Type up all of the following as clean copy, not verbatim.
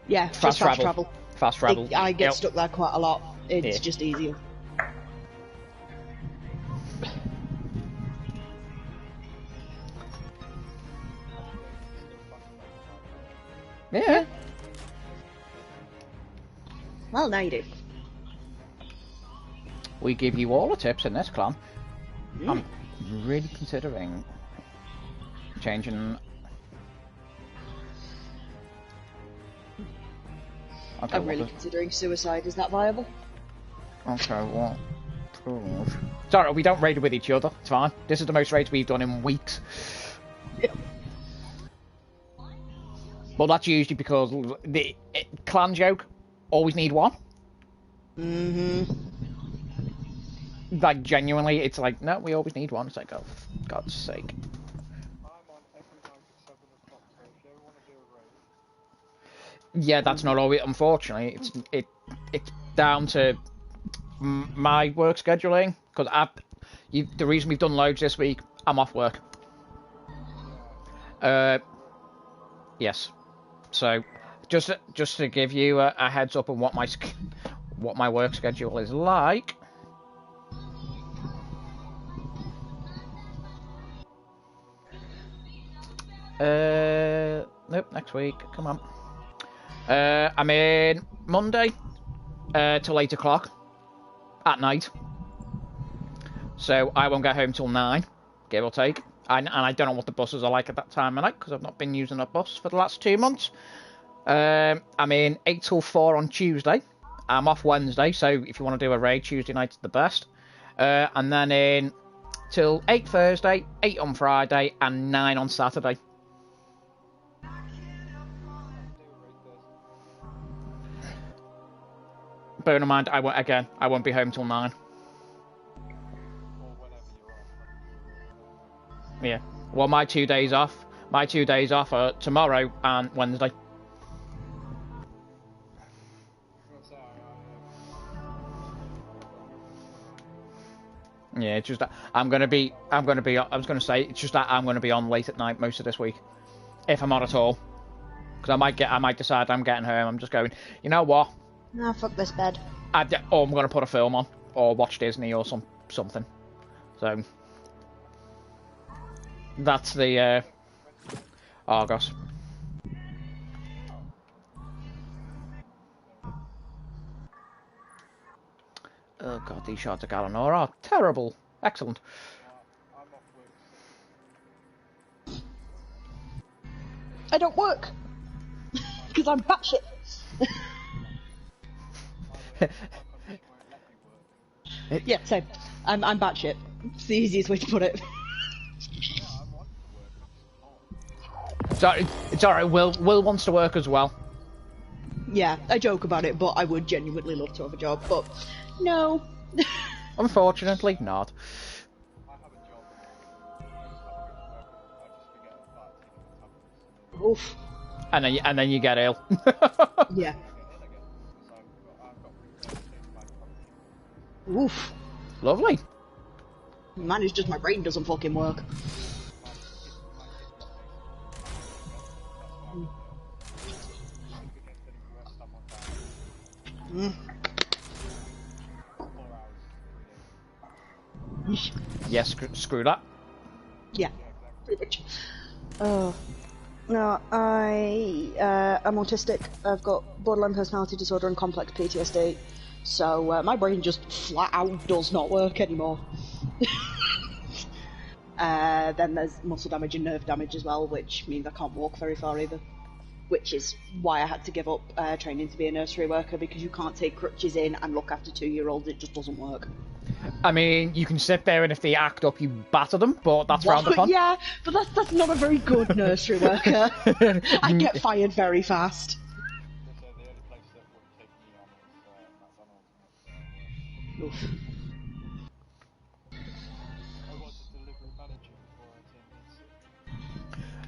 Yeah, just fast travel. Fast travel. I get stuck there quite a lot. It's just easier. Yeah. Well, now you do. We give you all the tips in this clan. Mm. I'm really considering changing. Okay, I'm really considering suicide. Is that viable? Okay, what? Sorry, we don't raid with each other. It's fine. This is the most raids we've done in weeks. Yeah. But that's usually because the clan joke, always need one. Mm-hmm. Like, genuinely, it's like, no, we always need one. It's like, oh, for God's sake. Yeah, that's not always. Unfortunately, it's down to my work scheduling, because the reason we've done loads this week, I'm off work. Yes. So, just to give you a heads up on what my work schedule is like. Nope, next week. Come on. I'm in Monday till 8 o'clock at night. So I won't get home till 9, give or take. And I don't know what the buses are like at that time of night, because I've not been using a bus for the last 2 months. I'm in 8 till 4 on Tuesday. I'm off Wednesday, so if you want to do a raid, Tuesday night's the best. And then in till 8 Thursday, 8 on Friday, and 9 on Saturday. Bear in mind, I won't be home till 9. Yeah. Well, my 2 days off are tomorrow and Wednesday. Yeah, it's just that I was gonna say, it's just that I'm gonna be on late at night most of this week, if I'm on at all, because I might decide I'm getting home. I'm just going, you know what? Nah, fuck this bed. Or I'm gonna put a film on, or watch Disney or something. So that's the Argos. Oh god, these shots of Galanor are terrible. Excellent. I don't work because I'm batshit. Yeah, same. I'm batshit. It's the easiest way to put it. Sorry, it's alright. Will wants to work as well. Yeah, I joke about it, but I would genuinely love to have a job, but no. Unfortunately, not. Oof. And then you get ill. Yeah. Oof. Lovely. Man, it's just my brain doesn't fucking work. Mm. Yes, screw that. Yeah, pretty much. Oh. No, I'm autistic. I've got borderline personality disorder and complex PTSD. So my brain just flat out does not work anymore. Then there's muscle damage and nerve damage as well, which means I can't walk very far either. Which is why I had to give up training to be a nursery worker, because you can't take crutches in and look after 2-year-olds. It just doesn't work. I mean, you can sit there and if they act up, you batter them, but that's frowned upon. Yeah, but that's not a very good nursery worker. I get fired very fast. Oof.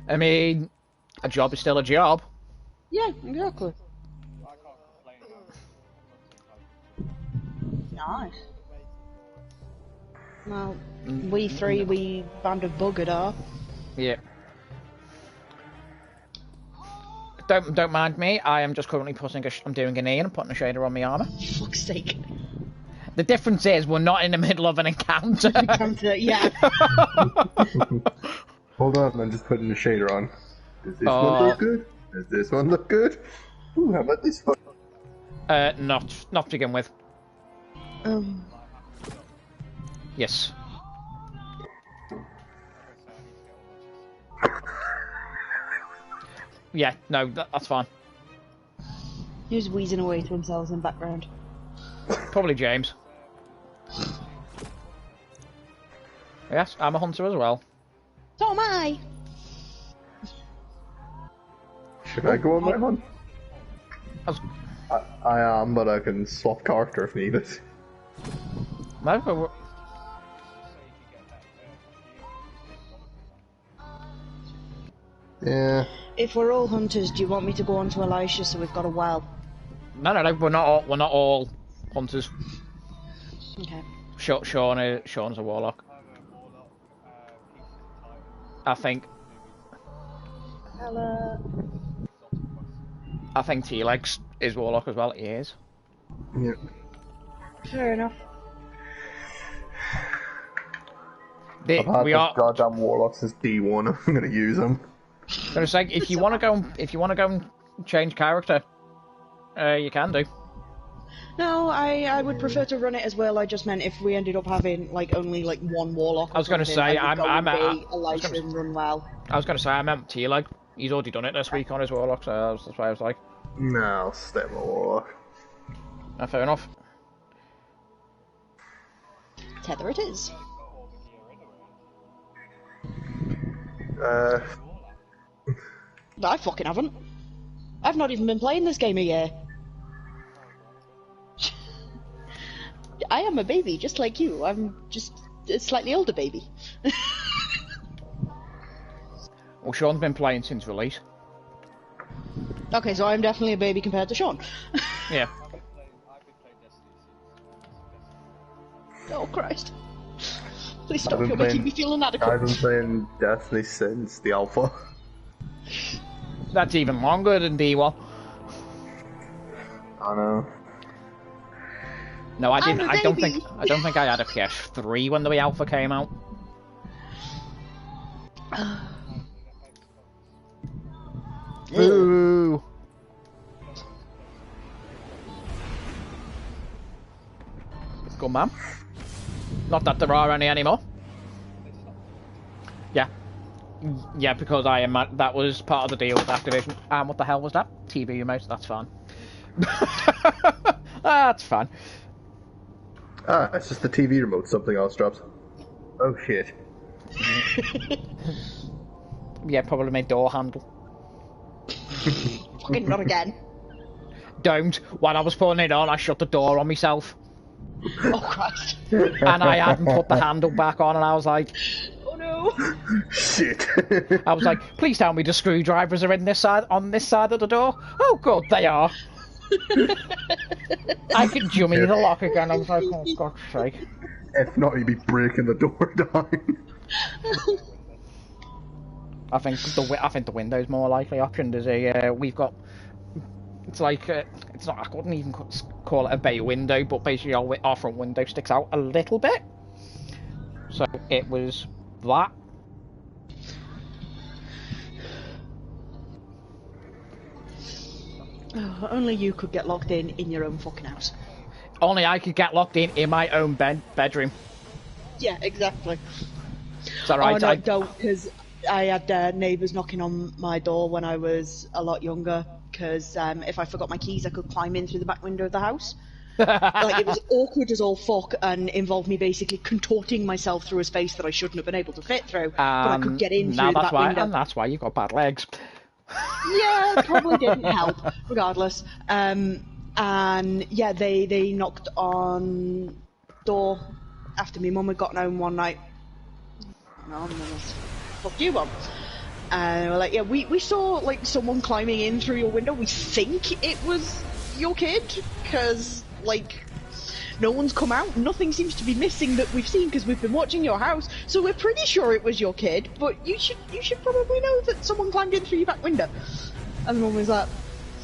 I mean, a job is still a job. Yeah, exactly. Nice. Well, we band of buggered are. Yeah. don't mind me. I am just currently I'm doing an E and I'm putting a shader on my armor. For fuck's sake. The difference is we're not in the middle of an encounter. Yeah. Hold on, I'm just putting the shader on. Does this one look good? Does this one look good? Ooh, how about this one? Not to begin with. Yes. Yeah, no, that's fine. Who's wheezing away to themselves in the background? Probably James. Yes, I'm a hunter as well. So am I! Should I go on my hunt? I am, but I can swap character if needed. No, yeah. If we're all hunters, do you want me to go on to Elisha so we've got a well? No, we're not all hunters. Okay. Sean's a warlock. I think. Hello. I think T-Legs is warlock as well. He is. Yeah. Fair enough. I've had this goddamn warlock since D1. I'm gonna use him. Gonna say, if you want to go and change character, you can do. No, I would prefer to run it as well. I just meant if we ended up having like only like one warlock. I was gonna say Elisha and run well. I was gonna say I meant T-Leg. He's already done it this week on his warlock, so that's why I was like. No, I'll stay with warlock. Fair enough. Tether it is. I fucking haven't. I've not even been playing this game a year. I am a baby, just like you. I'm just a slightly older baby. Well, Sean's been playing since release. Okay, so I'm definitely a baby compared to Sean. Yeah. Oh Christ. Please stop, you're making me feel inadequate. I've been playing Destiny since the alpha. That's even longer than D1. I know. No, I didn't. I don't think I had a PS3 when the alpha came out. Ooh. Good man. Not that there are any anymore. Yeah. Yeah, because I am. That was part of the deal with Activision. And what the hell was that? TV remote. That's fine. That's fine. Ah, it's just the TV remote. Something else drops. Oh shit. Yeah, probably my door handle. Fucking not again. Don't. While I was putting it on, I shut the door on myself. Oh Christ. And I hadn't put the handle back on, and I was like, oh no. Shit. I was like, please tell me the screwdrivers are in this side, on this side of the door. Oh good, they are. I could jummy the lock again. I was like, oh God's sake. If not, you'd be breaking the door down. I think the window's more likely option. There's a we've got. It's like it's not. I couldn't even call it a bay window, but basically our front window sticks out a little bit. So it was that. Oh, only you could get locked in your own fucking house. Only I could get locked in my own bedroom. Yeah, exactly. Is that right? Oh no, don't, because I had neighbours knocking on my door when I was a lot younger. Because if I forgot my keys, I could climb in through the back window of the house. Like, it was awkward as all fuck, and involved me basically contorting myself through a space that I shouldn't have been able to fit through. But I could get in through the back window. And that's why you got bad legs. Yeah, probably didn't help. Regardless, and yeah, they knocked on door after me mum had gotten home one night. No, mum was, fuck you, mum. And we're like, yeah, we saw like someone climbing in through your window. We think it was your kid, because like no one's come out. Nothing seems to be missing that we've seen because we've been watching your house. So we're pretty sure it was your kid. But you should probably know that someone climbed in through your back window. And Mum was like,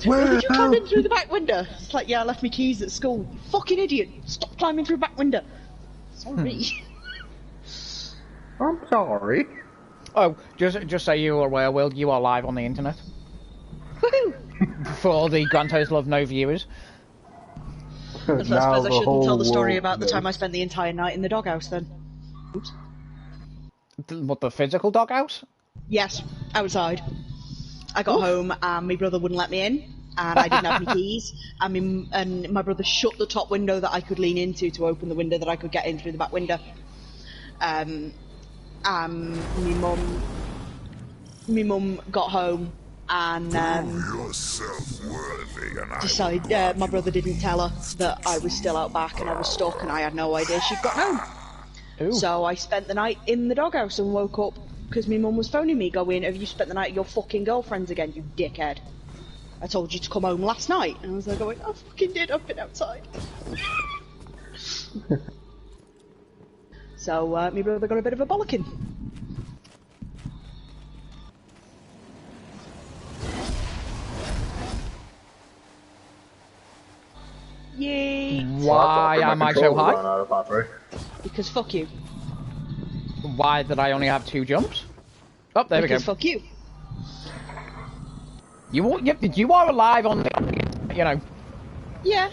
Where did you climb the in through the back window? It's like, yeah, I left my keys at school. You fucking idiot! Stop climbing through the back window. Sorry. I'm sorry. Oh, just so you're aware, Will, you are live on the internet. Woohoo! For the Grand Total of no viewers. So I suppose I shouldn't tell the story about the time I spent the entire night in the doghouse then. Oops. What, the physical doghouse? Yes, outside. I got home and my brother wouldn't let me in, and I didn't have any keys, and my brother shut the top window that I could lean into to open the window that I could get in through the back window. My mum got home and decided my brother didn't tell her that I was still out back and I was stuck and I had no idea she'd got home. Ooh. So I spent the night in the doghouse and woke up because my mum was phoning me going, have you spent the night at your fucking girlfriend's again, you dickhead? I told you to come home last night. And I was like going, I fucking did, I've been outside. So my brother got a bit of a bollocking. Yay! Why am I so high? Because fuck you. Why did I only have 2 jumps? Oh, there Because we go. fuck you. You are alive on the, you know. Yeah.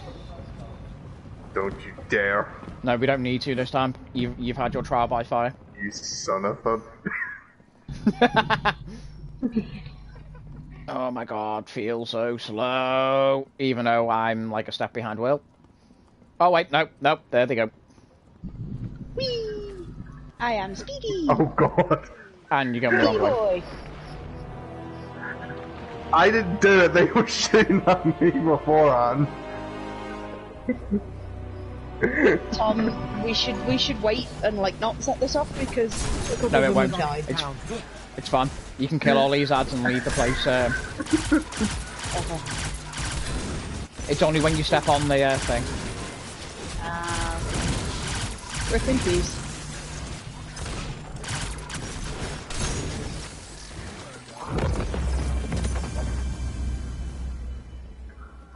Don't you dare. No, we don't need to this time. You've had your trial by fire. You son of a... Oh my god, feels so slow. Even though I'm like a step behind Will. Oh wait, no, there they go. Whee! I am Speedy. Oh god. And you're going the wrong way. Boy. I didn't do it, they were shooting at me beforehand. Tom, we should wait and like not set this up because a couple No, of it them won't. have died. It's fun. You can kill all these ads and leave the place. Okay. It's only when you step on the thing. Rip in peace.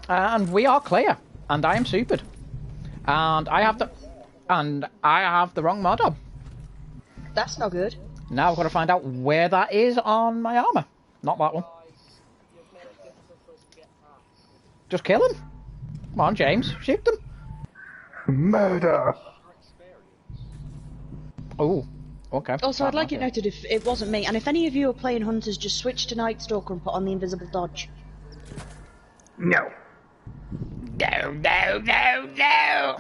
And we are clear. And I am supered. And I have the wrong mod on. That's not good. Now I've got to find out where that is on my armor. Not that one. Just kill him. Come on, James. Shoot them. Murder. Oh, okay. Also, I'd like it noted if it wasn't me, and if any of you are playing Hunters, just switch to Night Stalker and put on the invisible dodge. No. No.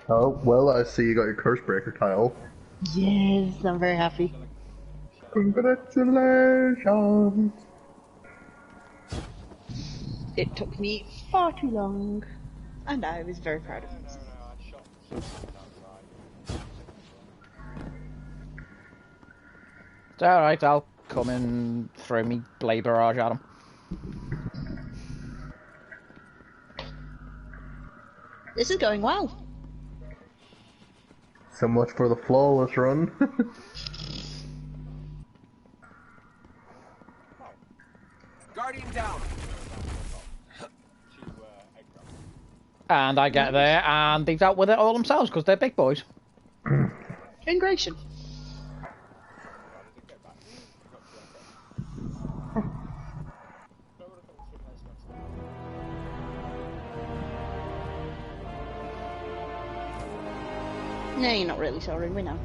Oh, well, I see you got your curse breaker tile. Yes, I'm very happy. Congratulations. It took me far too long, and I was very proud of myself. It's alright, I'll come and throw me blade barrage at him. This is going well. So much for the flawless run. Guardian down. And I get there, and they dealt with it all themselves, because they're big boys. Ingration. No, you're not really sorry, we know.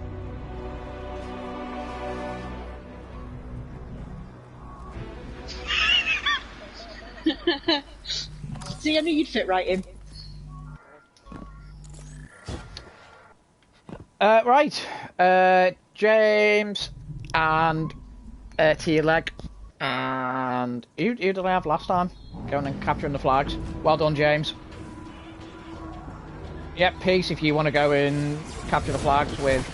See, I knew you'd fit right in. Right. James and Tier Leg. And who did I have last time? Going and capturing the flags. Well done, James. Yep, Peace, if you want to go and capture the flags with...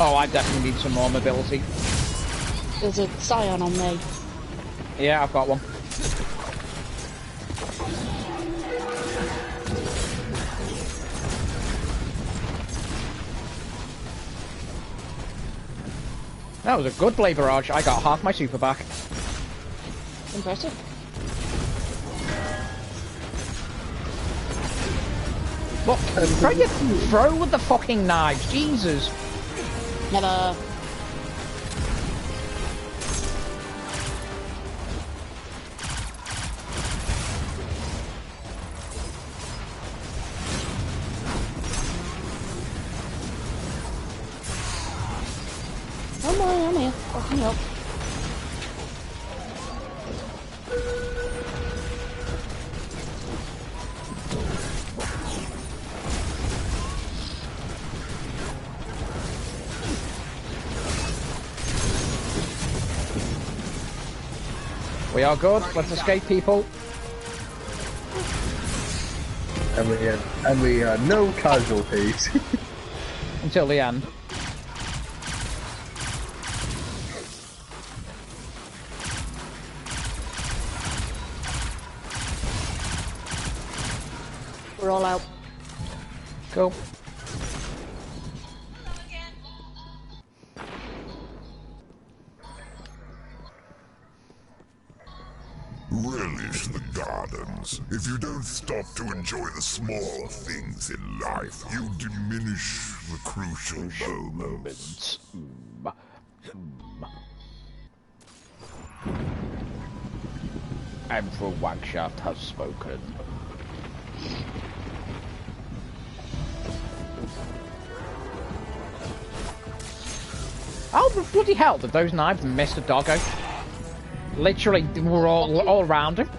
Oh, I definitely need some more mobility. There's a Scion on me. Yeah, I've got one. That was a good blade barrage. I got half my super back. Impressive. Look, throw with the fucking knives, Jesus. Never. I'm here. Oh, hang up. We are good. Let's escape, people. And we had no casualties. Until the end. We're all out. Cool. Relish the gardens. If you don't stop to enjoy the small things in life, you diminish the crucial moments. Emperor Wagshaft has spoken. How the bloody hell did those knives miss the doggo? Literally, we're all around him.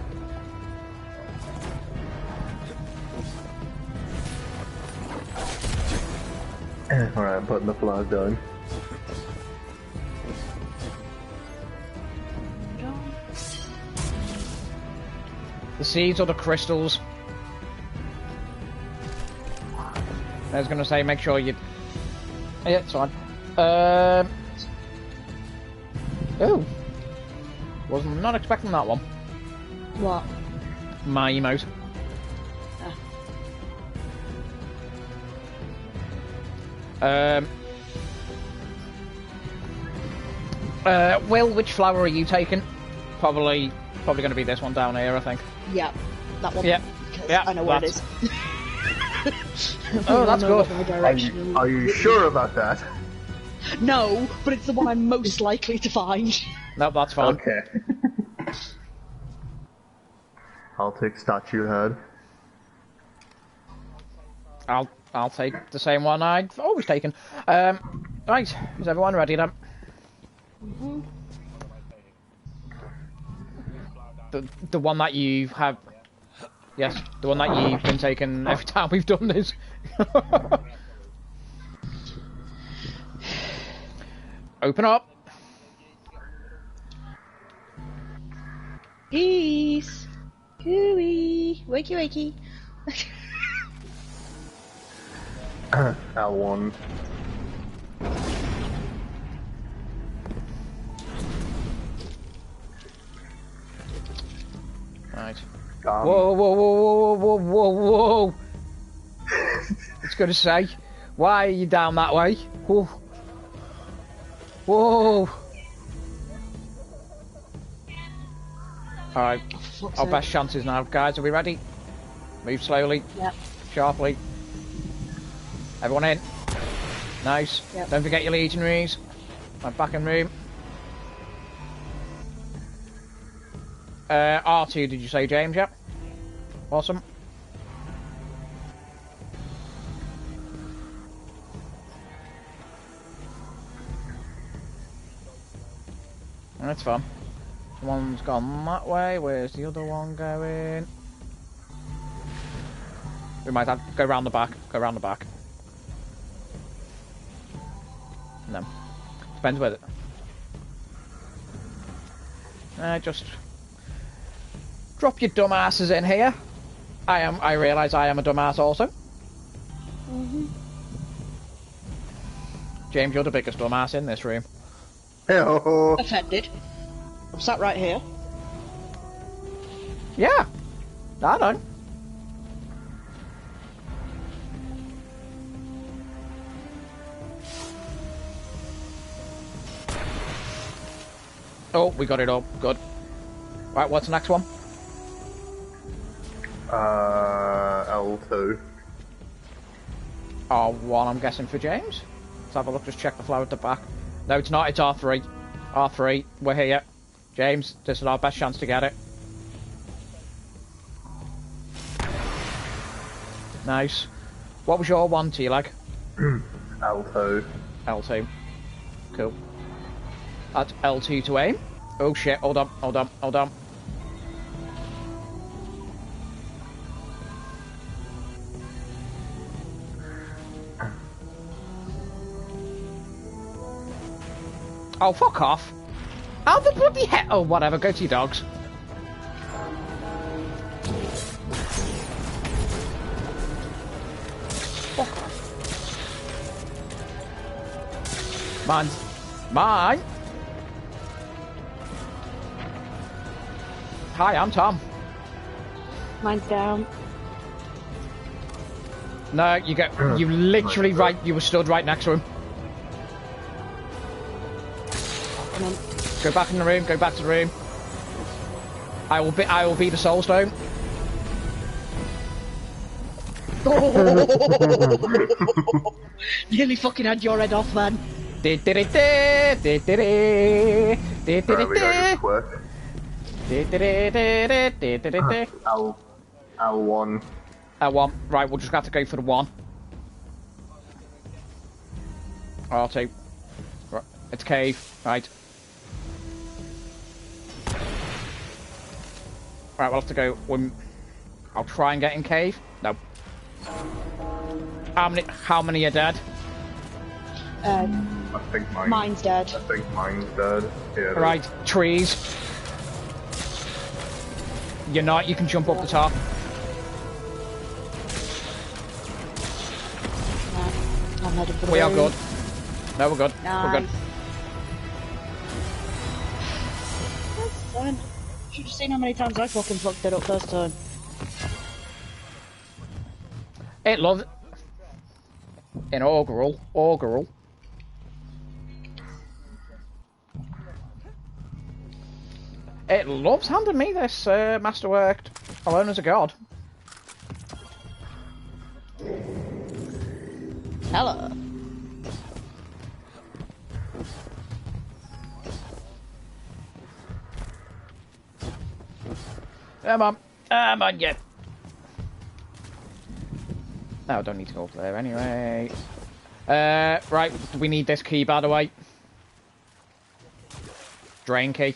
Alright, I'm putting the flag down. The seeds or the crystals. I was gonna say, make sure you. Yeah, it's fine. Oh. Was not expecting that one. What? My emote. Will, which flower are you taking? Probably going to be this one down here, I think. Yeah, that one. Yeah, yeah. I know where it is. Oh, that's good. Are you sure about that? No, but it's the one I'm most likely to find. No, that's fine. Okay. I'll take statue head. I'll take the same one I've always taken. Right, is everyone ready then? Mm-hmm. The one that you have. Yes, the one that you've been taking every time we've done this. Open up. Peace. Cooey. Wakey wakey. L1. Right. Whoa, whoa, whoa, whoa, whoa, whoa, whoa. It's gonna say, why are you down that way? Whoa. Whoa. Alright, our best chances now, guys. Are we ready? Move slowly. Yep. Sharply. Everyone in. Nice. Yep. Don't forget your legionaries. I'm back in room. R2, did you say, James? Yep. Awesome. That's fun. One's gone that way. Where's the other one going? We might have to go round the back. Go round the back. No. Depends where just drop your dumb asses in here. I realise I am a dumbass also. Mm-hmm. James, you're the biggest dumbass in this room. Hell. Offended. I'm sat right here. Yeah. I know. Oh, we got it up. Good. Right, what's the next one? L2. R1, I'm guessing, for James. Let's have a look, just check the flow at the back. No, it's not, it's R3. R3, we're here. James, this is our best chance to get it. Nice. What was your one, T-Leg? L2. L2. Cool. That's L2 to aim. Oh shit, hold on, hold on, hold on. Oh, fuck off. How the bloody hell? Oh, whatever, go to your dogs. Fuck off. Mine's mine. Hi, I'm Tom. Mine's down. No, you get. You literally right. You were stood right next to him. Come on. Go back in the room. Go back to the room. I will be the soul stone. Nearly fucking had your head off, man. Right, we gotta get quick. L1. L1. Right, we'll just have to go for the 1. R2. Right, it's cave. Right. Right, we'll have to go. I'll try and get in cave. No. How many are dead? I think Mine's dead. I think mine's dead. Yeah. Right, trees. You're not, you can jump up the top. I'm headed for the We are room. good. No, we're good. Nice. We're good. That's fine. Should have seen how many times I fucking fucked it up first time. It loves in augural. It loves handing me this masterwork alone as a god. Hello. Come on, yeah. No, I don't need to go up there anyway. Right, we need this key, by the way. Drain key.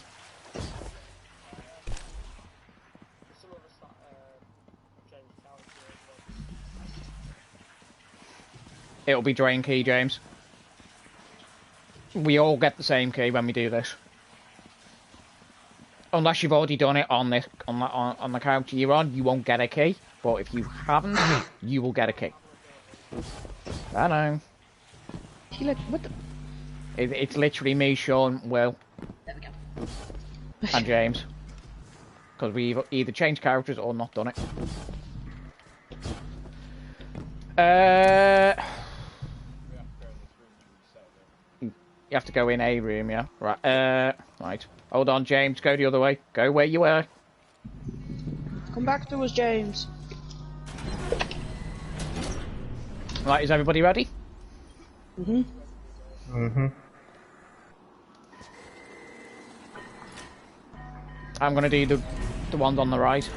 It'll be drain key, James. We all get the same key when we do this. Unless you've already done it on this on the character you're on, you won't get a key. But if you haven't, you will get a key. I know. What the? It's literally me, Sean, Will, There we go. and James. Because we've either changed characters or not done it. You have to go in a room, yeah? Right, right. Hold on, James, go the other way. Go where you were. Come back to us, James. Right, is everybody ready? Mm-hmm. Mm-hmm. I'm gonna do the ones on the right.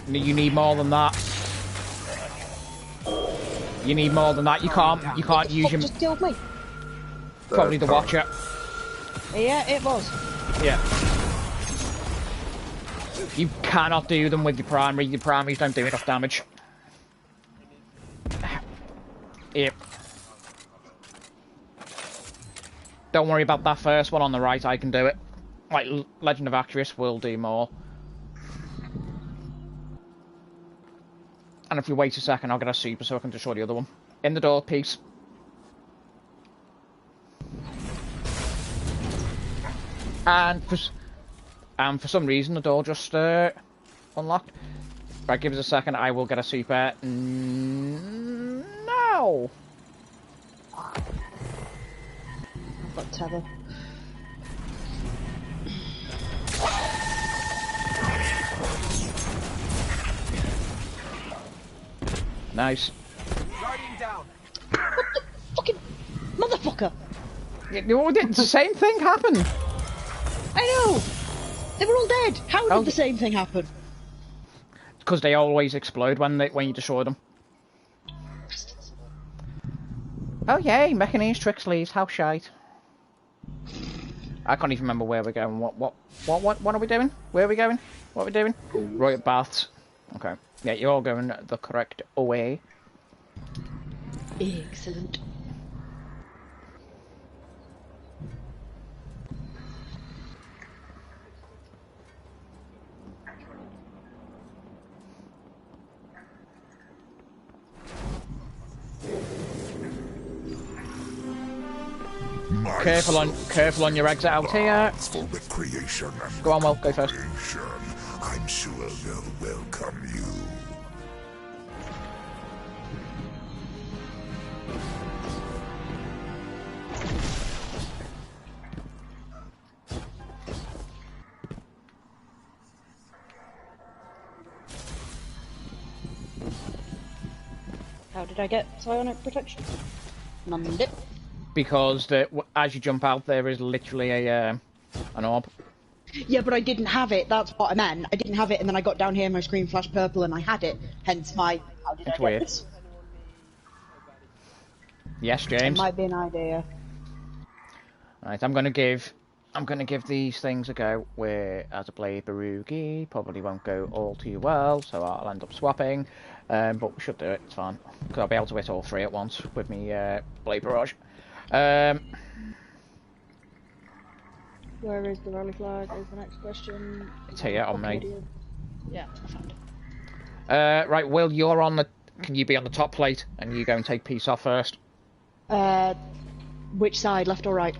You need more than that. You need more than that. You can't use your... Just killed me. Probably the Watcher. Yeah, it was. Yeah. You cannot do them with your primary. Your primaries don't do enough damage. Yep. Don't worry about that first one on the right, I can do it. Like, Legend of Actress will do more. And if you wait a second, I'll get a super so I can destroy the other one. In the door, peace. And for some reason the door just unlocked. Right, give us a second. I will get a super. No. I've got tether. Nice. Guardian down. What the fucking motherfucker? The same thing happened. I know! They were all dead! How did the same thing happen? Because they always explode when you destroy them. Oh yay, Mechanese Trixleys, how shite. I can't even remember where we're going. What are we doing? Where are we going? What are we doing? Right at baths. Okay. Yeah, you're all going the correct way. Excellent. Careful on your exit out here. For recreation and Go on, Will, go first. I'm sure they'll welcome you. How did I get psionic protection? None did. Because as you jump out, there is literally an orb. Yeah, but I didn't have it. That's what I meant. I didn't have it, and then I got down here, my screen flashed purple, and I had it. Hence my. How did I get Weird. this? Yes, James. It might be an idea. Right, I'm gonna give these things a go. Where as a Blade Barugi probably won't go all too well, so I'll end up swapping. But we should do it. It's fine because I'll be able to hit all three at once with me Blade Barrage. Where is the rally flag? Is the next question. It's here on me. Yeah, I found it. Right, Will, you're on the. Can you be on the top plate and you go and take peace off first? Which side, left or right?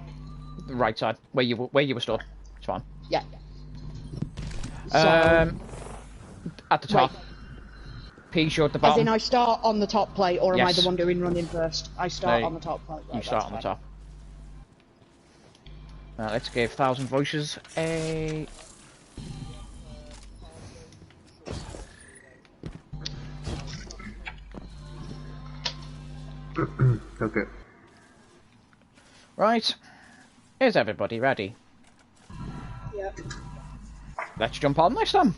The right side, where you were stood. It's fine. Yeah. At the top. Right. Peace, you're at the As bottom. in, I start on the top plate, or am I Yes. the one running first? I start No, on the top plate. Right, You start on the top. Now let's give 1,000 Voices a. Okay. Right. Is everybody ready? Yep. Let's jump on this then.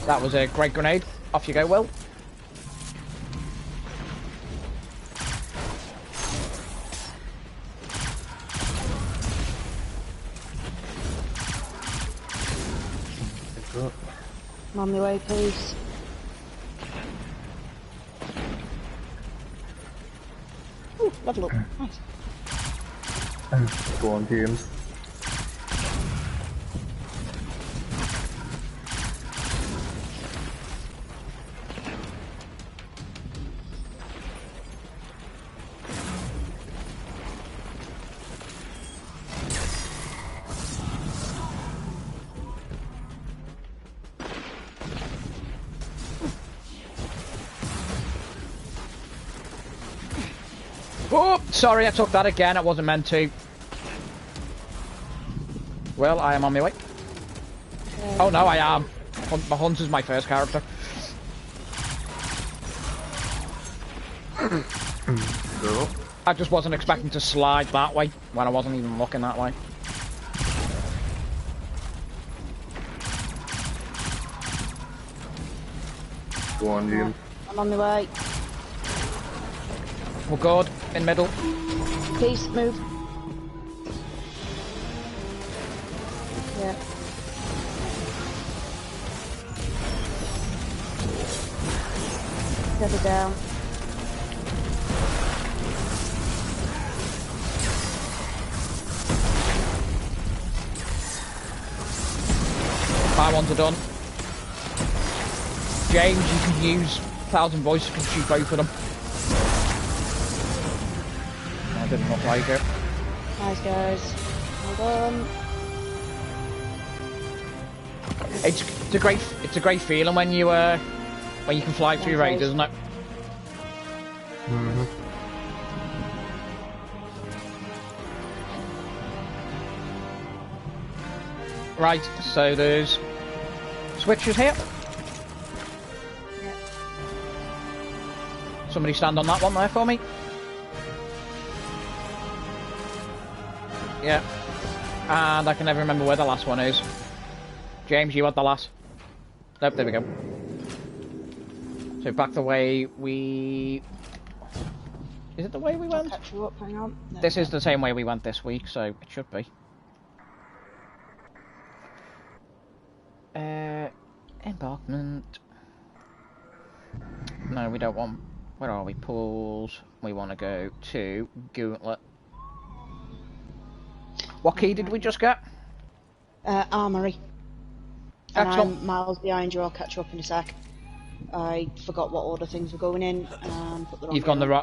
That was a great grenade. Off you go, Will. I'm on my way, please. Ooh, level up. Nice. Go on, James. Oh, sorry, I took that again. I wasn't meant to. Well, I am on my way. Oh no, I am. My Hunter's my first character. Go. I just wasn't expecting to slide that way when I wasn't even looking that way. Go on, James. I'm on my way. We're good. In middle. Peace, move. Yeah. Tether down. ones are done. James, you can use 1,000 voices to shoot both of them. That didn't look like it. Nice, guys. Well done. It's a great feeling when you can fly through raids, isn't it? Mm-hmm. Right, so there's switches here. Yeah. Somebody stand on that one there for me. Yeah. And I can never remember where the last one is. James, you had the last. Nope, there we go. So back the way we... Is it the way we went? I'll catch you up, hang on. No, This is the same way we went this week, so it should be. Embarkment. No, we don't want... Where are we? Pools. We want to go to Gauntlet. What key did we just get? Armory. And Excellent. I'm miles behind you, I'll catch you up in a sec. I forgot what order things were going in and put the wrong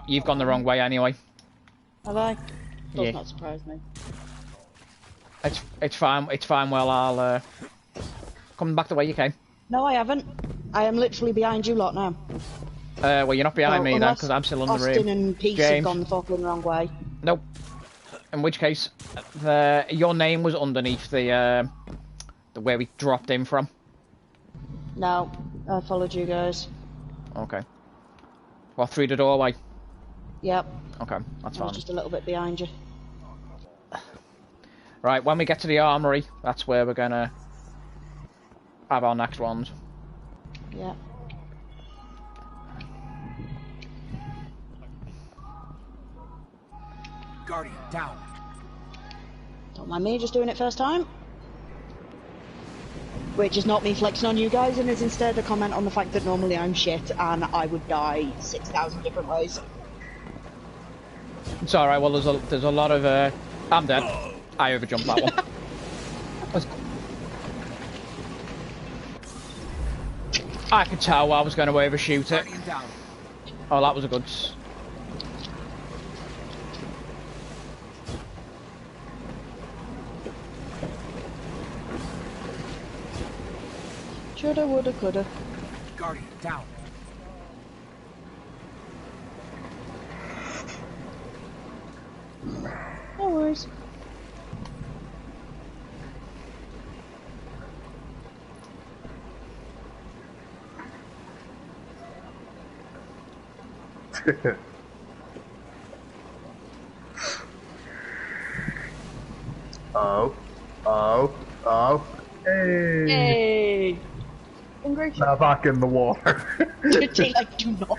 You've gone the wrong way anyway. Have I? Does Yeah. not surprise me. It's fine. It's fine. Well, I'll come back the way you came. No, I haven't. I am literally behind you lot now. Well, you're not behind me then, unless because I'm still in the Austin room. and Peace James. have gone the fucking wrong way. Nope. In which case, your name was underneath the where we dropped in from. No, I followed you guys. Okay. Well, through the doorway. Yep, Okay, that's I fine. was just a little bit behind you. Right, when we get to the armory, that's where we're gonna have our next ones. Yeah. Guardian, down. Don't mind me just doing it first time. Which is not me flexing on you guys, and is instead a comment on the fact that normally I'm shit and I would die 6,000 different ways. It's alright, well there's a lot of I'm dead. I overjumped that one. I could tell I was going to overshoot it. Guardian down. Oh, that was a good... Shoulda, woulda, coulda. Guardian down. No worries. Oh, hey! Hey! Congratulations. Now back in the water. I do not.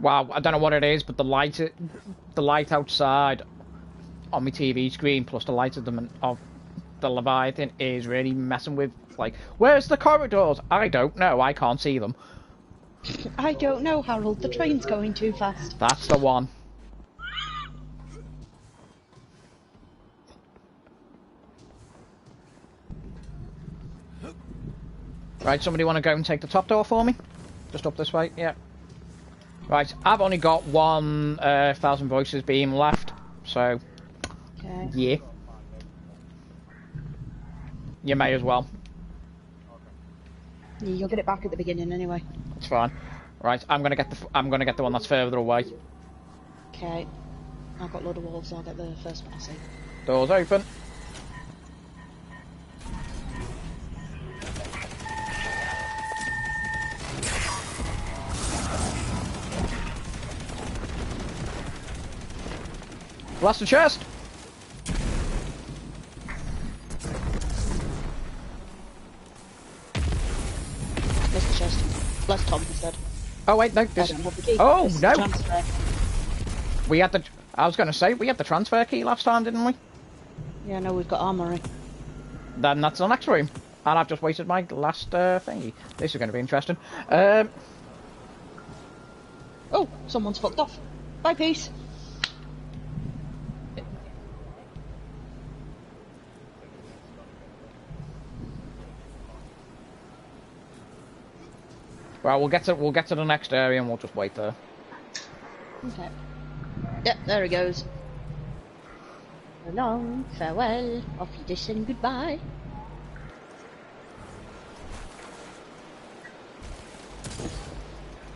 Wow, I don't know what it is, but the light outside on my TV screen plus the light of the Leviathan is really messing with, like, where's the corridors? I don't know, I can't see them. I don't know, Harold. The train's going too fast. That's the one. Right, somebody want to go and take the top door for me? Just up this way, yeah. Right, I've only got 1,000 voices beam left, so Okay. yeah. You may as well. Yeah, you'll get it back at the beginning anyway. It's fine. Right, I'm gonna get the one that's further away. Okay. I've got a load of wolves, so I'll get the first one I see. Doors open. Blast the chest! Bless the chest. Bless Tom instead. Oh wait, no, I this... don't have the key. Oh, This is no. the transfer. We had the... I was gonna say, we had the transfer key last time, didn't we? Yeah, no, we've got armory. Then that's the next room. And I've just wasted my last thingy. This is going to be interesting. Oh, someone's fucked off. Bye, peace. Well, we'll get to the next area and we'll just wait there. Okay. Yep, there he goes. So long, farewell, auf Wiedersehen, goodbye.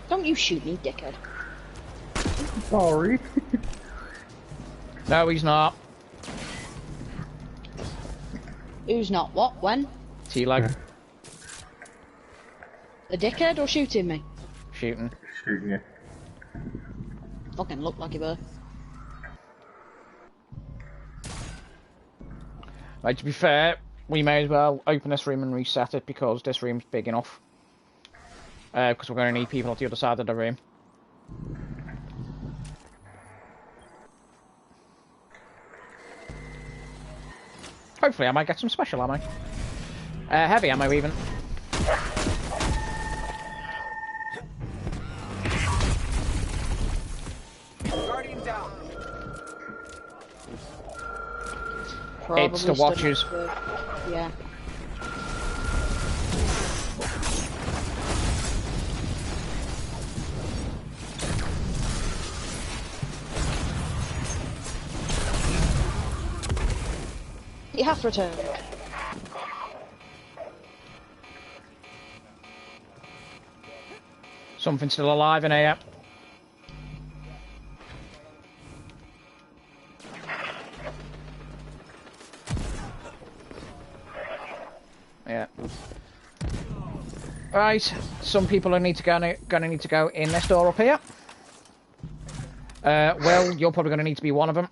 Don't you shoot me, dickhead. Sorry. No, he's not. Who's not? What? When? T-leg. A dickhead or shooting me? Shooting. Shooting you. Fucking look like you were. Right, to be fair, we may as well open this room and reset it because this room's big enough. Because we're going to need people at the other side of the room. Hopefully I might get some special ammo. Heavy ammo even. Guardian down. It's the watchers. Yeah. You have returned. Something still alive in here. Yeah. Right, some people are gonna need to go in this door up here. Well, you're probably gonna need to be one of them.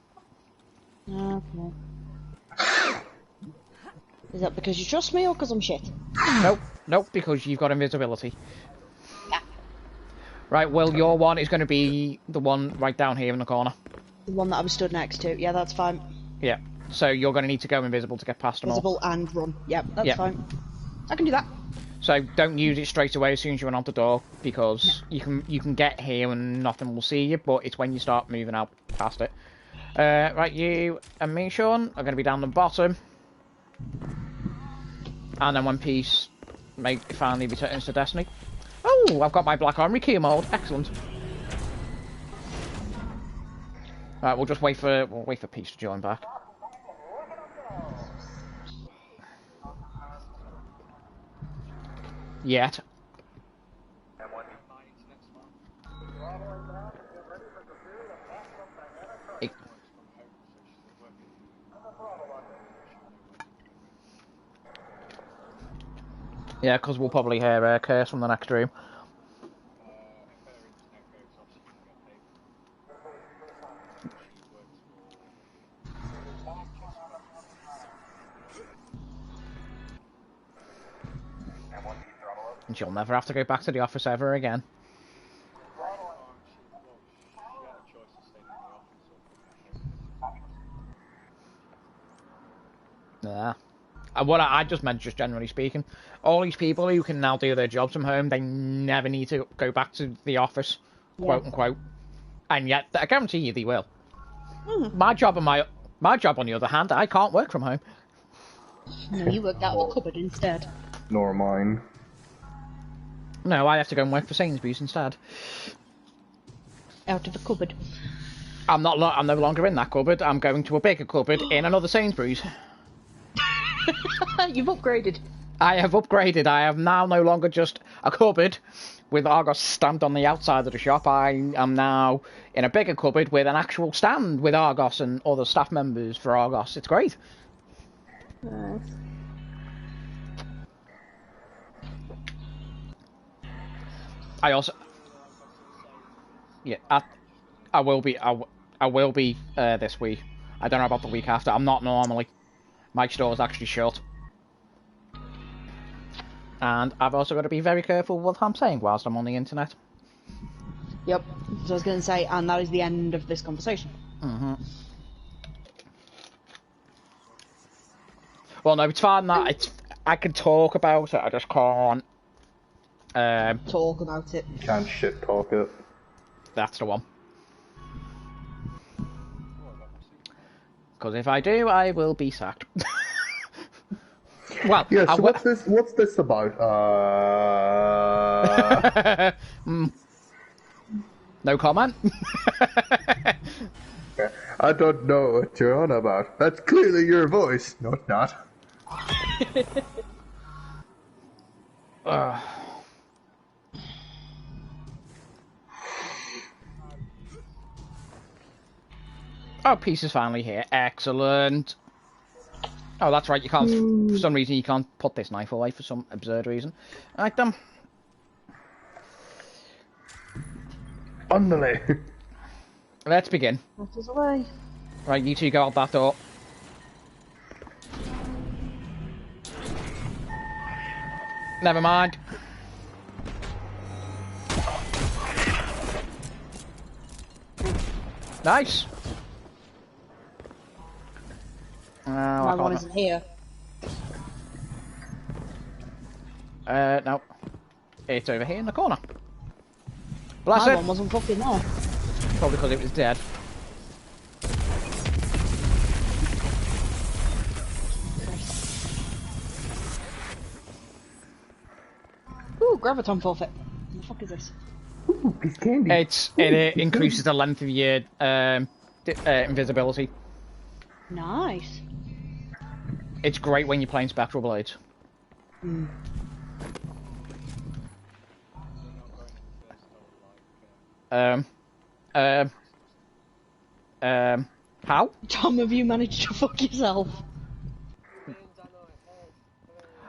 Okay. Is that because you trust me or because I'm shit? Nope, nope, because you've got invisibility. Yeah. Right, well, your one is going to be the one right down here in the corner. The one that I was stood next to. Yeah, that's fine. Yeah, so you're going to need to go invisible to get past them all. Visible and run. Yep, that's fine. I can do that. So don't use it straight away as soon as you run out the door, because you can get here and nothing will see you, but it's when you start moving out past it. Right, you and me, Sean, are going to be down the bottom. And then when Peace finally returns to Destiny. Oh, I've got my Black Armory key mode. Excellent. Right, we'll just wait for Peace to join back. Yet. Yeah, because we'll probably hear Curse from the next room. And she'll never have to go back to the office ever again. Yeah. What I just meant, just generally speaking, all these people who can now do their jobs from home, they never need to go back to the office, quote unquote. And yet, I guarantee you they will. My job, on the other hand, I can't work from home. No, you worked out of a cupboard instead. Nor mine. No, I have to go and work for Sainsbury's instead. Out of a cupboard. I'm no longer in that cupboard. I'm going to a bigger cupboard in another Sainsbury's. You've upgraded. I have upgraded. I am now no longer just a cupboard with Argos stamped on the outside of the shop. I am now in a bigger cupboard with an actual stand with Argos and other staff members for Argos. It's great. Nice. I also... Yeah, I will be this week. I don't know about the week after. I'm not normally. My store is actually shut. And I've also got to be very careful what I'm saying whilst I'm on the internet. Yep. So I was going to say, and that is the end of this conversation. Well, no, it's fine that I can talk about it. I just can't. Talk about it. You can't shit talk it. That's the one. Because if I do, I will be sacked. Well, yes. Yeah, so what's this about? No comment. I don't know what you're on about. That's clearly your voice. No, it's not. Oh, peace is finally here. Excellent. Oh, that's right. You can't. For some reason, you can't put this knife away for some absurd reason. Right then. Underlay. Let's begin. That is away. Right, you two go out that door. Never mind. Nice. My one isn't here. No. It's over here in the corner. Bless My it. one wasn't fucking there. Probably because it was dead. Ooh, graviton forfeit. What the fuck is this? Ooh, piece of candy. It increases the length of your invisibility. Nice. It's great when you're playing Spectral Blades. How? Tom, have you managed to fuck yourself?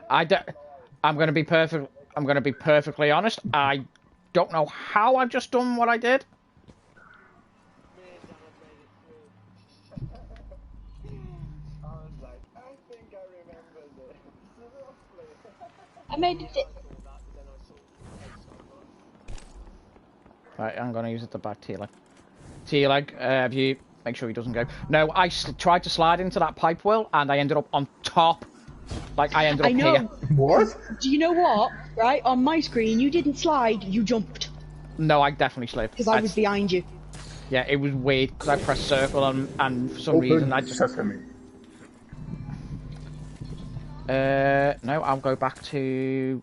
I'm gonna be perfectly honest. I don't know how I've just done what I did. I made it. Right, I'm gonna use it to back T-leg. T-leg, have you... Make sure he doesn't go. No, I tried to slide into that pipe well, and I ended up on top. Like, I ended up here. What? Do you know what? Right, on my screen, you didn't slide, you jumped. No, I definitely slid. Because I was behind you. Yeah, it was weird, because I pressed circle, and for some reason I just... Sesame. No, I'll go back to...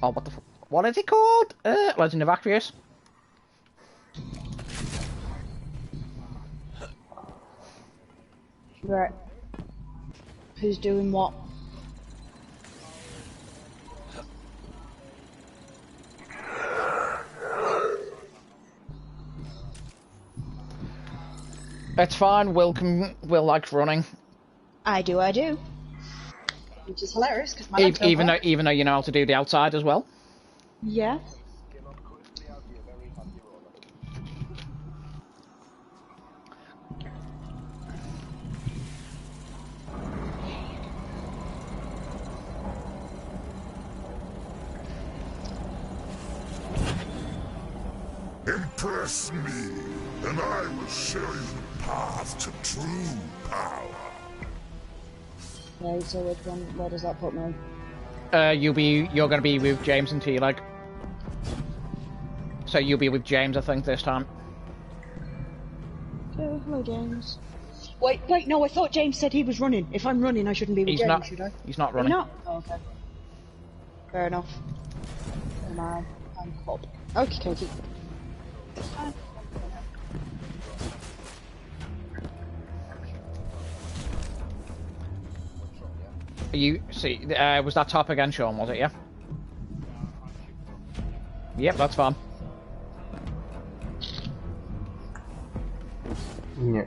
Oh, what the fuck? What is it called? Legend of Acreus. Right. Who's doing what? It's fine, Will likes running. I do. Which is hilarious, because my legs don't Even work. though you know how to do the outside as well. Yeah. Impress me, and I will show you the path to true power. Right, so which one, where does that put me? You're gonna be with James and T-Leg. So you'll be with James, I think, this time. Oh, hello, James. Wait, no, I thought James said he was running. If I'm running, I shouldn't be with James, should I? He's not Are you running. not? Oh, okay. Fair enough. I'm Bob. Okie dokie. You see, was that top again, Sean? Was it? Yeah. Yep, that's fine. Yeah.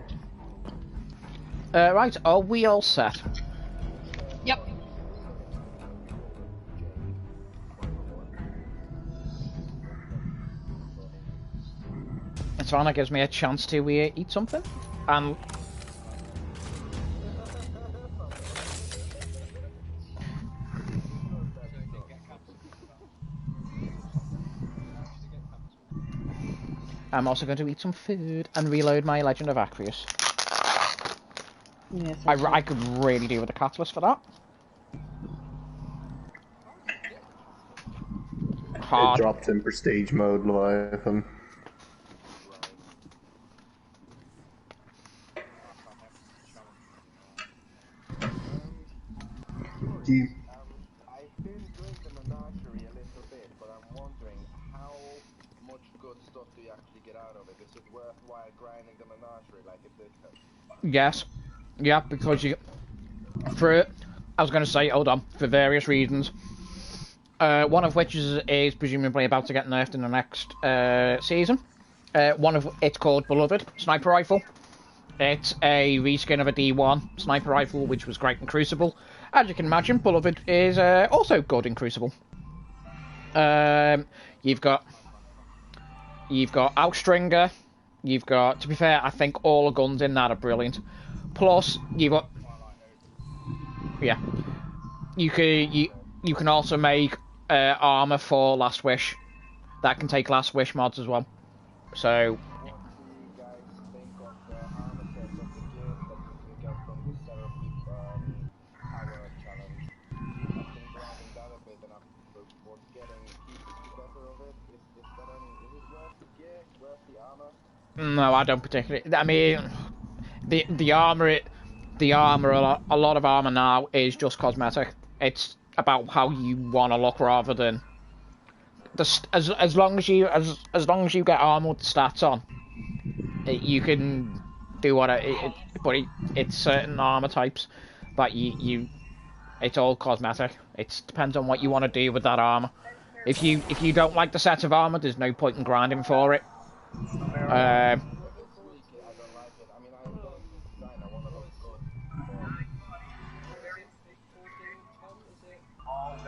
Right, are we all set? Yep. It's fine, that gives me a chance to eat something. And... I'm also going to eat some food and reload my Legend of Acreus. Yes, I could really do with a catalyst for that. It Hard. dropped in prestige mode, Leviathan. Do you? I've been doing the menagerie a little bit, but I'm wondering how much good stuff do you actually get out of it? Is it worthwhile grinding the menagerie like it did? Yes. Yeah, because you... For... I was going to say, hold on, for various reasons. One of which is presumably about to get nerfed in the next season. One of it's called Beloved Sniper Rifle. It's a reskin of a D1 sniper rifle, which was great in Crucible. As you can imagine, Beloved is also good in Crucible. You've got Outstringer. You've got, to be fair, I think all the guns in that are brilliant. Plus, you've got, yeah, you can also make armor for Last Wish. That can take Last Wish mods as well. So. What do you guys think of the armor sets of the gear that you can get from the Seraphim Power Challenge? I've been grinding that a bit, and I'm getting pieces better of it. Is it worth the gear? Worth the armor? No, I don't particularly. I mean, the armor, a lot of armor now is just cosmetic. It's about how you want to look rather than as long as you get armor with the stats on, you can do what but it's certain armor types that it's all cosmetic. It depends on what you want to do with that armor. If you don't like the set of armor, there's no point in grinding for it.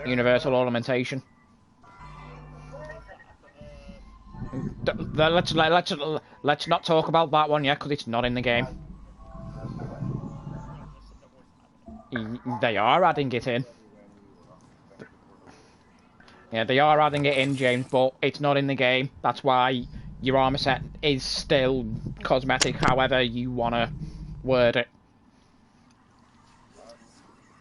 Universal ornamentation. Let's not talk about that one yet, because it's not in the game. They are adding it in. Yeah, they are adding it in, James, but it's not in the game. That's why your armor set is still cosmetic, however you want to word it.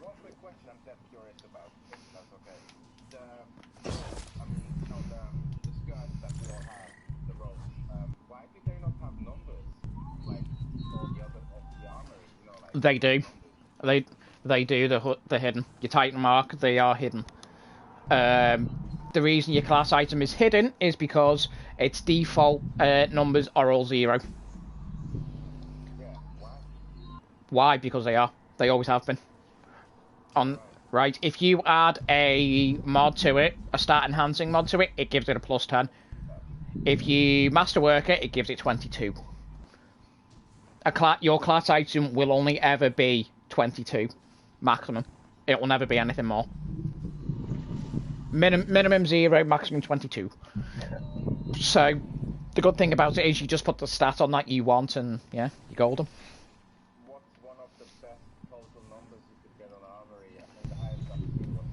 One quick question I'm dead curious about, if that's okay. The skirts that we all have, the robes, why do they not have numbers like all the other armor? You know, like they do. They do. They're hidden. Your Titan mark, they are hidden. The reason your class item is hidden is because its default numbers are all 0. Yeah, why? Why? Because they are. They always have been. Right, if you add a mod to it, a stat enhancing mod to it, it gives it a +10. If you masterwork it, it gives it 22. Your class item will only ever be 22 maximum. It will never be anything more. Minimum 0, maximum 22. So the good thing about it is you just put the stat on that you want, and yeah, you golden. What's one of the best total numbers you could get on armory? I think the highest I've seen was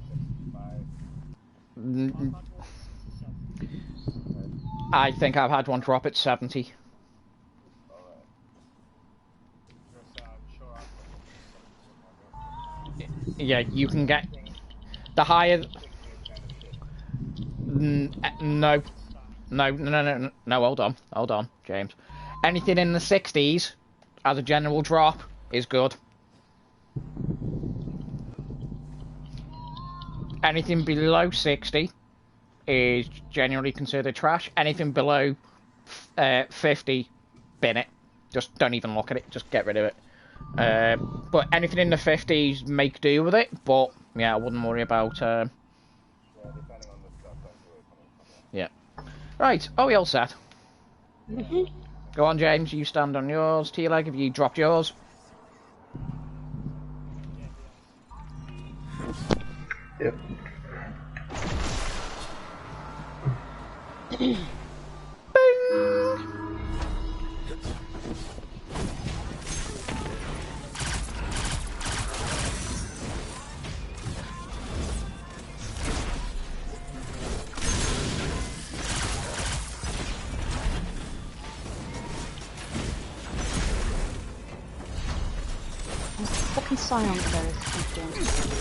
65. I think I've had one drop at 70. Yeah, you can get the higher. No, hold on, James. Anything in the 60s as a general drop is good. Anything below 60 is generally considered trash. Anything below 50, bin it. Just don't even look at it. Just get rid of it. But anything in the 50s, make do with it. But yeah, I wouldn't worry about. Yeah. Right. Are we all set? Go on, James. You stand on yours. T-Leg, have you dropped yours? Yep. Bing! Fucking Scion there is confused.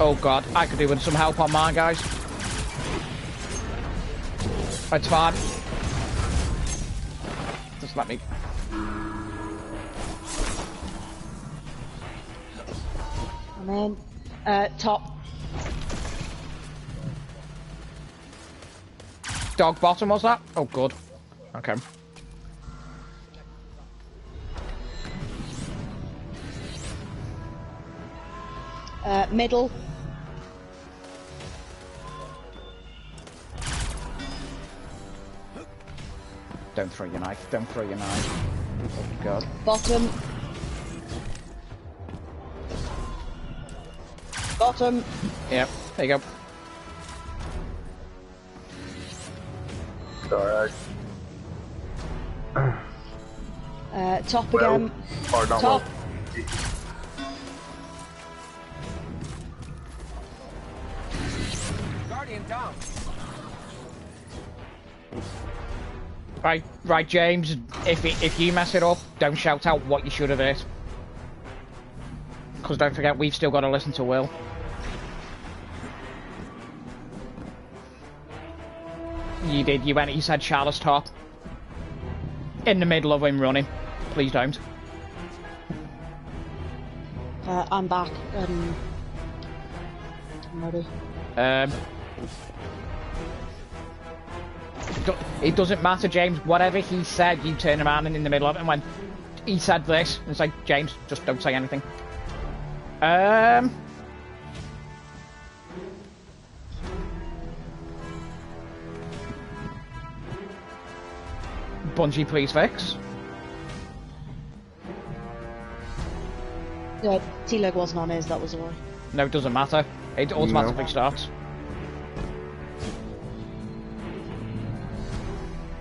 Oh god, I could do with some help on mine, guys. It's fine. Just let me... I'm in. Top. Dog bottom was that? Oh, good. Okay. Middle. Don't throw your knife. Don't throw your knife. Oh, God. Bottom. Bottom. Yep. There you go. Alright. Top Well, again. or not Top. well. Guardian down. Right, James. If you mess it up, don't shout out what you should have hit. Because don't forget, we've still got to listen to Will. You did. You went. You said Charlotte's top. In the middle of him running. Please don't. I'm back. I'm ready. It doesn't matter, James. Whatever he said, you turn around and in the middle of it and went, he said this. And it's like, James, just don't say anything. Bungie, please fix. T-leg wasn't on his, that was all. No, it doesn't matter. It automatically starts.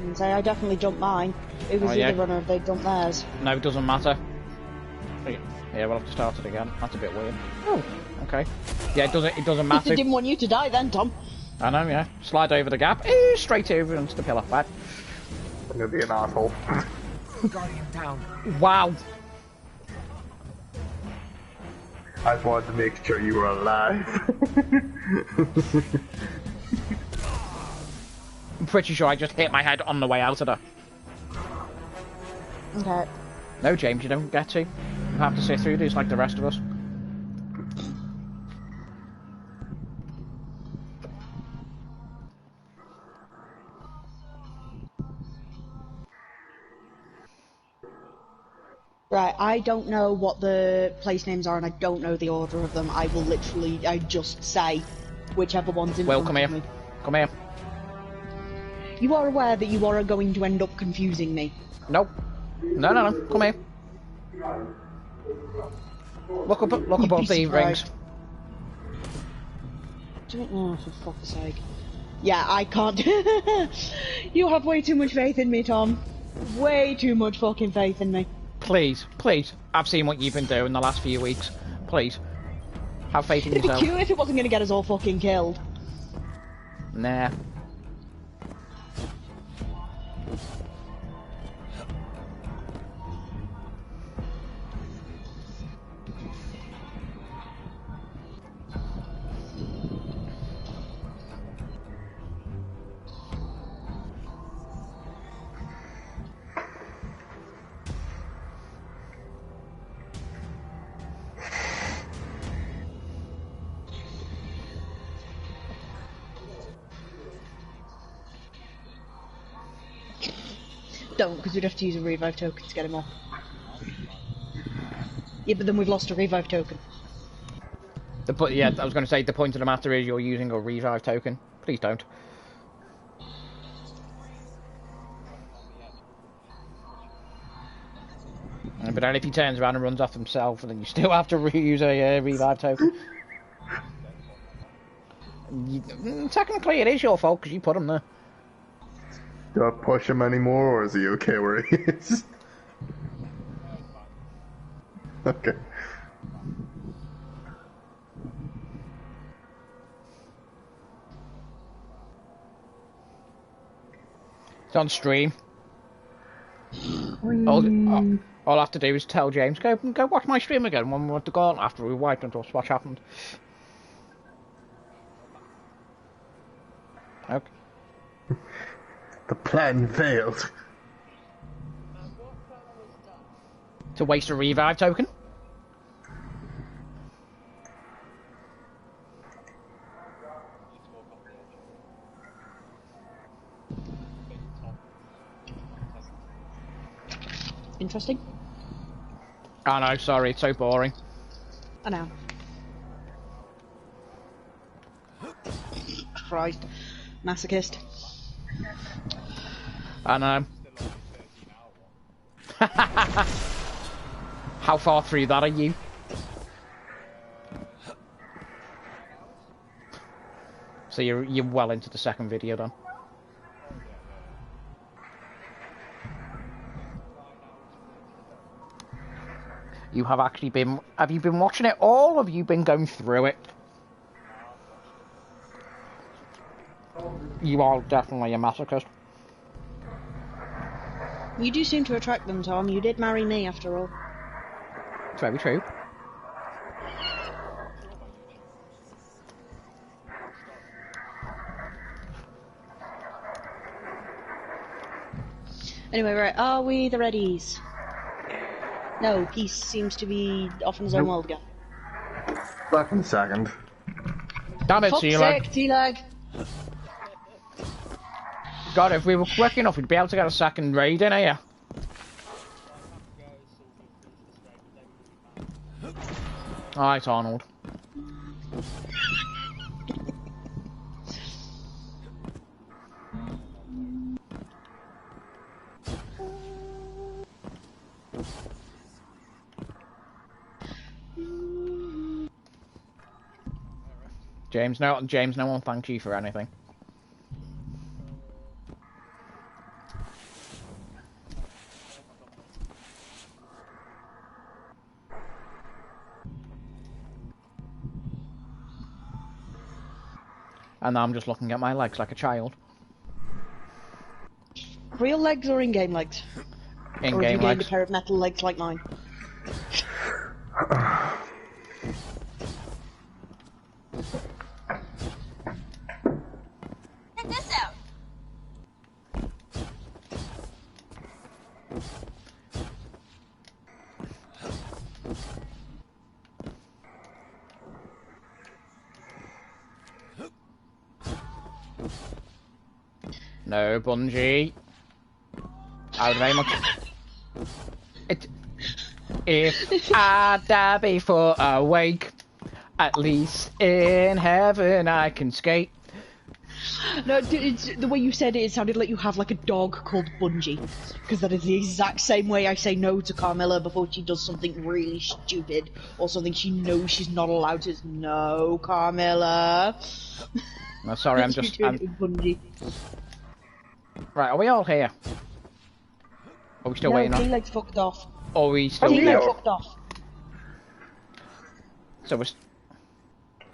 And say I definitely jumped mine. It was the other runner, they jumped theirs. No, it doesn't matter. Yeah, we'll have to start it again. That's a bit weird. Oh, okay. Yeah, it doesn't matter. They didn't want you to die then, Tom. I know, yeah. Slide over the gap. Straight over into the pillar. Right. I'm gonna be an asshole. Guardian down. Wow. I just wanted to make sure you were alive. I'm pretty sure I just hit my head on the way out of there. Okay. No, James, you don't get to. You have to sit through this like the rest of us. Right, I don't know what the place names are and I don't know the order of them. I will literally, I just say whichever one's in front Come of here. me. Come here. You are aware that you are going to end up confusing me. Nope. No. Come here. Look above the rings. Oh, for fuck's sake. Yeah, I can't. You have way too much faith in me, Tom. Way too much fucking faith in me. Please. I've seen what you've been doing the last few weeks. Please. Have faith in It'd be yourself. cute if it wasn't going to get us all fucking killed. Nah. Don't, because we'd have to use a revive token to get him off. Yeah, but then we've lost a revive token. Yeah, I was going to say, the point of the matter is you're using a revive token. Please don't. But then if he turns around and runs off himself, then you still have to use a revive token. Technically, it is your fault because you put him there. Do I push him anymore, or is he okay where he is? Okay. It's on stream. All I have to do is tell James, go watch my stream again when we want to go on after we wiped and what happened. Okay. The plan failed. To waste a revive token? Interesting. Oh no, sorry, it's so boring. I know. Christ. Masochist. I know. How far through that are you? So you're well into the second video then. You have actually been... Have you been watching it all, or have you been going through it? You are definitely a masochist. You do seem to attract them, Tom. You did marry me, after all. It's very true. Anyway, right, are we the readies? No, Peace seems to be off in his own world again. Back in a second. Damn it, Fuck's T-Lag. sake, T-Lag. God, if we were quick enough, we'd be able to get a second raid in here. Alright, Arnold. James, no one thanked you for anything. And now I'm just looking at my legs like a child. Real legs or in-game legs? Or have you In-game gained a legs. pair of metal legs like mine? Check this out. No, Bungie. I would very much... If I die before I wake, at least in heaven I can skate. No, the way you said it, it sounded like you have like a dog called Bungie. Because that is the exact same way I say no to Carmilla before she does something really stupid or something she knows she's not allowed to. No, Carmilla. No, sorry, I'm You just... do it with Bungie. Right, are we all here? Are we still No, waiting on... T-Leg's fucked off. Or are we still... T-Leg here? fucked off. So we're...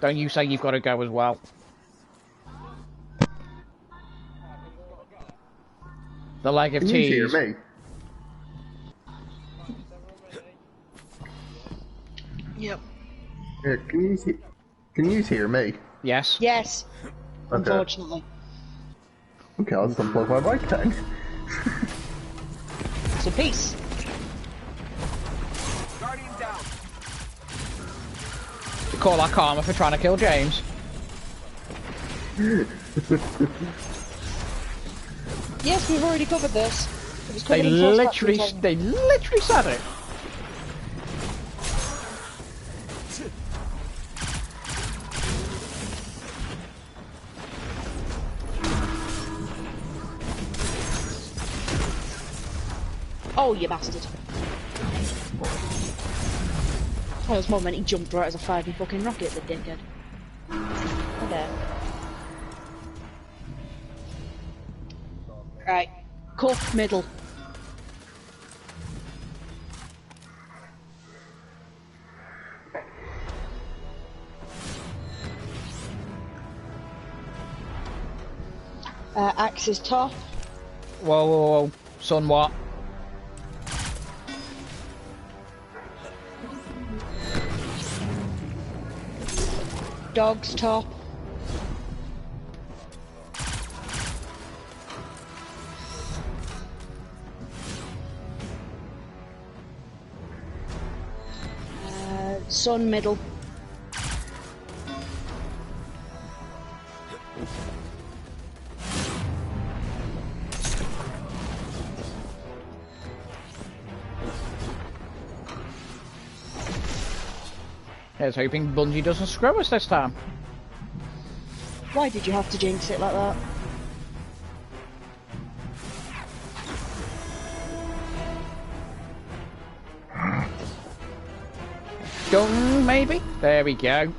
Don't you say you've got to go as well. The leg of Can you hear teas. me? Yep. Yeah, can you hear me? Yes. Yes. Okay. Unfortunately. Okay, I'll just unplug my mic then. So peace. Guardian down. You call that karma for trying to kill James. Yes, we've already covered this. It was They covered in literally said it. Oh, you bastard. Oh, this moment he jumped right as a fiery fucking rocket, the dickhead. Okay. Right. Cuff middle. Axe is top. Whoa, whoa, whoa. Son, what? Dog's top. Sun middle. Here's hoping Bungie doesn't screw us this time. Why did you have to jinx it like that? Gun, maybe? There we go.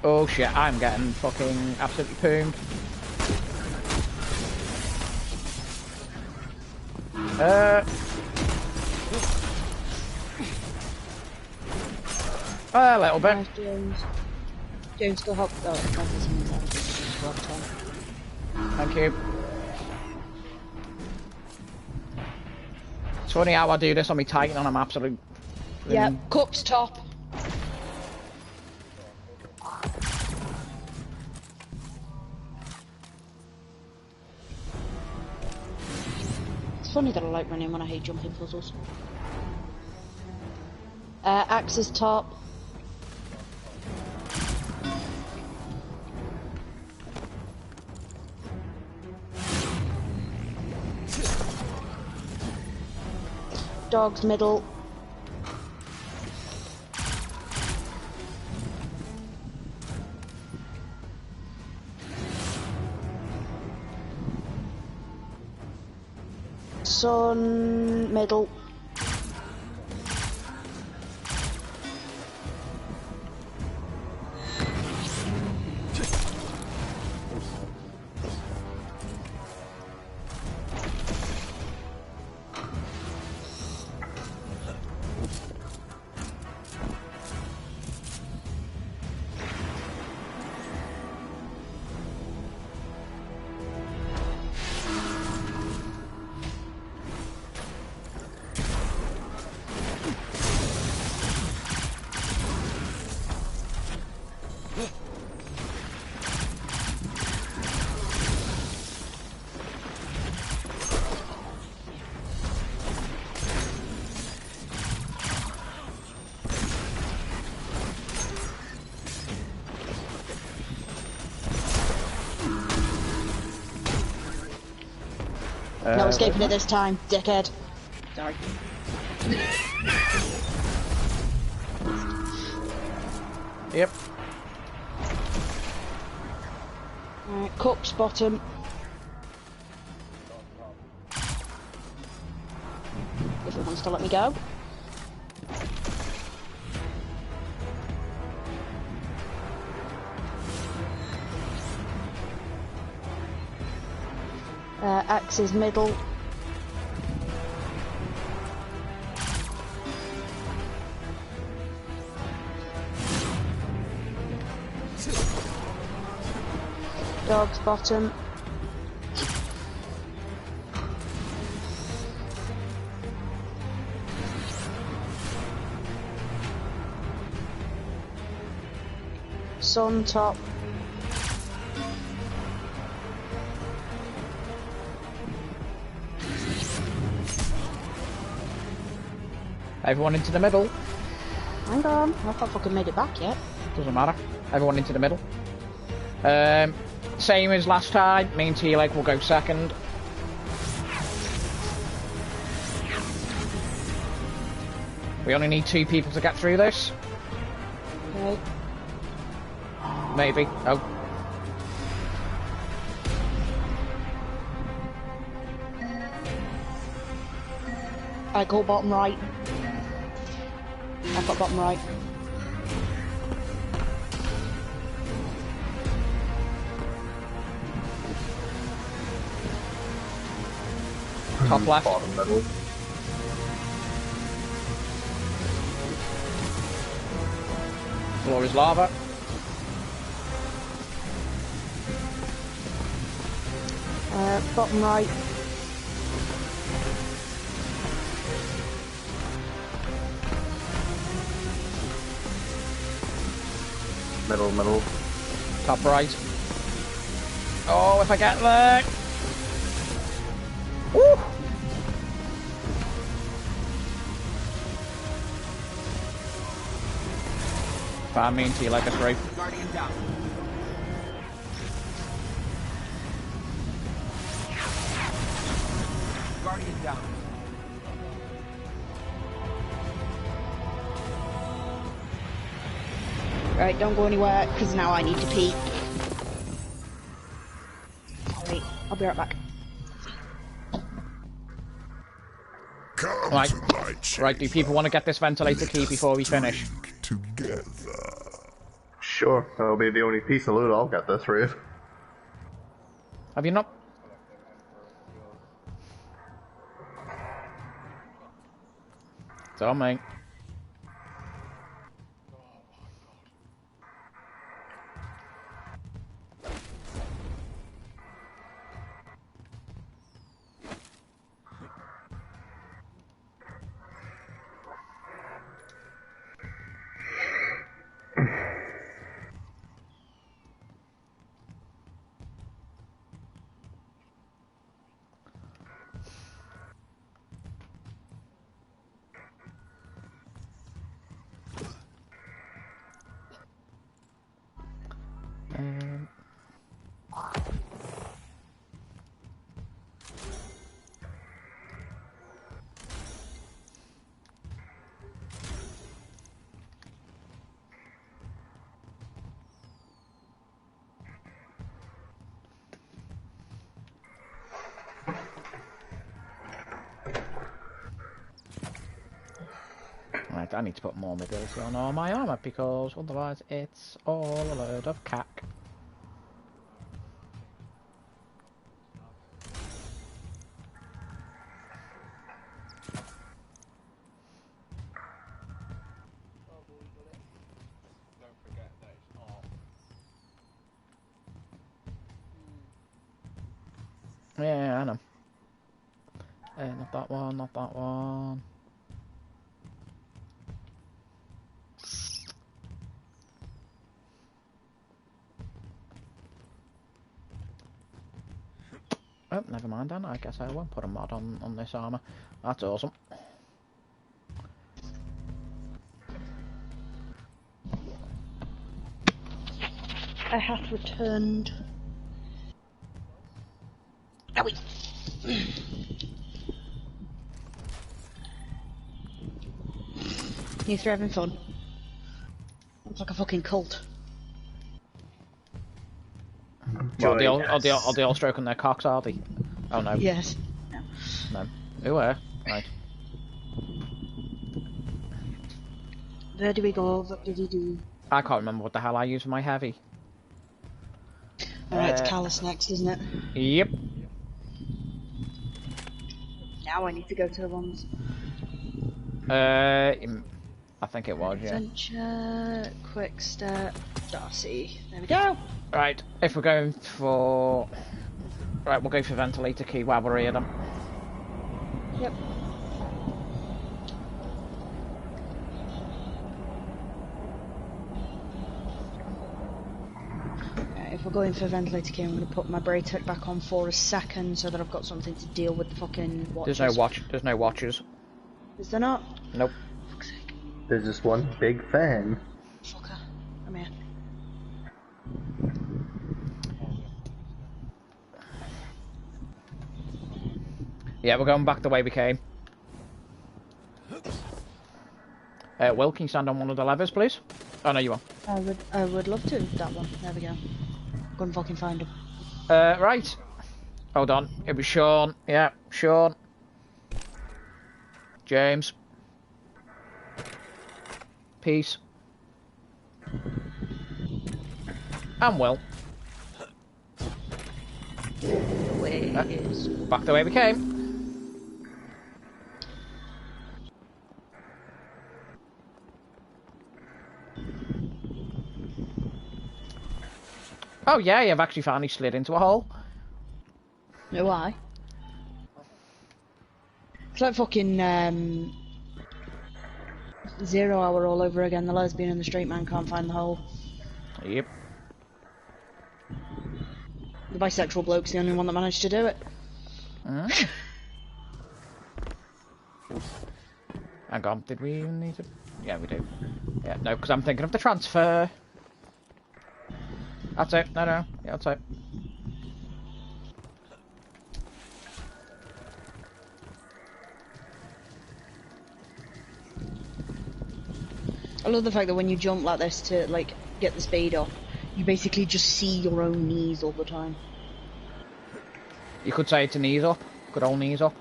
Oh shit, I'm getting fucking absolutely poomed. A little bit. Nice, James. James, go help. Oh, Thank you. It's funny how I do this on my Titan and I'm absolute... Yeah, Cook's top. It's funny that I like running when I hate jumping puzzles. Axe is top. Dog's middle. Sun middle. No escaping it this time, dickhead. Sorry. Yep. Alright, Cook's bottom. If it wants to let me go. Axe is middle. Dog's bottom. Sun top. Everyone into the middle. Hang on, I've not fucking made it back yet. Doesn't matter. Everyone into the middle. Same as last time. Me and T-Leg will go second. We only need 2 people to get through this. Okay. Maybe. Oh. I go bottom right. I've got bottom right. Top left. Bottom middle. Floor is lava. Bottom right. Middle. Top right. Oh, if I get there! Woo! Find me and see like a scrape. Guardian down. Guardian down. Right, don't go anywhere, because now I need to pee. Wait, I'll be right back. Come Right. to my chamber. Right, do people want to get this ventilator key before we finish? Together. Sure, that'll be the only piece of loot I'll get this raid. Have you not? It's on, mate. Right, I need to put more mobility on all my armour because otherwise it's all a load of cack. Don't forget that it's off. Yeah, I know. Not that one, not that one. Oh, never mind then. I guess I won't put a mod on this armour. That's awesome. I have returned. Owie. You three having fun? Looks like a fucking cult. Well, are they all stroking their cocks, are they? Oh no. Yes. No. Who were? Right. Where do we go? What did he do? I can't remember what the hell I use for my heavy. Alright, it's Callus next, isn't it? Yep. Now I need to go to the ones. I think it was, yeah. Adventure, quick step, Darcy. There we go. Right, if we're going for... Right, we'll go for ventilator key while we're here then. Yep. If we're going for ventilator key, I'm going to put my brake tech back on for a second so that I've got something to deal with the fucking watches. There's no watches. Is there not? Nope. Fuck's sake. There's just one big fan. Fucker. I'm here. Yeah, we're going back the way we came. Will, can you stand on one of the levers, please? Oh, no, you are. I would love to. That one. There we go. Go and fucking find him. Right. Hold on. It was Sean. Yeah, Sean. James. Peace. And Will. Back the way we came. Oh yeah, you've actually finally slid into a hole. Why? It's like fucking 0 Hour all over again. The lesbian and the straight man can't find the hole. Yep. The bisexual bloke's the only one that managed to do it. Mm. Hang on, did we even need to... Yeah, we do. Yeah, no, because I'm thinking of the transfer. That's it. No. Yeah, that's it. I love the fact that when you jump like this to like get the speed up, you basically just see your own knees all the time. You could say it's a knees up. Good old knees up.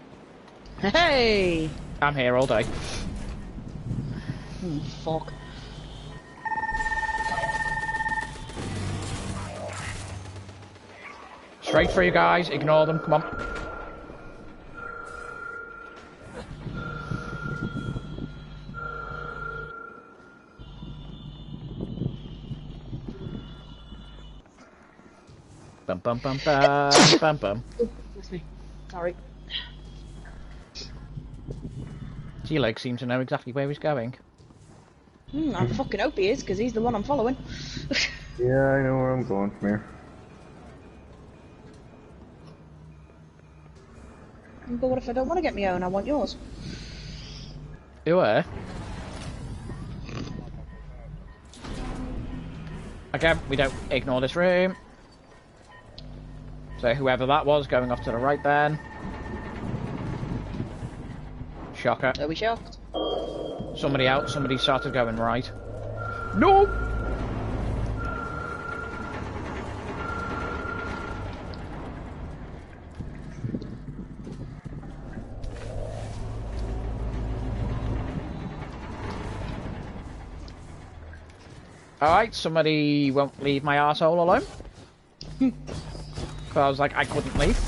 Hey! I'm here all day. Fuck. Straight for you guys. Ignore them. Come on. Bum bum bum bum bum bum. Oh, that's me. Sorry. Your leg seems to know exactly where he's going. I fucking hope he is, because he's the one I'm following. Yeah, I know where I'm going from here. But what if I don't want to get my own? I want yours. You were? Okay, we don't ignore this room. So whoever that was going off to the right then. Shocker. Are we shocked? Somebody out, somebody started going right. No! Alright, somebody won't leave my arsehole alone. Because I was like, I couldn't leave.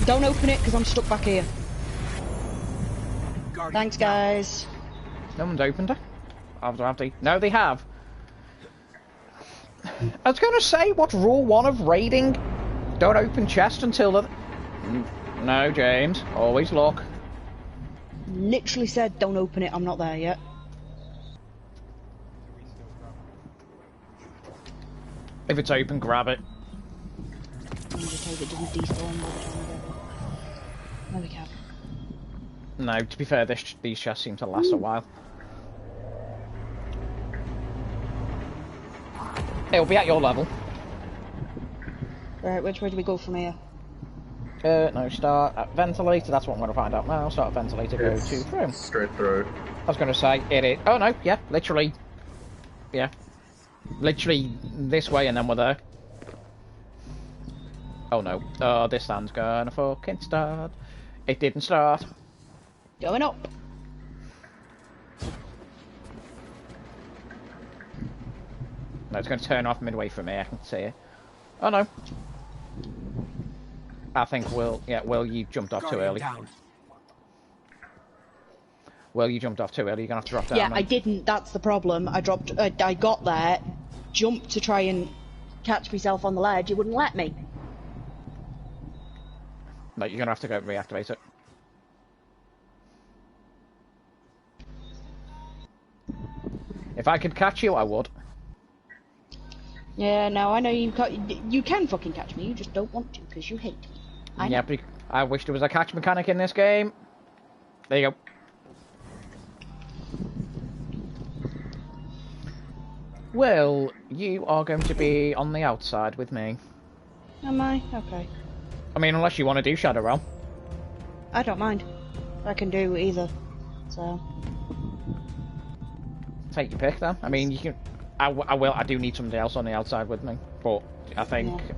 Don't open it, because I'm stuck back here. Thanks, guys. No one's opened it. Have they? No, they have. I was going to say, what's rule 1 of raiding? Don't open chest until the... No, James. Always look. Literally said, don't open it, I'm not there yet. If it's open, grab it. I'm just hope it doesn't despawn by the time I get there. No, we can't. No, to be fair, these chests seem to last a while. It'll be at your level. Right, which way do we go from here? No, start at ventilator. That's what I'm going to find out now. Start at ventilator, go to through. Straight through. I was going to say, it is... Oh, no, yeah, literally. Yeah. Literally this way and then we're there. Oh, no. Oh, this land's gonna fucking start. It didn't start. Going up. No, it's going to turn off midway from here. I can see it. Oh, no. I think Will... Yeah, Will, you jumped off too early. Will, you jumped off too early. You're going to have to drop down. Yeah, now. I didn't. That's the problem. I dropped... I got there, jumped to try and catch myself on the ledge. It wouldn't let me. No, you're going to have to go reactivate it. If I could catch you, I would. Yeah, no, I know you can fucking catch me. You just don't want to because you hate me. Yeah, but I wish there was a catch mechanic in this game. There you go. Well, you are going to be on the outside with me. Am I? Okay. I mean, unless you want to do Shadow Realm. I don't mind. I can do either. So. Take your pick then. I mean, you can... I do need somebody else on the outside with me. But I think... Yeah.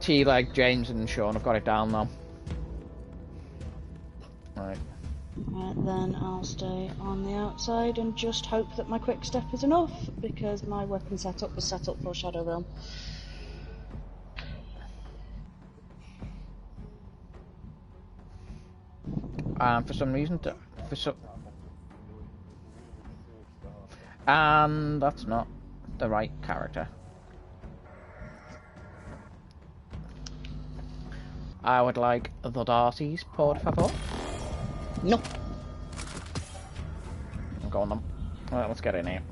T-Leg, James and Sean have got it down now. Right. Right, then I'll stay on the outside and just hope that my quick step is enough, because my weapon setup was set up for Shadow Realm. For some reason, and that's not the right character. I would like the Darcy's, por favor. No. Go on then. Right, let's get in here.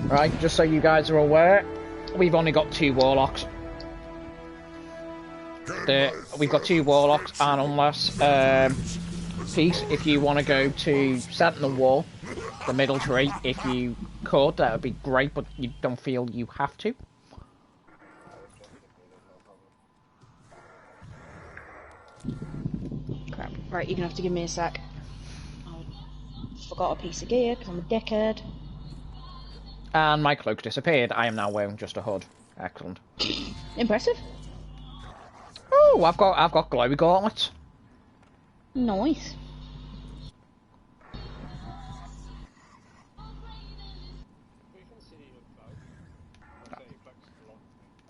Right, just so you guys are aware, we've only got 2 warlocks. We've got 2 warlocks, and unless Peace, if you want to go to Sentinel Wall, the middle tree, if you could, that would be great, but you don't feel you have to. Crap. Right, you're gonna have to give me a sec. I forgot a piece of gear because I'm a dickhead. And my cloak disappeared. I am now wearing just a hood. Excellent. Impressive. Oh, I've got glowy gauntlets. Nice.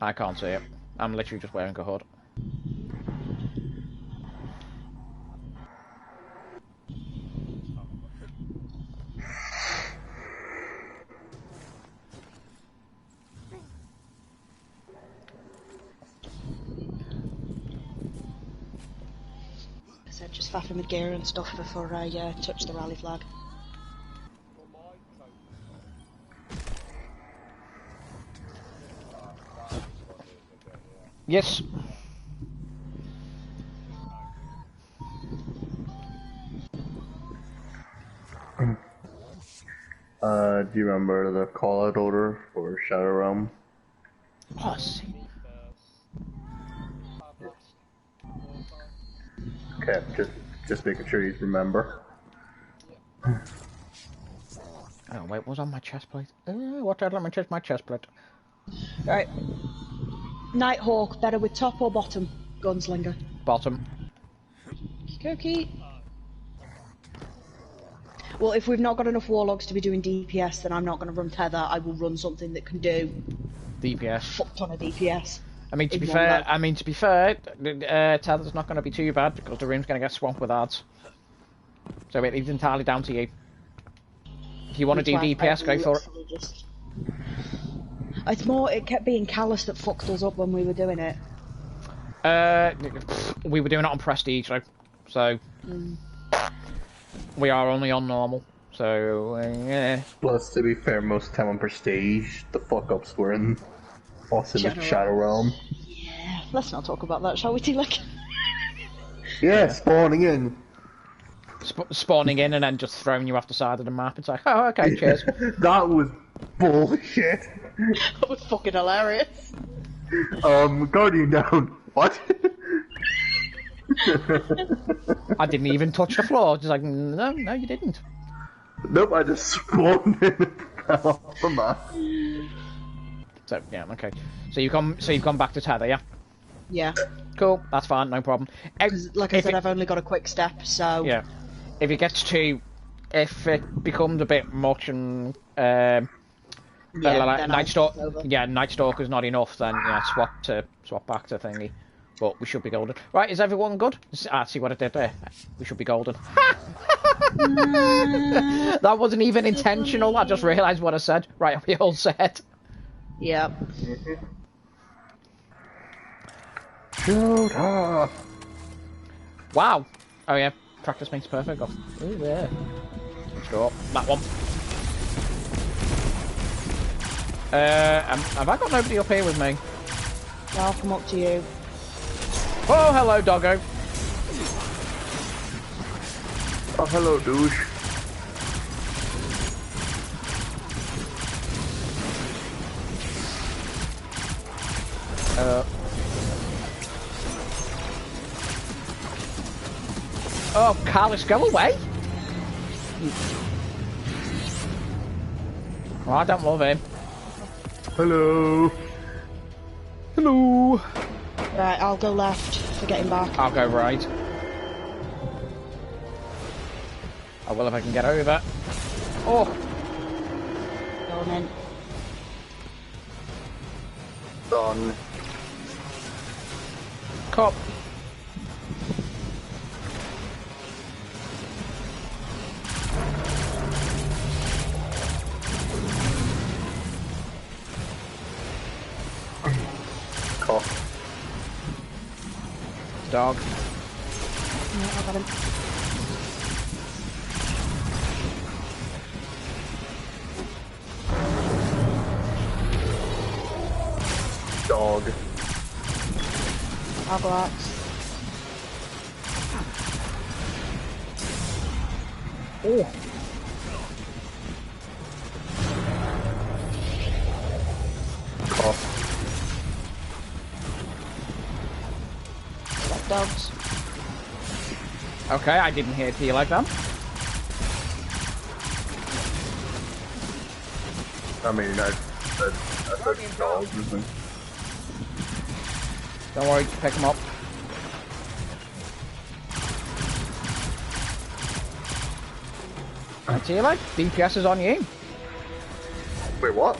I can't see it. I'm literally just wearing a hood. So just faffing with gear and stuff before I touch the rally flag. Yes. Do you remember the call-out order for Shadow Realm? Oh, see. Okay, just making sure you remember. Oh wait, what was on my chest plate? What did I let me check my chest plate? Right. Nighthawk, better with top or bottom? Gunslinger. Bottom. Okey. Well, if we've not got enough warlocks to be doing DPS, then I'm not going to run tether. I will run something that can do DPS. fuck ton of DPS. I mean, to be fair, tether's not going to be too bad because the room's going to get swamped with ads. So it's entirely down to you. If you want to do DPS, go for it. It's more, it kept being Callus that fucked us up when we were doing it. We were doing it on Prestige, so we are only on normal. So, yeah. Plus, to be fair, most of the time on Prestige, the fuck-ups were in Shadow Realm. Yeah, let's not talk about that, shall we, T-Lek? Yeah, spawning in. Spawning in and then just throwing you off the side of the map. It's like, oh, okay, cheers. That was bullshit. That was fucking hilarious. Guardian down. What? I didn't even touch the floor. Just like, no, you didn't. Nope, I just spawned in and fell off the map. So yeah, okay. So you've gone back to tether, yeah? Yeah. Cool, that's fine, no problem. Like I said, I've only got a quick step, so... Yeah. If it becomes a bit much and Night Stalker's not enough, then yeah, swap back to thingy. But we should be golden. Right, is everyone good? See what I did there? We should be golden. That wasn't even intentional, I just realised what I said. Right, are we all set? Yeah. Shoot her! Wow. Oh yeah, practice makes perfect. Ooh, yeah. Sure, that one. Have I got nobody up here with me? I'll come up to you. Oh, hello, doggo. Oh, hello, douche. Oh, Carlos, go away. Oh, I don't love him. Hello. Hello. Right, I'll go left for getting back. I'll go right. I will if I can get over. Oh. Going in. Done. Cop. Dog. Yeah, I got him. Dog. I'll go axe. Oh. Cough. Got dogs. Okay, I didn't hear tea like that. I mean, I said dog, isn't it? Don't worry, pick him up. I tell you like, DPS is on you. Wait, what?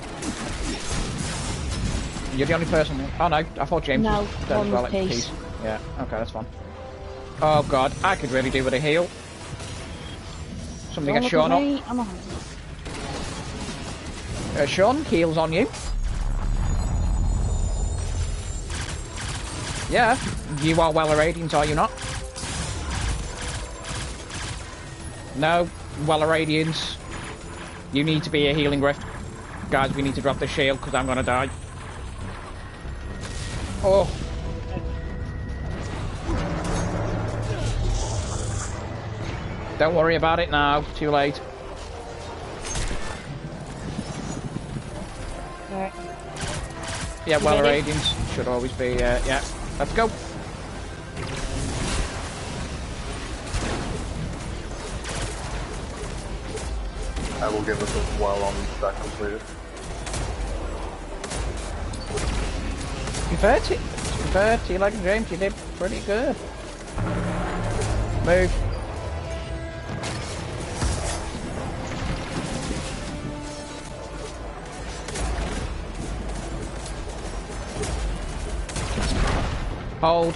You're the only person. Oh no, I thought James No, was dead as one well. with Like, peace. Yeah, okay, that's fine. Oh god, I could really do with a heal. Somebody Don't get look Sean at up. me, I'm a Sean, heals on you. Yeah, you are well irradiant, are you not? No, well irradiance. You need to be a healing rift. Guys, we need to drop the shield because I'm gonna die. Oh. Don't worry about it now, too late. Alright. Yeah, You well ready? irradiance should always be, yeah. Let's go. I will give us a while on that completed. To be fair to you, like James, you did pretty good. Move. Hold.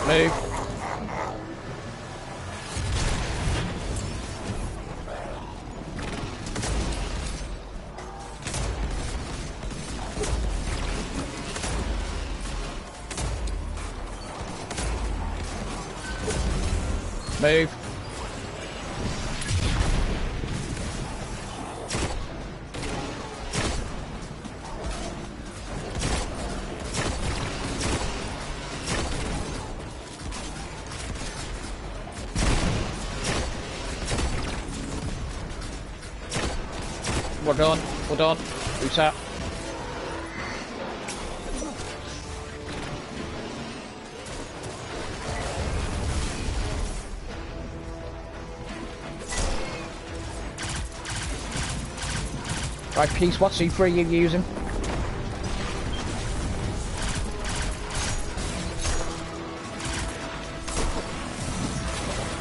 Move. Move. We're done. We're done. Reset. Right, Peace, what C3 are you using?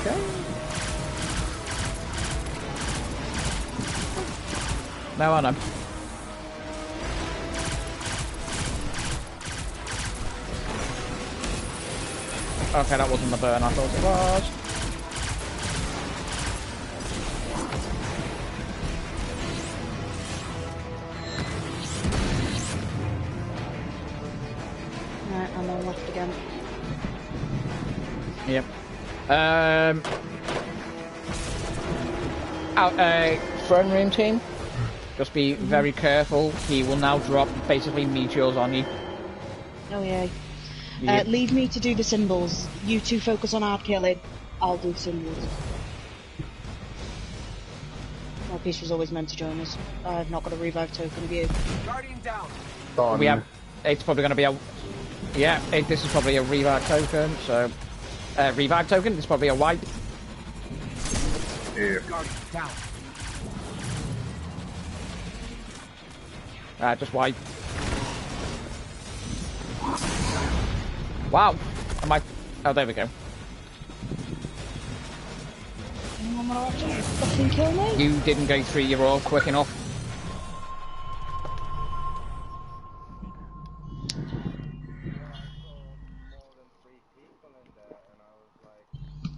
Okay. Now I know. Okay, that wasn't the burn I thought it was. Alright, I'm on left again. Yep. Throne room team. Just be very careful. He will now drop basically meteors on you. Oh yeah. Yep. Leave me to do the symbols. You two focus on hard killing. I'll do symbols. My piece was always meant to join us. I've not got a revive token of you. Guardian down. Done. We have. It's probably going to be a. Yeah, this is probably a revive token. So, revive token. It's probably a wipe. Yeah. Guardian down. Just wipe. Wow. I might. Oh, there we go. Anyone want to actually fucking kill me? You didn't go through your all quick enough. More than 3 people in there, and I was like,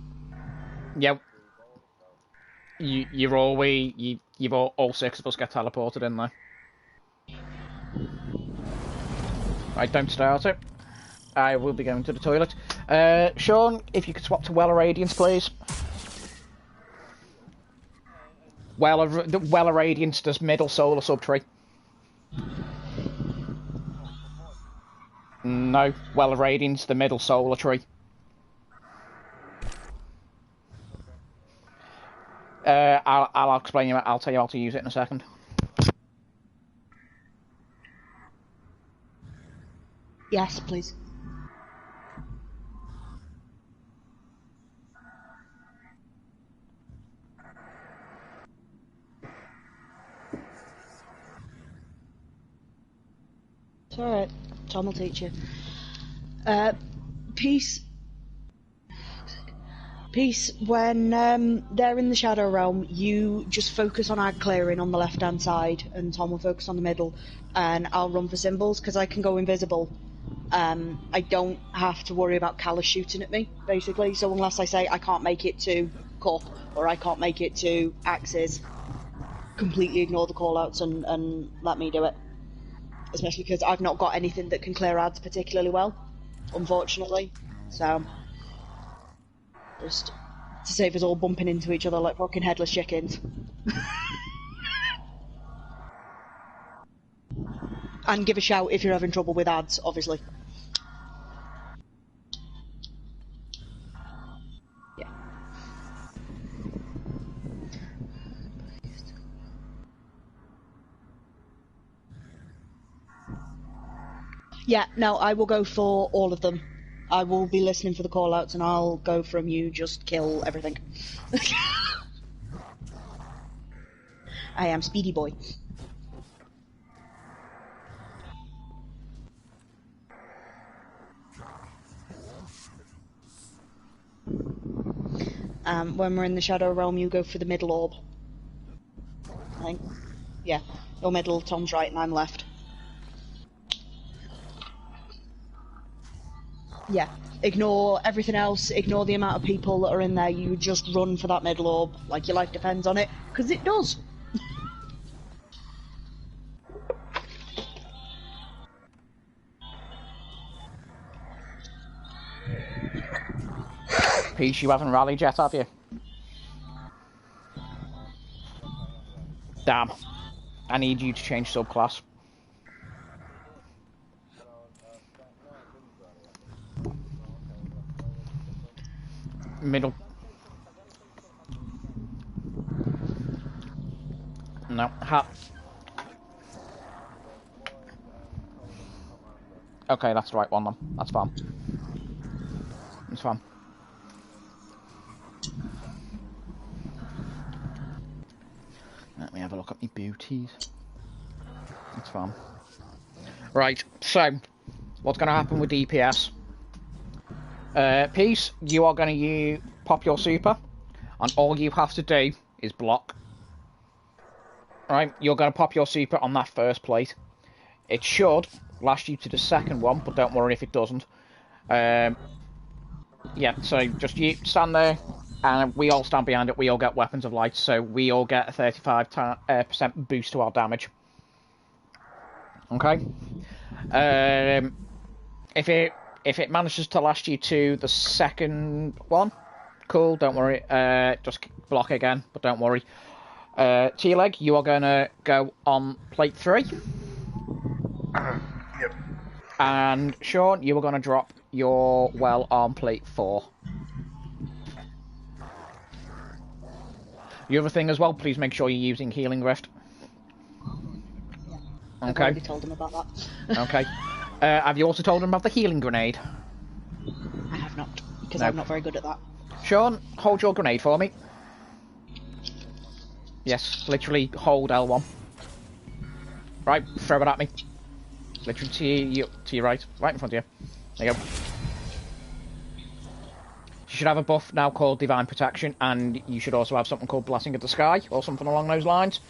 Yeah. You're you've all six of us get teleported in there. Right, don't start it. I will be going to the toilet. Sean, if you could swap to Well of Radiance, please. Well of Radiance does middle solar subtree. No, Well of Radiance, the middle solar tree. I'll explain you. I'll tell you how to use it in a second. Yes, please. It's alright. Tom will teach you. Peace. Peace, when they're in the Shadow Realm, you just focus on ag clearing on the left-hand side, and Tom will focus on the middle, and I'll run for symbols, because I can go invisible. I don't have to worry about Callus shooting at me, basically, so unless I say I can't make it to Cup, or I can't make it to Axes, completely ignore the call-outs and let me do it. Especially because I've not got anything that can clear ads particularly well, unfortunately, so... Just to save us all bumping into each other like fucking headless chickens. And give a shout if you're having trouble with ads, obviously. Yeah. Yeah, no, I will go for all of them. I will be listening for the call-outs and I'll go from you, just kill everything. I am Speedy Boy. When we're in the Shadow Realm, you go for the middle orb. I think. Yeah, your middle, Tom's right and I'm left. Yeah, ignore everything else, ignore the amount of people that are in there, you just run for that middle orb, like your life depends on it, because it does! Peace, you haven't rallied yet, have you? Damn. I need you to change subclass. Middle. No. Okay, that's the right one then. That's fine. It's fine. Let me have a look at my booties. That's fine. Right, so, what's going to happen with DPS? Peace, you are going to pop your super, and all you have to do is block. Right, you're going to pop your super on that first plate. It should last you to the second one, but don't worry if it doesn't. Yeah, so just you stand there, and we all stand behind it. We all get weapons of light, so we all get a 35% boost to our damage. Okay. If it manages to last you to the second one, cool. Don't worry. Just block again, but don't worry. T-Leg, you are gonna go on plate 3. Yep. And Sean, you are gonna drop your well on plate 4. The other thing as well, please make sure you're using Healing Rift. I've already told him about that. Okay. Have you also told him about the healing grenade? I have not, because I'm not very good at that. Sean, hold your grenade for me. Yes, literally hold L1. Right, throw it at me. Literally to your right. Right in front of you. There you go. You should have a buff now called Divine Protection, and you should also have something called Blessing of the Sky, or something along those lines.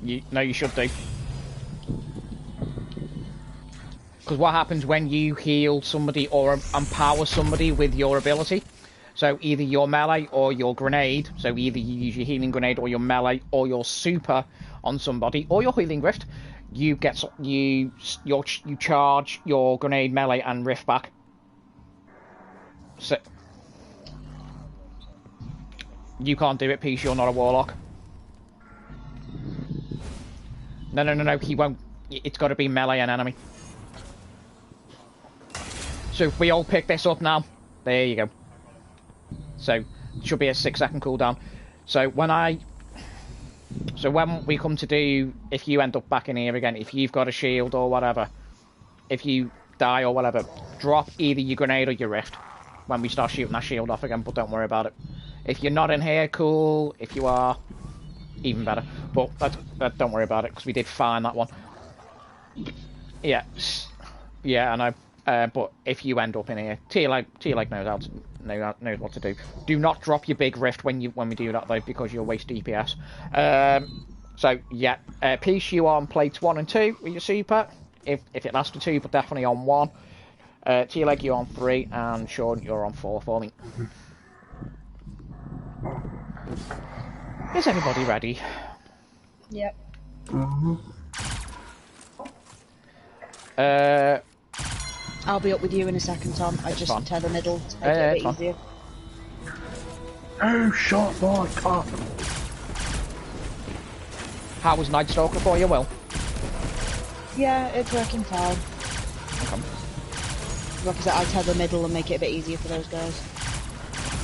No, you should do. Because what happens when you heal somebody or empower somebody with your ability? So either your melee or your grenade. So either you use your healing grenade or your melee or your super on somebody or your healing rift. You charge your grenade, melee, and rift back. So you can't do it, Peace. You're not a warlock. No. He won't. It's got to be melee and enemy. So if we all pick this up now, there you go. So it should be a 6-second cooldown. So when we come to do, if you end up back in here again, if you've got a shield or whatever, if you die or whatever, drop either your grenade or your rift when we start shooting that shield off again, but don't worry about it. If you're not in here, cool. If you are, even better. But don't worry about it, because we did fine that one. Yeah, I know. But if you end up in here, T-Leg knows what to do. Do not drop your big rift when we do that though, because you'll waste DPS. So yeah, Peace, you on plates 1 and 2 with your super, if it lasts to 2, but definitely on 1. T-Leg, you're on 3, and Sean, you're on 4 for me. Is everybody ready? Yep. I'll be up with you in a second, Tom. I just tether middle to make it a bit easier. Oh, shot my top. How was Night Stalker for you, Will? Yeah, it's working fine. Okay. Like I said, I tether middle and make it a bit easier for those guys.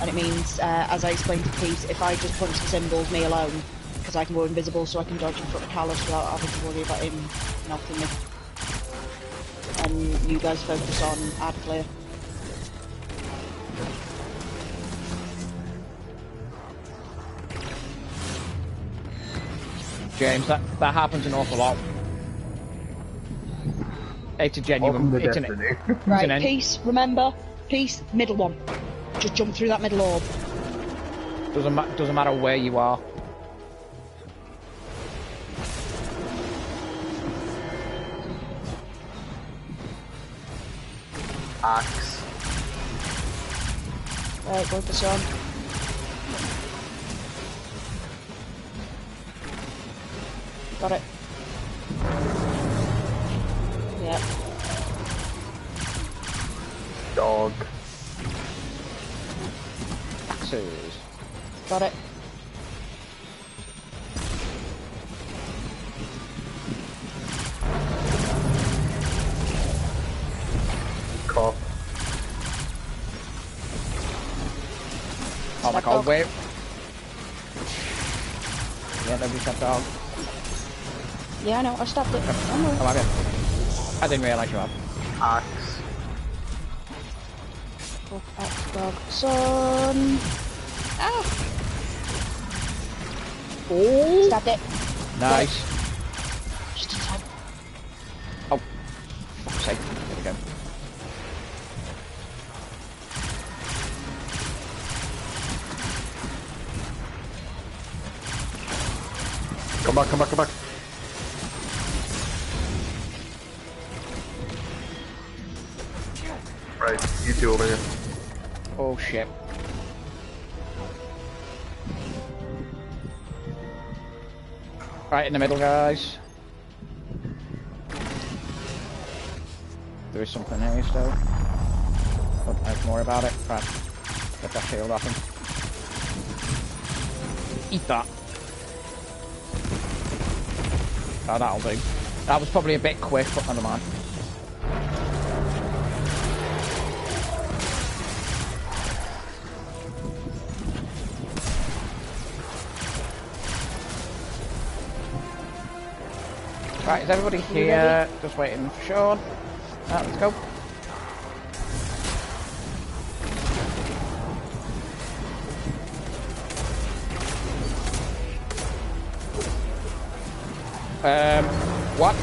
And it means, as I explained to Pete, if I just punch the symbols, me alone, because I can go invisible, so I can dodge in front of Callus without having to worry about him knocking me. And you guys focus on ad clear. James, that happens an awful lot. It's a genuine... Right, Peace, remember? Peace, middle one. Just jump through that middle orb. Doesn't matter where you are. Axe. Right, go with the sun. Got it. Yep. Dog. Axes. Got it. Cop. Oh my god, wait. Yeah, nobody said dog. Yeah, I know, I stopped it. Oh, have you? I didn't realise you had. Axe. Fuck, axe, dog, son. Ah! Oh! Stabbed it. Nice. Just in time. Oh, fuck's sake. There we go. Come back, come back, come back. Right, you two over here. Oh shit. Right in the middle, guys. There is something here still. Don't know more about it. Right. Get that shield off him. Eat that. Oh, that'll do. That was probably a bit quick, but never mind. Right, is everybody here? Just waiting for Sean. Right, let's go. What?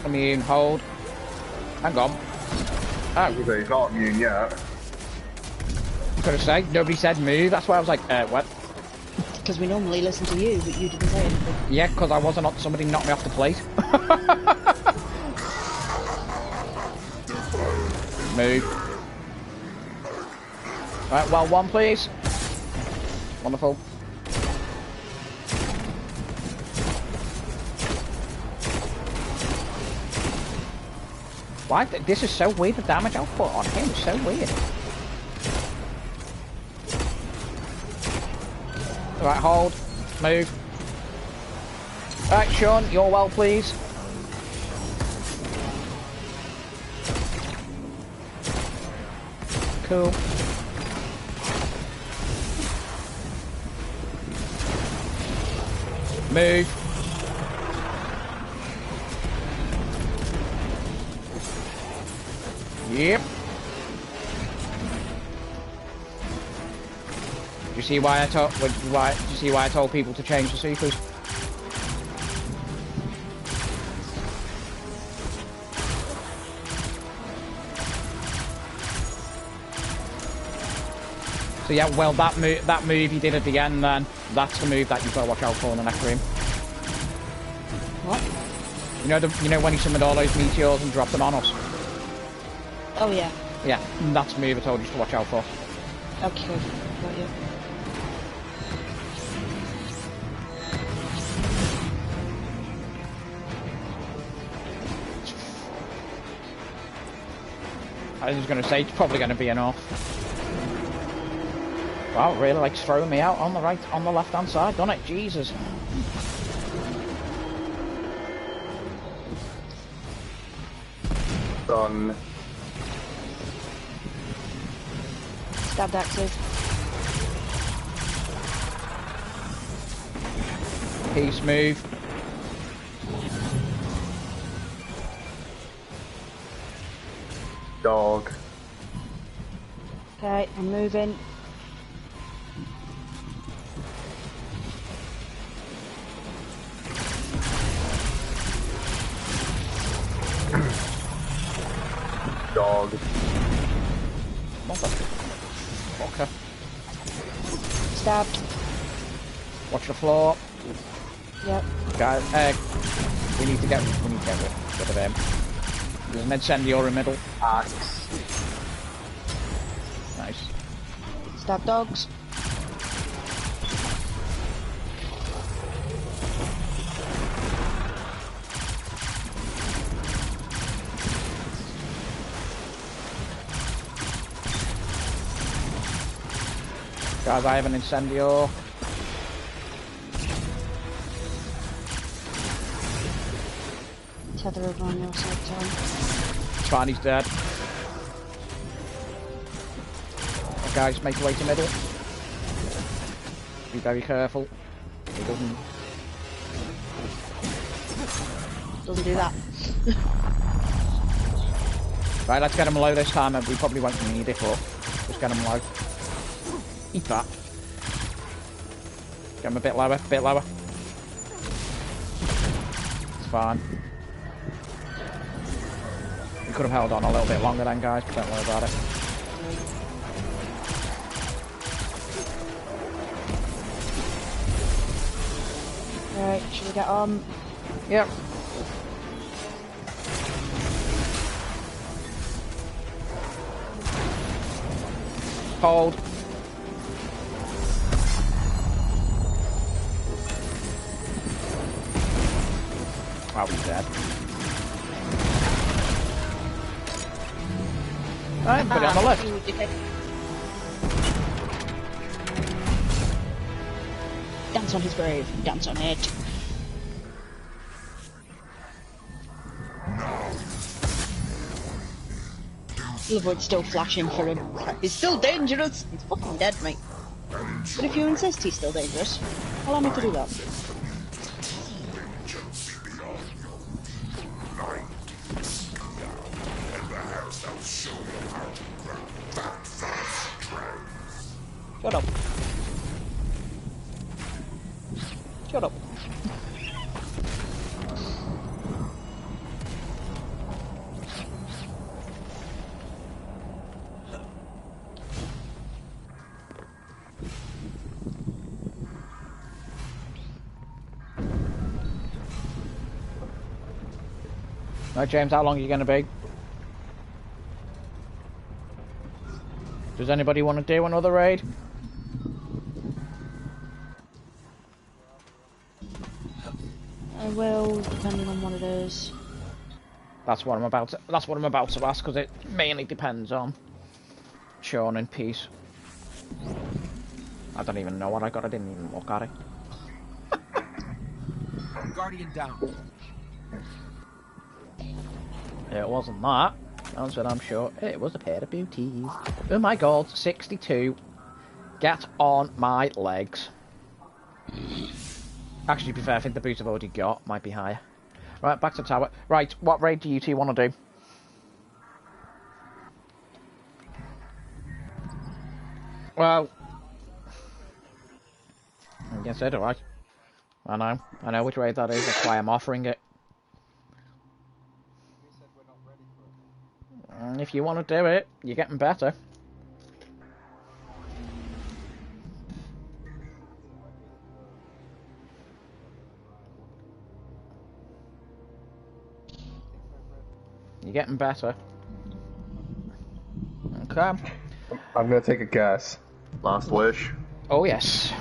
Immune, hold. Hang on. Oh. He's not immune yet. I was gonna say, nobody said move, that's why I was like, what? because we normally listen to you, but you didn't say anything. Yeah, because I wasn't. Somebody knocked me off the plate. Move. Right, well, one, please. Wonderful. Why? This is so weird. The damage output on him is so weird. Right, hold. Move. Right, Sean, you're well, please. Cool. Move. Yep. Do you see why I told? Do you see why I told people to change the supers? So yeah, well, that move you did at the end, then that's the move that you've got to watch out for in the next room. What? You know when he summoned all those meteors and dropped them on us. Oh yeah. Yeah, that's the move I told you to watch out for. Okay, got you. I was going to say it's probably going to be an off. Wow, it really likes throwing me out on the left hand side, doesn't it? Jesus. Done. Stabbed axes. Peace move. Dog. Okay, I'm moving. Dog. Fucker. Stabbed. Watch the floor. Yep. Guys, we need to get rid of him. There's an incendiary in the middle. Axe. Nice. Stab dogs. Guys, I have an incendiary. Tether over on your side, Tom. It's fine, he's dead. Guys, make your way to middle. Be very careful. He doesn't do that. Right, let's get him low this time, and we probably won't need it, but just get him low. Eat that. Get him a bit lower, It's fine. We could have held on a little bit longer then, guys, but don't worry about it. Right, should we get on? Yep. Hold. Oh, he's dead. Right, put it on the left. Dance on his grave. Dance on it. Leviathan's still flashing for him. He's still dangerous. He's fucking dead, mate. But if you insist he's still dangerous, allow me to do that. Shut up. Shut up. Right, James, how long are you going to be? Does anybody want to do another raid? I will, depending on what it is. That's what I'm about to. That's what I'm about to ask, because it mainly depends on Sean and Peace. I don't even know what I got. I didn't even look at it. Guardian down. It wasn't that. That's what I'm sure. It was a pair of booties. Oh my god, 62. Get on my legs. Actually, to be fair, I think the boots I've already got might be higher. Right, back to tower. Right, what raid do you two want to do? Well, yes, so do I. I know which raid that is. That's why I'm offering it. If you want to do it, you're getting better. You're getting better. Okay. I'm gonna take a guess. Last wish. Oh yes.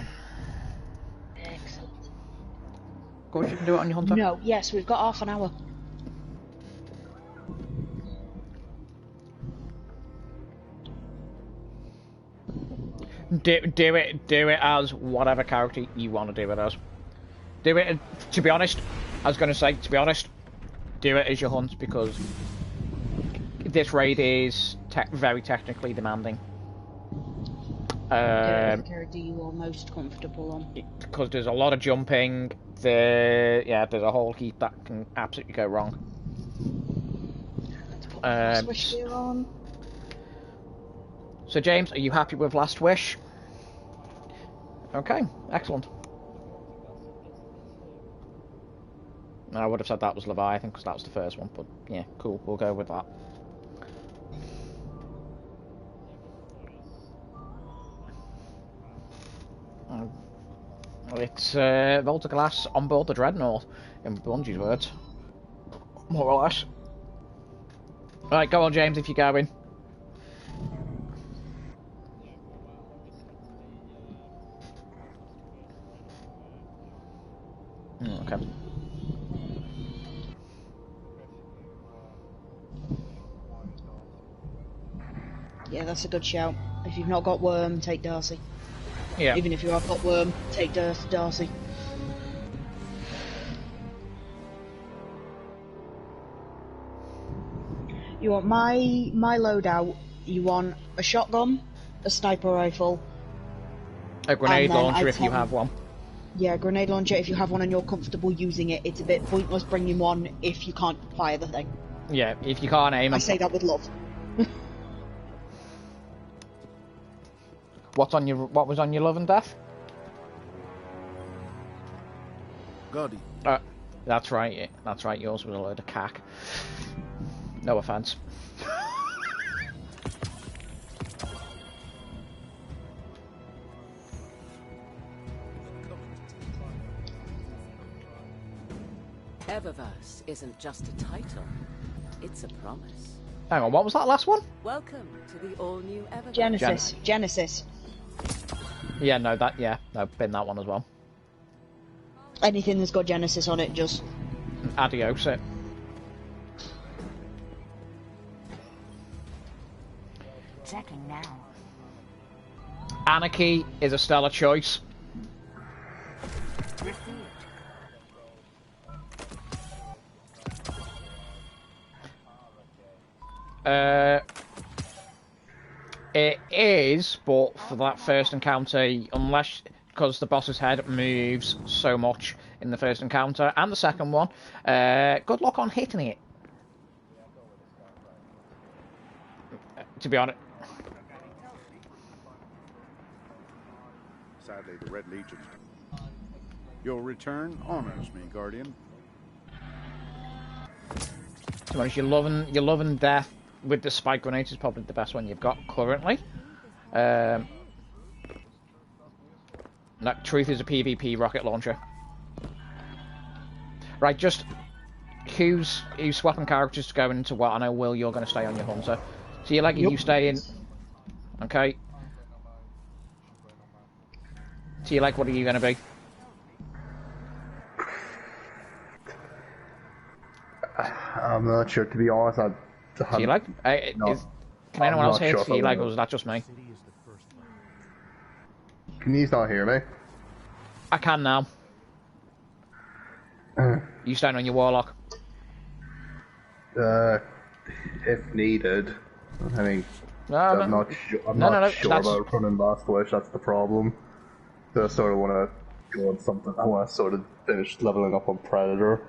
Excellent. Of course you can do it on your hunter. No, yes, we've got half an hour. Do it as whatever character you want to do it as. Do it. To be honest, I was going to say, to be honest, do it as your hunt, because this raid is very technically demanding. Whatever character you are most comfortable on. Because there's a lot of jumping. There's a whole heap that can absolutely go wrong. Let's put Last Wish gear on. So James, are you happy with Last Wish? Okay, excellent. I would have said that was Leviathan, because that was the first one, but yeah, cool, we'll go with that. It's Volta Glass on board the Dreadnought, in Bungie's words. More or less. Right, go on James, if you're going. Okay. Yeah, that's a good shout. If you've not got Worm, take Darcy. Yeah. Even if you have got Worm, take Darcy. You want my loadout, you want a shotgun, a sniper rifle, a grenade launcher if you have one. Yeah, grenade launcher if you have one and you're comfortable using it. It's a bit pointless bringing one if you can't fire the thing. Yeah, if you can't aim. I say that with love. What was on your love and death? Guardian. That's right. Yeah, that's right. Yours was a load of cack. No offense. Eververse isn't just a title, it's a promise. Hang on, what was that last one? Welcome to the all-new Genesis. Eververse. Genesis. Yeah, no, bin that one as well. Anything that's got Genesis on it, just... Adios it. Checking now. Anarchy is a stellar choice. Received. It is, but for that first encounter, because the boss's head moves so much in the first encounter and the second one, good luck on hitting it. To be honest. Sadly, the Red Legion. Your return honors me, Guardian. To be honest, your loving death with the spike grenades is probably the best one you've got currently. That Truth is a PvP rocket launcher. Right, just who's swapping characters to go into what? I know, Will, you're going to stay on your hunter. So you like Yep. you stay in. Okay. So you like, what are you going to be? I'm not sure, to be honest. So you like? No, Can anyone else not hear sure feel like, if I or is that just me? Can you not hear me? I can now. You staying on your warlock? If needed. I mean, No, I'm not sure. I'm not sure that's- about running Last Wish. That's the problem. So I sort of want to go on something. I want to sort of finish leveling up on Predator.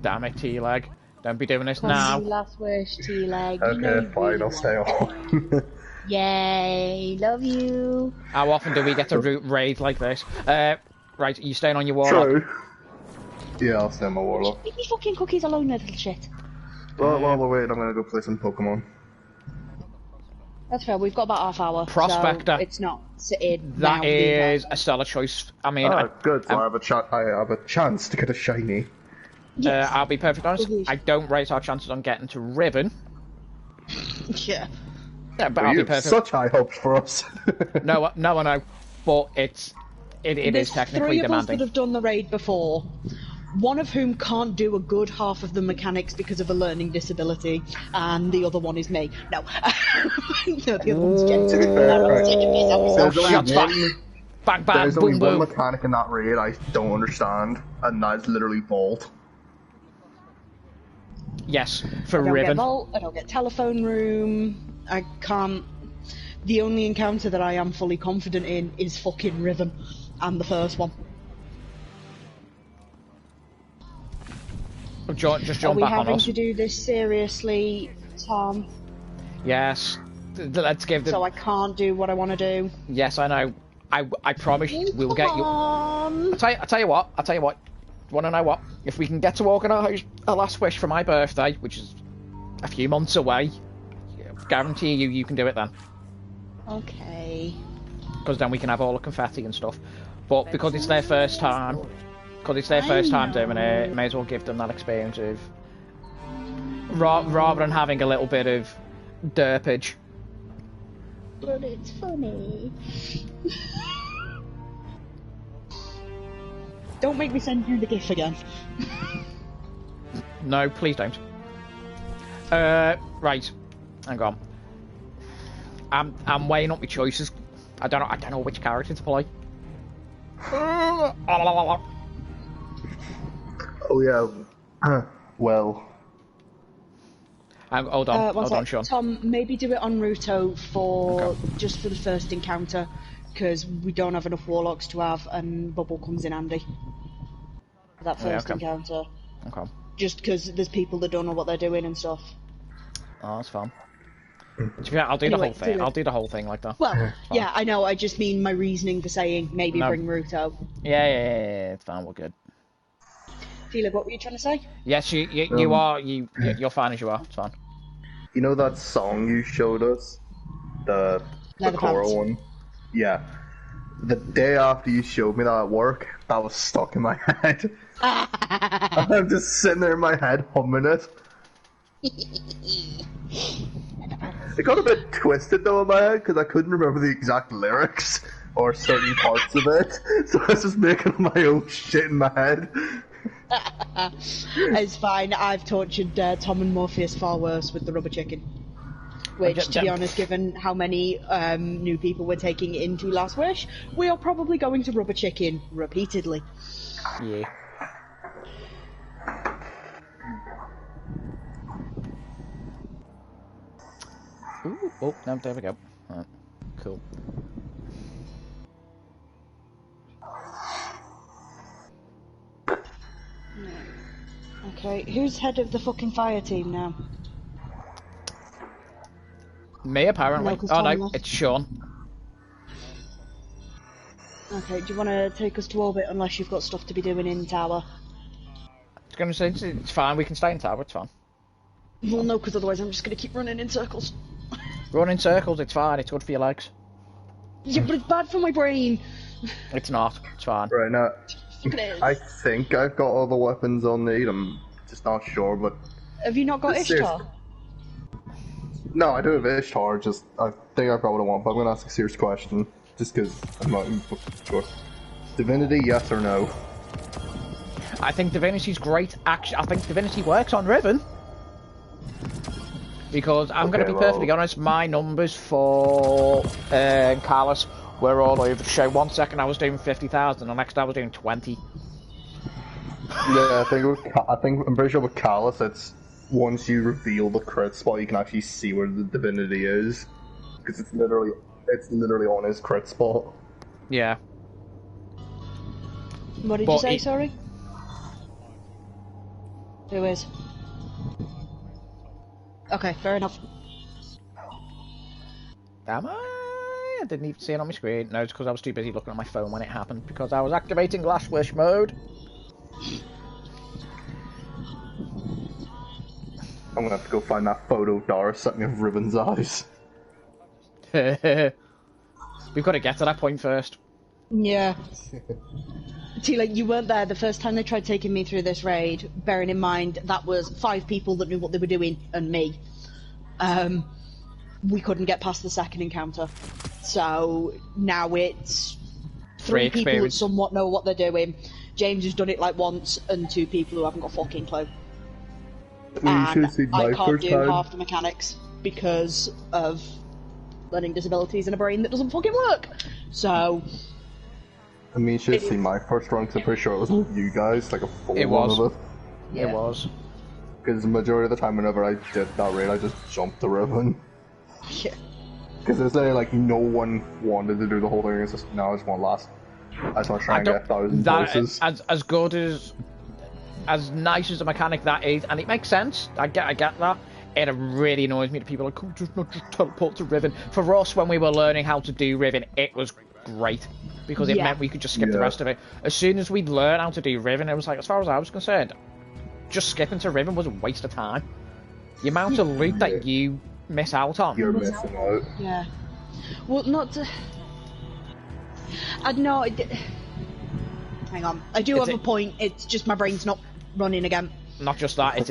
Damn it, T-Leg. Don't be doing this Come now. on, Last Wish, T-Leg. You know Okay, you fine. really I'll want stay on. Yay, love you. How often do we get to raid like this? Right, you staying on your warlock? True. Yeah, I'll stay on my Warlock. Leave me fucking cookies alone, little shit. Well, while we're waiting, I'm gonna go play some Pokemon. That's fair, we've got about half hour. Prospector. So it's not sitting That now is a stellar choice. I mean, Oh, good. So I have a chance to get a shiny. Yes. I'll be perfectly honest. Cookies. I don't rate our chances on getting to Riven. Yeah. Yeah, but Well, I'll you be have perfect. such high hopes for us. No, I know, but it There's is technically three of us demanding. that have done the raid before. One of whom can't do a good half of the mechanics because of a learning disability, and the other one is me. No, no, the other one's Jen. To be fair, Oh, shots back. Bang, bang, there's only boom, one boom. mechanic in that raid I don't understand, and that's literally Vault. Yes, I for don't get Riven. vault, I don't get telephone room, I can't... The only encounter that I am fully confident in is fucking Riven, and the first one. Just Are jump we back on having us. to do this seriously, Tom? Yes. Let's give So the. I can't do what I want to do? Yes, I know. I promise we'll get you. On. I'll tell you what. Want to know what? If we can get to organise a Last Wish for my birthday, which is a few months away, guarantee you can do it then. Okay. Because then we can have all the confetti and stuff. But because it's their first time, doing it, may as well give them that experience of rather than having a little bit of derpage. But it's funny. Don't make me send you the GIF again. No, please don't. Right, hang on. I'm weighing up my choices. I don't know which character to play. Oh yeah. Well. Hold on, Sean. Tom, maybe do it on Ruto just for the first encounter, because we don't have enough warlocks to have, and Bubble comes in handy. For that first encounter. Okay. Just because there's people that don't know what they're doing and stuff. Oh, that's fine. I'll do the whole thing. I'll do the whole thing like that. Well, yeah, I know. I just mean my reasoning for saying maybe bring Ruto. Yeah, it's fine. We're good. Felix, what were you trying to say? Yes, you're fine as you are. It's fine. You know that song you showed us, the choral one? Yeah. The day after you showed me that at work, that was stuck in my head. I'm just sitting there in my head humming it. It got a bit twisted though in my head because I couldn't remember the exact lyrics or certain parts of it, so I was just making my own shit in my head. It's fine. I've tortured Tom and Morpheus far worse with the rubber chicken. Which, to be honest, given how many new people we're taking into Last Wish, we are probably going to rubber chicken repeatedly. Yeah. Ooh, oh, no, there we go. Alright, cool. Okay, who's head of the fucking fire team now? Me, apparently. No, 'cause Oh, Tom no, left. it's Sean. Okay, do you want to take us to orbit unless you've got stuff to be doing in tower? I was going to say, it's fine, we can stay in tower, it's fine. Well, no, because otherwise I'm just going to keep running in circles. Run in circles, it's fine, it's good for your legs. Yeah, but it's bad for my brain. It's not, it's fine. Right now, Look at it. I think I've got all the weapons I'll need. I'm just not sure, but Have you not got Ishtar? No, I do have Ishtar. Just I think I've got what I want, but I'm gonna ask a serious question, just because I'm not even sure. Divinity, yes or no? I think Divinity's great. Actually, I think Divinity works on Riven. Because I'm going to be perfectly honest, my numbers for Carlos were all over the show. 1 second I was doing 50,000, the next I was doing 20. Yeah, I'm pretty sure with Carlos, it's once you reveal the crit spot, you can actually see where the divinity is, because it's literally on his crit spot. Yeah. What did you say? Sorry. Who is? Okay, fair enough. Am I? I didn't even see it on my screen. No, it's because I was too busy looking at my phone when it happened, because I was activating Last Wish mode. I'm gonna have to go find that photo Dara sent me of Riven's eyes. We've got to get to that point first. Yeah. See, like, you weren't there the first time they tried taking me through this raid, bearing in mind that was 5 people that knew what they were doing, and me. We couldn't get past the second encounter. So, now it's 3 people that somewhat know what they're doing. James has done it like once, and 2 people who haven't got a fucking clue. And I can't do half the mechanics because of learning disabilities and a brain that doesn't fucking work. So... I mean, you should see my first run, because I'm pretty sure it was with you guys, like a full one of it. Yeah. It was. Because the majority of the time, whenever I did that raid, I just jumped the Riven. Yeah. Because it's like no one wanted to do the whole thing. It's just, no, I just want last. I just want to try and get 1,000 voices. As good as nice as a mechanic that is, and it makes sense. I get that. It really annoys me that people are like, just teleport to Riven. For us, when we were learning how to do Riven, it was great. Because it meant we could just skip the rest of it. As soon as we'd learn how to do Riven, it was like, as far as I was concerned, just skipping to Riven was a waste of time. The amount of loot that you miss out on. You're missing out. Yeah. Well, not to... know. Hang on. I do have a point. It's just my brain's not running again. Not just that, it's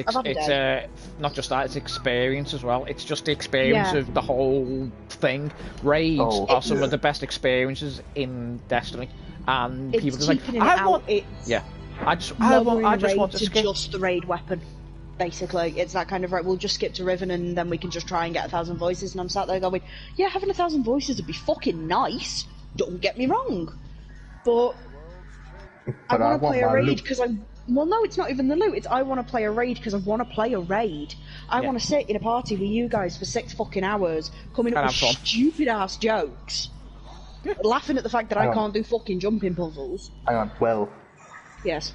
not just that, it's experience as well. It's just the experience of the whole thing. Raids are some of the best experiences in Destiny, and people just like, I just want to skip just the raid weapon. Basically, it's that kind of right. We'll just skip to Riven, and then we can just try and get 1,000 voices. And I'm sat there going, yeah, having 1,000 voices would be fucking nice. Don't get me wrong, but I want to play a raid because I'm. Well, no, it's not even the loot. It's I want to play a raid because I want to play a raid. I want to sit in a party with you guys for 6 fucking hours, coming up with stupid ass jokes, laughing at the fact that I can't do fucking jumping puzzles. Hang on, well. Yes.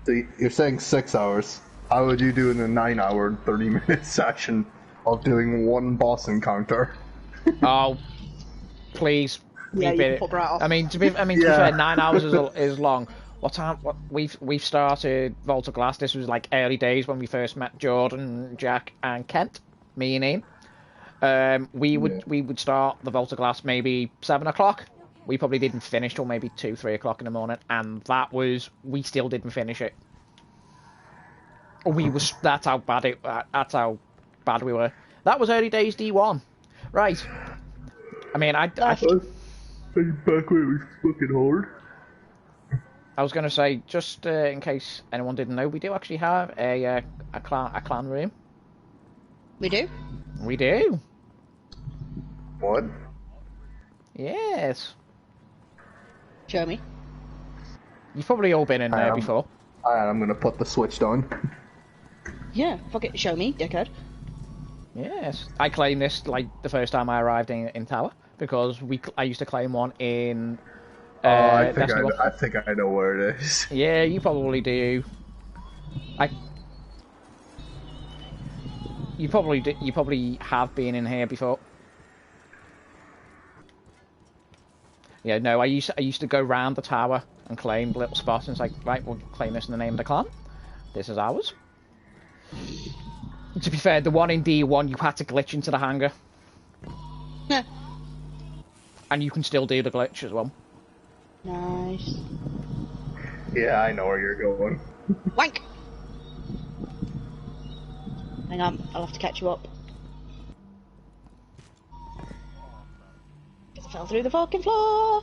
So you're saying 6 hours. How would you do in a 9-hour and 30-minute session of doing one boss encounter? Oh, please. Yeah, you pop right off. I mean, to be fair, 9 hours is long. We've started Vault of Glass. This was like early days when we first met Jordan, Jack, and Kent. Me and Ian. We would start the Vault of Glass maybe 7 o'clock. We probably didn't finish till maybe 2-3 o'clock in the morning, and we still didn't finish it. That's how bad we were. That was early days D1, right? I mean, I back when it was fucking hard. I was going to say, just in case anyone didn't know, we do actually have a clan room. We do? We do. What? Yes. Show me. You've probably all been in there before. I'm going to put the switch down. Yeah, fuck it, show me, dickhead. Yes. I claimed this, like, the first time I arrived in Tower, because I used to claim one in... I think I know where it is. Yeah, you probably do. You probably have been in here before. Yeah, no, I used to go round the tower and claim little spots, and it's like, right, we'll claim this in the name of the clan. This is ours. To be fair, the one in D1, you had to glitch into the hangar. Yeah. And you can still do the glitch as well. Nice. Yeah, I know where you're going. Wank! Hang on, I'll have to catch you up. Because I fell through the fucking floor!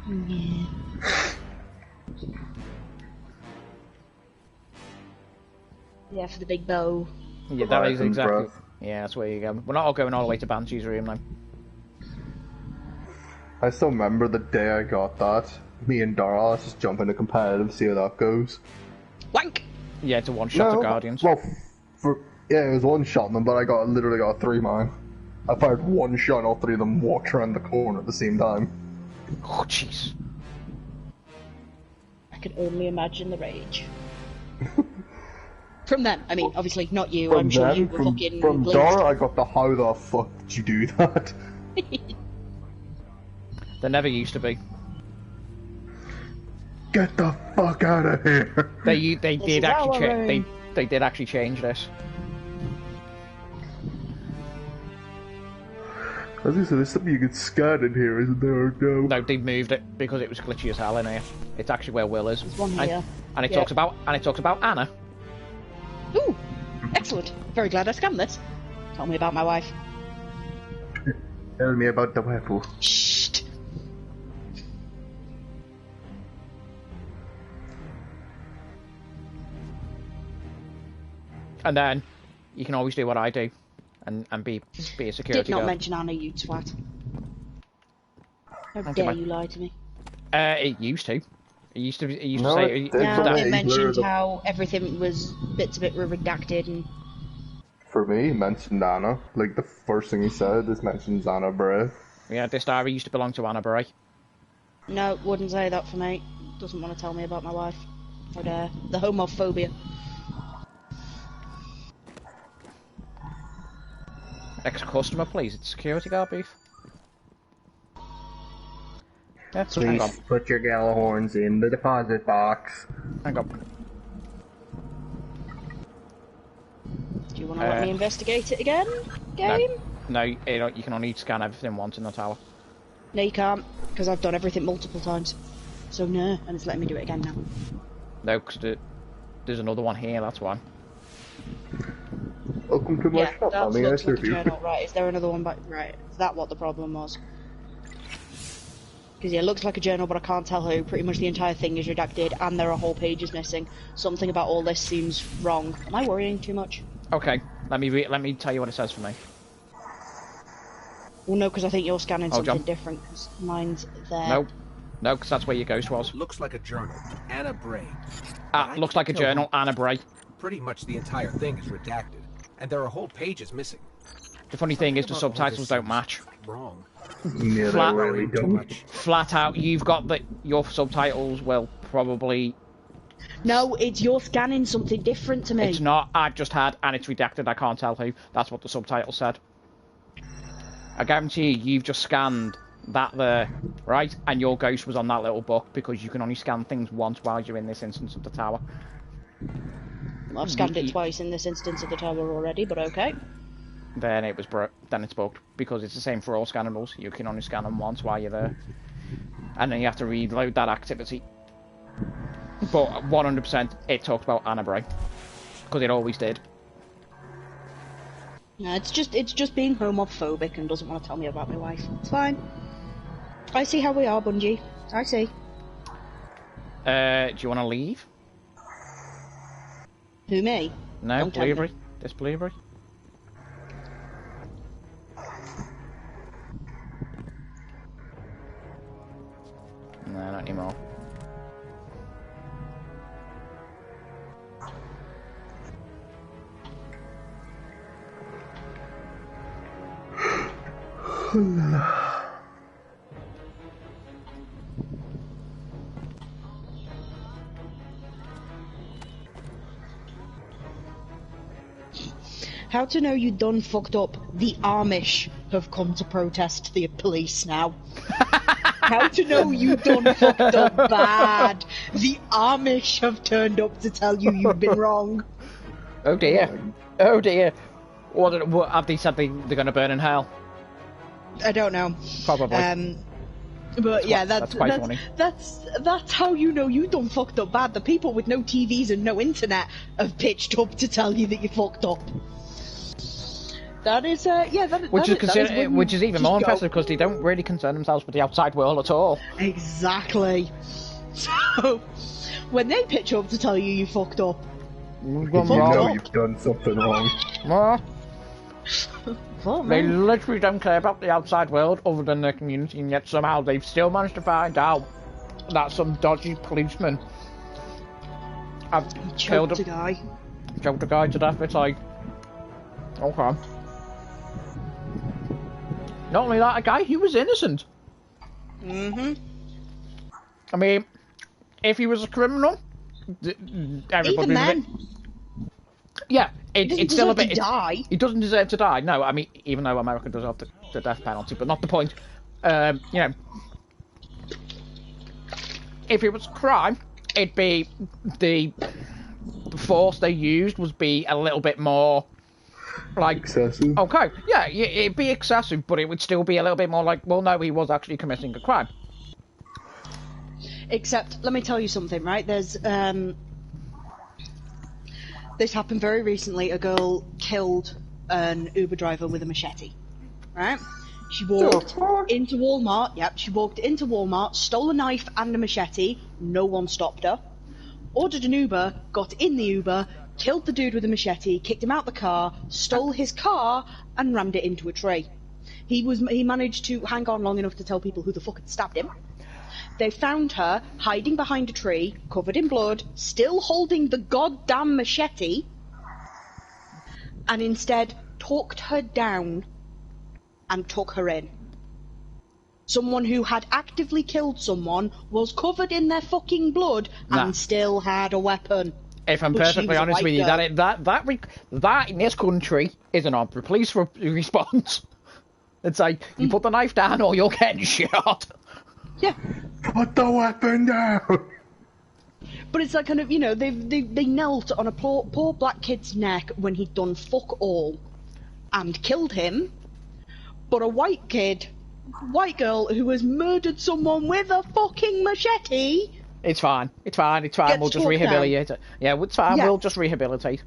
Yeah. Yeah, for the big bow. Yeah, that is Leviathan exactly. breath. Yeah, that's where you go. We're not all going all the way to Banshee's room now. I still remember the day I got that. Me and Dara, let's just jump into competitive, see how that goes. Wank! Yeah, to one shot the Guardians. Well, it was one shot them, but I literally got 3 mine. I fired one shot, and all 3 of them walked around the corner at the same time. Oh, jeez. I can only imagine the rage. From them, I mean, obviously not you. From I'm sure them, you were fucking from blazed. Dara, I got the how the fuck did you do that? There never used to be. Get the fuck out of here! They This did is actually our room. they did actually change this. I was gonna say, there's something you could scan in here, isn't there? No. No, they moved it because it was glitchy as hell in here. It's actually where Will is. There's one here. And it Yeah. talks about Anna. Ooh, excellent. Very glad I scanned this. Tell me about my wife. Tell me about the weapon. Shh. And then you can always do what I do, and be a security Did not guard. mention Anna, you twat. How Okay, dare man. you lie to me? It used to. It used to No, say. it did. Now that- it mentioned literally- how everything was bits of it were redacted and For me, he mentioned Anna. Like, the first thing he said is mentions Anna Bray. Yeah, this diary used to belong to Anna Bray. no, wouldn't say that for me. Doesn't want to tell me about my wife. How dare. The homophobia. Ex-customer, please. It's security guard beef. Yeah, hang on. put your Galahorns in the deposit box. Hang on. Do you want to let me investigate it again, No, game? no, you can only scan everything once in the tower. No, you can't, because I've done everything multiple times. So no, and it's letting me do it again now. No, because there's another one here. That's why. Welcome to my Yeah, shop. that How may I looks like a serve you? journal. Right, is there another one back? Right, is that what the problem was? Because yeah, it looks like a journal, but I can't tell who. Pretty much the entire thing is redacted, and there are whole pages missing. Something about all this seems wrong. Am I worrying too much? Okay, let me tell you what it says for me. Well, no, because I think you're scanning Oh, something John. different. 'Cause mine's there. No, no, because that's where your ghost was. Looks like a journal. Anna Bray. Looks like a journal. Anna Bray. Pretty much the entire thing is redacted, and there are whole pages missing. The funny thing is the Something about all subtitles this don't seems match. Wrong. Yeah, Flat- they really Too don't. much. Flat out, you've got your subtitles will probably. No, it's you're scanning something different to me. It's not. I've just had, and it's redacted. I can't tell who. That's what the subtitle said. I guarantee you've just scanned that there, right? And your ghost was on that little book because you can only scan things once while you're in this instance of the tower. I've scanned it twice in this instance of the tower already, but okay. Then it was then it's bugged because it's the same for all scannables. You can only scan them once while you're there, and then you have to reload that activity. But 100%, it talks about Anna Bray because it always did. No, it's just being homophobic and doesn't want to tell me about my wife. It's fine. I see how we are, Bungie. I see. Do you want to leave? Who, me? No, Don't tell me. Blueberry. This Blueberry. No, not anymore. How to know you done fucked up? The Amish have come to protest the police now. How to know you done fucked up bad? The Amish have turned up to tell you you've been wrong. Oh dear. Oh dear. What have they said they're going to burn in hell? I don't know. Probably. But yeah, that's quite funny. That's how you know you done fucked up bad. The people with no TVs and no internet have pitched up to tell you that you fucked up. That is, which is even more impressive because they don't really concern themselves with the outside world at all. Exactly. So, when they pitch up to tell you you fucked up, you know you've done something wrong. They literally don't care about the outside world other than their community, and yet somehow they've still managed to find out that some dodgy policeman have choked a guy to death. It's like, okay. Not only that, a guy who was innocent. Mm-hmm. I mean, if he was a criminal, everybody even then. Yeah, it's still a bit. Die. He doesn't deserve to die. No, I mean, even though America does have the death penalty, but not the point. You know, if it was a crime, it'd be the force they used would be a little bit more like excessive. Okay, yeah, it'd be excessive, but it would still be a little bit more like, well, no, he was actually committing a crime. Except, let me tell you something, right? There's this happened very recently. A girl killed an Uber driver with a machete, right? She walked into Walmart. Yep, she walked into Walmart, stole a knife and a machete. No one stopped her. Ordered an Uber, got in the Uber, killed the dude with a machete, kicked him out the car, stole his car, and rammed it into a tree. He managed to hang on long enough to tell people who the fuck had stabbed him. They found her hiding behind a tree, covered in blood, still holding the goddamn machete, and instead talked her down and took her in. Someone who had actively killed someone was covered in their fucking blood and still had a weapon. If I'm perfectly honest with you, that in this country is an odd police response. It's like, you put the knife down or you're getting shot. Yeah. Put the weapon down! But it's like kind of, you know, they knelt on a poor black kid's neck when he'd done fuck all and killed him. But a white girl who has murdered someone with a fucking machete... It's fine. We'll just rehabilitate it. Yeah, it's fine. Yeah. We'll just rehabilitate.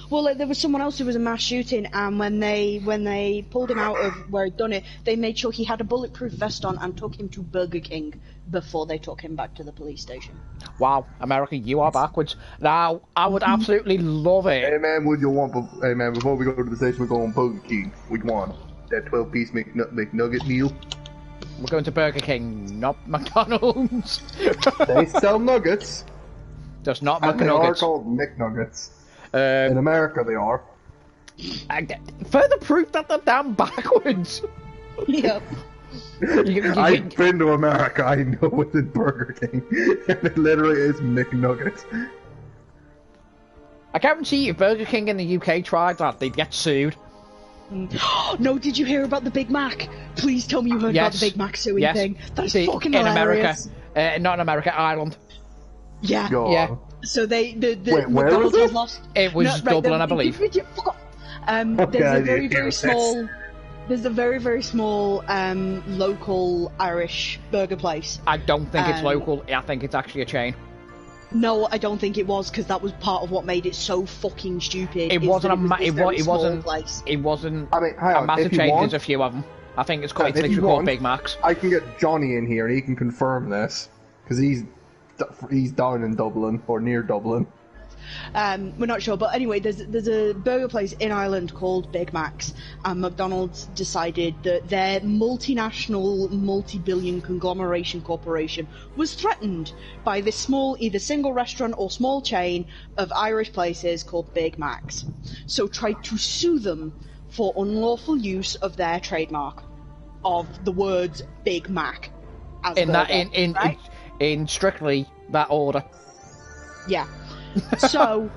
Well, like, there was someone else who was a mass shooting, and when they pulled him out of where he'd done it, they made sure he had a bulletproof vest on and took him to Burger King before they took him back to the police station. Wow, America, you are backwards. Now, I would absolutely love it. Hey man, before we go to the station, we're going Burger King. Which one? That 12-piece McNugget meal? We're going to Burger King, not McDonald's. They sell nuggets. Just not McNuggets. They are called McNuggets. In America, they are. Further proof that they're damn backwards. Yep. I've been to America. I know it's in Burger King, and it literally is McNuggets. I guarantee if Burger King in the UK tried that, they'd get sued. No, did you hear about the Big Mac? Please tell me you heard about the Big Mac suing thing. That's fucking hilarious. In America, not in America, Ireland. Yeah. God. Yeah. So Wait, where was it? Lost. It was Dublin, I believe. There's a very, very small local Irish burger place. I don't think it's local. I think it's actually a chain. No, I don't think it was, because that was part of what made it so fucking stupid. It wasn't a massive chain. There's a few of them. I think it's literally called Big Macs. I can get Johnny in here and he can confirm this, because he's down in Dublin or near Dublin. We're not sure, but anyway, there's a burger place in Ireland called Big Mac's, and McDonald's decided that their multinational, multi-billion conglomeration corporation was threatened by this small, either single restaurant or small chain of Irish places called Big Mac's. So tried to sue them for unlawful use of their trademark of the words Big Mac. In strictly that order. Yeah. So,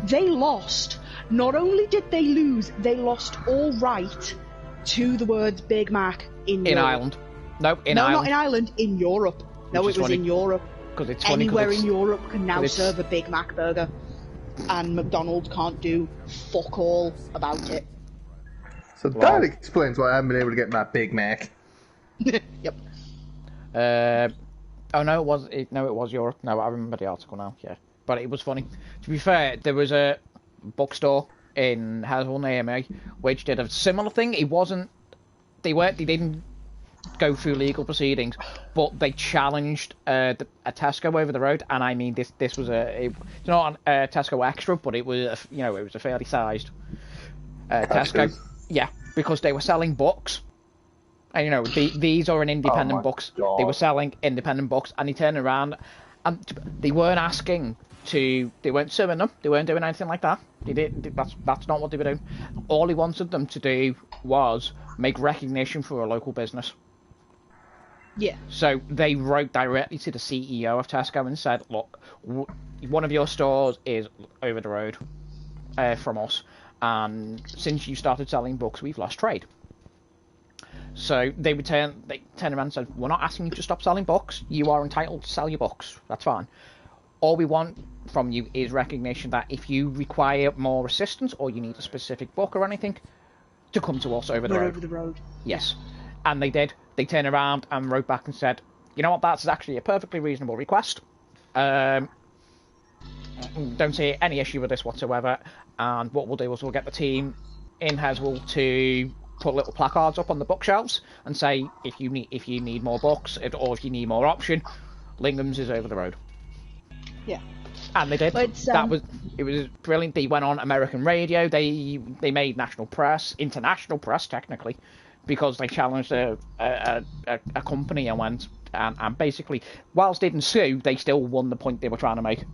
they lost. Not only did they lose, they lost all right to the words Big Mac in Europe. Ireland. No, Ireland. Not in Ireland, in Europe. No, it was in Europe. It's Anywhere in Europe can now serve a Big Mac burger. And McDonald's can't do fuck all about it. So that explains why I haven't been able to get my Big Mac. Yep. Oh no, it was Europe. No, I remember the article now. Yeah, but it was funny. To be fair, there was a bookstore in Haswell near me which did a similar thing. It wasn't. They didn't go through legal proceedings, but they challenged a Tesco over the road, and I mean this was it's not a Tesco Extra, but it was it was a fairly sized Tesco. Yeah, because they were selling books. And these are an independent books. God. They were selling independent books, and he turned around, and they weren't asking to. They weren't suing them. They weren't doing anything like that. They did. That's not what they were doing. All he wanted them to do was make recognition for a local business. Yeah. So they wrote directly to the CEO of Tesco and said, "Look, one of your stores is over the road from us, and since you started selling books, we've lost trade." So they turned around and said, "We're not asking you to stop selling books. You are entitled to sell your books. That's fine. All we want from you is recognition that if you require more assistance or you need a specific book or anything, to come to us over the road." Over the road. Yes. And they did. They turned around and wrote back and said, "You know what? That's actually a perfectly reasonable request. Don't see any issue with this whatsoever. And what we'll do is we'll get the team in Haswell to put little placards up on the bookshelves and say, if you need more books or if you need more option, Lingham's is over the road." Yeah. And they did. Well, It was brilliant. They went on American radio. They made national press, international press technically, because they challenged a company and went and basically, whilst they didn't sue, they still won the point they were trying to make.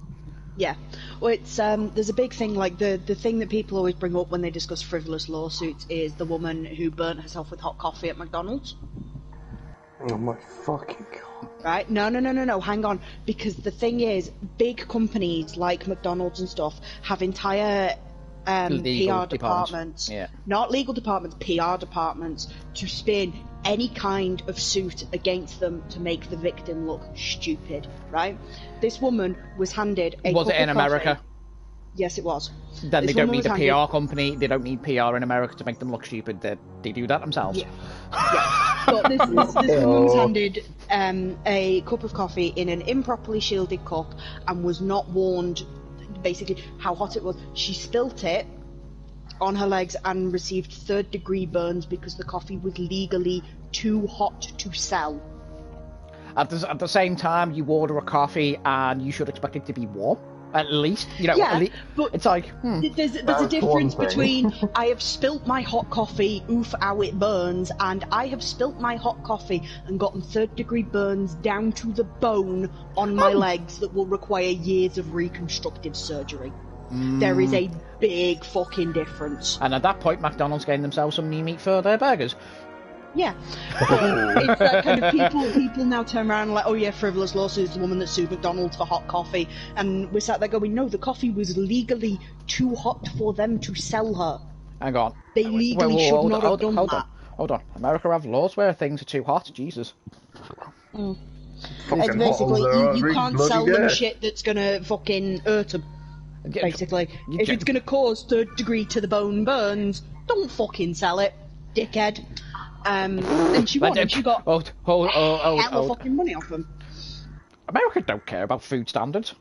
Yeah, well, it's there's a big thing, like the thing that people always bring up when they discuss frivolous lawsuits is the woman who burnt herself with hot coffee at McDonald's. Oh my fucking god. Right? No, hang on. Because the thing is, big companies like McDonald's and stuff have entire PR departments. Yeah. Not legal departments, PR departments, to spin any kind of suit against them to make the victim look stupid, right? This woman was handed a Was it in America? Coffee. Yes, it was. Then they don't need a PR company. They don't need PR in America to make them look stupid. They do that themselves. Yeah. But this woman was handed a cup of coffee in an improperly shielded cup and was not warned basically how hot it was. She spilt it on her legs and received third-degree burns because the coffee was legally too hot to sell. At the same time, you order a coffee and you should expect it to be warm. At least, Yeah, but it's like there's a difference between I have spilt my hot coffee, oof, ow, it burns, and I have spilt my hot coffee and gotten third-degree burns down to the bone on my legs that will require years of reconstructive surgery. There is a big fucking difference. And at that point, McDonald's getting themselves some new meat for their burgers. Yeah. It's that kind of people now turn around and like, oh yeah, frivolous lawsuits, the woman that sued McDonald's for hot coffee, and we're sat there going, no, the coffee was legally too hot for them to sell her. Hang on. They legally should not have done that. Hold on. America have laws where things are too hot. Jesus. It's basically, you can't sell them shit that's gonna fucking hurt them. Basically. If it's gonna cause third degree to the bone burns, don't fucking sell it, dickhead. And she won, and she got hella fucking money off them. America don't care about food standards.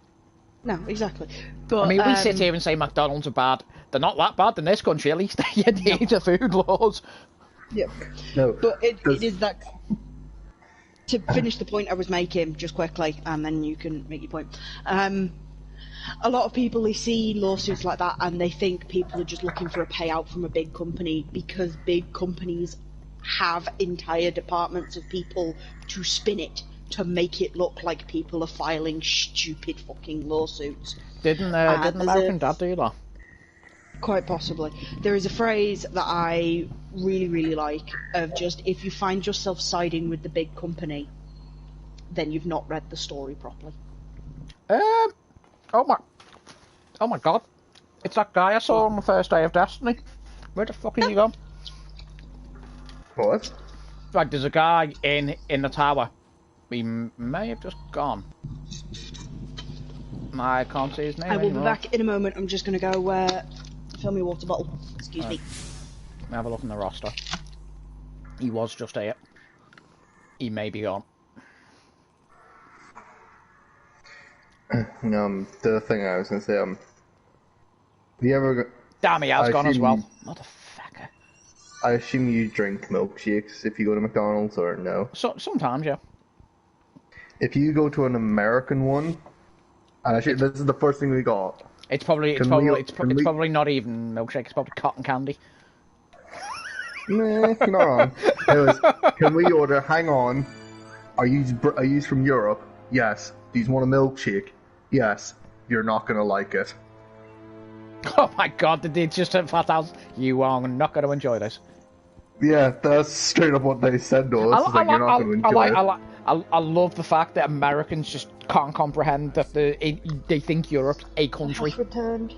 No, exactly. But, I mean, we sit here and say McDonald's are bad. They're not that bad in this country, at least. They need the food laws. Yeah. No. But it is that... To finish the point I was making, just quickly, and then you can make your point. A lot of people, they see lawsuits like that, and they think people are just looking for a payout from a big company, because big companies have entire departments of people to spin it, to make it look like people are filing stupid fucking lawsuits. Didn't American Dad do that? Quite possibly. There is a phrase that I really, really like, of just, if you find yourself siding with the big company, then you've not read the story properly. Oh my god. It's that guy I saw on the first day of Destiny. Where the fuck is he gone? What? Like, there's a guy in the tower. He may have just gone. I can't see his name I will anymore. be back in a moment. I'm just going to go fill me a water bottle. Excuse me. Let me have a look in the roster. He was just here. He may be gone. The thing I was gonna say, have you ever? Damn, he has gone as well. Motherfucker. I assume you drink milkshakes if you go to McDonald's, or no? Sometimes, yeah. If you go to an American one, and actually, this is the first thing we got. It's probably not even milkshake. It's probably cotton candy. Nah, not wrong. Can we order? Hang on. Are you from Europe? Yes. Do you want a milkshake? Yes. You're not gonna like it. Oh my god, did they just flat out? You are not going to enjoy this. Yeah, that's straight up what they said to us. You're not going to enjoy it. I love the fact that Americans just can't comprehend that they think Europe's a country. Returned.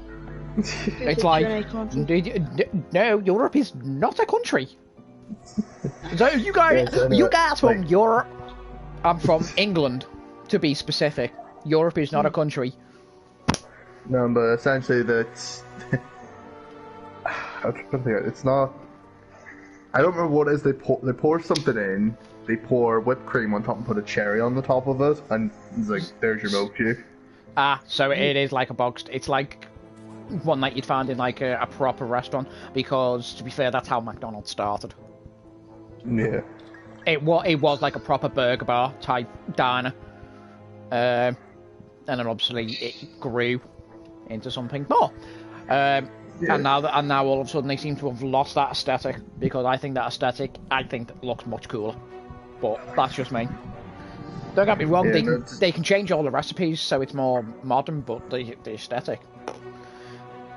It's like, no, Europe is not a country. So you guys from Europe. I'm from England, to be specific. Europe is not a country. No, but essentially that's... I'm trying to think. It's not... I don't remember what it is. They pour something in, they pour whipped cream on top and put a cherry on the top of it, and it's like, there's your milkshake. So it is like a boxed... It's like one that you'd find in like a proper restaurant, because, to be fair, that's how McDonald's started. Yeah. It was like a proper burger bar type diner. And then obviously it grew into something more. And now all of a sudden they seem to have lost that aesthetic, because I think that aesthetic looks much cooler. But that's just me. Don't get me wrong, they can change all the recipes so it's more modern, but the aesthetic,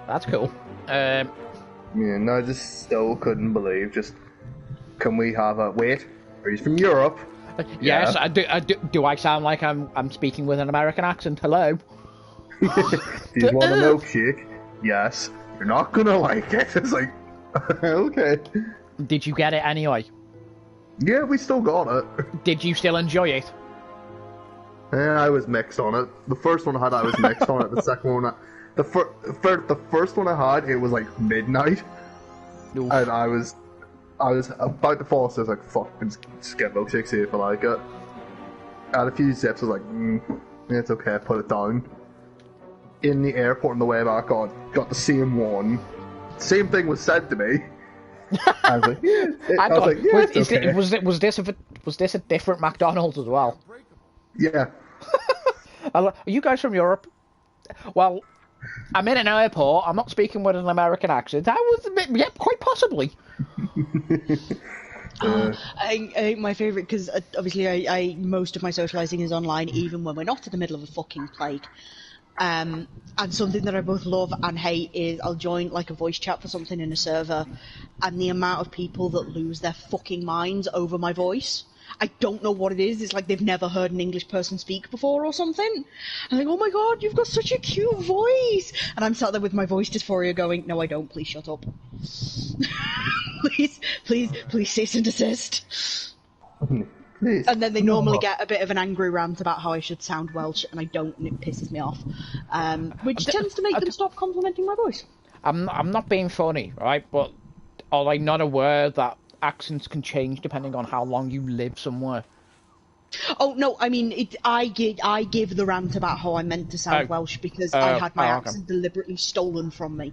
that's cool. I just still couldn't believe. Can we have a wait? Are you from Europe? Yes, yeah. Do I sound like I'm speaking with an American accent? Hello. Do you want a milkshake? Yes. You're not gonna like it. It's like, okay. Did you get it anyway? Yeah, we still got it. Did you still enjoy it? I was mixed on it. The first one I was mixed on it. The second one, the first one I had, it was like midnight, and I was about to fall asleep. I was like, fuck, just get milkshake, see if I like it. I had a few sips. I was like, it's okay. I put it down. In the airport on the way back, got the same one. Same thing was said to me. I was like, it's okay. Was this a different McDonald's as well? Yeah. Are you guys from Europe? Well, I'm in an airport. I'm not speaking with an American accent. I was a bit, quite possibly. I think my favourite, because obviously I most of my socialising is online, even when we're not in the middle of a fucking plague. And something that I both love and hate is I'll join like a voice chat for something in a server, and the amount of people that lose their fucking minds over my voice. I don't know what it is. It's like they've never heard an English person speak before or something. I'm like, oh my god, you've got such a cute voice. And I'm sat there with my voice dysphoria going, no I don't, please shut up. please cease and desist. Please. And then they normally get a bit of an angry rant about how I should sound Welsh, and I don't, and it pisses me off. Which tends to make them stop complimenting my voice. I'm not being funny, right? But are they not aware that accents can change depending on how long you live somewhere? Oh no, I mean I give the rant about how I meant to sound Welsh because I had my accent deliberately stolen from me.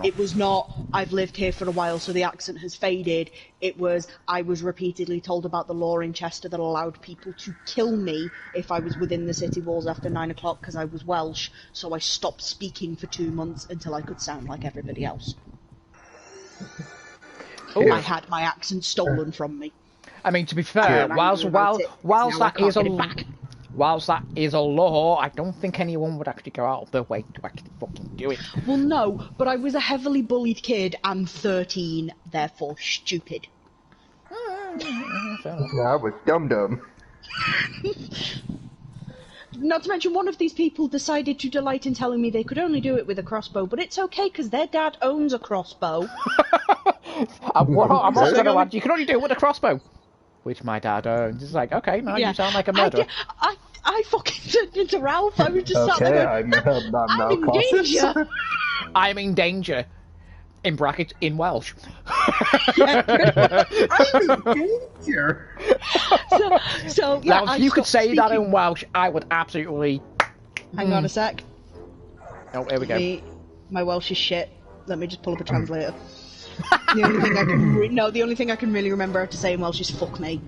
It was not I've lived here for a while so the accent has faded. It was I was repeatedly told about the law in Chester that allowed people to kill me if I was within the city walls after 9 o'clock because I was Welsh, so I stopped speaking for 2 months until I could sound like everybody else. I had my accent stolen from me. I mean, to be fair, whilst that is a law, I don't think anyone would actually go out of their way to actually fucking do it. Well, no, but I was a heavily bullied kid and 13, therefore stupid. Yeah, I was dumb. Not to mention, one of these people decided to delight in telling me they could only do it with a crossbow, but it's okay because their dad owns a crossbow. I'm also going to add, you can only do it with a crossbow. Which my dad owns. It's like, okay, man, you sound like a murderer. I fucking turned into Ralph. I was just sat there I'm in danger. I'm in danger. In brackets, in Welsh. I'm in danger. So now, if you could say that in Welsh, I would absolutely Hang on a sec. Oh, here we go. My Welsh is shit. Let me just pull up a translator. The only thing I can the only thing I can really remember how to say in Welsh is "fuck me,"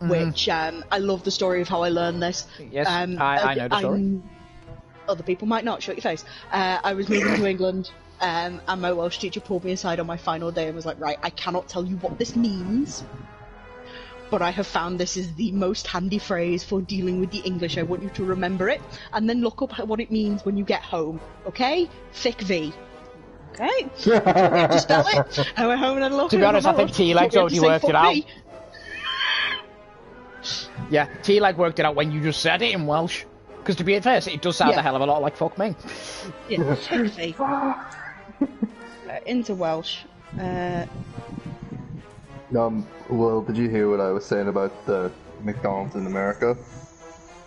which I love the story of how I learned this. Yes, I know the story. Other people might not. Shut your face. I was moving to England, and my Welsh teacher pulled me aside on my final day and was like, "Right, I cannot tell you what this means, but I have found this is the most handy phrase for dealing with the English. I want you to remember it, and then look up what it means when you get home. Okay? Thick V." Okay? To spell it. I went home and had a look. To be honest, I think T-Leg's already worked it out. Yeah, T-Leg worked it out when you just said it in Welsh. Because to be fair, it does sound a hell of a lot like "fuck me." Yeah, thick V. Into Welsh. Well, did you hear what I was saying about the McDonald's in America?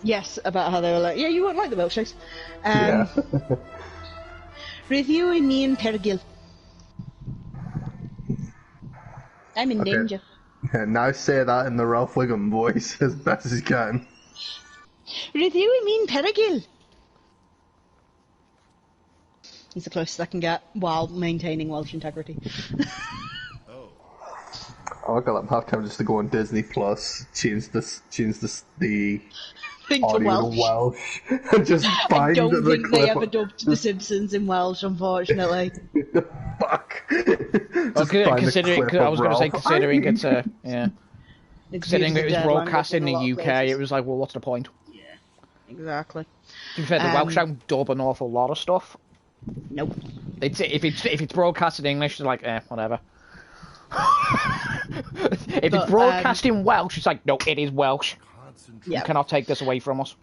Yes, about how they were like, yeah, you won't like the milkshakes. Yeah. Review me and Pergil. I'm a ninja. Yeah, now say that in the Ralph Wiggum voice as best as you can. Review me and Pergil. It's the closest I can get while maintaining Welsh integrity. I'm gonna have time just to go on Disney Plus, change the audio to Welsh, and just find I don't think they clip ever dubbed The Simpsons in Welsh, unfortunately. Fuck. Okay, considering, I was going to say, considering it's considering it was broadcast in the UK, it was like, well, what's the point? Yeah, exactly. To be fair, the Welsh don't dub an awful lot of stuff. Nope. If it's broadcast in English, it's like, whatever. If it's broadcast in Welsh, it's like, no, it is Welsh. You cannot take this away from us.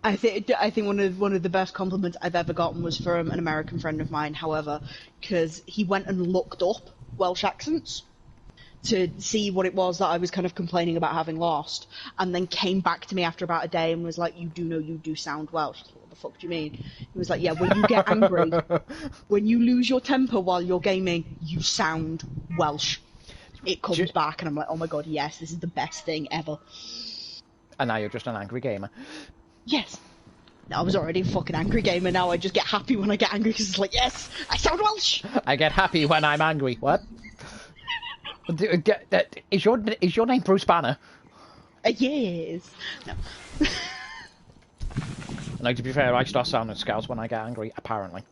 I think one of the best compliments I've ever gotten was from an American friend of mine. However, because he went and looked up Welsh accents to see what it was that I was kind of complaining about having lost, and then came back to me after about a day and was like, "You do know you do sound Welsh." What the fuck do you mean? He was like, "Yeah, when you get angry, when you lose your temper while you're gaming, you sound Welsh. It comes back," and I'm like, "Oh my god, yes, this is the best thing ever." And now you're just an angry gamer. Yes. I was already a fucking angry gamer. Now I just get happy when I get angry because it's like, yes, I sound Welsh. I get happy when I'm angry. What? Is your name Bruce Banner? Yes. No. No, to be fair, I start sounding Scouts when I get angry, apparently.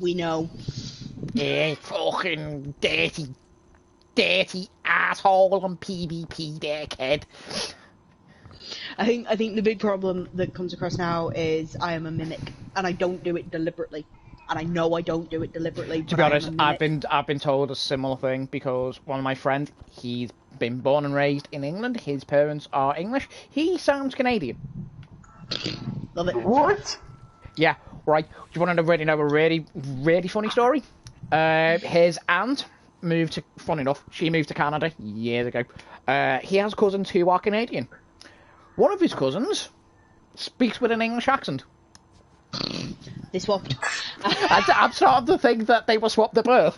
We know. Yeah, fucking dirty asshole on PvP there, kid. I think the big problem that comes across now is I am a mimic, and I don't do it deliberately. And I know I don't do it deliberately. To be honest, I've been told a similar thing because one of my friends, he's been born and raised in England. His parents are English. He sounds Canadian. Love it. What? Yeah, right. Do you want to really know a really, really funny story? His aunt moved to, funny enough, she moved to Canada years ago. He has cousins who are Canadian. One of his cousins speaks with an English accent. They swapped. I'm starting to think that they were swapped at birth.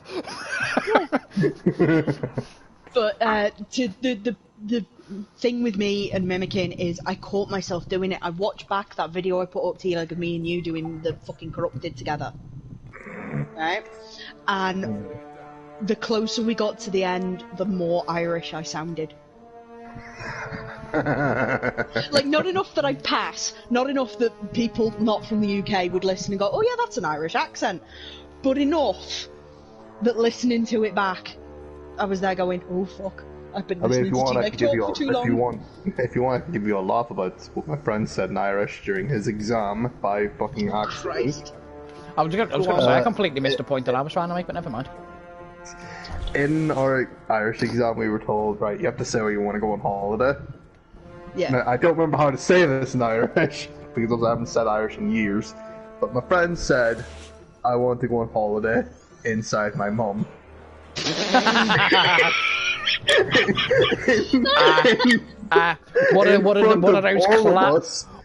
But the thing with me and mimicking is I caught myself doing it. I watched back that video I put up to you, like of me and you doing the fucking Corrupted together. Right? And the closer we got to the end, the more Irish I sounded. Like, not enough that I'd pass, not enough that people not from the UK would listen and go, oh yeah, that's an Irish accent, but enough that listening to it back, I was there going, oh fuck, I've been listening to T-Leg talk for too long. If you want, I can give you a laugh about what my friend said in Irish during his exam by fucking accident. I was going to say, I completely missed the point that I was trying to make, but never mind. In our Irish exam, we were told, right, you have to say where you want to go on holiday. Yeah. Now, I don't remember how to say this in Irish, because I haven't said Irish in years, but my friend said, I want to go on holiday inside my mum.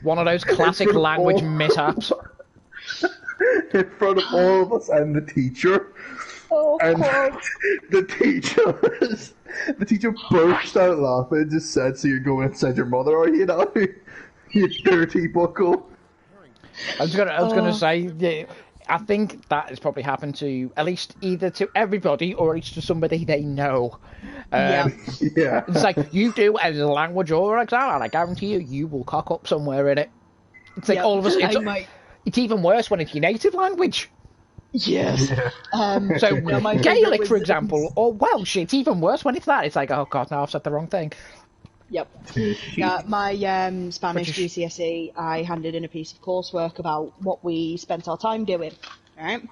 One of those classic language mishaps. In front of all of us and the teacher. Oh, and God. The teacher burst out laughing and just said, so you're going inside your mother, are you now? You dirty buckle. I was gonna say, yeah, I think that has probably happened to at least either to everybody or at least to somebody they know. Yeah. It's like you do as a language or exam, and I guarantee you will cock up somewhere in it. It's like all of us. It's even worse when it's your native language. Yes. So no, my Gaelic, was, for example, or Welsh. It's even worse when it's that. It's like, oh god, now I've said the wrong thing. Yep. Yeah, my Spanish GCSE, I handed in a piece of coursework about what we spent our time doing, right?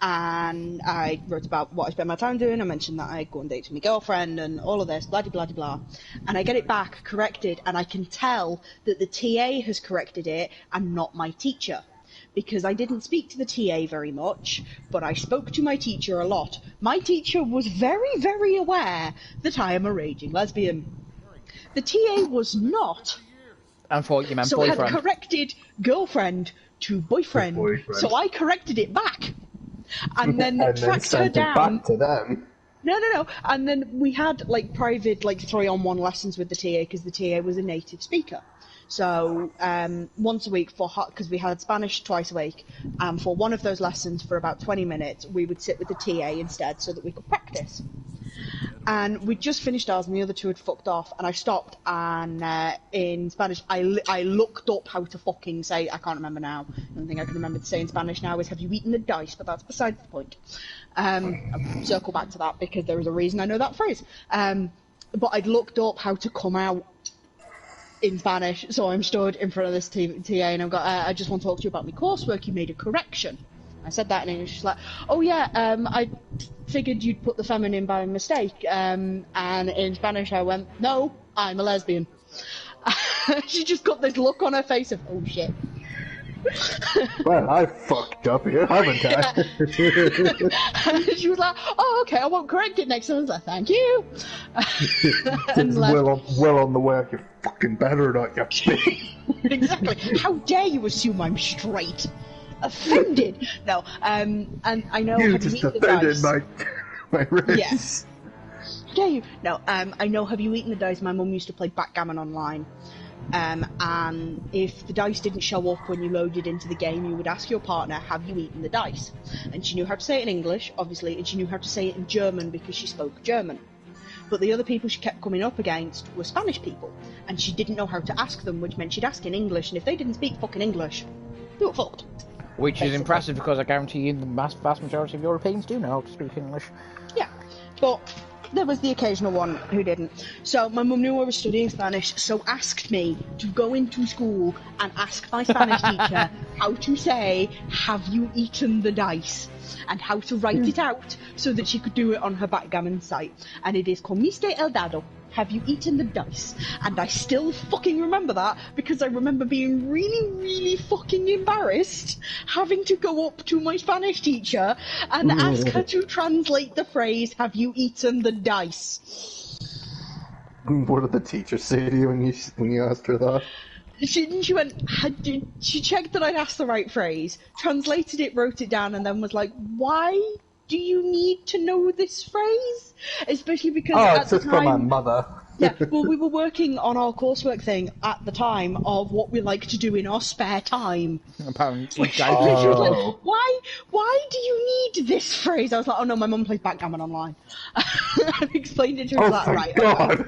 And I wrote about what I spent my time doing. I mentioned that I go on dates with my girlfriend and all of this, blah, blah, blah, blah. And I get it back corrected, and I can tell that the TA has corrected it and not my teacher. Because I didn't speak to the TA very much, but I spoke to my teacher a lot. My teacher was very, very aware that I am a raging lesbian. The TA was not. I thought you meant so boyfriend. had corrected girlfriend to boyfriend. So I corrected it back. And then tracked her down. Back to them. No. And then we had like private 3-on-1 lessons with the TA because the TA was a native speaker. So once a week because we had Spanish twice a week, and for one of those lessons for about 20 minutes, we would sit with the TA instead so that we could practice. And we just finished ours, and the other two had fucked off, and I stopped, and in Spanish, I looked up how to fucking say, I can't remember now, the only thing I can remember to say in Spanish now is, have you eaten the dice, but that's besides the point. I'll circle back to that, because there is a reason I know that phrase. But I'd looked up how to come out in Spanish, so I'm stood in front of this TA, and I've got, I just want to talk to you about my coursework, you made a correction. I said that in English. She's like, oh yeah, I figured you'd put the feminine by mistake. And in Spanish I went, no, I'm a lesbian. She just got this look on her face of, oh shit. Well, I fucked up here, haven't I? She was like, oh okay, I won't correct it next time. I was like, thank you. It's well on the way, you fucking better not, you bitch. Exactly. How dare you assume I'm straight? Offended. No, and I know. You have just you eaten the offended dice? my race. Yes. Dare you? No. I know. Have you eaten the dice? My mum used to play backgammon online, and if the dice didn't show up when you loaded into the game, you would ask your partner, "Have you eaten the dice?" And she knew how to say it in English, obviously, and she knew how to say it in German because she spoke German. But the other people she kept coming up against were Spanish people, and she didn't know how to ask them, which meant she'd ask in English, and if they didn't speak fucking English, they were fucked. Which is impressive because I guarantee you the vast majority of Europeans do know how to speak English. Yeah, but there was the occasional one who didn't. So my mum knew I was studying Spanish, so asked me to go into school and ask my Spanish teacher how to say, have you eaten the dice? And how to write it out so that she could do it on her backgammon site. And it is comiste el dado. Have you eaten the dice? And I still fucking remember that because I remember being really, really fucking embarrassed having to go up to my Spanish teacher and ask her to translate the phrase, have you eaten the dice? What did the teacher say to you when you asked her that? She went, she checked that I'd asked the right phrase, translated it, wrote it down, and then was like, why do you need to know this phrase? Especially because at the time... from my mother. Yeah, well, we were working on our coursework thing at the time of what we like to do in our spare time. Apparently, She was like, why do you need this phrase? I was like, oh no, my mum plays backgammon online. I explained it to her, right. God.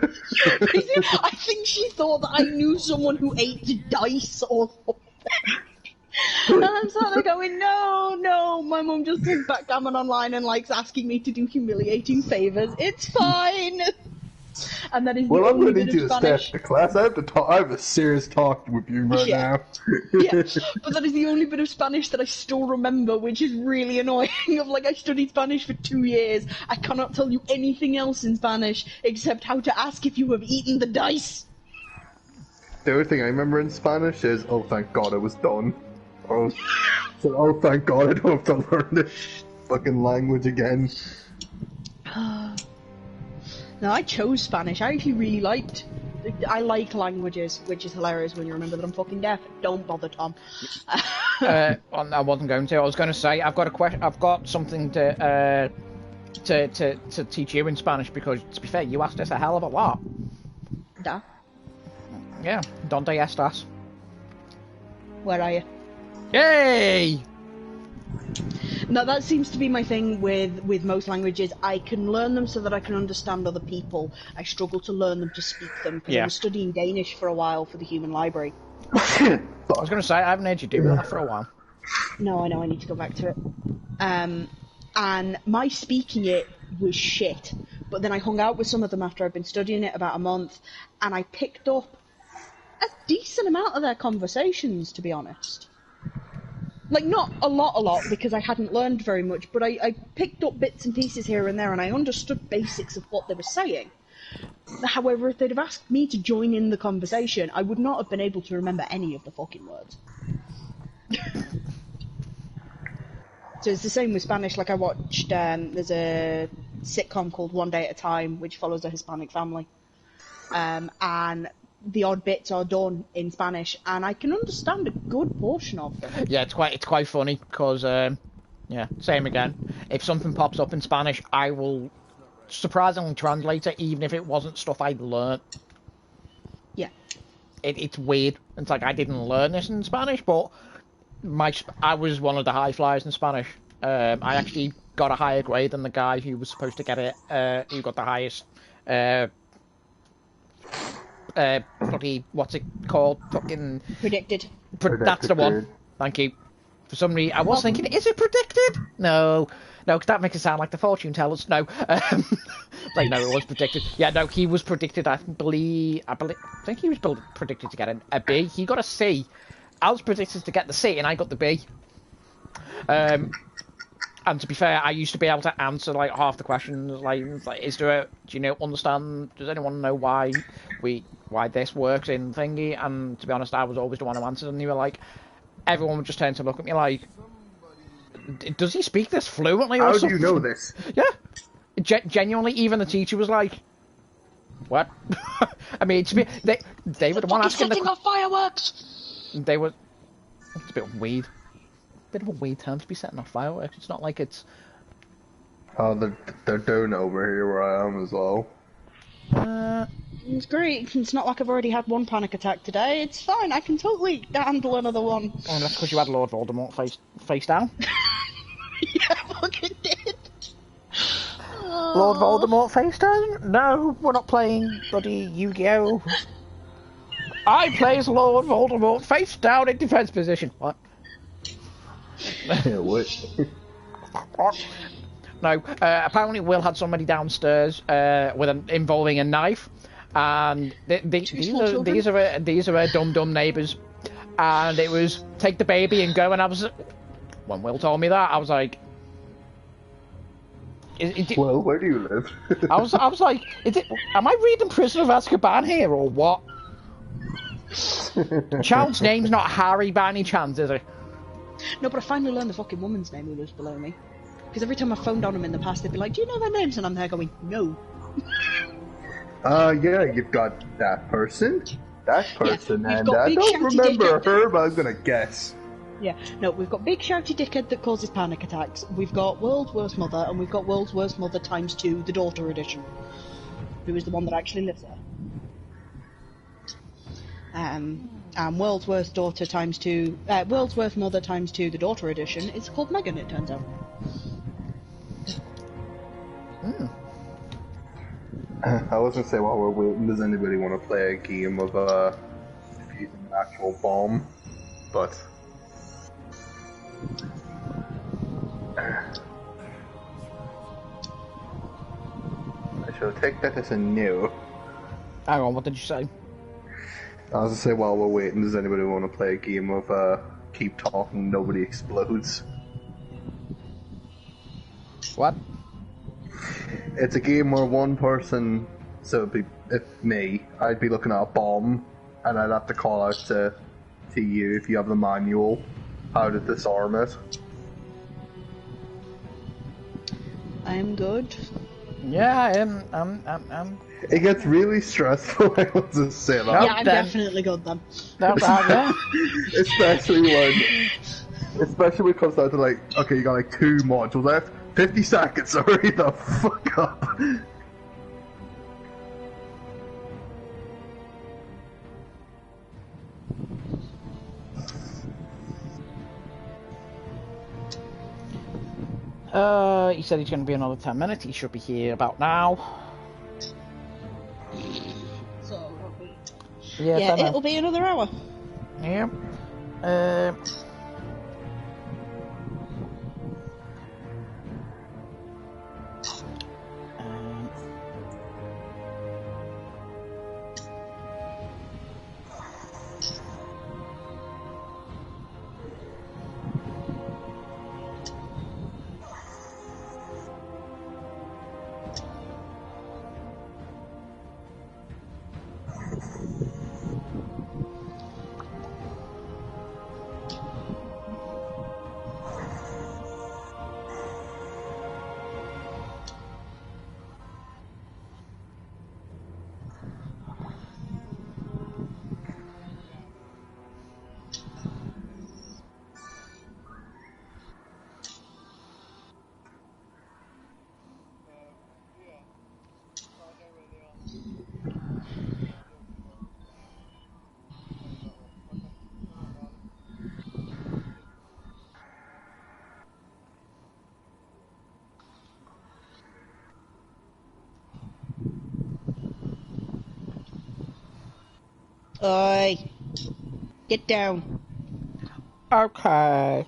Okay. I think she thought that I knew someone who ate dice or something. And I'm sort of going, no, my mum just plays backgammon online and likes asking me to do humiliating favours. It's fine. And that is well, the I'm only going to need bit you of to Spanish. stay after class. I have a serious talk with you right now. Yeah, but that is the only bit of Spanish that I still remember, which is really annoying. I studied Spanish for 2 years. I cannot tell you anything else in Spanish except how to ask if you have eaten the dice. The only thing I remember in Spanish is, oh, thank God it was done. Oh, thank God I don't have to learn this fucking language again. No, I chose Spanish. I actually really liked... I like languages, which is hilarious when you remember that I'm fucking deaf. Don't bother, Tom. I wasn't going to. I was going to say I've got a question. I've got something to teach you in Spanish because, to be fair, you asked us a hell of a lot. Da. Yeah. ¿Dónde estás? Where are you? Yay! No, that seems to be my thing with most languages. I can learn them so that I can understand other people. I struggle to learn them to speak them, because I was studying Danish for a while for the Human Library. I was going to say, I haven't heard you do that for a while. No, I know, I need to go back to it. And my speaking it was shit. But then I hung out with some of them after I'd been studying it about a month, and I picked up a decent amount of their conversations, to be honest. Like, not a lot, because I hadn't learned very much, but I picked up bits and pieces here and there, and I understood basics of what they were saying. However, if they'd have asked me to join in the conversation, I would not have been able to remember any of the fucking words. So it's the same with Spanish. Like, I watched, there's a sitcom called One Day at a Time, which follows a Hispanic family. And the odd bits are done in Spanish, and I can understand a good portion of them. Yeah, it's quite funny, because, yeah, same again. If something pops up in Spanish, I will surprisingly translate it, even if it wasn't stuff I'd learnt. Yeah. It's weird. It's like, I didn't learn this in Spanish, but I was one of the high flyers in Spanish. I actually got a higher grade than the guy who was supposed to get it, who got the highest, bloody, what's it called? Fucking... Predicted. That's the one. Thank you. For some reason, I was thinking, is it predicted? No, because that makes it sound like the fortune tellers. No. Like, no, it was predicted. Yeah, no, he was predicted, I think he was predicted to get a B. He got a C. I was predicted to get the C, and I got the B. And to be fair, I used to be able to answer, like, half the questions. Like is there do you understand, does anyone know why this works in thingy? And to be honest, I was always the one who answered, and they were like, everyone would just turn to look at me like, does he speak this fluently or something? How do you know this? Yeah. Genuinely, even the teacher was like, what? I mean, they were the one asking setting off fireworks! They were... It's a bit weird. Bit of a weird time to be setting off fireworks. It's not like it's... Oh, they're doing it over here where I am as well. It's great. It's not like I've already had one panic attack today. It's fine. I can totally handle another one. Oh, that's because you had Lord Voldemort face down. Yeah, I fucking did. Lord Voldemort face down? No, we're not playing bloody Yu-Gi-Oh! I play as Lord Voldemort face down in defense position. What? Yeah, what? No, apparently Will had somebody downstairs involving a knife, and these are our dumb neighbours, and it was take the baby and go. And I was, when Will told me that, I was like, Well, where do you live? I was like, am I reading Prisoner of Azkaban here or what? Child's name's not Harry by any chance, is it? No, but I finally learned the fucking woman's name who lives below me. Because every time I've phoned on them in the past, they'd be like, do you know their names? And I'm there going, no. Yeah, you've got that person, and I don't remember her, but I was gonna guess. Yeah, no, we've got Big Shouty Dickhead that causes panic attacks, we've got World's Worst Mother, and we've got World's Worst Mother ×2, the Daughter Edition, who is the one that actually lives there. And World's Worst Daughter ×2, World's Worst Mother ×2, the Daughter Edition, is called Megan, it turns out. I was gonna say, while we're waiting, does anybody want to play a game of using an actual bomb? But I shall take that as a no. Hang on, what did you say? I was gonna say, while we're waiting, does anybody want to play a game of keep talking, nobody explodes? What? It's a game where one person, so it'd be me, I'd be looking at a bomb, and I'd have to call out to you, if you have the manual, how to disarm it. I'm good. Yeah, I am. It gets really stressful, I will just say that. Yeah, I'm definitely good then. Yeah. Especially when it comes down to like, okay, you got like 2 modules left, 50 seconds, hurry the fuck up. He said he's going to be another 10 minutes. He should be here about now. So, Yeah, yeah, it'll be another hour. Yeah. Oi. Get down. Okay.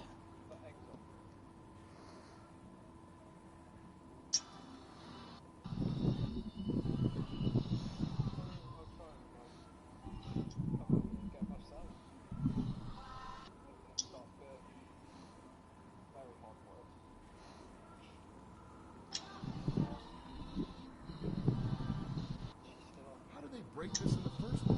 How did they break this in the first place?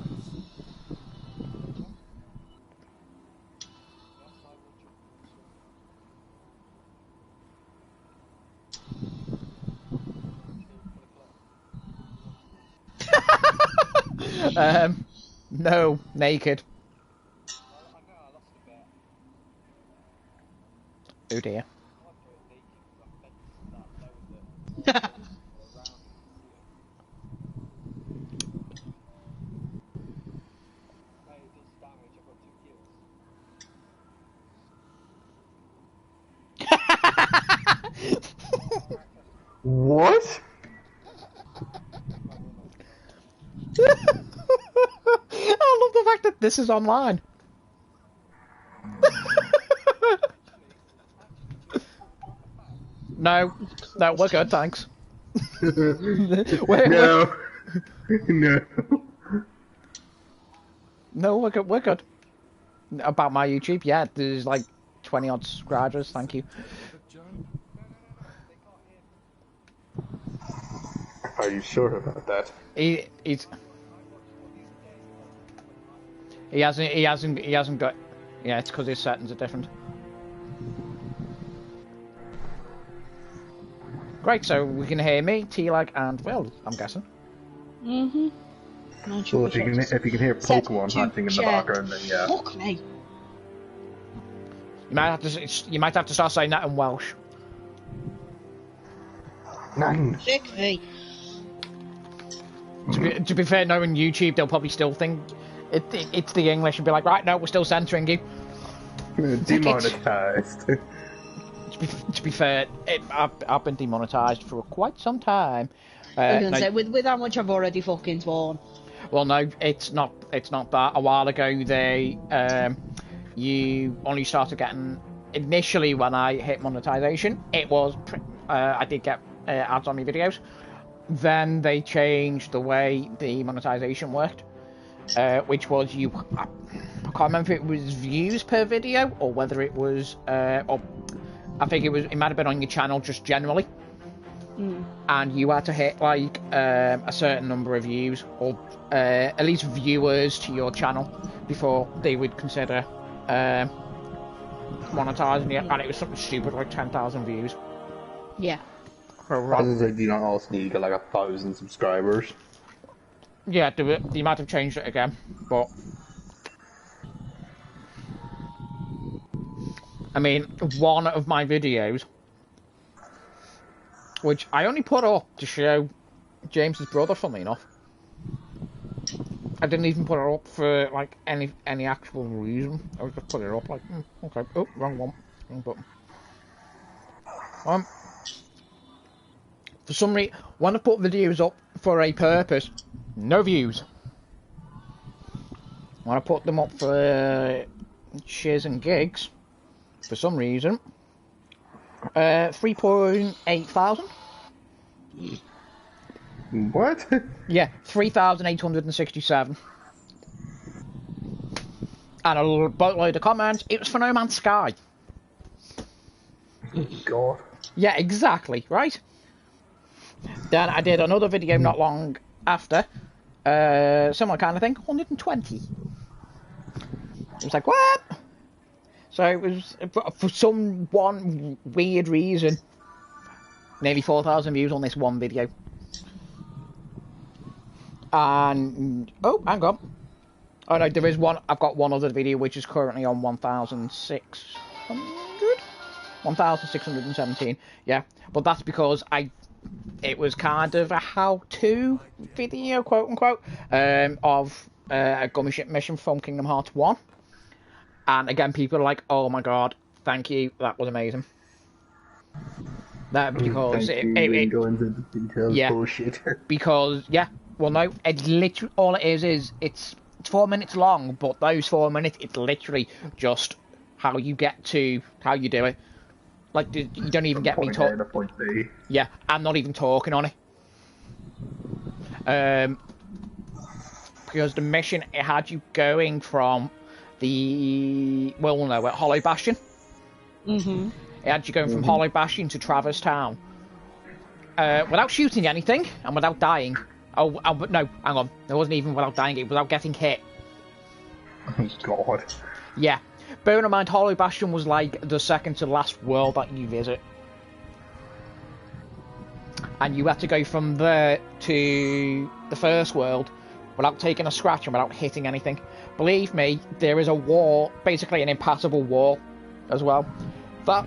No, naked. Oh dear. What? I love the fact that this is online. No, we're good, thanks. No. No. No, we're good. About my YouTube, yeah, there's like 20 odd subscribers, thank you. Are you sure about that? He hasn't got. Yeah, it's because his settings are different. Great, so we can hear me, T-Lag, and Will, I'm guessing. Mm-hmm. Well, if you can hear Pokemon hunting in the background, then yeah. Fuck me. You might have to start saying that in Welsh. Nine. Fuck me. To be fair, knowing YouTube, they'll probably still think it's the English and be like, right, no, we're still censoring you. Demonetized. To be fair, I've been demonetized for quite some time. I was gonna say, with how much I've already fucking sworn. Well, no, it's not that. A while ago, you only started getting, initially when I hit monetization, it was, I did get ads on my videos. Then they changed the way the monetization worked, which was I can't remember if it was views per video or whether it was, or I think it might have been on your channel just generally. And you had to hit like a certain number of views or at least viewers to your channel before they would consider monetizing it, and it was something stupid like 10,000 views. Yeah. I was like, do you not also need to get like 1,000 subscribers? Yeah, they might have changed it again, but I mean, one of my videos, which I only put up to show James's brother, funnily enough. I didn't even put it up for like any actual reason. I was just put it up like, okay, oh, wrong one, wrong button. For some reason, when I put videos up for a purpose, no views. When I put them up for shiz and gigs, for some reason, 3.8 thousand. What? Yeah, 3,867. And a boatload of comments. It was for No Man's Sky. God. Yeah, exactly, right? Then I did another video not long after. Similar kind of thing, 120. It was like, what? So it was, for some one weird reason, nearly 4,000 views on this one video. And, oh, hang on. Oh no, there is one, I've got one other video which is currently on 1,600? 1,617, yeah. But that's because it was kind of a how-to video, quote-unquote, of a gummy ship mission from Kingdom Hearts 1. And again, people are like, oh my god, thank you, that was amazing. That because it go into the details, yeah, bullshit. because, yeah, well no, it's literally, all it is it's 4 minutes long, but those 4 minutes, it's literally just how you do it. Like, you don't even get me talking. Yeah, I'm not even talking on it. Because the mission, it had you going from Hollow Bastion. Mm-hmm. It had you going from Hollow Bastion to Traverse Town. Without shooting anything, and without dying. Oh, no, hang on. It wasn't even without dying, it was without getting hit. Oh, God. Yeah. Bear in mind, Hollow Bastion was like the second to last world that you visit. And you had to go from there to the first world without taking a scratch and without hitting anything. Believe me, there is a wall, basically an impassable wall as well, that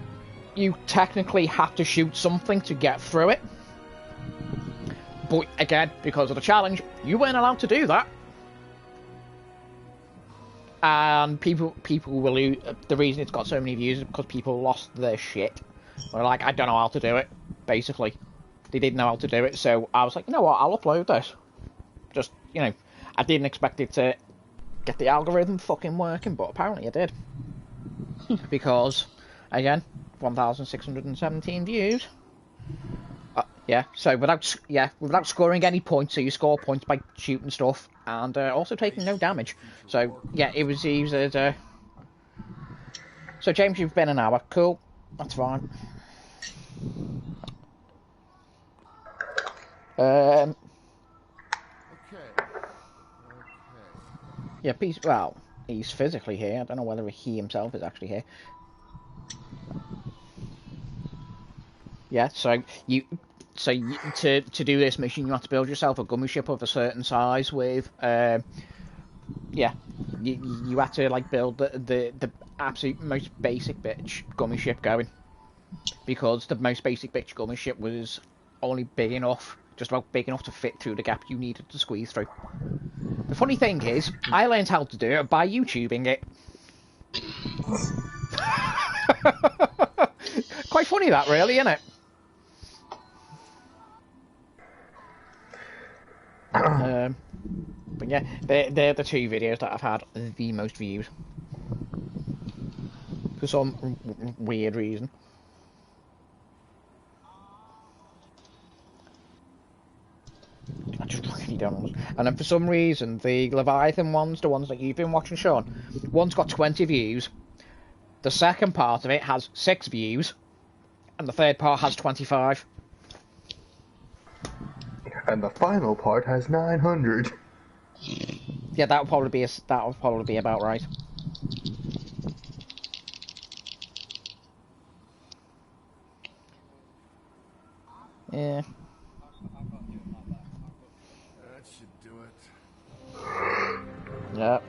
you technically have to shoot something to get through it. But again, because of the challenge, you weren't allowed to do that. And people will lose. The reason it's got so many views is because people lost their shit. They're like, I don't know how to do it. Basically, they didn't know how to do it. So I was like, you know what? I'll upload this. Just, you know, I didn't expect it to get the algorithm fucking working, but apparently it did. Because, again, 1,617 views. Yeah, so without scoring any points, so you score points by shooting stuff and also taking no damage. So yeah, it was easy. So James, you've been an hour. Cool, that's fine. Yeah, well, he's physically here. I don't know whether he himself is actually here. Yeah, so to do this mission, you have to build yourself a gummy ship of a certain size with, yeah, you have to like build the absolute most basic bitch gummy ship going, because the most basic bitch gummy ship was only big enough, just about big enough to fit through the gap you needed to squeeze through. The funny thing is, I learned how to do it by YouTubing it. Quite funny that, really, isn't it? But yeah, they're the two videos that I've had the most views. For some weird reason. I just really don't understand. And then for some reason, the Leviathan ones, the ones that you've been watching, Sean, one's got 20 views. The second part of it has 6 views. And the third part has 25. And the final part has 900. Yeah, that would probably be about right. Yeah. That should do it. Yep.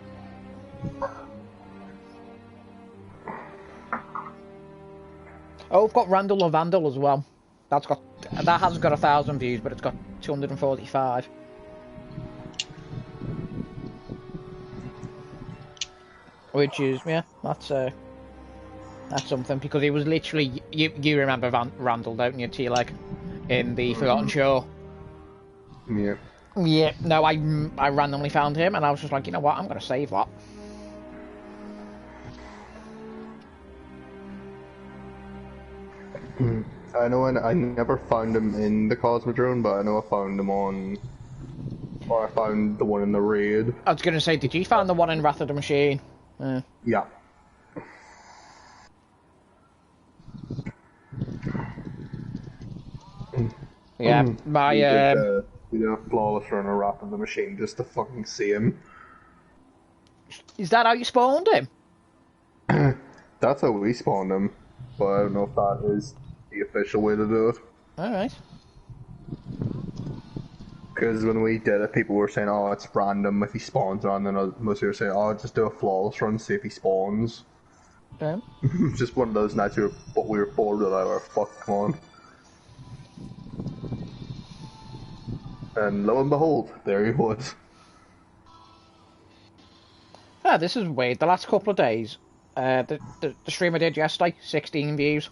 Oh, we've got Randall or Vandal as well. That hasn't got 1,000 views, but it's got 245. Which is, yeah, that's That's something, because he was literally... You remember Randall, don't you, T-Leg? In the Forgotten Shore. Yeah. Yeah, no, I randomly found him, and I was just like, you know what, I'm going to save that. I know I never found him in the Cosmodrome, but I know I found him on... Or I found the one in the raid. I was going to say, did you find the one in Wrath of the Machine? Yeah. Yeah, my... We did a flawless run of Wrath of the Machine just to fucking see him. Is that how you spawned him? That's how we spawned him, but I don't know if that is the official way to do it. Alright. Because when we did it, people were saying, oh, it's random if he spawns on, and then most people were saying, oh, just do a flawless run, see if he spawns. Okay. Just one of those nights we were bored with our fuck, come on. And lo and behold, there he was. Ah, this is weird. The last couple of days, the stream I did yesterday, 16 views.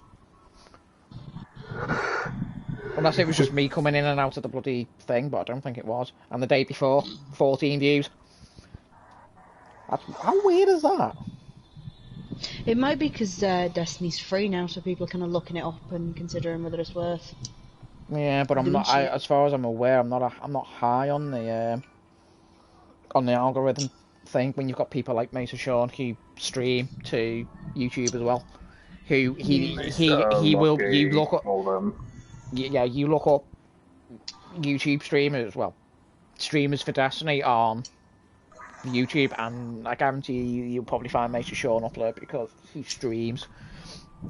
Unless it was just me coming in and out of the bloody thing, but I don't think it was. And the day before, 14 views. How weird is that? It might be because Destiny's free now, so people are kind of looking it up and considering whether it's worth. Yeah, but I'm not. As far as I'm aware, I'm not high on the algorithm thing. When you've got people like Mesa Sean who stream to YouTube as well, who he will you look up. Yeah, you look up YouTube streamers. Well, streamers for Destiny on YouTube, and I guarantee you'll probably find Mesa Sean up there because he streams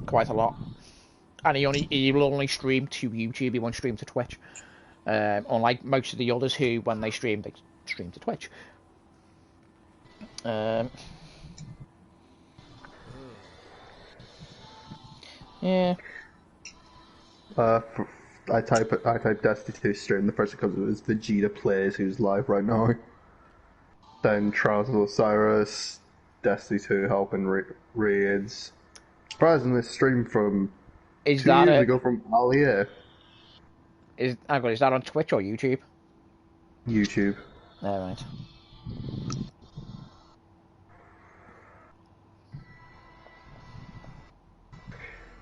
quite a lot. And he will only stream to YouTube, he won't stream to Twitch. Unlike most of the others who, when they stream to Twitch. Yeah. I type Destiny 2 stream, the first that comes up is Vegeta Plays, who's live right now. Then Trials of Osiris, Destiny 2 helping raids. Surprisingly, stream from... Is 2 that years ago from Alia. Is that on Twitch or YouTube? YouTube. Alright.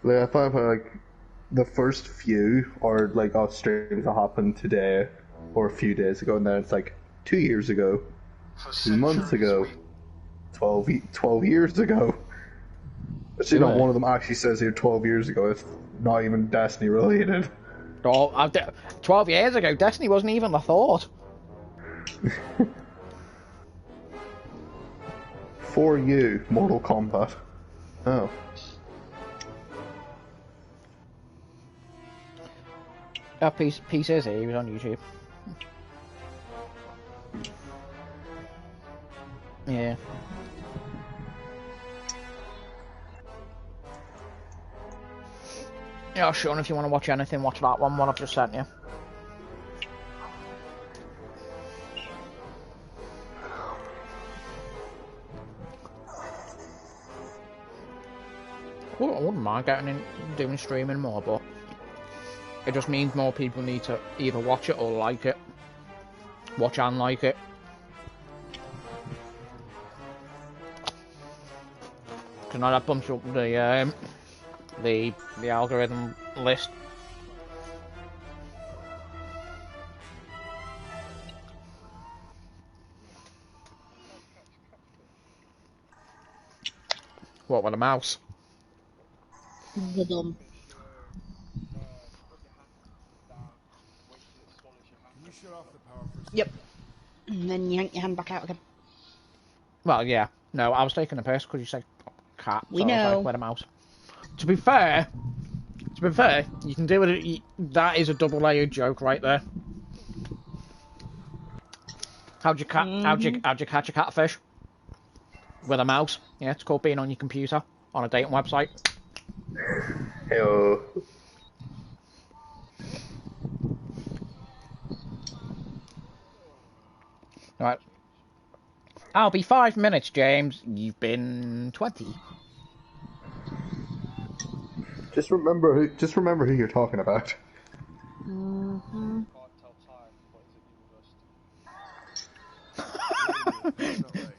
Like, I find like the first few are like streams that happened today or a few days ago, and then it's like 2 years ago, 2 months ago, 12 years ago. Actually, not one of them actually says here 12 years ago. It's not even Destiny related. Oh, 12 years ago, Destiny wasn't even a thought. For you, Mortal Kombat. Oh. Peace is here, he was on YouTube. Yeah. Yeah, Sean, if you want to watch anything, watch that one I've just sent you. I wouldn't mind getting in, doing streaming more, but it just means more people need to either watch it or like it. Watch and like it. Tonight that bumps up the algorithm list. What with a mouse? The dumb. Yep. And then you yank your hand back out again. Well, yeah. No, I was taking a piss because you said cat. We so know. I was like, where the mouse? To be fair, you can do it. That is a double-layered joke right there. How'd you catch a catfish? With a mouse. Yeah, it's called being on your computer on a dating website. Hello. Right. I'll be 5 minutes, James. You've been 20. Just remember who you're talking about. Mm-hmm.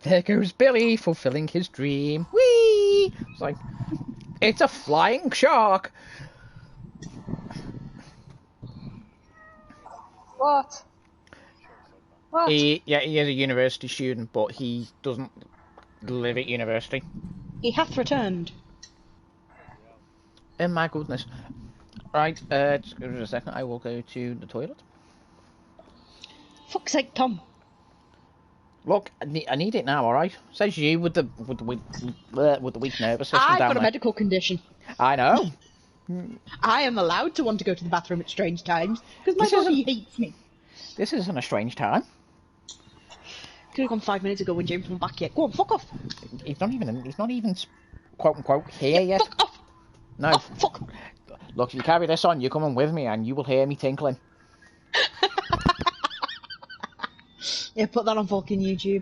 There goes Billy fulfilling his dream. Whee! It's like, it's a flying shark. What? What? He is a university student, but he doesn't live at university. He hath returned. Oh my goodness. Right, just give us a second. I will go to the toilet. Fuck's sake, Tom. Look, I need it now. All right. Says you with the weak nervous system I've down got there. a medical condition. I know. I am allowed to want to go to the bathroom at strange times because my body hates me. This isn't a strange time. Could have gone 5 minutes ago when James wasn't back yet. Go on, fuck off. He's not even quote unquote here yet. Fuck off. No. Oh, fuck. Look, if you carry this on, you're coming with me, and you will hear me tinkling. Yeah, put that on fucking YouTube.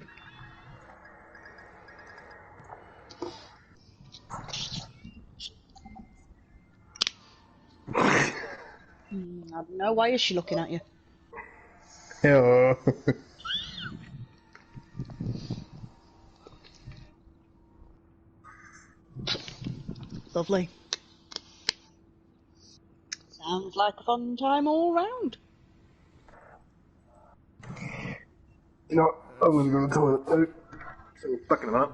I don't know. Why is she looking at you? Yeah. Lovely. Sounds like a fun time all round. You know, I'm gonna go to the toilet now. So back in a minute.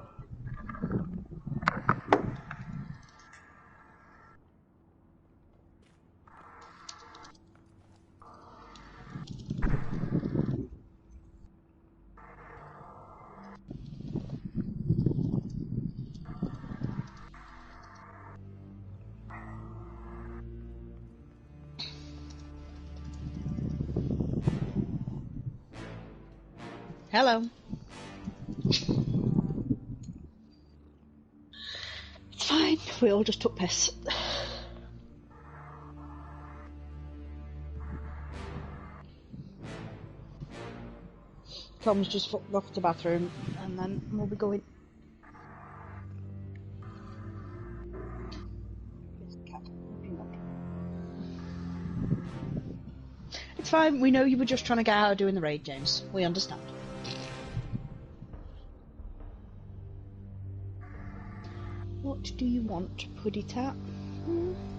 Hello. It's fine. We all just took piss. Tom's just fucked off to the bathroom, and then we'll be going. It's fine. We know you were just trying to get out of doing the raid, James. We understand. What do you want, Puddy Tap?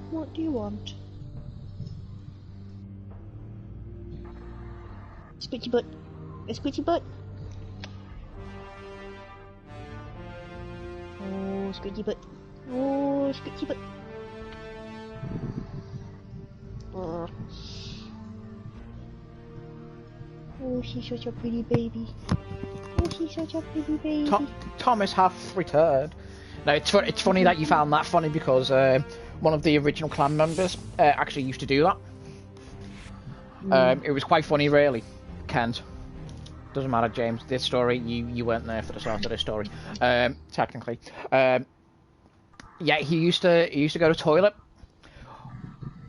What do you want? Squidgy butt. A squidgy butt. Oh, squidgy butt. Oh, squidgy butt. Oh, she's such a pretty baby. Oh, she's such a pretty baby. Thomas hath returned. No, it's funny that you found that funny because one of the original clan members actually used to do that. It was quite funny, really. Kent. Doesn't matter, James. This story, you weren't there for the start of this story. Technically, yeah, he used to go to toilet,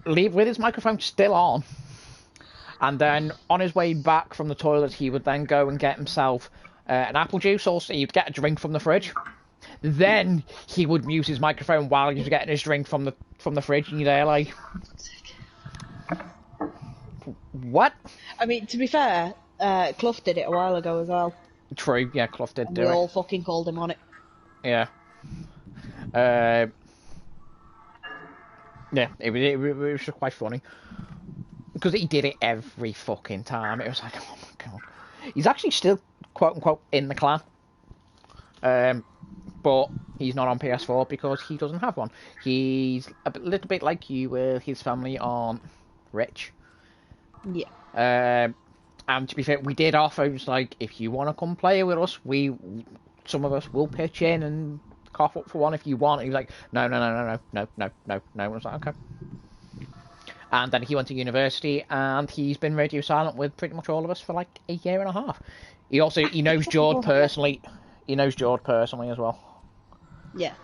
leave with his microphone still on, and then on his way back from the toilet, he would then go and get himself an apple juice. Also, he'd get a drink from the fridge. Then he would mute his microphone while he was getting his drink from the fridge, and you're there like, what? I mean, to be fair, Clough did it a while ago as well. True, yeah, Clough did do it. We all fucking called him on it. Yeah. Yeah, it was just quite funny. Because he did it every fucking time. It was like, oh my god. He's actually still, quote unquote, in the clan. But he's not on PS4 because he doesn't have one. He's a little bit like you, where his family aren't rich. Yeah. And to be fair, we did offer, it was like, if you want to come play with us, some of us will pitch in and cough up for one if you want. And he was like, no. I was like, okay. And then he went to university, and he's been radio silent with pretty much all of us for like a year and a half. He knows Jord personally. He knows Jord personally as well. Yeah.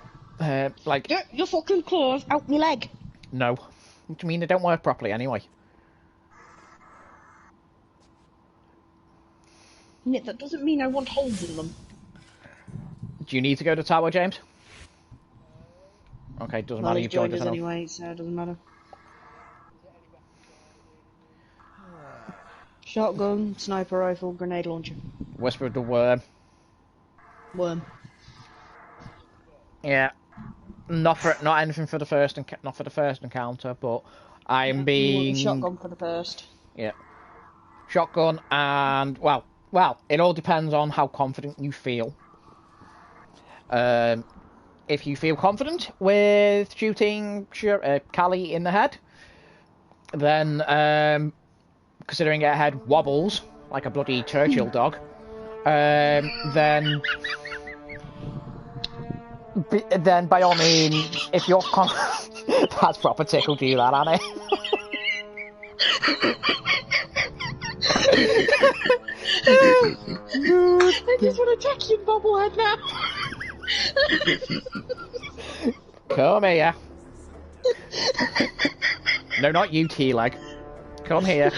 Like, get your fucking claws out my leg. No. What do you mean they don't work properly anyway? Yeah, that doesn't mean I want holes in them. Do you need to go to tower, James? Okay, doesn't Well, matter. he's You've joined joined us us enough. anyway, so it doesn't matter. Shotgun, sniper rifle, grenade launcher. Whisper of the Worm. Worm. Yeah. Not anything for the first encounter, but I'm being Shotgun for the first. Yeah. Shotgun and well, it all depends on how confident you feel. If you feel confident with shooting Callie in the head, then considering her head wobbles like a bloody Churchill dog, then by all means, if you're that's proper tickled you, that, Annie. I just want to attack you, bobblehead now. Come here. No, not you, T-leg. Come here.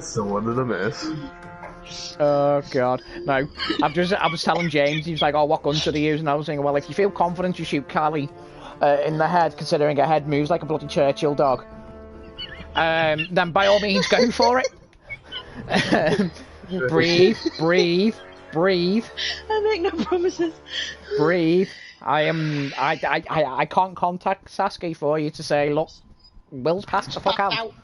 So what did I miss? Oh god, no. I was telling James, he was like, "Oh, what gun should I use?" And I was saying, "Well, if you feel confident, you shoot Callie in the head, considering her head moves like a bloody Churchill dog. Then by all means, go for it. Breathe. I make no promises. Breathe. I can't contact Sasuke for you to say, look, Will's passed the fuck out.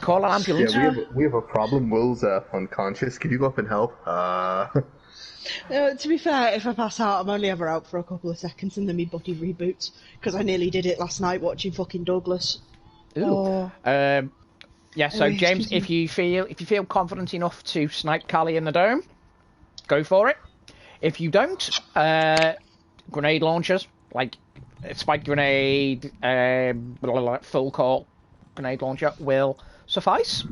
Call an ambulance. Yeah, we have a problem. Will's unconscious. Can you go up and help? To be fair, if I pass out, I'm only ever out for a couple of seconds and then my body reboots. Because I nearly did it last night watching fucking Douglas. Ooh. Yeah, so James, if you feel confident enough to snipe Callie in the dome, go for it. If you don't, grenade launchers, like spike grenade, full court grenade launcher will suffice.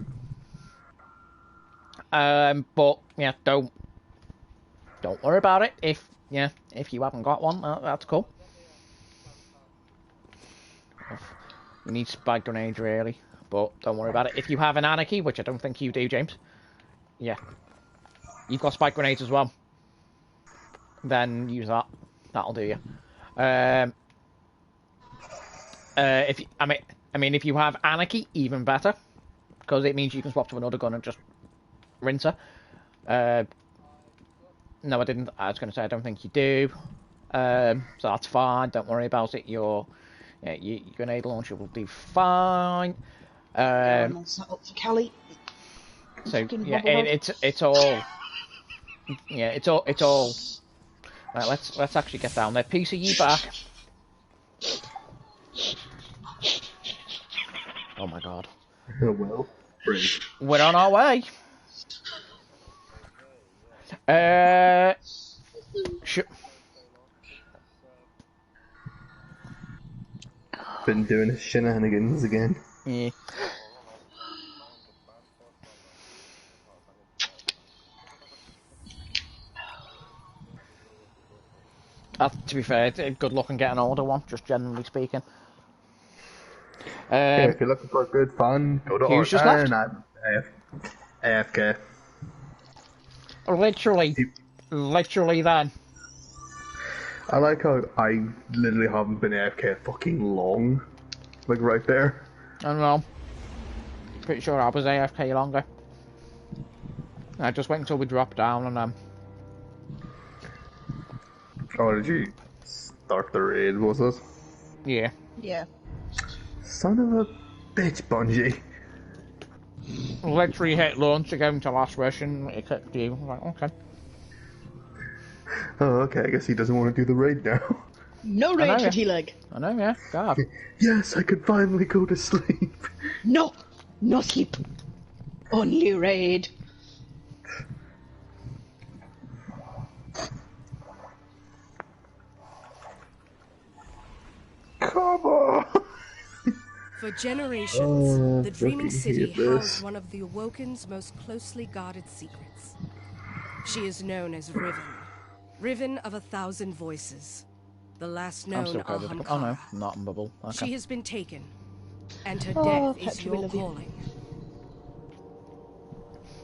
But yeah, don't worry about it. If you haven't got one, that's cool. You need spike grenade really, but don't worry about it. If you have an anarchy, which I don't think you do, James, yeah, you've got spike grenades as well. Then use that. That'll do you. If you have anarchy, even better, because it means you can swap to another gun and just rinse her. No, I didn't. I was going to say I don't think you do. So that's fine. Don't worry about it. Your grenade launcher will do fine. I'm all set up for Callie. So yeah, it's all. Yeah, it's all. Right, let's actually get down there. PCE back. Oh my god. Well, brave. We're on our way. Been doing his shenanigans again. Yeah. To be fair, good luck in getting an older one, just generally speaking. If you're looking for a good fun, go to Hughes just left. I'm AFK. Literally then. I like how I literally haven't been AFK fucking long. Like right there. I don't know. Pretty sure I was AFK longer. I just wait until we drop down and then. Oh, did you start the raid, was it? Yeah. Yeah. Son of a bitch, Bungie. Literally hit launch again to last wish and it clicked you. I was like, okay. Oh, okay, I guess he doesn't want to do the raid now. No raid for T-Leg. I know, yeah. God. Yes, I could finally go to sleep. No sleep. Only raid. Come on! For generations, the Dreaming City hate this. housed one of the Awoken's most closely guarded secrets. She is known as Riven. Riven of 1,000 voices. The last known Ahamkara. Oh no, not in bubble. Okay. She has been taken, and her death is Petra, your calling.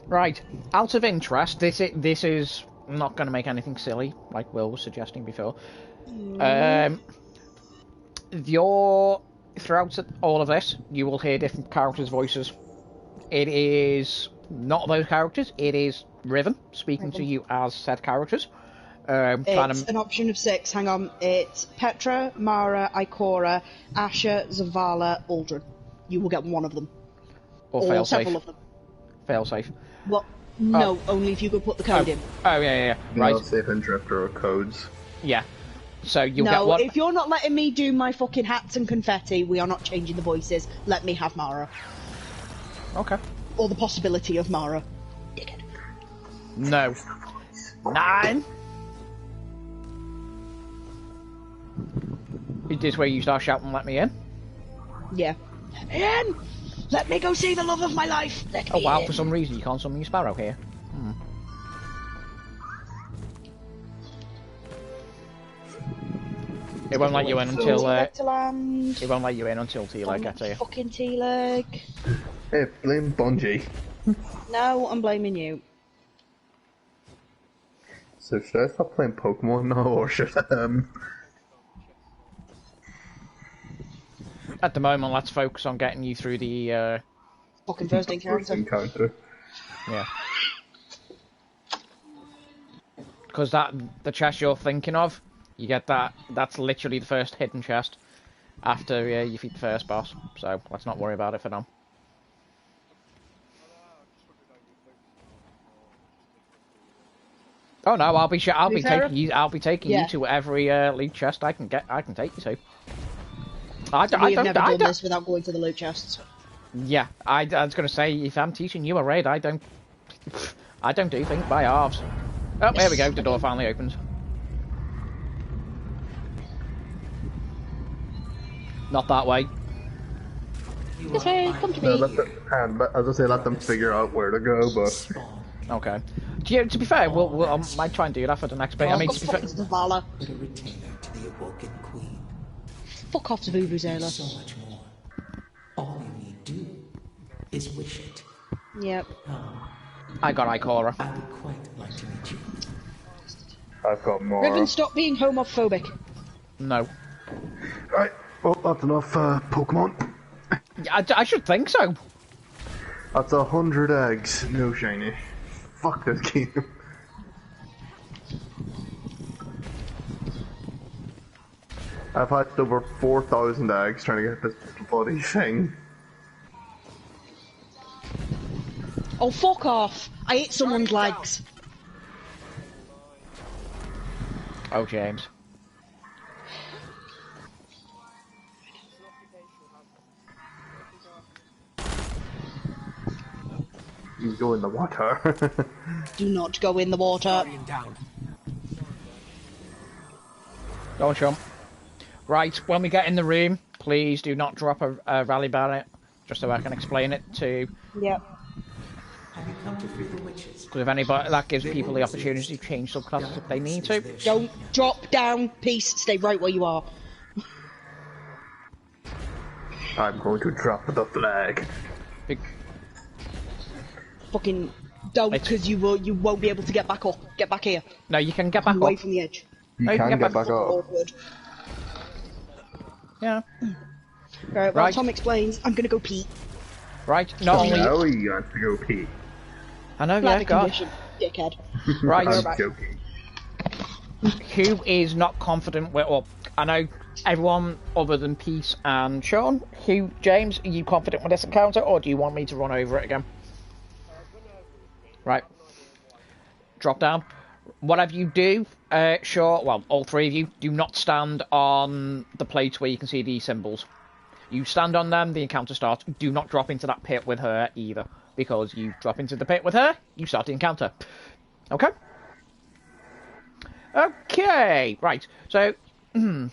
Right, out of interest, this is not going to make anything silly, like Will was suggesting before. Throughout all of this, you will hear different characters' voices. It is not those characters. It is Riven speaking to you as said characters. It's an option of 6. Hang on. It's Petra, Mara, Ikora, Asher, Zavala, Aldrin. You will get one of them. Or several of them. Failsafe. What? No, only if you could put the code in. Oh, yeah. Right. Failsafe and Drifter are codes. Yeah. So you'll get No, one. if you're not letting me do my fucking hats and confetti, we are not changing the voices. Let me have Mara. Okay. Or the possibility of Mara. Dickhead. No. 9. Is this where you start shouting, let me in? Yeah. Let me in! Let me go see the love of my life! Oh wow, for some reason you can't summon your sparrow here. It won't let you in until it won't let you in until T-Leg gets here. Fucking T-Leg. Hey, blame Bungie. No, I'm blaming you. So should I stop playing Pokemon now, or should I, At the moment, let's focus on getting you through the fucking first encounter. Yeah. Because the chest you're thinking of, you get that. That's literally the first hidden chest after you defeat the first boss. So let's not worry about it for now. Oh no, I'll be taking you. I'll be taking you to every loot chest I can take you to. We've never done this without going to the loot chests. Yeah, I was gonna say, if I'm teaching you a raid, I don't do things by halves. Oh, there we go. The door finally opens. Not that way. This way, come to me. As I say, let them figure out where to go, but... Okay. To be fair, I might try and do that for the next bit. I mean, to be fair... Fuck off to Vuvuzela. So much more. All you need do is wish it. Yep. I got Ikora. I would quite like to meet you. I've got more. Riven, stop being homophobic. No. Right. Well, that's enough Pokemon. I should think so. That's 100 eggs. No shiny. Fuck this game. I've hatched over 4,000 eggs trying to get this bloody thing. Oh, fuck off! I ate someone's legs. Oh, James. You go in the water. Do not go in the water. Go on, chum. Right, when we get in the room, please do not drop a rally barrier, just so I can explain it to... Yep. Because if anybody, that gives people the opportunity to change subclasses if they need to. Don't drop down, peace, stay right where you are. I'm going to drop the flag. Fucking don't, because you won't be able to get back up. Get back here. No, you can get back away up. from the edge. You can get back up. Awkward. Yeah. Right, well, Tom explains, I'm gonna go pee. Right, not only... Now you have to go pee. I know, yeah, God. Condition, dickhead. Right. I'm joking. Who is not confident with... Well, I know everyone other than Peace and Sean. James, are you confident with this encounter, or do you want me to run over it again? Right. Drop down. Whatever you do, well, all three of you, do not stand on the plates where you can see these symbols. You stand on them, the encounter starts. Do not drop into that pit with her either, because you drop into the pit with her, you start the encounter. Okay? Okay, right. So, you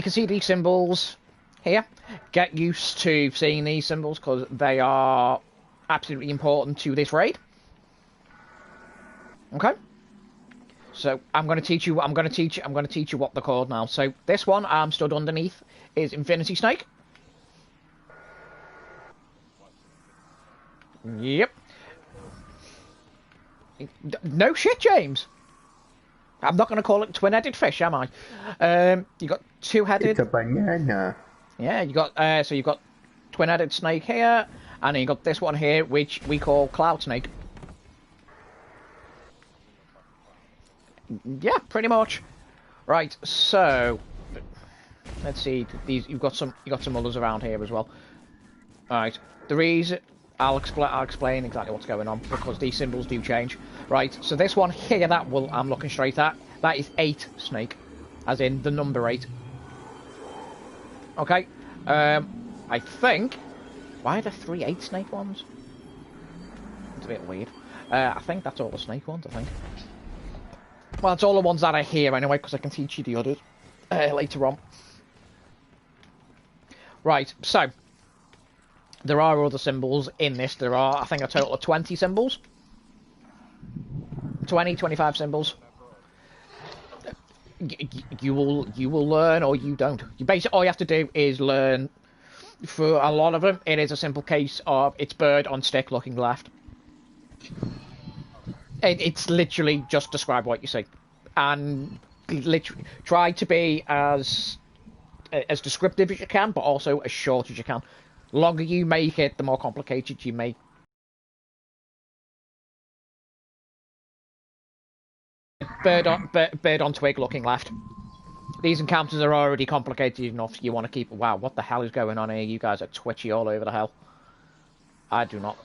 can see these symbols here. Get used to seeing these symbols, because they are absolutely important to this raid. Okay? So I'm going to teach you. I'm going to teach you what they're called now. So this one I'm stood underneath is Infinity Snake. Yep. No shit, James. I'm not going to call it twin-headed fish, am I? You got two-headed. It's a banana. Yeah, you got so you've got twin-headed snake here, and then you got this one here, which we call cloud snake. Yeah, pretty much. Right, so let's see. These you've got some others around here as well. All right, the reason I'll explain exactly what's going on because these symbols do change. Right, so this one here, I'm looking straight at, that is 8 snake, as in the number 8. Okay, I think, why are there 3 8 snake ones? It's a bit weird. I think that's all the snake ones, I think. Well, it's all the ones that are here anyway, because I can teach you the others later on. Right, so there are other symbols in this. There are, I think, a total of 20 symbols. 25 symbols. You will learn, or you don't. You basically all you have to do is learn. For a lot of them, it is a simple case of it's bird on stick looking left. It's literally just describe what you see, and literally try to be as descriptive as you can, but also as short as you can. The longer you make it, the more complicated you make. Bird on twig looking left. These encounters are already complicated enough. You want to keep. Wow, what the hell is going on here? You guys are twitchy all over the hell. I do not.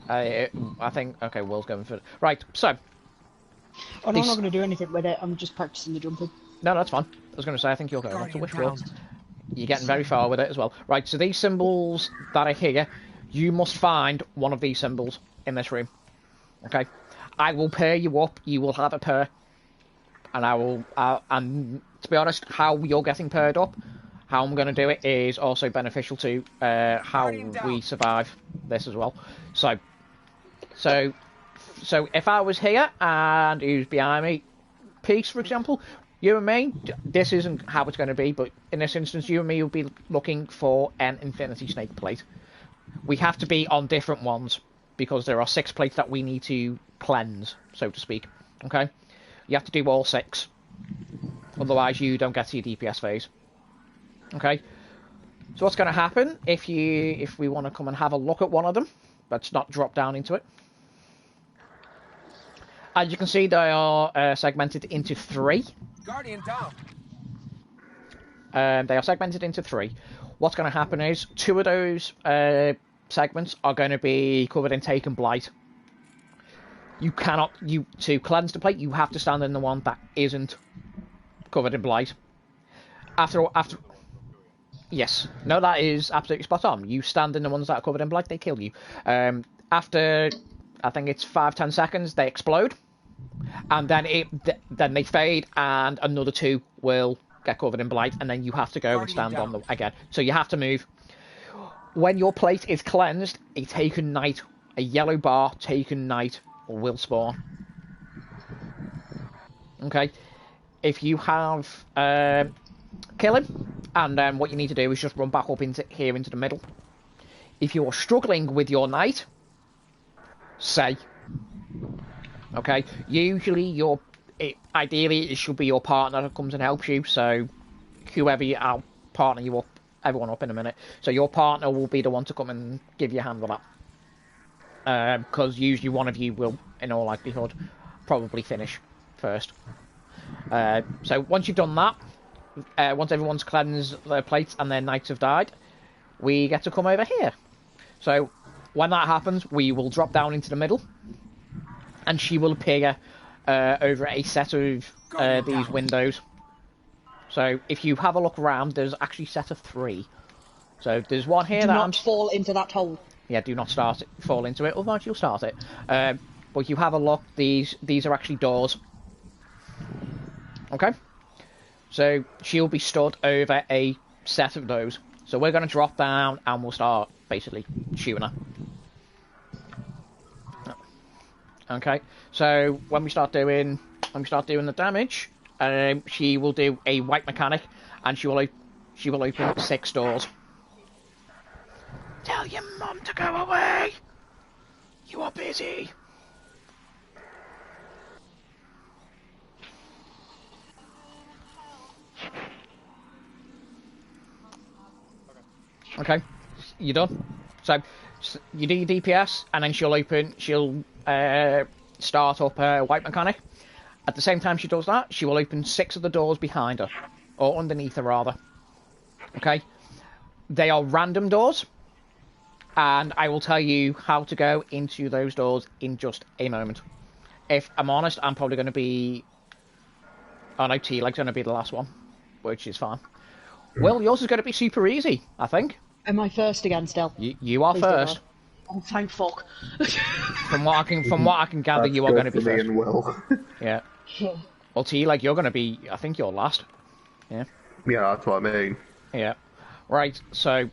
I think, okay, Will's going for it. Right, so. Oh, no, I'm not going to do anything with it. I'm just practicing the jumping. No, that's fine. I was going to say, I think you're going up to wish, Will. You're getting very far with it as well. Right, so these symbols that are here, you must find one of these symbols in this room. Okay? I will pair you up. You will have a pair. And I will, and to be honest, how you're getting paired up, how I'm going to do it is also beneficial to how we survive this as well. So if I was here and he was behind me, Peace, for example, you and me, this isn't how it's going to be, but in this instance, you and me will be looking for an Infinity Snake plate. We have to be on different ones because there are 6 plates that we need to cleanse, so to speak. Okay? You have to do all 6. Otherwise, you don't get to your DPS phase. Okay? So what's going to happen if we want to come and have a look at one of them? Let's not drop down into it. As you can see, they are segmented into 3. Guardian down. They are segmented into 3. What's going to happen is 2 of those segments are going to be covered in Taken Blight. You cannot, to cleanse the plate, you have to stand in the one that isn't covered in Blight. After, yes, no, that is absolutely spot on. You stand in the ones that are covered in Blight, they kill you. After, I think it's 5-10 seconds, they explode, and then then they fade, and another 2 will get covered in Blight, and then you have to go and stand on them again. So you have to move. When your plate is cleansed, a Taken Knight, a yellow bar Taken Knight will spawn. Okay, if you have kill him, and then what you need to do is just run back up into the middle. If you're struggling with your knight, say, okay, usually ideally it should be your partner that comes and helps you, so whoever I'll partner you up, everyone up in a minute, so your partner will be the one to come and give you a hand with that. Because usually one of you will, in all likelihood, probably finish first. So once you've done that, once everyone's cleansed their plates and their knights have died, we get to come over here. So when that happens, we will drop down into the middle, and she will appear over a set of these windows. So if you have a look around, there's actually a set of 3. So there's one here. Do not fall into that hole. Yeah, do not fall into it, otherwise you'll start it. But you have a look, these are actually doors. Okay? So she'll be stood over a set of those. So we're going to drop down and we'll start basically shooting her. Okay, so when we start doing the damage, she will do a white mechanic, and she will open 6 doors. Tell your mum to go away. You are busy. Okay, you done? So you do your DPS, and then she'll start up a white mechanic. At the same time she does that, she will open 6 of the doors behind her, or underneath her rather. Okay? They are random doors, and I will tell you how to go into those doors in just a moment. If I'm honest, I'm probably going to be... Oh no, T-Leg's going to be the last one, which is fine. Well, yours is going to be super easy, I think. Am I first again still? You are Please first. Oh, thank fuck. From what I can gather, That's you are going to be good for me first. and Will. Yeah. Well, T-Leg, you're going to be... I think you're last. Yeah. Yeah, that's what I mean. Yeah. Right, so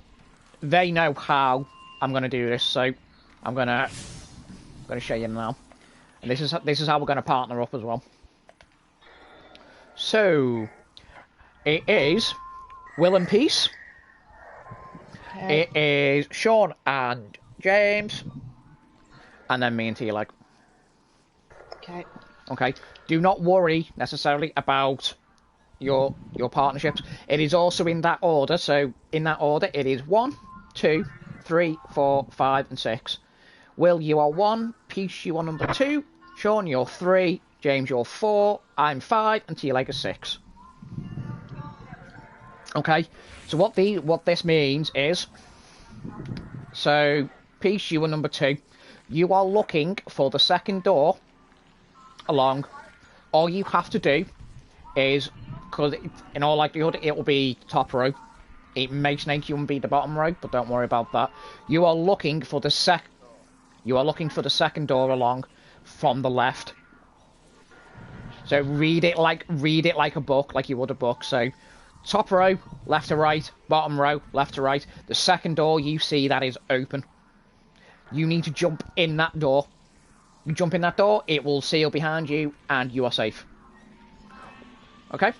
they know how I'm going to do this, so I'm going to show you now. And this is how we're going to partner up as well. So it is Will and Peace. Okay. It is Sean and James, and then me and T-Leg. Okay. Okay. Do not worry necessarily about your partnerships. It is also in that order. So in that order, it is 1, 2, 3, 4, 5, and 6. Will, you are 1. Peace, you are number 2. Sean, you're 3. James, you're 4. I'm 5, and T-Leg is 6. Okay. So what this means is, so Peace, you are number 2. You are looking for the second door along. All you have to do is, because in all likelihood it will be top row. It may snake you and be the bottom row, but don't worry about that. You are looking for the second door along from the left. So read it like a book, like you would a book. So top row, left to right, bottom row, left to right. The second door you see that is open. You need to jump in that door. You jump in that door, it will seal behind you, and you are safe. Okay?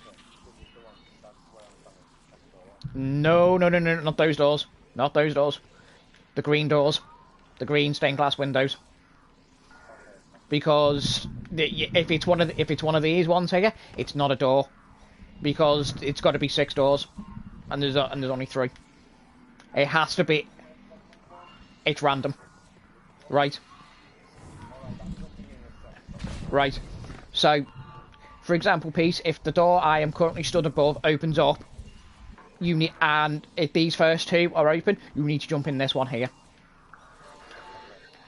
No, not those doors. Not those doors. The green doors. The green stained glass windows. Because if it's one of these ones here, it's not a door. Because it's got to be 6 doors, and there's only 3. It has to be. It's random. Right. Right. So, for example, Peace, if the door I am currently stood above opens up, and if these first 2 are open, you need to jump in this one here.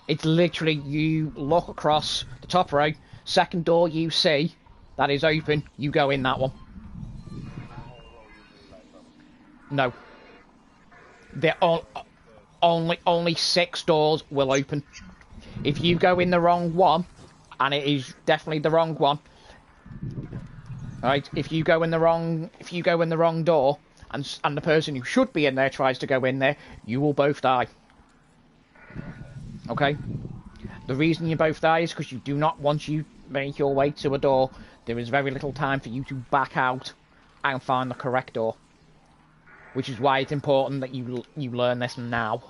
It's literally, you look across the top row, second door you see that is open, you go in that one. No. There are only 6 doors will open. If you go in the wrong one, and it is definitely the wrong one, right? If you go in the wrong door, and the person who should be in there tries to go in there, you will both die. Okay? The reason you both die is because you do not, once you make your way to a door, there is very little time for you to back out and find the correct door. Which is why it's important that you learn this now.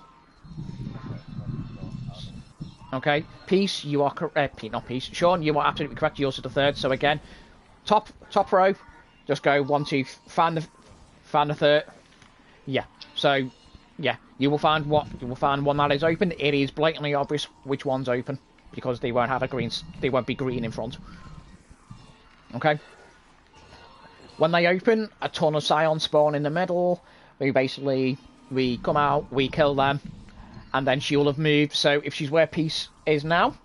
Okay? Peace, you are correct. Not Peace. Sean, you are absolutely correct. You're also the third. So again, top row, just go 1, 2, find the third. Yeah. So, yeah, you will find one that is open. It is blatantly obvious which one's open because they won't have they won't be green in front. Okay. When they open, a ton of scions spawn in the middle. We come out, we kill them, and then she will have moved. So if she's where Peace is now,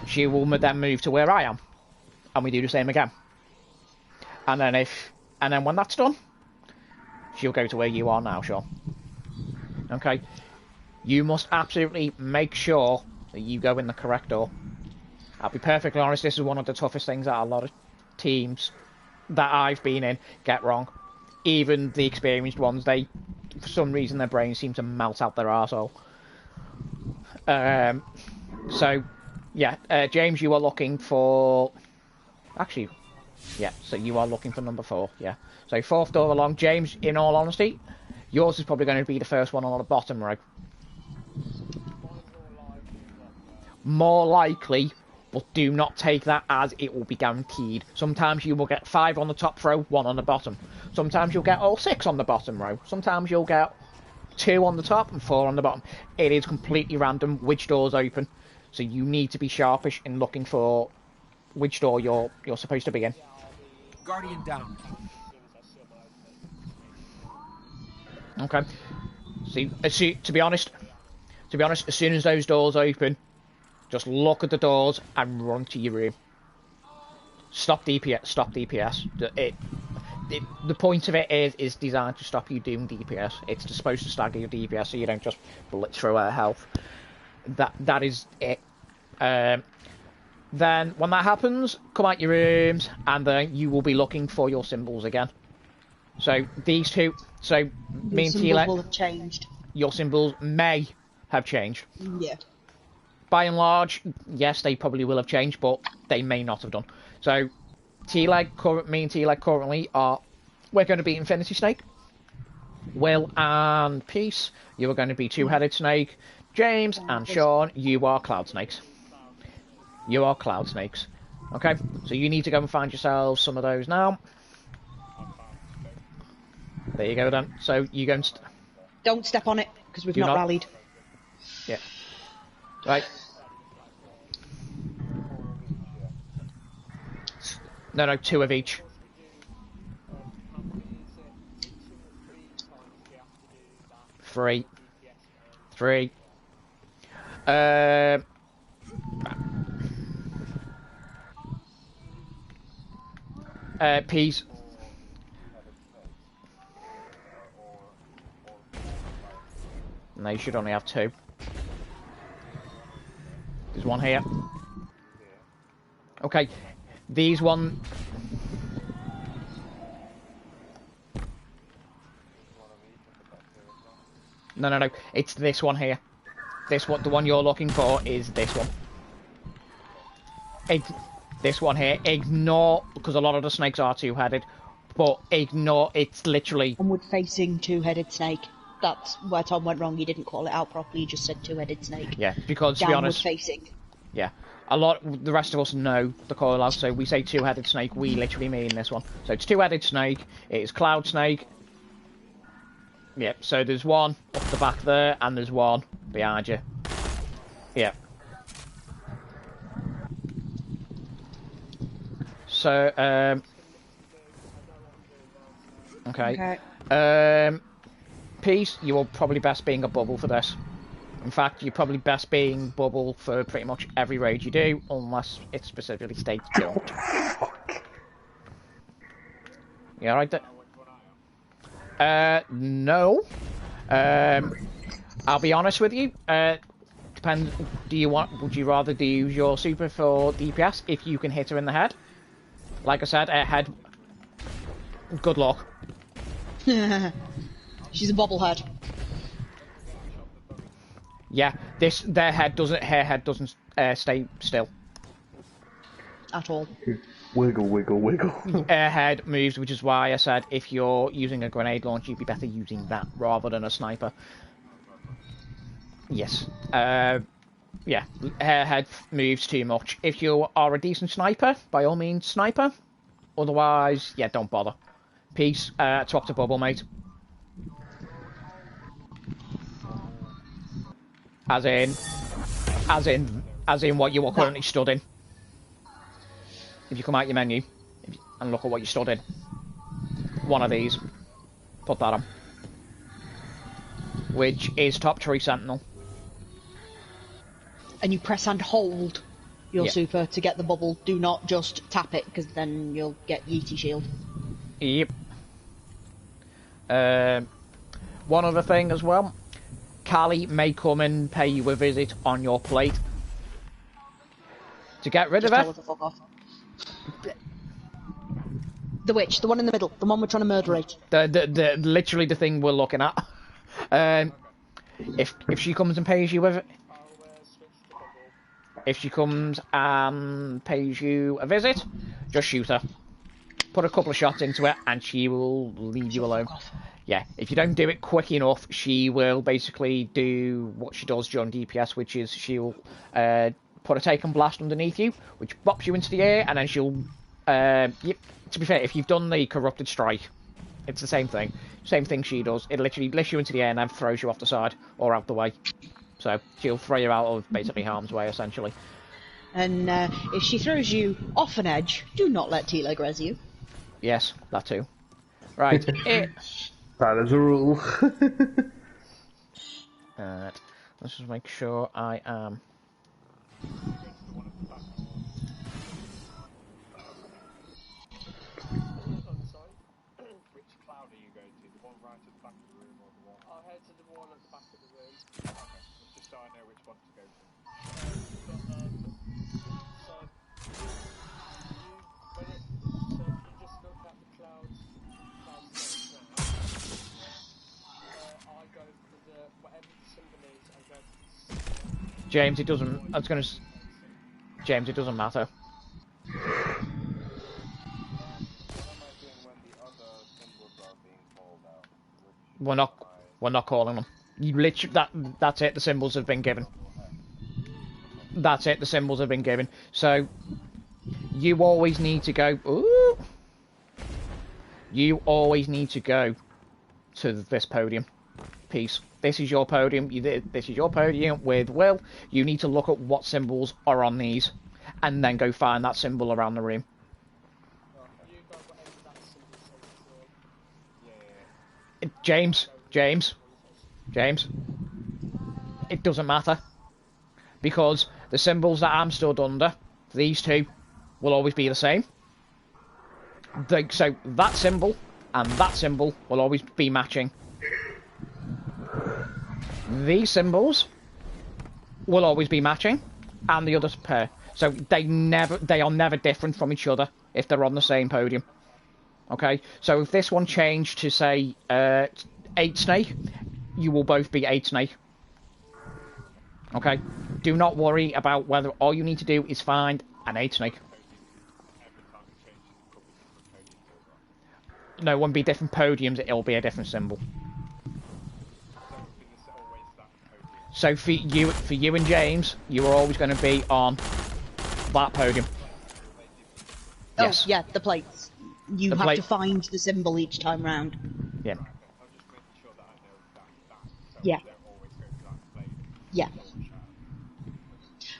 she will then move to where I am, and we do the same again. And then when that's done, she'll go to where you are now, Sean. Okay? You must absolutely make sure that you go in the correct door. I'll be perfectly honest, this is one of the toughest things that a lot of teams that I've been in get wrong. Even the experienced ones, for some reason, their brains seem to melt out their arsehole. So, yeah, James, you are looking for... Actually, yeah, so you are looking for number 4, yeah. So 4th door along. James, in all honesty, yours is probably going to be the first one on the bottom row. more likely, but do not take that as it will be guaranteed. Sometimes you will get 5 on the top row, 1 on the bottom. Sometimes you'll get all 6 on the bottom row. Sometimes you'll get 2 on the top and 4 on the bottom. It is completely random which doors open, so you need to be sharpish in looking for which door you're supposed to be in. Guardian down. Okay. See, to be honest, as soon as those doors open, just look at the doors and run to your room. Stop DPS. Stop DPS. The point of it is designed to stop you doing DPS. It's supposed to stagger your DPS so you don't just blitz through our health. That is it. Then when that happens, come out your rooms and then you will be looking for your symbols again. So these two. So me and Tila will have changed. Your symbols may have changed. Yeah. By and large, yes, they probably will have changed, but they may not have done. So, me and T-Leg currently we're going to be Infinity Snake. Will and Peace, you are going to be Two-Headed Snake. James and Sean, you are Cloud Snakes. You are Cloud Snakes. Okay, so you need to go and find yourselves some of those now. There you go then. So you go and... Don't step on it, because we've not rallied. Yeah. Right. No, 2 of each. Three. Peas. No, you should only have 2. There's one here. Okay, these one... No. It's this one here. The one you're looking for is this one. This one here. Ignore, because a lot of the snakes are two-headed, but ignore, it's literally... Onward facing two-headed snake. That's where Tom went wrong. He didn't call it out properly. He just said two-headed snake. Yeah, because to be honest... Downward facing. Yeah. The rest of us know the call out, so we say two-headed snake, we literally mean this one. So it's two-headed snake, it is Cloud Snake. Yep, so there's one up the back there, and there's one behind you. Yep. So, okay. Peace, you will probably best being a bubble for this. In fact, you're probably best being bubble for pretty much every raid you do, unless it specifically states don't. You alright there? No. I'll be honest with you. Depends. Would you rather use your super for DPS if you can hit her in the head? Like I said, head. Good luck. She's a bobblehead. Yeah, her head doesn't stay still. At all. Wiggle. Her head moves, which is why I said if you're using a grenade launcher, you'd be better using that rather than a sniper. Yes. Yeah, her head moves too much. If you are a decent sniper, by all means, sniper. Otherwise, yeah, don't bother. Peace. Top to bubble, mate. As in what you are currently stood in. If you come out your menu and look at what you stood in, one of these, put that on, which is top tree sentinel. And you press and hold your super to get the bubble. Do not just tap it, because then you'll get Yeetie shield. Yep. One other thing as well. Callie may come and pay you a visit on your plate. To get rid of her. Fuck off. The witch, the one in the middle, the one we're trying to murderate. Literally the thing we're looking at. If she comes and pays you with it. If she comes and pays you a visit, just shoot her. Put a couple of shots into it and she will leave you alone. Yeah, if you don't do it quick enough, she will basically do what she does during DPS, which is she'll put a taken blast underneath you, which bops you into the air, and then she'll... to be fair, if you've done the corrupted strike, it's the same thing. Same thing she does. It literally lifts you into the air and then throws you off the side or out the way. So she'll throw you out of basically harm's way, essentially. And if she throws you off an edge, do not let T-Leg res you. Yes, that too. Right. That is a rule. Let's just make sure I am... Which cloud are you going to? The one right at the back of the room or the one? I'll head to the one at the back of the room. Okay, just so I know which one to go to. So if you just look at the clouds now, I go for the whatever the symbol is. I go to James, it doesn't... I was going to... James, it doesn't matter. We're not calling them. You literally that's it. The symbols have been given. That's it. The symbols have been given. So you always need to go. Ooh, you always need to go to this podium piece. This is your podium. This is your podium with Will. You need to look at what symbols are on these, and then go find that symbol around the room. James, it doesn't matter, because the symbols that I'm stood under, these two, will always be the same. So that symbol and that symbol will always be matching. These symbols will always be matching, and the other pair. So they are never different from each other if they're on the same podium. Okay, so if this one changed to, say, 8 snake, you will both be 8 snake. Okay, do not worry about whether... All you need to do is find an 8 snake. No, it won't be different podiums, it'll be a different symbol. So for you and James, you are always going to be on that podium. Yes. Oh, yeah, the plates. You have to find the symbol each time round. Yeah. Yeah. Yeah.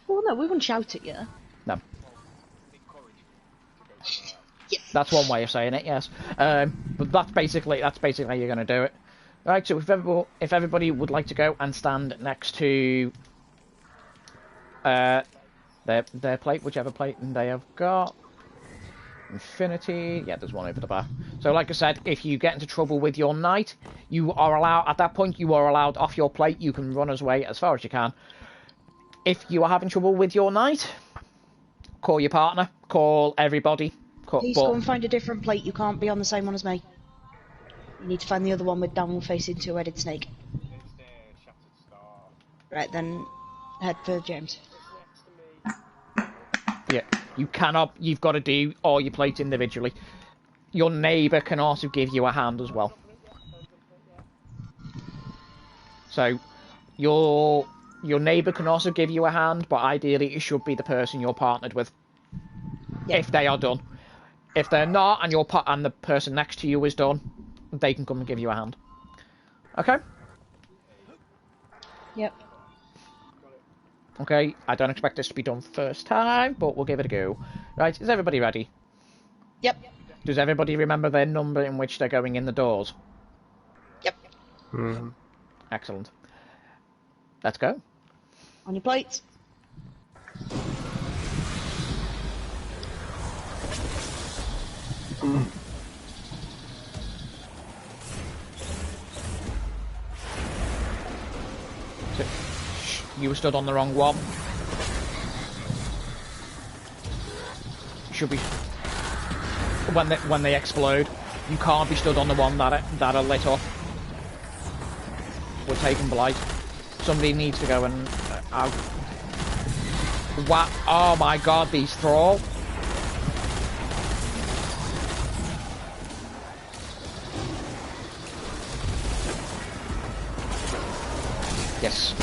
Well, no, we wouldn't shout at you. No. Yeah. That's one way of saying it, yes. But that's basically how you're going to do it. Right, so if everybody would like to go and stand next to their plate, whichever plate they have got. Infinity, yeah, there's one over the bar. So like I said, if you get into trouble with your knight, you are allowed, at that point, you are allowed off your plate. You can run away as far as you can. If you are having trouble with your knight, call your partner, call everybody. Please go and find a different plate. You can't be on the same one as me. You need to find the other one with downward facing two-headed snake. Right, then head for James. Yeah, you cannot, you've got to do all your plates individually. Your neighbour can also give you a hand as well. So, your neighbour can also give you a hand, but ideally it should be the person you're partnered with. Yeah. If they are done. If they're not, and the person next to you is done, they can come and give you a hand. Okay? Yep. Okay, I don't expect this to be done first time, but we'll give it a go. Right, is everybody ready? Yep. Does everybody remember their number in which they're going in the doors? Yep. Mm-hmm. Excellent. Let's go. On your plates. You were stood on the wrong one. Should be when they explode. You can't be stood on the one that are lit up. We're taking blight. Somebody needs to go and out. What? Oh my God! These thrall. Yes.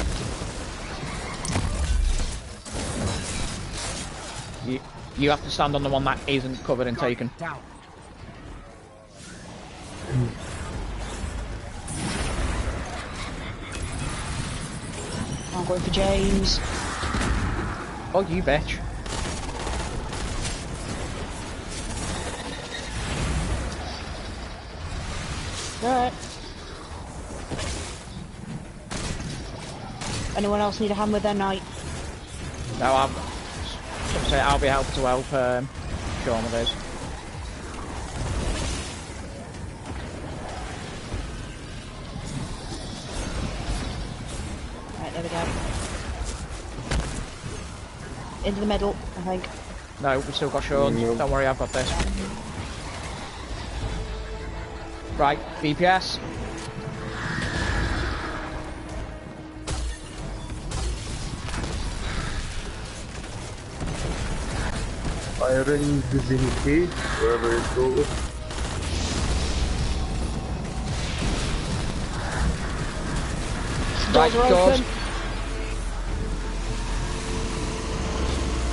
You have to stand on the one that isn't covered and taken. Down. I'm going for James. Oh, you bitch. Alright. Anyone else need a hand with their knight? No, I'll be helping to help Sean with this. Right, there we go. Into the middle, I think. No, we've still got Sean. Don't worry, I've got this. Right, BPS. Firing the Zinke, wherever it goes. Right, Doors are doors. open.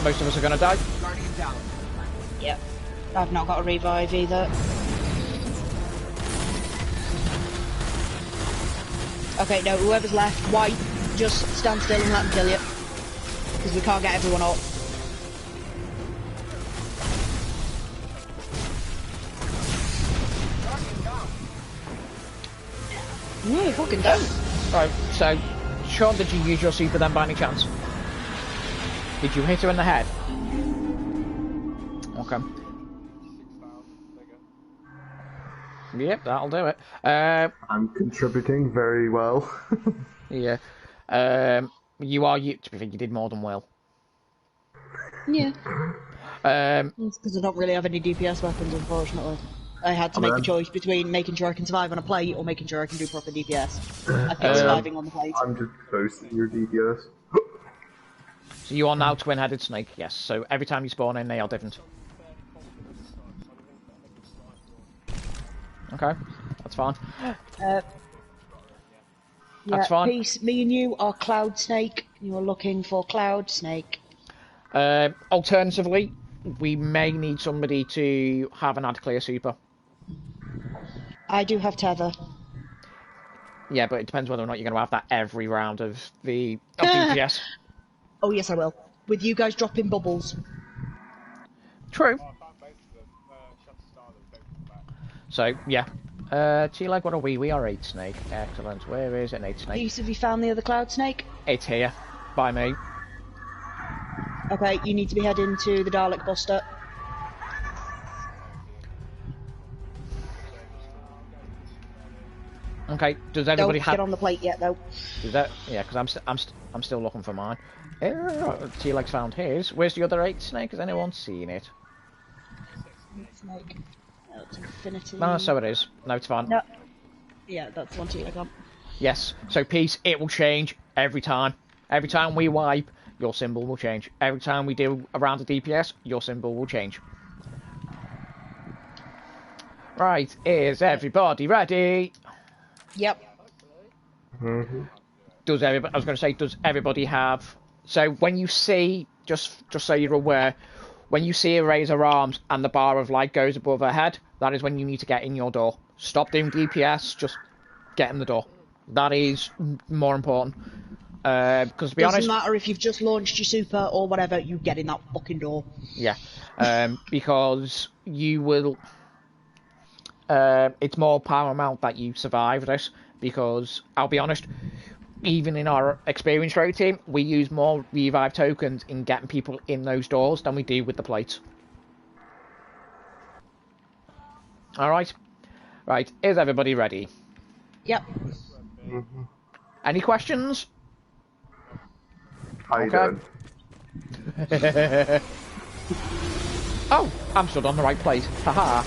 Most of us are going to die. Guardian down. Yep. I've not got a revive either. Okay, no, whoever's left, white, just stand still and let them kill you. Because we can't get everyone up. No, you fucking don't. Right, so, Sean, did you use your super then by any chance? Did you hit her in the head? Okay. Yep, that'll do it. I'm contributing very well. Yeah. To be fair, you did more than well. Yeah. Um, It's because I don't really have any DPS weapons, unfortunately. I had to make a choice between making sure I can survive on a plate or making sure I can do proper DPS. I picked surviving on the plate. I'm just boasting your DPS. so you are now twin-headed snake, yes. So every time you spawn in, they are different. Okay, that's fine. That's fine. Peace. Me and you are Cloud Snake. You are looking for Cloud Snake. Alternatively, we may need somebody to have an ad clear super. I do have Tether. Yeah, but it depends whether or not you're going to have that every round of DPS. Oh yes, I will. With you guys dropping bubbles. True. So, yeah. T-Leg, what are we? We are 8 Snake. Excellent. Where is an 8 Snake? Peace, have you found the other Cloud Snake? It's here. By me. Okay, you need to be heading to the DalekBuster. Okay, does everybody Don't have... get on the plate yet, though. Does that... Yeah, because I'm still looking for mine. T-Leg's found his. Where's the other 8 Snake? Has anyone seen it? Snake. Oh, it's Infinity. No, so it is. No, it's fine. No. Yeah, that's one T-Leg on. Yes, so peace, it will change every time. Every time we wipe, your symbol will change. Every time we do a round of DPS, your symbol will change. Right, is everybody ready? Yep. Does everybody? I was going to say, does everybody have? So when you see, just so you're aware, when you see a raise her arms and the bar of light goes above her head, that is when you need to get in your door. Stop doing DPS, just get in the door. That is more important. Because to be honest, doesn't matter if you've just launched your super or whatever, you get in that fucking door. Yeah, because you will. It's more paramount that you survive this, because I'll be honest, even in our experience rate team, we use more revive tokens in getting people in those doors than we do with the plates. Alright. Right, is everybody ready? Yep. Any questions? How you Okay. doing? Oh, I'm stood on the right place. Haha.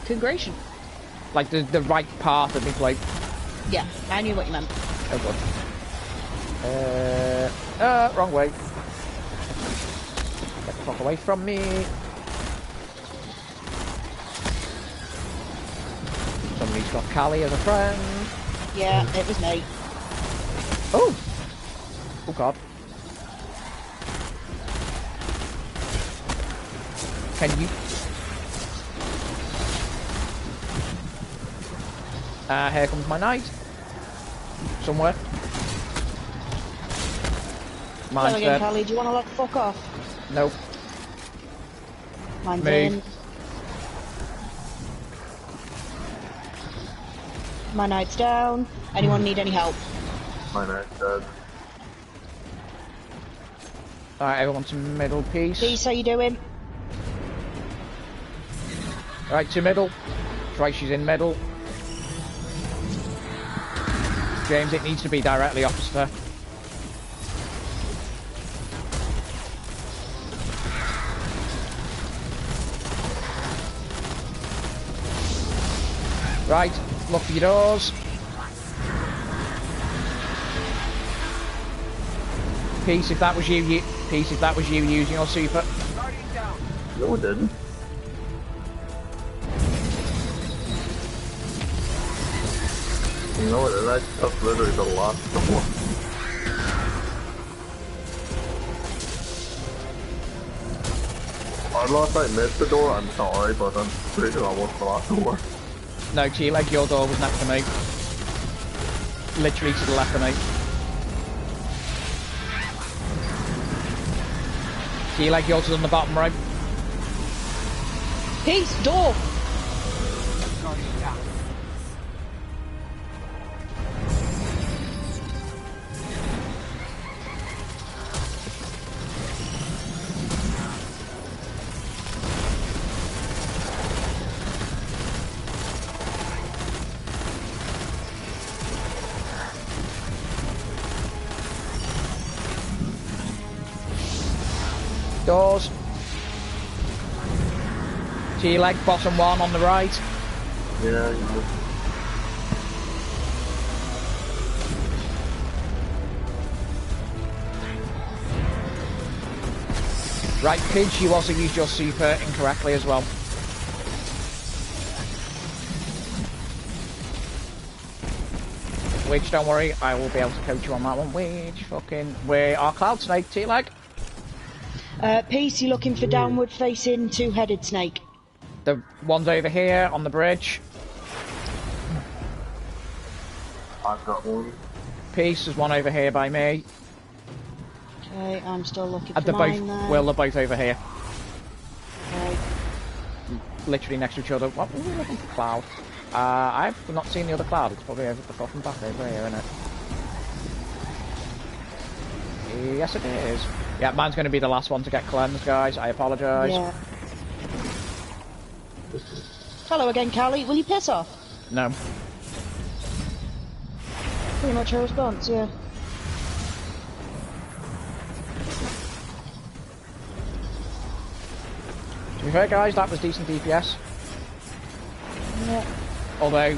Congratulations. Like the right path of me plate. Yeah, I knew what you meant. Oh god. Wrong way. Get the fuck away from me. Somebody's got Callie as a friend. Yeah, it was me. Oh! Oh god. Can you... here comes my knight. Somewhere. Mine's again, dead. Callie, do you want to let the fuck off? Nope. Mine's Move. in. My knight's down. Anyone need any help? My knight's dead. Alright, everyone to middle piece. Peace, how you doing? Right, to middle. Right, she's in middle. James, it needs to be directly opposite her. Right, look for your doors. Peace, if that was you, Peace, if that was you using your super. No, it didn't. No, it didn't. That's literally the last one. Unless I missed the door, I'm sorry, but I'm pretty sure that was the last door. No, T-Leg, your door was next to me. Literally to the left of me. T-Leg, yours is on the bottom right. Peace, door! Doors. T-Leg, bottom one on the right. Yeah. Right, Pidge, you also used your super incorrectly as well. Which, don't worry, I will be able to coach you on that one. Which fucking... We are Cloud Snake, T-Leg. Peace, you looking for downward facing two-headed snake? The one's over here on the bridge. I've got one. Peace, there's one over here by me. Okay, I'm still looking And for they're mine both, then. well, they're both over here. Okay. Literally next to each other. What were we looking for? Cloud. I've not seen the other cloud. It's probably over the fucking back over here, isn't it? Yes, it is. Yeah, mine's going to be the last one to get cleansed, guys. I apologise. Yeah. Hello again, Callie. Will you piss off? No. Pretty much her response, yeah. To be fair, guys, that was decent DPS. Yeah. Although...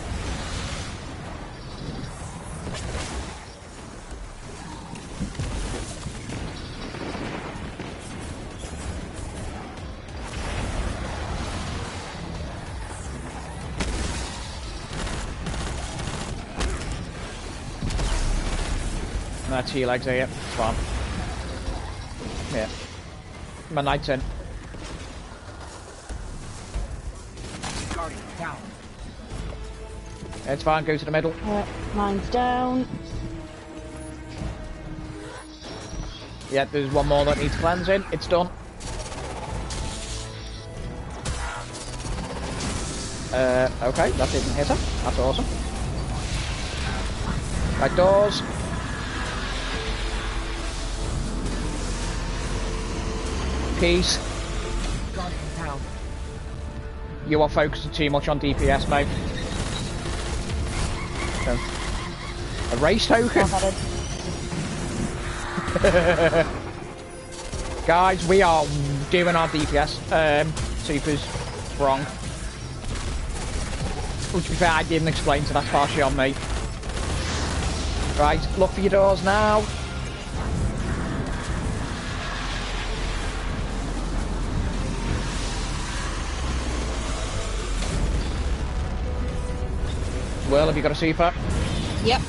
No, T-Legs here. It's fine. Yeah. My knight's in. Down. It's fine, go to the middle. Mine's down. Yeah, there's one more that needs cleansing. It's done. Okay, that didn't hit her. That's awesome. Right, doors. Peace. Down. You are focusing too much on DPS, mate. So, a race token. Guys, we are doing our DPS supers wrong. Which, to be fair, I didn't explain, so that's partially on me. Right, look for your doors now. Well, have you got a super? Yep.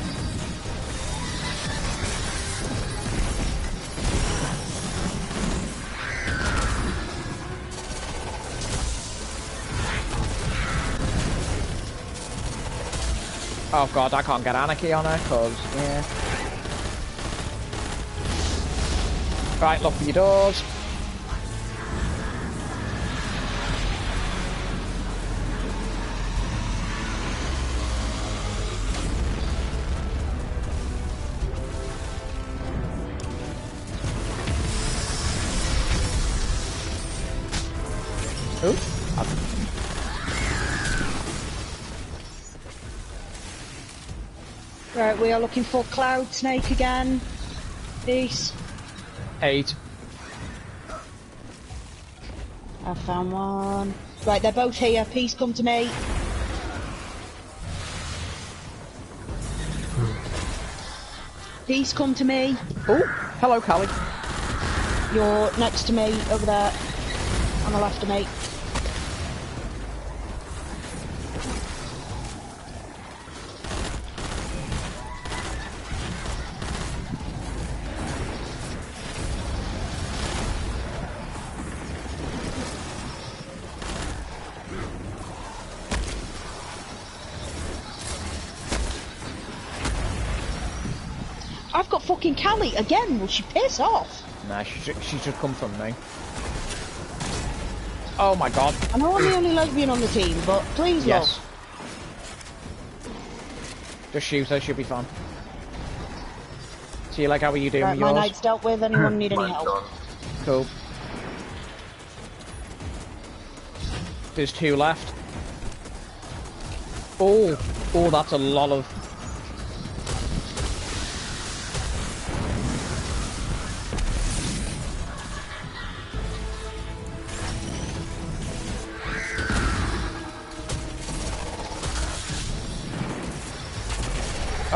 Oh god, I can't get Anarchy on her, cause, yeah. Right, look for your doors. Ooh. Right, we are looking for Cloud Snake again. Peace. 8. I found one. Right, they're both here. Peace, come to me. Peace, come to me. Oh, hello, Callie. You're next to me, over there. On the left of me. I've got fucking Callie again. Will she piss off? Nah, she should come from me. Oh my god. I know I'm the only lesbian on the team, but please, yes. love. Just shoot her, she'll be fine. See, like, how are you doing Right, with my yours? night's dealt with. Anyone need any help? Cool. There's 2 left. Oh, that's a lot of...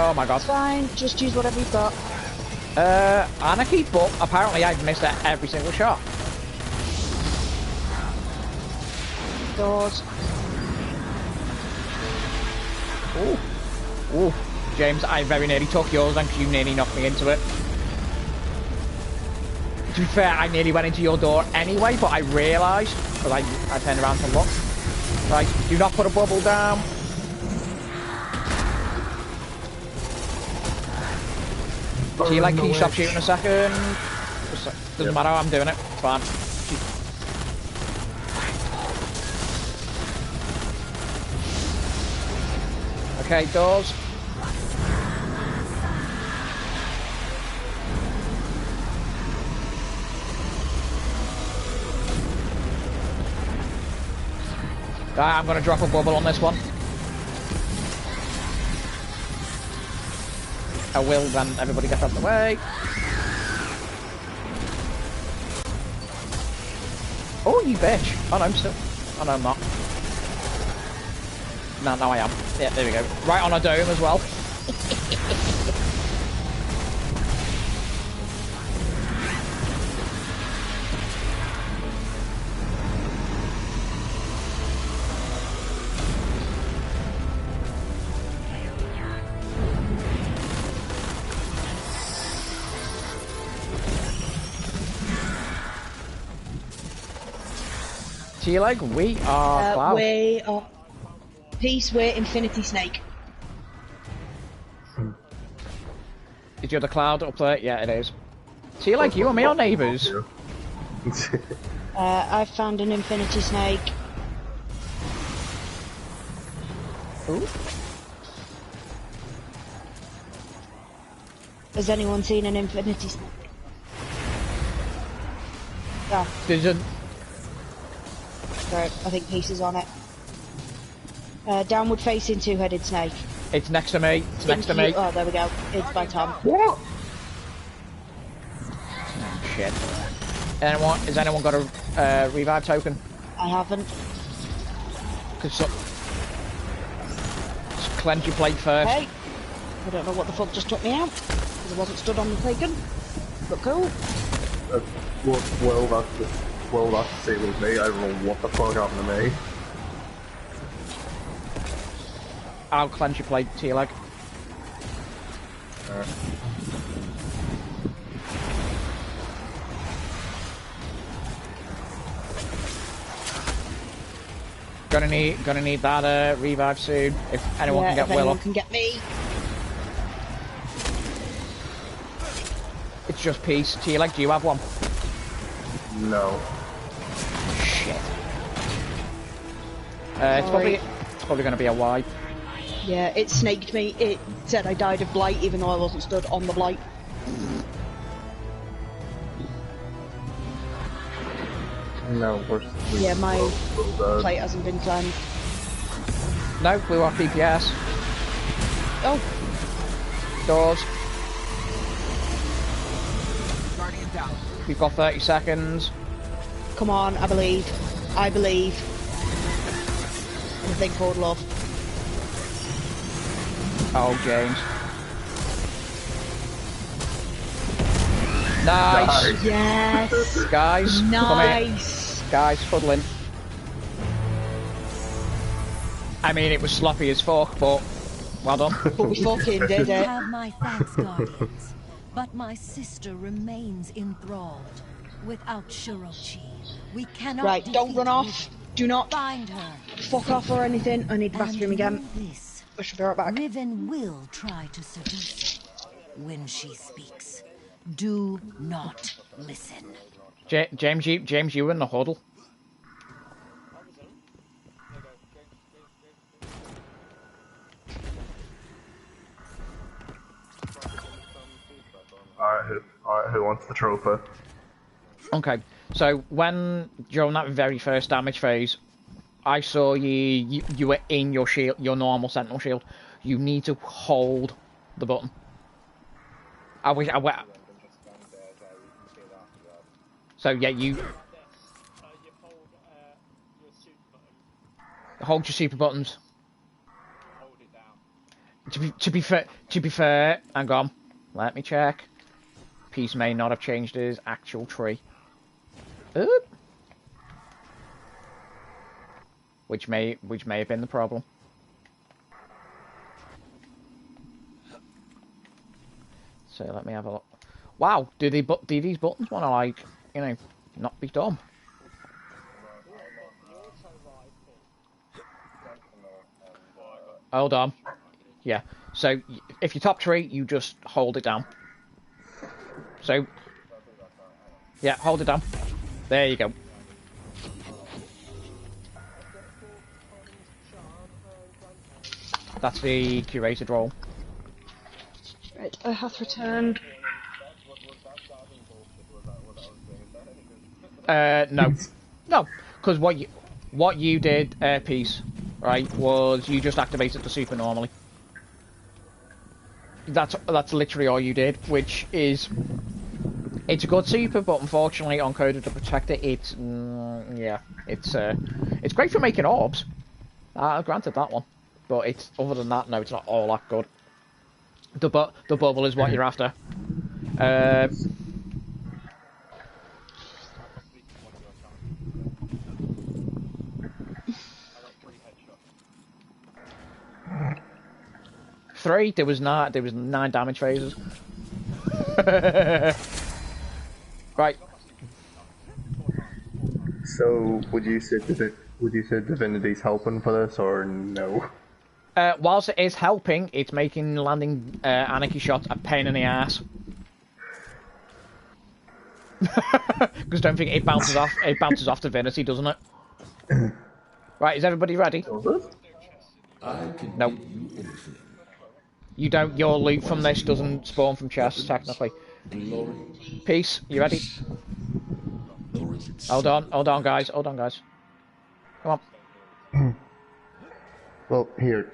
Oh my god. It's fine, just use whatever you've got. Anarchy, but apparently I've missed every single shot. Doors. Ooh. James, I very nearly took yours then because you nearly knocked me into it. To be fair, I nearly went into your door anyway, but I realised, because I turned around to look. Right, do not put a bubble down. So you like, can you stop shooting a second? Doesn't matter how I'm doing it, it's fine. Okay, doors. Right, I'm gonna drop a bubble on this one. I will when everybody gets out of the way. Oh, you bitch. Oh no, I'm still... Oh no, I'm not. No, now I am. Yeah, there we go. Right on a dome as well. So you're like, we are Cloud. We are... Peace, we're Infinity Snake. Is your the Cloud up there? Yeah, it is. So you're like, you and me are neighbours. I found an Infinity Snake. Ooh. Has anyone seen an Infinity Snake? Yeah. There's a... Right, I think Peace is on it. Downward facing two-headed snake. It's next to me. It's next to me. Oh, there we go. It's by Tom. What? Oh, shit. Has anyone got a revive token? I haven't. Just cleanse your plate first. Hey! I don't know what the fuck just took me out. Because I wasn't stood on the taken. But cool. Well, that's the same with me. I don't know what the fuck happened to me. I'll cleanse your plate to your leg. Gonna need that revive soon. If anyone can get if anyone Willow. can get me. It's just peace. T-Leg, do you have one? No. Shit. It's probably going to be a wipe. Yeah, it snaked me. It said I died of blight even though I wasn't stood on the blight. No, yeah, my plate hasn't been cleansed. No, we want PPS. Oh. Doors. Guardian down. We've got 30 seconds. Come on, I believe. I believe. In a thing called love. Oh, James. Nice. Yes. Guys, nice. Come here. Guys, huddling. I mean, it was sloppy as fuck, but well done. But we fucking did You it. have my thanks, Guardians. But my sister remains enthralled. Without Shirochi, we cannot. Right, don't run off. Riven. Do not Find her. fuck off or anything. I need the bathroom again. This, I should be right back. Riven will try to seduce you when she speaks. Do not listen. James, you in the huddle. Alright, who wants the trophy? Okay, so during that very first damage phase, I saw you were in your shield, your normal sentinel shield. You need to hold the button. So yeah, you hold your super buttons. To be fair, hang on. Let me check. Peace may not have changed his actual tree. Oop. Which may have been the problem. So let me have a look. Wow, do these buttons want to, like, you know, not be dumb? Hold on. Yeah. So if you top tree, you just hold it down. So yeah, hold it down. There you go. That's the curated role. Right, I have returned. No, because what you did, Peace, right, was you just activated the super normally. That's literally all you did, which is it's a good super, but unfortunately on Coded to Protect it, it's it's great for making orbs. Granted that one, but it's other than that, no, it's not all that good. The bubble is what you're after. Three. There was 9 damage phases. Right. So would you say Divinity's helping for this or no? Whilst it is helping, it's making landing anarchy shots a pain in the ass. Because don't think it bounces off. It bounces off Divinity, doesn't it? Right, is everybody ready? Nope. You don't. Your loot from this doesn't spawn from chests, technically. Peace. You ready? Hold on, guys. Come on. Well, here.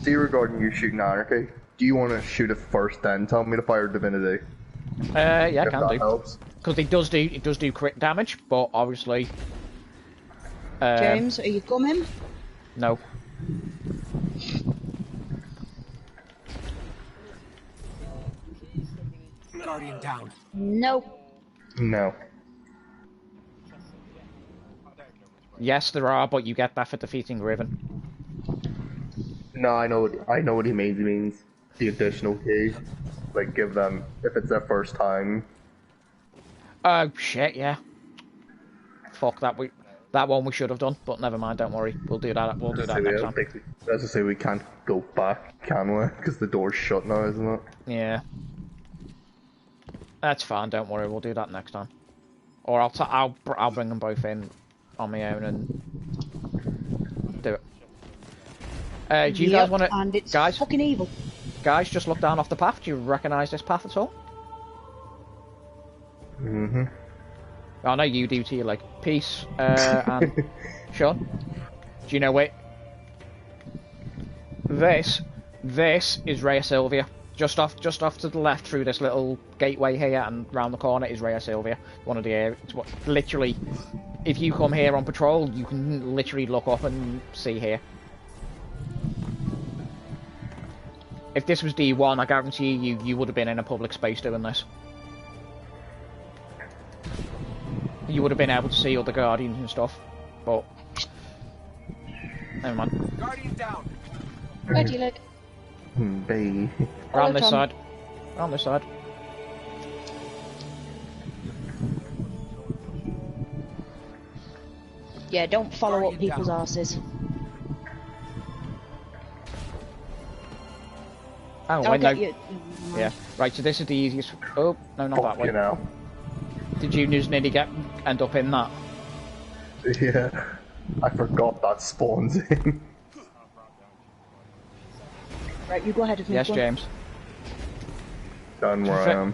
See regarding you shooting Anarchy, do you want to shoot it first then tell me to fire Divinity? Yeah, if can do. Helps. Because it does do crit damage, but obviously... James, are you coming? No. Guardian down. No. No. Yes, there are, but you get that for defeating Riven. No, I know what he means. He means the additional key. Like, give them, if it's their first time. Oh, shit, yeah. Fuck that. That one we should have done, but never mind. Don't worry. We'll do that. We'll do that next time. As I say, we can't go back, can we? Because the door's shut now, isn't it? Yeah. That's fine. Don't worry. We'll do that next time. Or I'll bring them both in on my own and do it. Do you guys want to? And it's guys, fucking evil. Guys, just look down off the path. Do you recognise this path at all? Mm-hmm. I know you do too, like Peace and Sean. Do you know where? This is Rhea Sylvia. Just off to the left through this little gateway here and round the corner is Rhea Sylvia. One of the areas. Literally, if you come here on patrol, you can literally look up and see here. If this was D1, I guarantee you would have been in a public space doing this. You would have been able to see all the Guardians and stuff, but never mind. Guardian down. Where do you look? B. Around this side. Around this side. Yeah, don't follow up people's asses. Oh, wait, no. Yeah, right, so this is the easiest. Oh, no, not that way. You know. Did you just nearly end up in that? Yeah, I forgot that spawns in. Right, you go ahead of me. Yes, James. Done where I am.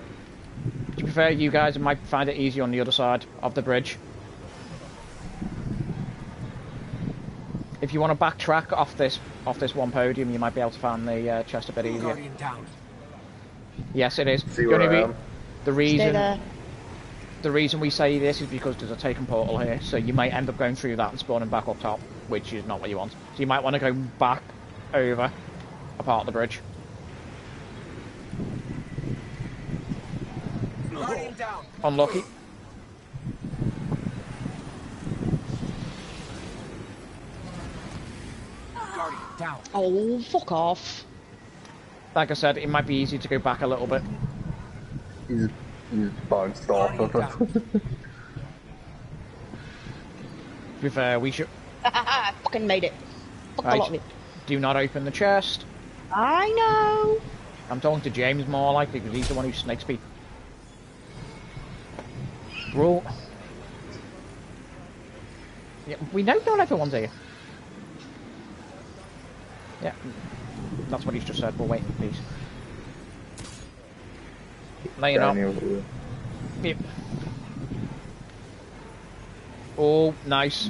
To be fair, you guys might find it easier on the other side of the bridge. If you want to backtrack off this one podium, you might be able to find the chest a bit easier. Guardian down. Yes, it is. See where I am. The reason we say this is because there's a taken portal here, so you might end up going through that and spawning back up top, which is not what you want. So you might want to go back over a part of the bridge. Guardian down. Unlucky. Guardian down. Oh, fuck off. Like I said, it might be easy to go back a little bit. He's bounced off of it. To be fair, we should... Fucking made it. Fuck Right. a lot of it. Do not open the chest. I know. I'm talking to James more likely because he's the one who snakes people. Bro. Yeah, we know not everyone's here. Yeah, that's what he's just said. We'll wait in peace. No, you're not. Yep. Oh, nice.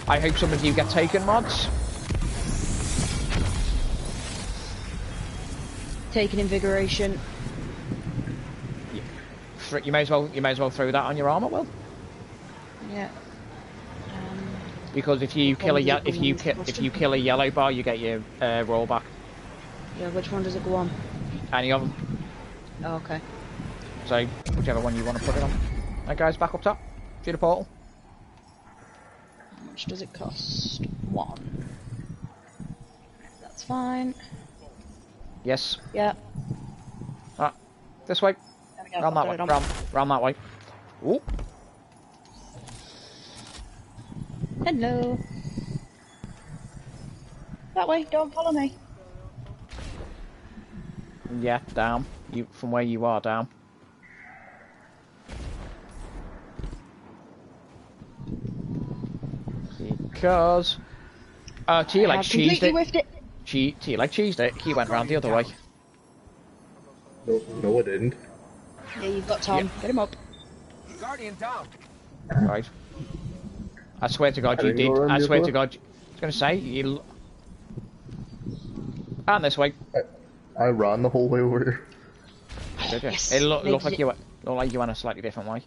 I hope some of you get taken, mods. Taking invigoration. You may as well throw that on your armor, Will. Yeah. Because if you kill a yellow bar, you get your rollback. Yeah, which one does it go on? Any of them. Oh, okay. So whichever one you want to put it on. Right, guys, back up top. See the portal. How much does it cost? 1. That's fine. Yes. Yeah. Alright. This way. There we go. Round that way. Round that way. Ooh. Hello. That way, don't follow me. Yeah, down. You from where you are, down. Because T like cheesed it. T like cheesed it. He went round the other way. No, I didn't. Yeah, you've got Tom. Yeah. Get him up. Guardian down. Right. I swear to God you did. I swear to God. I was going to say you. And this way. I ran the whole way over here. Did you? Yes. It looked like you went a slightly different way.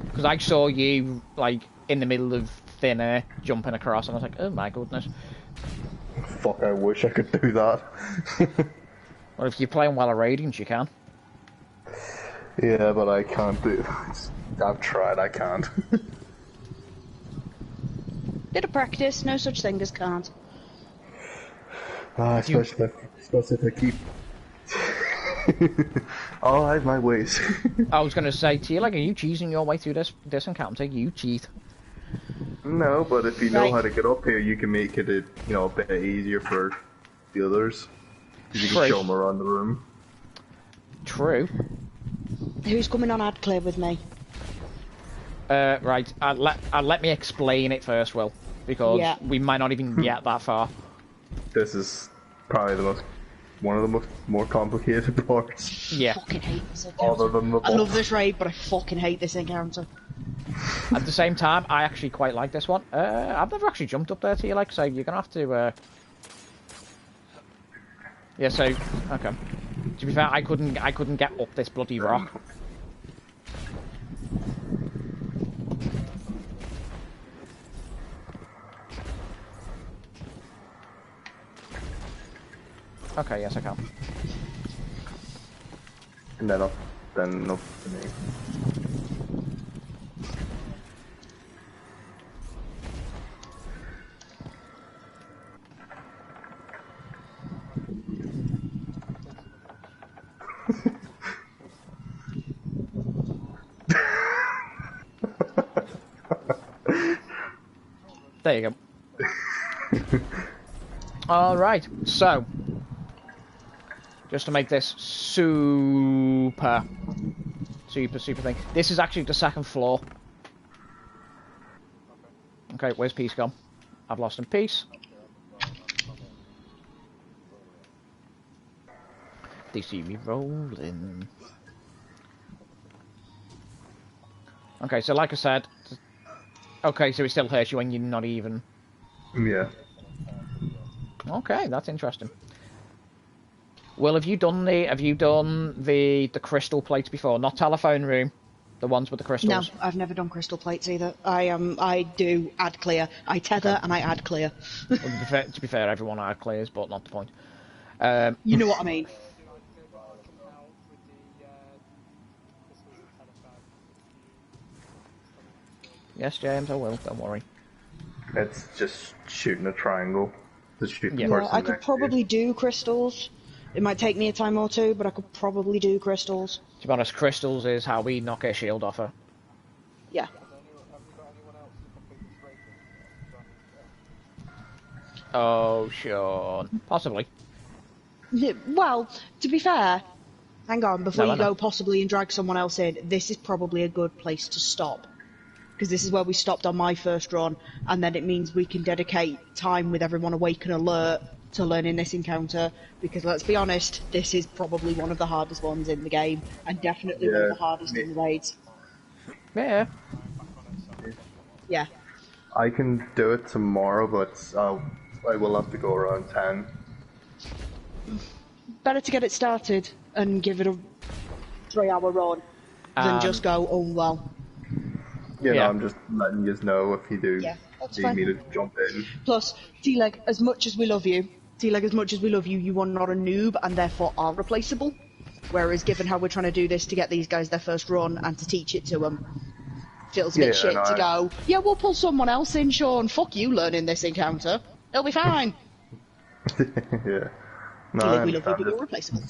Because I saw you like in the middle of thin air jumping across, and I was like, oh my goodness. Fuck! I wish I could do that. Well, if you're playing while a Radiant, you can. Yeah, but I can't do it. I've tried. I can't. Bit of practice, no such thing as can't. Especially if I keep. Oh, I have my ways. I was going to say to you, like, are you cheesing your way through this encounter? You cheat. No, but if you know Right. how to get up here, you can make it, a bit easier for the others. You can True. show them around the room. True. Who's coming on ad clear with me? Right. Let me explain it first, Will, because we might not even get that far. This is probably one of the more complicated parts. Yeah. I fucking hate this encounter. Other than the I love this raid, but I fucking hate this encounter. At the same time, I actually quite like this one. I've never actually jumped up there to you, like, so you're gonna have to. Yeah. So, okay. To be fair, I couldn't get up this bloody rock. Okay, yes I can. And then up to me. There you go. Alright, so just to make this super thing. This is actually the second floor. Okay, where's Peace gone? I've lost him. Peace. They see me rolling. Okay, so like I said, okay, so it still hurts you when you're not even. Yeah. Okay, that's interesting. Well, have you done the crystal plates before? Not telephone room, the ones with the crystals. No, I've never done crystal plates either. I do ad clear. I tether and I ad clear. Well, to be fair, everyone ad clears, but not the point. You know what I mean. Yes, James, I will. Don't worry. It's just shooting a triangle. Just shoot the Yeah, person I could next to you. probably do crystals. It might take me a time or two, but I could probably do crystals. To be honest, crystals is how we knock a shield off her. Yeah. Oh, Sean. Possibly. Yeah, well, to be fair, hang on, before No, I you know. go possibly and drag someone else in, this is probably a good place to stop. Because this is where we stopped on my first run, and then it means we can dedicate time with everyone awake and alert to learning this encounter, because let's be honest, this is probably one of the hardest ones in the game, and definitely one of the hardest in the raids. Yeah. Yeah. I can do it tomorrow, but I will have to go around 10. Better to get it started and give it a 3-hour run than just go, oh well. No, I'm just letting you know if you do that's need fine. me to jump in. Plus, T-Leg, as much as we love you, you are not a noob and therefore are replaceable. Whereas, given how we're trying to do this to get these guys their first run and to teach it to them, feels a bit shit to go, yeah, we'll pull someone else in, Sean. Fuck you learning this encounter. It'll be fine. Yeah. No, T-Leg, we love you, but you're replaceable.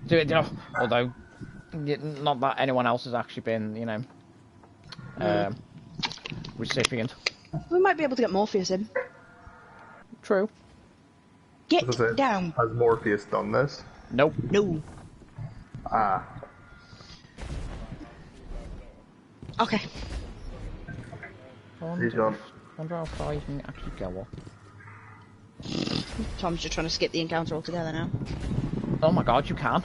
Do it, although, not that anyone else has actually been, recipient. We might be able to get Morpheus in. True. Get down. Has Morpheus done this? Nope. No. Ah. Okay. He's gone. I wonder how far you can actually go up. Tom's just trying to skip the encounter altogether now. Oh my god, you can.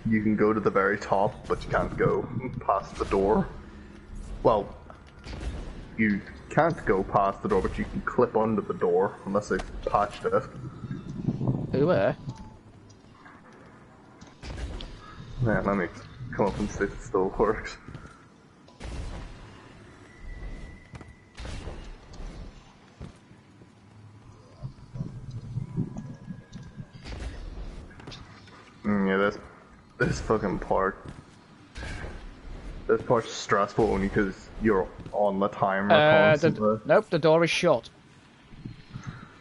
You can go to the very top, but you can't go past the door. Well, you can't go past the door, but you can clip under the door, unless they've patched it. Where? Yeah, let me come up and see if it still works. Yeah, this fucking part. This part's stressful only because you're on the timer constantly. Nope, the door is shut.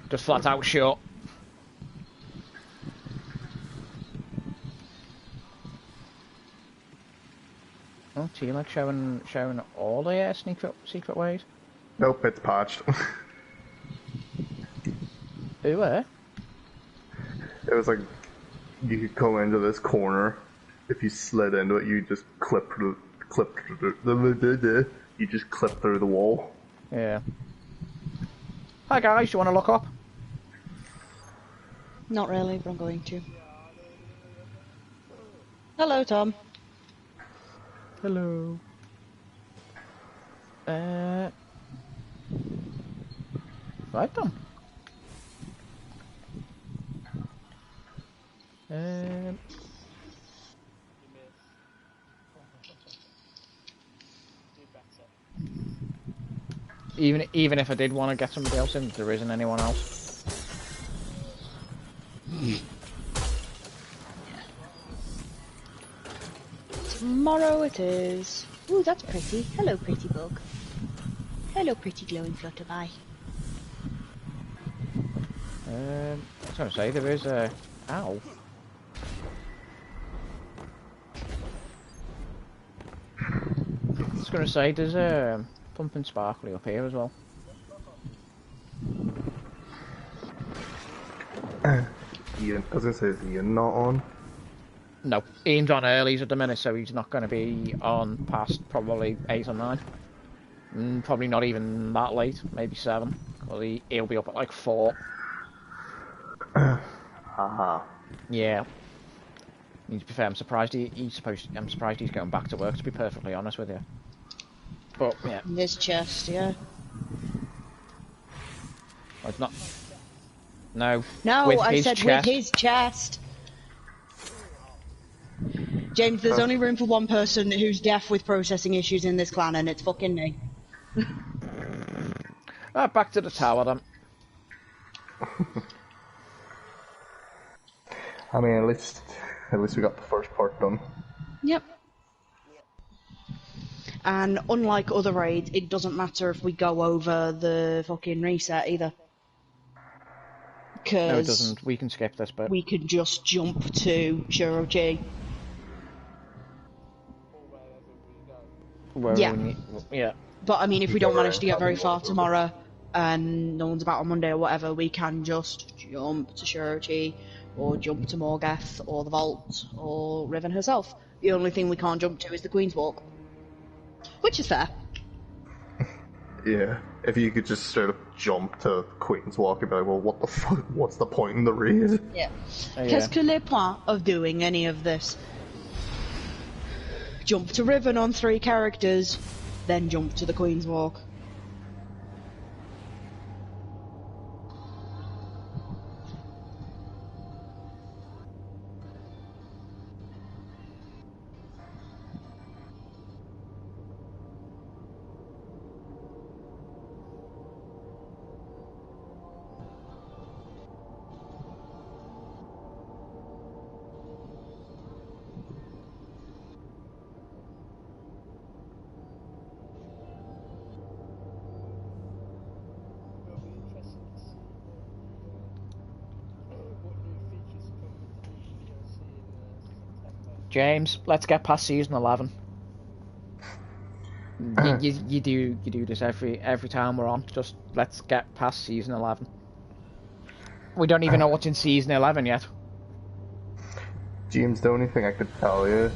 Just flat out shut. now. T-Leg showing all the secret ways. Nope, it's patched. Where? It was like you could come into this corner. If you slid into it, you just clip through the wall. Yeah. Hi guys, you want to look up? Not really, but I'm going to. Hello, Tom. Hello. Right then. Even if I did want to get somebody else in, there isn't anyone else. Tomorrow it is. Ooh, that's pretty. Hello, pretty bug. Hello, pretty glowing flutterby. I was going to say, there is a... Ow. I was going to say, there's a pumping sparkly up here as well. Ian, I was going to say, is Ian not on? No, Ian's on earlies at the minute, so he's not going to be on past probably 8 or 9. Probably not even that late, maybe 7. Well, he'll be up at like 4. Haha. Yeah. To be fair, I'm surprised I'm surprised he's going back to work, to be perfectly honest with you. But yeah. In this chest, yeah. Well, it's not. No. No, with I his said chest. with his chest. James, there's only room for one person who's deaf with processing issues in this clan, and it's fucking me. Back to the tower then. I mean, at least we got the first part done. Yep. And unlike other raids, it doesn't matter if we go over the fucking reset either. Because no, it doesn't. We can skip this bit. We can just jump to Shirochi. Yeah. Yeah. But I mean, if we don't manage to get very far tomorrow, and no one's about on Monday or whatever, we can just jump to Shirochi, or jump to Morgoth, or the Vault, or Riven herself. The only thing we can't jump to is the Queen's Walk. Which is fair. Yeah, if you could just straight up jump to Queen's Walk and be like, well, what the fuck, what's the point in the raid? Yeah. Qu'est-ce que le point of doing any of this? Jump to Riven on 3 characters, then jump to the Queen's Walk. James, let's get past season 11. You do this every time we're on. Just let's get past season 11. We don't even know what's in season 11 yet. James, the only thing I could tell you,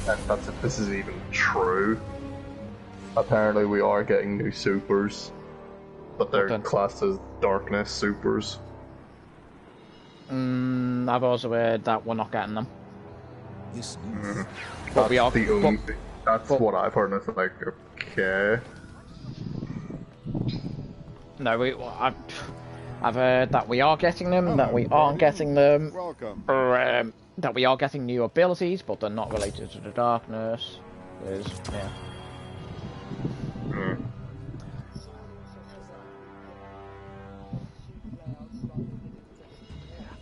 and that's if this is even true, apparently we are getting new supers, but they're classed as darkness supers. I've also heard that we're not getting them. But we are. That's what I've heard, and it's like, okay. No, I've heard that we are getting them, that we aren't getting them, or that we are getting new abilities, but they're not related to the darkness. Yeah.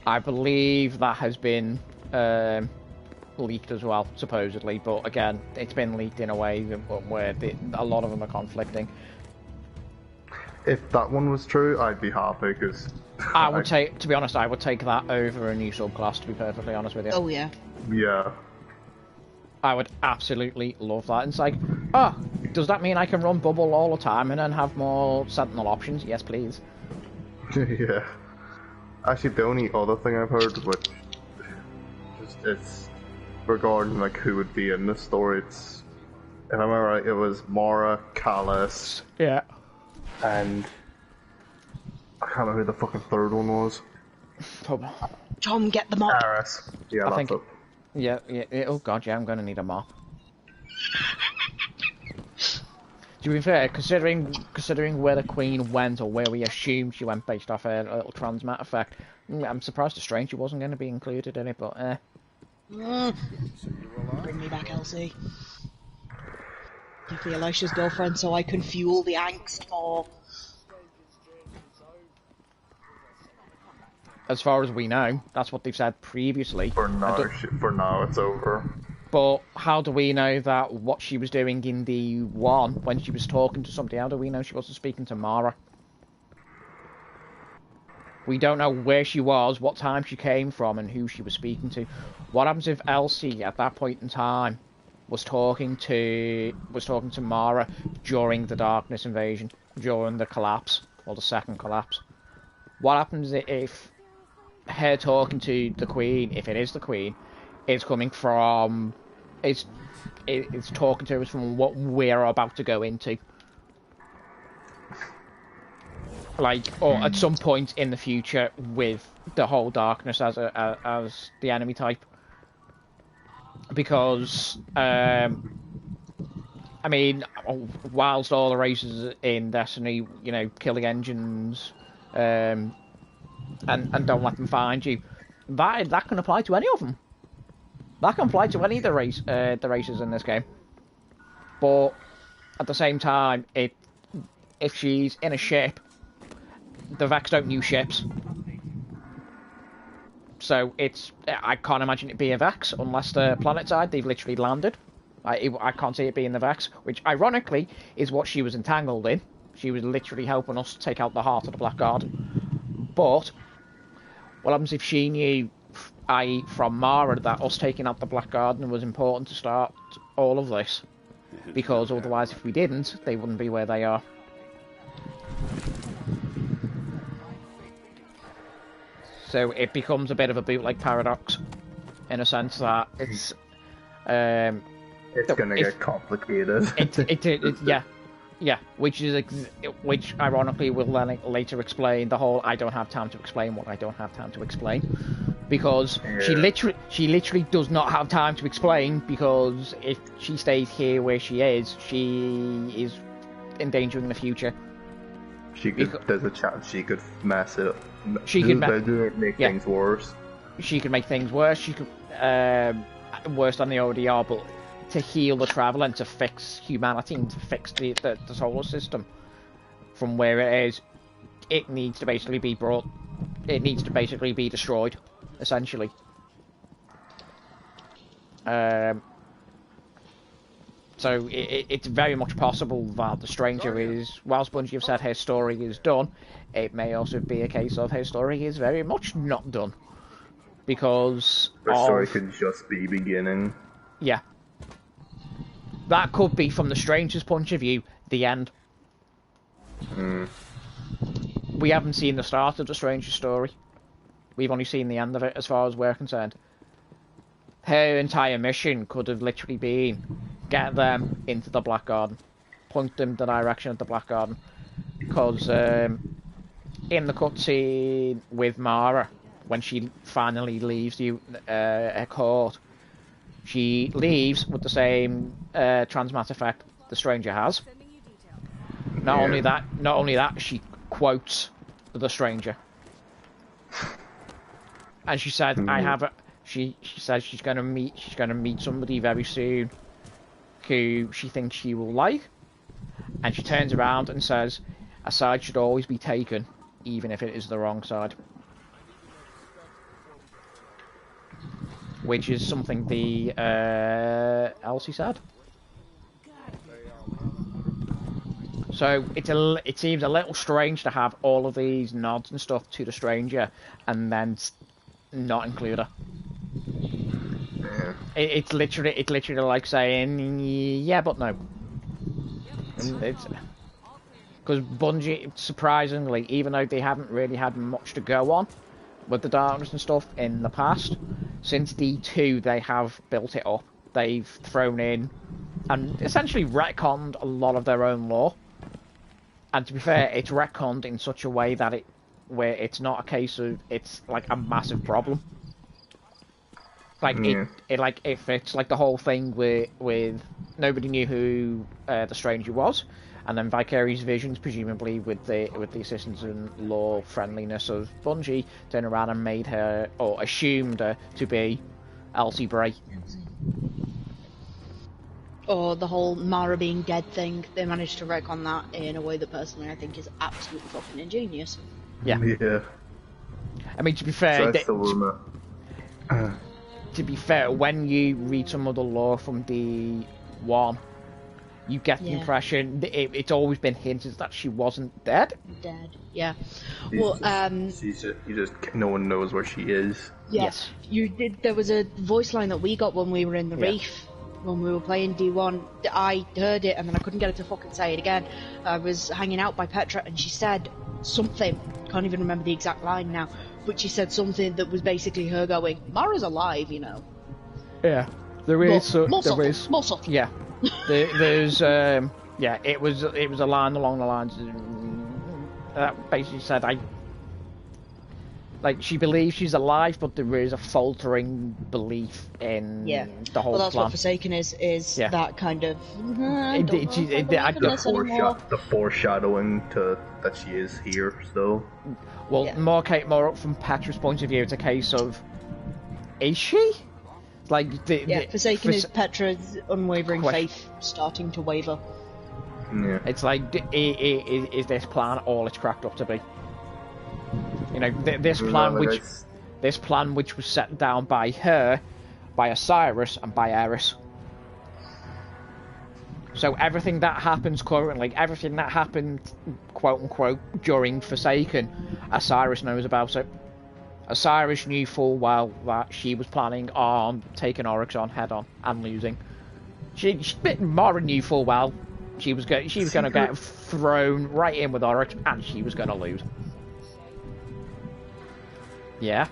I believe that has been leaked as well, supposedly, but again, it's been leaked in a way where a lot of them are conflicting. If that one was true, I'd be happy, because... to be honest, I would take that over a new subclass, to be perfectly honest with you. Oh, yeah. Yeah. I would absolutely love that. And it's like, oh, does that mean I can run Bubble all the time and then have more Sentinel options? Yes, please. Yeah. Actually, the only other thing I've heard, which it's regarding like who would be in the story. It's, if I remember right, it was Mara, Callus, yeah, and I can't remember who the fucking third one was. Tom, get the mop. Aris. Yeah, I that's think. it. Yeah. Oh god, yeah, I'm going to need a mop. To be fair, considering where the Queen went, or where we assumed she went based off her little transmat effect, I'm surprised the Stranger wasn't going to be included in it, but Bring me back, Elsie. Give me Elisha's girlfriend so I can fuel the angst more. As far as we know, that's what they've said previously. For now, it's over. But how do we know that what she was doing in the one, when she was talking to somebody, how do we know she wasn't speaking to Mara? We don't know where she was, what time she came from, and who she was speaking to. What happens if Elsie, at that point in time, was talking to Mara during the Darkness invasion, during the collapse, or the second collapse? What happens if her talking to the Queen, if it is the Queen, is coming from, it's talking to us from what we're about to go into, like, or at some point in the future with the whole Darkness as the enemy type, because I mean, whilst all the races in Destiny, you know, kill the engines, and don't let them find you, that can apply to any of them. That can apply to any of the races in this game. But at the same time, if she's in a ship, the Vex don't use ships. So I can't imagine it be a Vex unless the planet side they've literally landed. I can't see it being the Vex, which ironically is what she was entangled in. She was literally helping us take out the heart of the Black Guard. But what happens if she knew, i.e. from Mara, that us taking out the Black Garden was important to start all of this? Because otherwise, if we didn't, they wouldn't be where they are. So it becomes a bit of a bootleg paradox, in a sense that it's going to get complicated. Yeah, which ironically will then later explain the whole I don't have time to explain what I don't have time to explain, because she literally does not have time to explain, because if she stays here where she is endangering the future. There's a chance she could mess it up. She could make things worse. She could make things worse. She could worse than they already are, but to heal the Traveler and to fix humanity and to fix the solar system from where it is, it needs to basically be destroyed, essentially. So it's very much possible that the Stranger is, whilst Bungie have said her story is done, it may also be a case of her story is very much not done. Because her story could just be beginning. Yeah. That could be, from the Stranger's point of view, the end. We haven't seen the start of the Stranger's story. We've only seen the end of it, as far as we're concerned. Her entire mission could have literally been get them into the Black Garden, point them the direction of the Black Garden. Because in the cutscene with Mara, when she finally leaves her court, she leaves with the same transmat effect the Stranger has. Not only that, she quotes the Stranger, and she said, She says she's going to meet somebody very soon who she thinks she will like, and she turns around and says, a side should always be taken, even if it is the wrong side. Which is something the Elsie said. So it seems a little strange to have all of these nods and stuff to the Stranger and then not include her. It's literally like saying, yeah, but no. And it's because Bungie, surprisingly, even though they haven't really had much to go on with the darkness and stuff in the past, since D2 they have built it up. They've thrown in and essentially retconned a lot of their own lore. And to be fair, it's retconned in such a way that where it's not a case of it's like a massive problem. Like it fits like the whole thing with nobody knew who the stranger was, and then Vicarious Visions, presumably with the assistance and lore friendliness of Bungie, turned around and made her or assumed her to be Elsie Bray. Or the whole Mara being dead thing, they managed to wreck on that in a way that personally I think is absolutely fucking ingenious. Yeah. Yeah. I mean, to be fair, to be fair, when you read some of the lore from D1, you get the impression it's always been hinted that she wasn't dead. Dead, yeah. No one knows where she is. Yes. There was a voice line that we got when we were in the Reef. When we were playing D1, I heard it and then I couldn't get her to fucking say it again. I was hanging out by Petra and she said something, can't even remember the exact line now, but she said something that was basically her going, Mara's alive, you know. Yeah, there is. More subtle. Yeah, there's it was a line along the lines that basically said she believes she's alive, but there is a faltering belief in the whole that's plan. what Forsaken is that kind of the foreshadowing to that she is here still. Well, more from Petra's point of view, it's a case of, is she? Forsaken is Petra's unwavering faith starting to waver. Yeah. It's like, is this plan all it's cracked up to be? You know, this plan which was set down by her, by Osiris, and by Eris. So everything that happens currently, everything that happened, quote unquote, during Forsaken, Osiris knows about it. Osiris knew full well that she was planning on taking Oryx on head on and losing. Mara knew full well she was going to get thrown right in with Oryx and she was going to lose. Yeah.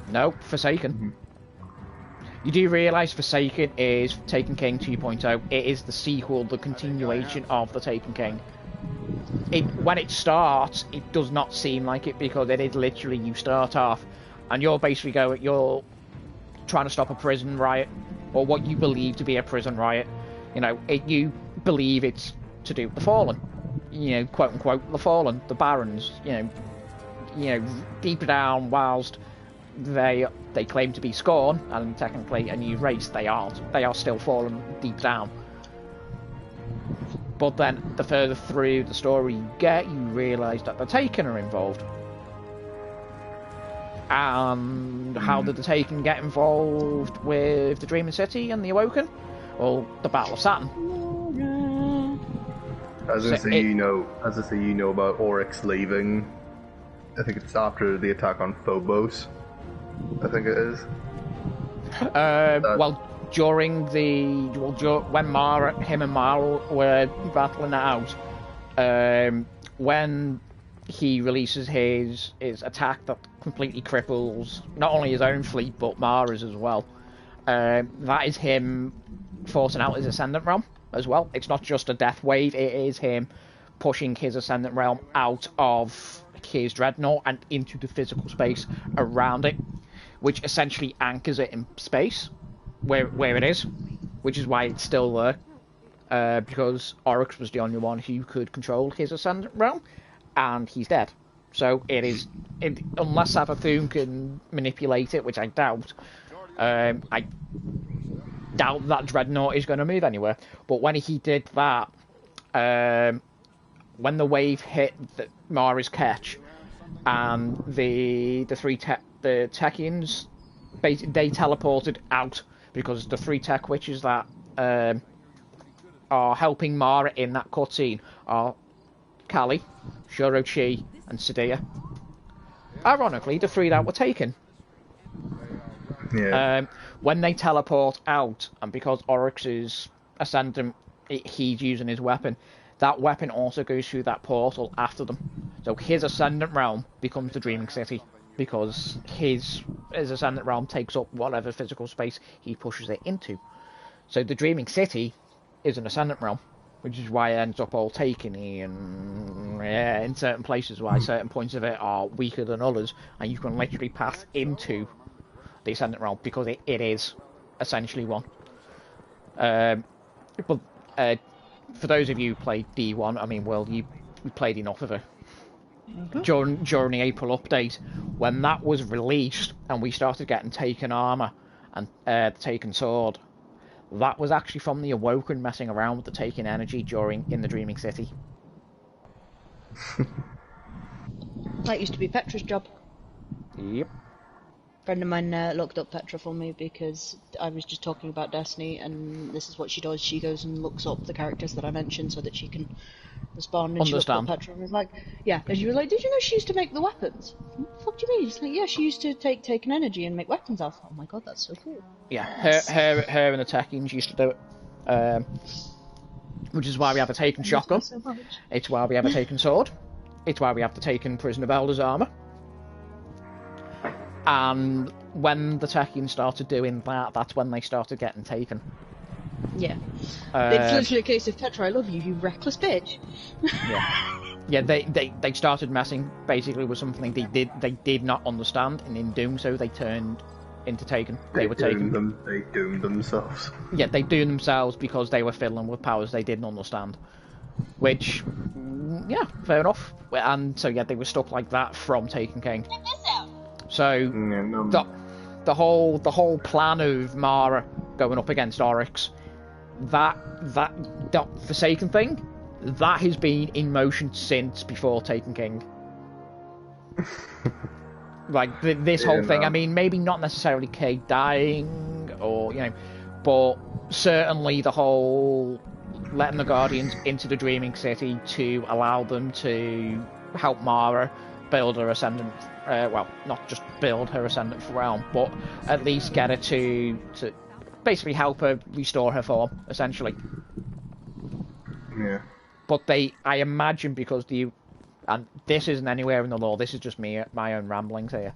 No, Forsaken. You do realise Forsaken is Taken King 2.0. It is the sequel, the continuation of the Taken King. When it starts, it does not seem like it because it is literally you start off and you're basically you're trying to stop a prison riot or what you believe to be a prison riot. You know, you believe it's to do with the Fallen. You know, quote unquote, the Fallen, the Barons. You know, deeper down, whilst they claim to be Scorn and technically a new race, they aren't. They are still Fallen deep down. But then, the further through the story you get, you realise that the Taken are involved. And how did the Taken get involved with the Dreaming City and the Awoken? Well, the Battle of Saturn. As I say, you know about Oryx leaving. I think it's after the attack on Phobos. I think it is. When him and Mara were battling it out, when he releases his attack that completely cripples not only his own fleet but Mara's as well, that is him forcing out his Ascendant Realm as well. It's not just a death wave, it is him pushing his Ascendant Realm out of his Dreadnought and into the physical space around it, which essentially anchors it in space where it is, which is why it's still there, because Oryx was the only one who could control his Ascendant Realm, and he's dead. So unless Savathun can manipulate it, which I doubt, I doubt that Dreadnought is going to move anywhere. But when he did that, when the wave hit Mara's ketch, and the Techians, they teleported out because the 3 tech witches that are helping Mara in that cutscene are Kali, Shurochi, and Sadia. Ironically, the 3 that were taken. Yeah. When they teleport out, and because Oryx's ascendant, he's using his weapon, that weapon also goes through that portal after them. So his ascendant realm becomes the Dreaming City, because his ascendant realm takes up whatever physical space he pushes it into. So the Dreaming City is an ascendant realm, which is why it ends up all taken-y and in certain places, why certain points of it are weaker than others, and you can literally pass into the ascendant realm because it is essentially one. But for those of you who played D1, I mean, well, you played enough of it. During the April update, when that was released and we started getting Taken armor and the Taken sword, that was actually from the Awoken messing around with the Taken energy in the Dreaming City. That used to be Petra's job. Yep. A friend of mine looked up Petra for me because I was just talking about Destiny, and this is what she does. She goes and looks up the characters that I mentioned so that she can respond. And she looked up Petra and was like, yeah. And she was like, did you know she used to make the weapons? What the fuck do you mean? She's like, yeah, she used to take Taken energy and make weapons. I was like, oh my god, that's so cool. Yeah, her and the Tekins used to do it. Which is why we have a Taken shotgun. So much. It's why we have a Taken sword. It's why we have the Taken Prison of Elders armor. And when the Tekins started doing that, that's when they started getting taken. Yeah. It's literally a case of Petra, I love you, you reckless bitch. Yeah, they started messing basically with something they did not understand, and in doing so they turned into Taken. They were taken. They doomed themselves. Yeah, they doomed themselves because they were fiddling with powers they didn't understand. Which, yeah, fair enough. And so yeah, they were stuck like that from Taken King. So the whole plan of Mara going up against Oryx, that Forsaken thing, that has been in motion since before Taken King. Like this whole thing. I mean, maybe not necessarily Kay dying, or but certainly the whole letting the Guardians into the Dreaming City to allow them to help Mara build her ascendant. Well, not just build her ascendant realm, but at least get her to basically help her restore her form, essentially. Yeah. But I imagine, because and this isn't anywhere in the lore, this is just my own ramblings here,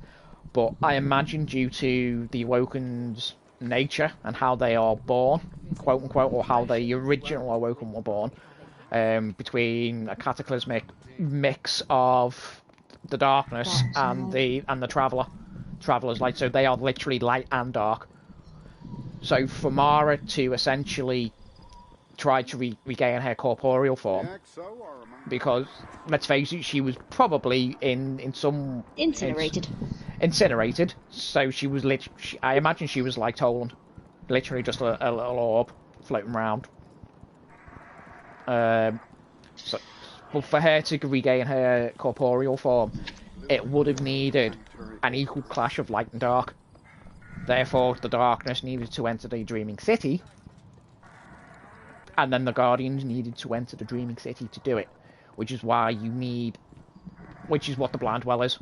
but I imagine due to the Awoken's nature and how they are born, quote unquote, or how the original Awoken were born, between a cataclysmic mix of the darkness and the Traveler's light, so they are literally light and dark. So for Mara to essentially try to regain her corporeal form, because let's face it, she was probably in some incinerated. So she was I imagine she was like Toland, literally just a little orb floating around. But for her to regain her corporeal form, it would have needed an equal clash of light and dark. Therefore, the darkness needed to enter the Dreaming City, and then the Guardians needed to enter the Dreaming City to do it, which is why which is what the Blind Well is.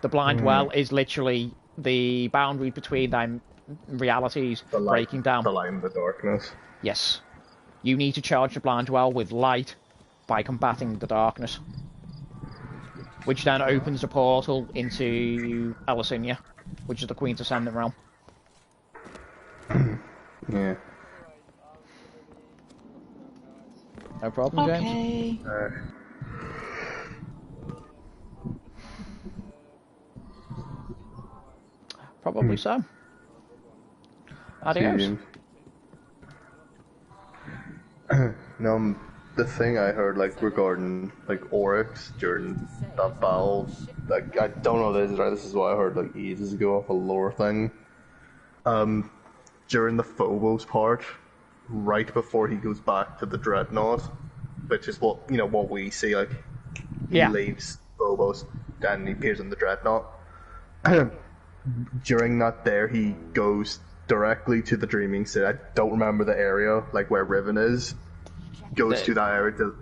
The Blind Well is literally the boundary between them realities breaking down. The light and the darkness. Yes. You need to charge the Blind Well with light by combating the darkness, which then opens the portal into Elysinia, which is the Queen's Ascendant realm. Yeah. No problem, James? Probably so. Adios. No, the thing I heard, like, regarding, like, Oryx during that battle, like, I don't know if this is right, this is what I heard, like, ages ago off a lore thing. During the Phobos part, right before he goes back to the Dreadnought, which is what, what we see, like, he leaves Phobos, and he appears in the Dreadnought. During that there, he goes directly to the Dreaming City. I don't remember the area, like where Riven is. Goes to that area to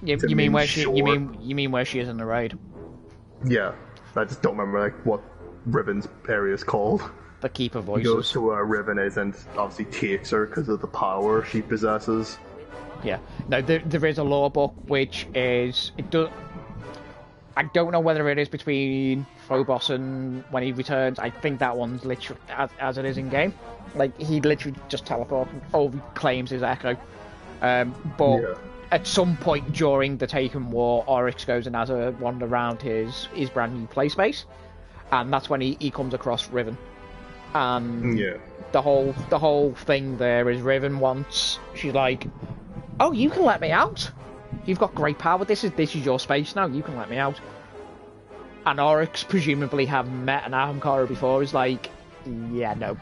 you mean where she? You mean where she is in the raid? Yeah, I just don't remember like what Riven's area is called. The Keeper He Voices. goes to where Riven is and obviously takes her because of the power she possesses. Yeah. No, there is a lore book which is I don't know whether it is between Phobos and when he returns. I think that one's literally as it is in game. Like he literally just teleports or claims his echo. But at some point during the Taken War, Oryx goes and has a wander around his brand new play space, and that's when he comes across Riven. And the whole thing there is Riven wants. She's like, "Oh, you can let me out. You've got great power. This is your space now. You can let me out." And Oryx, presumably have met an Ahamkara before, is like, "Yeah, no,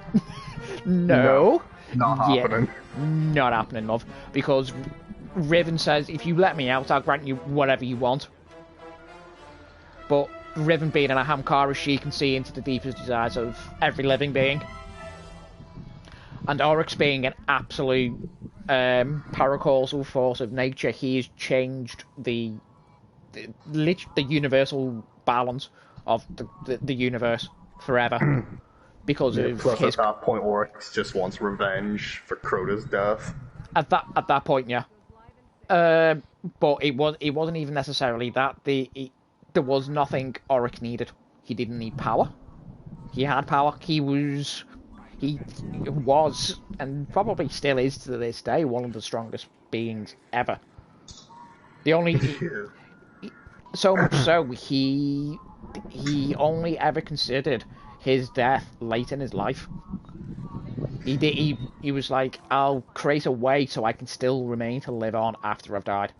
no, not happening. Not happening, love." Because Riven says, "If you let me out, I'll grant you whatever you want." But Riven being an Ahamkara, she can see into the deepest desires of every living being. And Oryx being an absolute paracausal force of nature, he has changed the universal balance of the universe forever because of plus his. At that point, Oryx just wants revenge for Crota's death. At that point, yeah. But it wasn't even necessarily that. There was nothing Oryx needed. He didn't need power. He had power. He was, and probably still is to this day, one of the strongest beings ever. The only, so much so, he only ever considered his death late in his life. He was like, I'll create a way so I can still remain to live on after I've died.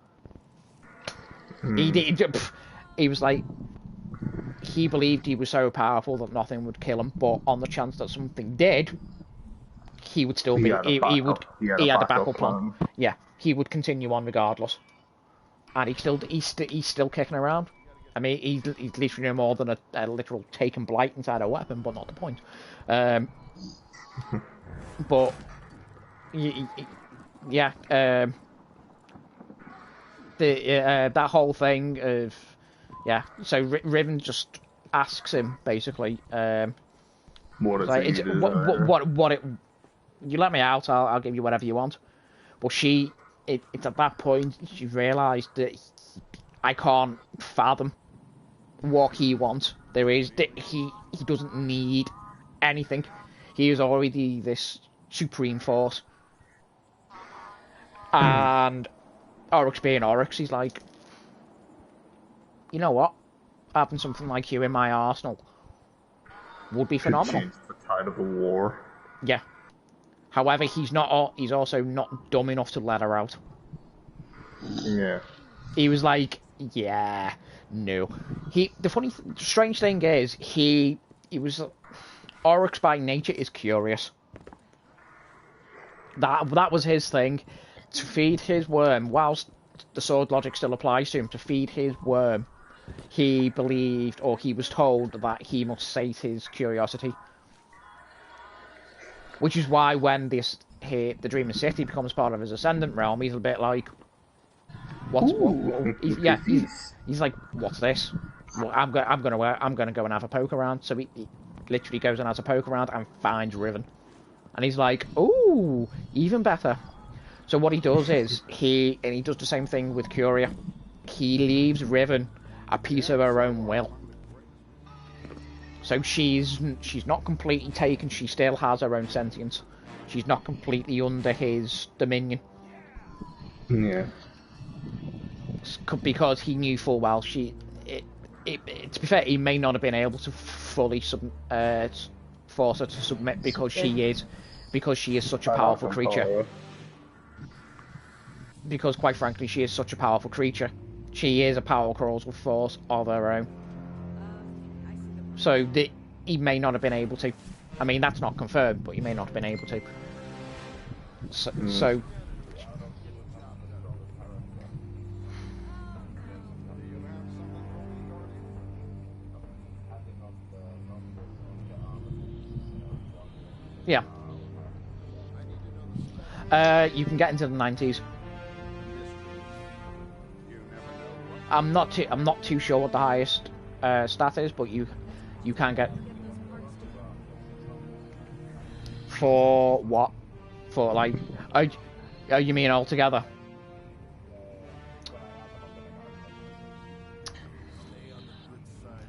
He was like, he believed he was so powerful that nothing would kill him, but on the chance that something did, he would still be. He had a backup plan. Yeah, he would continue on regardless, and he's still kicking around. I mean, he's literally no more than a literal taken blight inside a weapon, but not the point. But yeah, that whole thing of so Riven just asks him basically, what like, you let me out, I'll give you whatever you want. But it's at that point she realised that I can't fathom what he wants. He doesn't need anything. He is already this supreme force. And Oryx being Oryx, he's like, you know what? Having something like you in my arsenal would be phenomenal. Change the tide of the war. Yeah. However, he's also not dumb enough to let her out. Yeah. He was like, yeah, no. The strange thing is, he was. Oryx by nature is curious. That was his thing. To feed his worm, whilst the sword logic still applies to him, to feed his worm, he believed, or he was told, that he must sate his curiosity. Which is why when the Dreaming City becomes part of his Ascendant realm, he's a bit like, he's like, what's this? Well, I'm gonna go and have a poke around. So he literally goes and has a poke around and finds Riven, and he's like, ooh, even better. So what he does is he does the same thing with Curia. He leaves Riven a piece of her own will. So she's not completely taken. She still has her own sentience. She's not completely under his dominion. Yeah. Because he knew full well to be fair, he may not have been able to fully force her to submit because she is such a powerful creature. Because quite frankly, she is such a powerful creature. She is a powerful force of her own. So he may not have been able to. I mean, that's not confirmed, but he may not have been able to. So yeah. You can get into the 90s. I'm not too sure what the highest stat is, but you can get. For what? For like, oh, you mean altogether?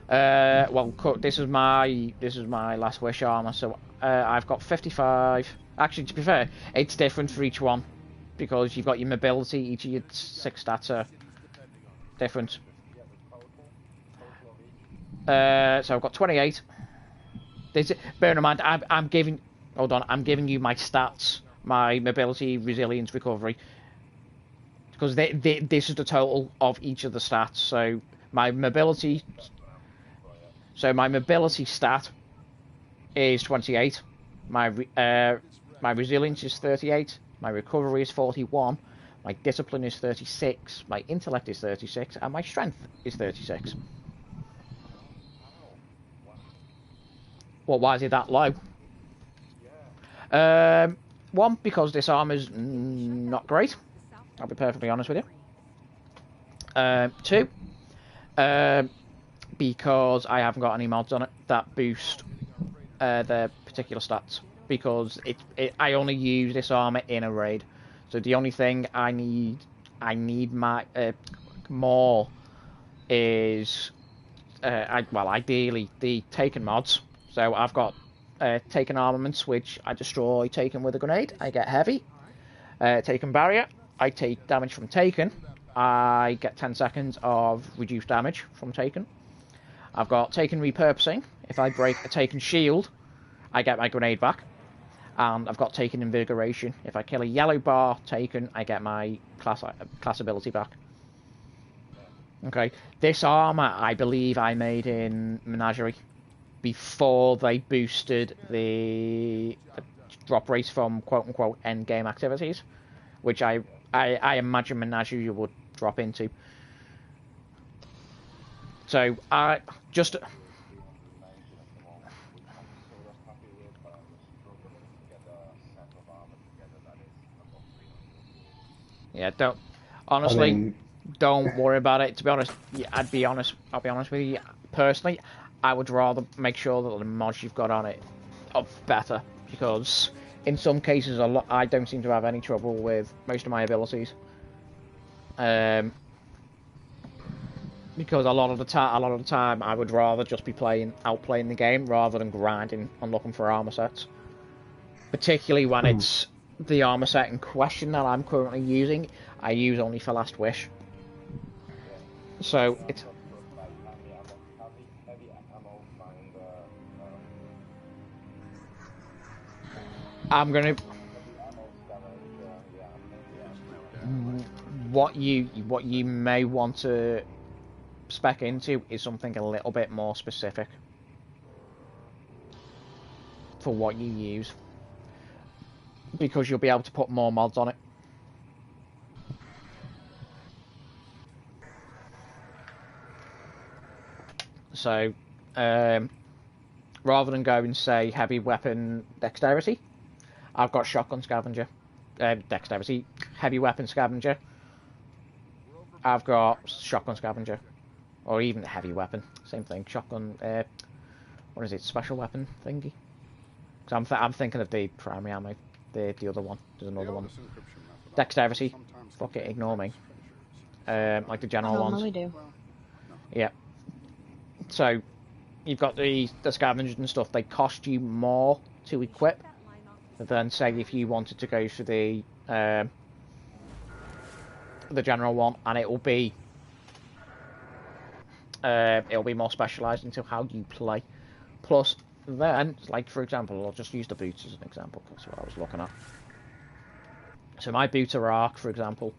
Well, this is my last wish armor, so I've got 55. Actually, to be fair, it's different for each one because you've got your mobility. Each of your 6 stats are different. So I've got 28. Bear in mind, I'm giving. Hold on, I'm giving you my stats, my mobility, resilience, recovery, because this is the total of each of the stats. So my mobility. So my mobility stat is 28. My resilience is 38. My recovery is 41. My discipline is 36. My intellect is 36, and my strength is 36. Well, why is it that low? One, because this armor's not great. I'll be perfectly honest with you. 2, because I haven't got any mods on it that boost their particular stats. Because I only use this armor in a raid, so the only thing I need my more is ideally the Taken mods. So I've got Taken armaments, which I destroy Taken with a grenade. I get heavy. Taken barrier. I take damage from Taken. I get 10 seconds of reduced damage from Taken. I've got Taken repurposing. If I break a Taken shield, I get my grenade back. And I've got Taken invigoration. If I kill a yellow bar Taken, I get my class ability back. Okay, this armor I believe I made in Menagerie before they boosted the drop rate from quote-unquote end-game activities, which I imagine Menagerie would drop into. So I just... Yeah, don't... Honestly, don't worry about it. To be honest, I'll be honest with you. Personally, I would rather make sure that the mods you've got on it are better, because in some cases I don't seem to have any trouble with most of my abilities. Because a lot of the time I would rather just be outplaying the game rather than grinding and looking for armor sets. Particularly when it's the armor set in question that I'm currently using, I use only for Last Wish. So it's... I'm gonna... What you may want to spec into is something a little bit more specific for what you use, because you'll be able to put more mods on it. So, rather than go and say heavy weapon dexterity, I've got shotgun scavenger. Dexterity, heavy weapon scavenger. I've got shotgun scavenger. Or even heavy weapon, same thing. Shotgun, what is it, special weapon thingy? Because I'm thinking of the primary ammo, the other one. There's another one. Dexterity, fuck it, ignore me. Like the general ones. We do. Yeah. So, you've got the scavengers and stuff. They cost you more to equip than, say, if you wanted to go for the general one, and it'll be more specialised into how you play. Plus, then, like for example, I'll just use the boots as an example, because that's what I was looking at. So my boots are arc, for example.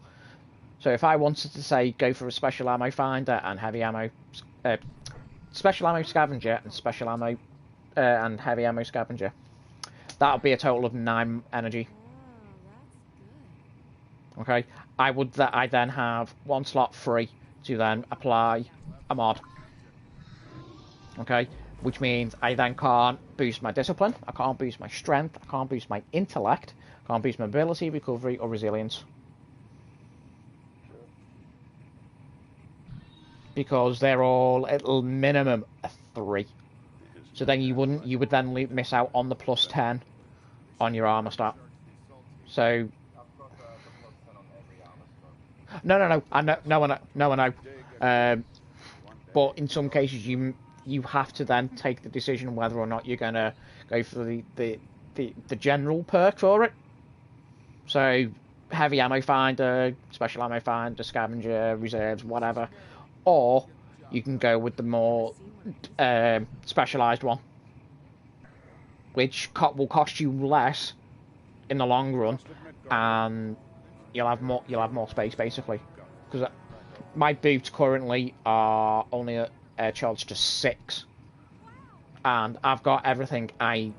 So if I wanted to say go for a special ammo finder and heavy ammo, special ammo scavenger and special ammo and heavy ammo scavenger, that'll be a total of 9 energy. Okay, I then have 1 slot free to then apply a mod. Okay, which means I then can't boost my discipline, I can't boost my strength, I can't boost my intellect, I can't boost my ability, recovery, or resilience. Because they're all at minimum a 3. So then you would then miss out on the +10 on your armor stat. So I've got the +10 on every armor slot. no, I know. But in some cases, you have to then take the decision whether or not you're gonna go for the general perk for it. So heavy ammo finder, special ammo finder, scavenger, reserves, whatever, or you can go with the more specialized one, which will cost you less in the long run, and you'll have more space basically. Because my boots currently are only charged to 6, and I've got everything. I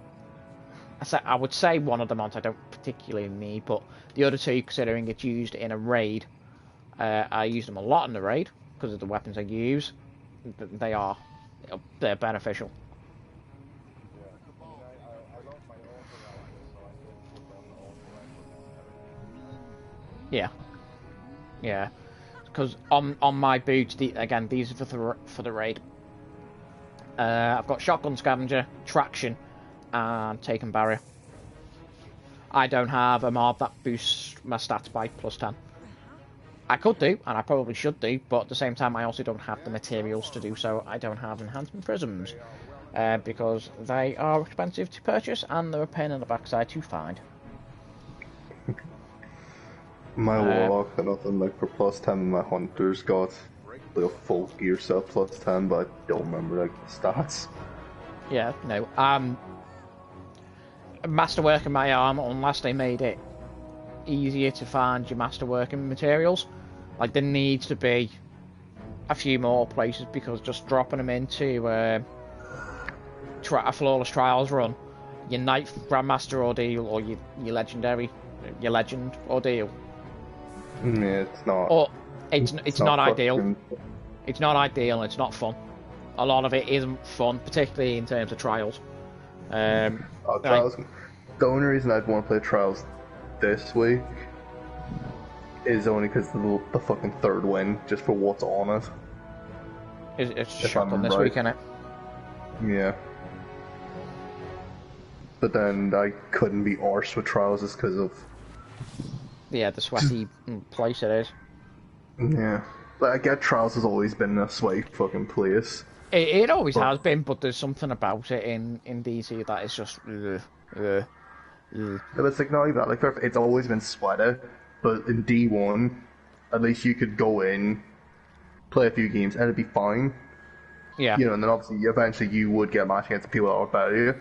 would say one of the mods I don't particularly need, but the other two, considering it's used in a raid, I use them a lot in the raid because of the weapons I use. They're beneficial. Yeah, I lost my auto rifle, so I could put on auto rifle. Yeah, because on my boots, again, these are for the raid. I've got shotgun scavenger, traction, and taken barrier. I don't have a mob that boosts my stats by +10. I could do, and I probably should do, but at the same time I also don't have the materials to do so. I don't have enhancement prisms, because they are expensive to purchase and they're a pain in the backside to find. My warlock got nothing like for +10, my hunter's got like a full gear set +10, but I don't remember like the stats. Yeah, no. Masterwork in my arm, unless they made it easier to find your masterworking materials, like there needs to be a few more places, because just dropping them into a flawless trials run, your Knight Grandmaster ordeal or your legend ordeal. Yeah, it's not. Or it's not ideal. Fucking... It's not ideal. It's not fun. A lot of it isn't fun, particularly in terms of trials. Trials. The only reason I'd want to play trials this week is only because the fucking third win, just for what's on it. It's shotgun this week, innit? Yeah. But then I couldn't be arsed with trials just because of... Yeah, the sweaty place it is. Yeah. Like, I get trials has always been a sweaty fucking place. It always has been, but there's something about it in DC that is just... But it's like, not even that. Like, it's always been sweaty, but in D1, at least you could go in, play a few games, and it'd be fine. Yeah. You know, and then obviously, eventually you would get matched against people that are better than you.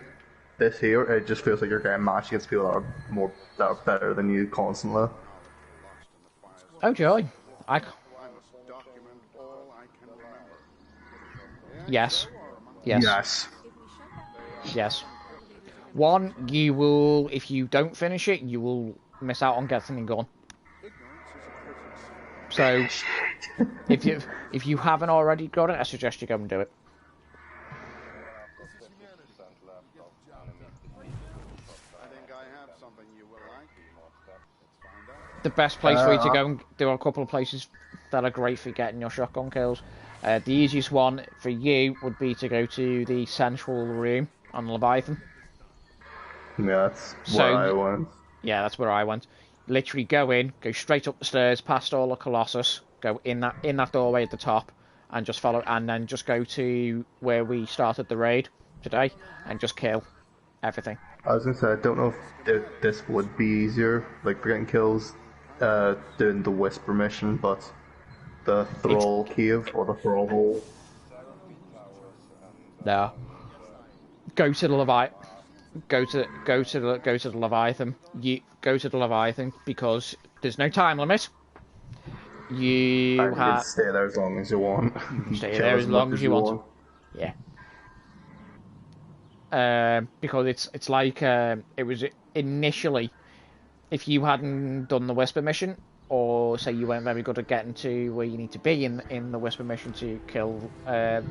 This here, it just feels like you're getting matched against people that are better than you constantly. Oh joy! Yes. One, you will, if you don't finish it, you will miss out on getting a gun. So, if you haven't already got it, I suggest you go and do it. The best place for you to go, and there are a couple of places that are great for getting your shotgun kills. The easiest one for you would be to go to the central room on Leviathan. Yeah, that's where I went. Yeah, that's where I went. Literally go in, go straight up the stairs, past all the Colossus, go in that doorway at the top, and just follow, and then just go to where we started the raid today, and just kill everything. I was gonna say, I don't know if this would be easier, like for getting kills, doing the Whisper mission, but the Thrall Cave or the Thrall Hole. No. Go to the Leviathan. Go to the Leviathan. You go to the Leviathan because there's no time limit. You can stay there as long as you want. You can stay there as long as you want. Yeah. Because it's like it was initially, if you hadn't done the Whisper mission, or say you weren't very good at getting to where you need to be in the Whisper mission to kill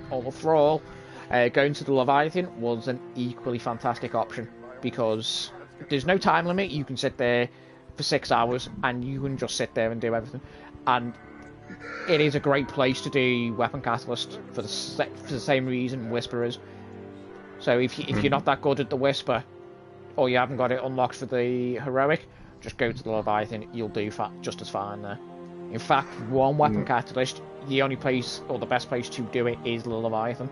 all the Thrall, going to the Leviathan was an equally fantastic option, because there's no time limit. You can sit there for 6 hours and you can just sit there and do everything, and it is a great place to do weapon catalyst for the same reason Whisper is. So if you're not that good at the Whisper, or you haven't got it unlocked for the heroic, just go to the Leviathan. You'll do just as fine there. In fact, one weapon catalyst, the only place or the best place to do it is the Leviathan,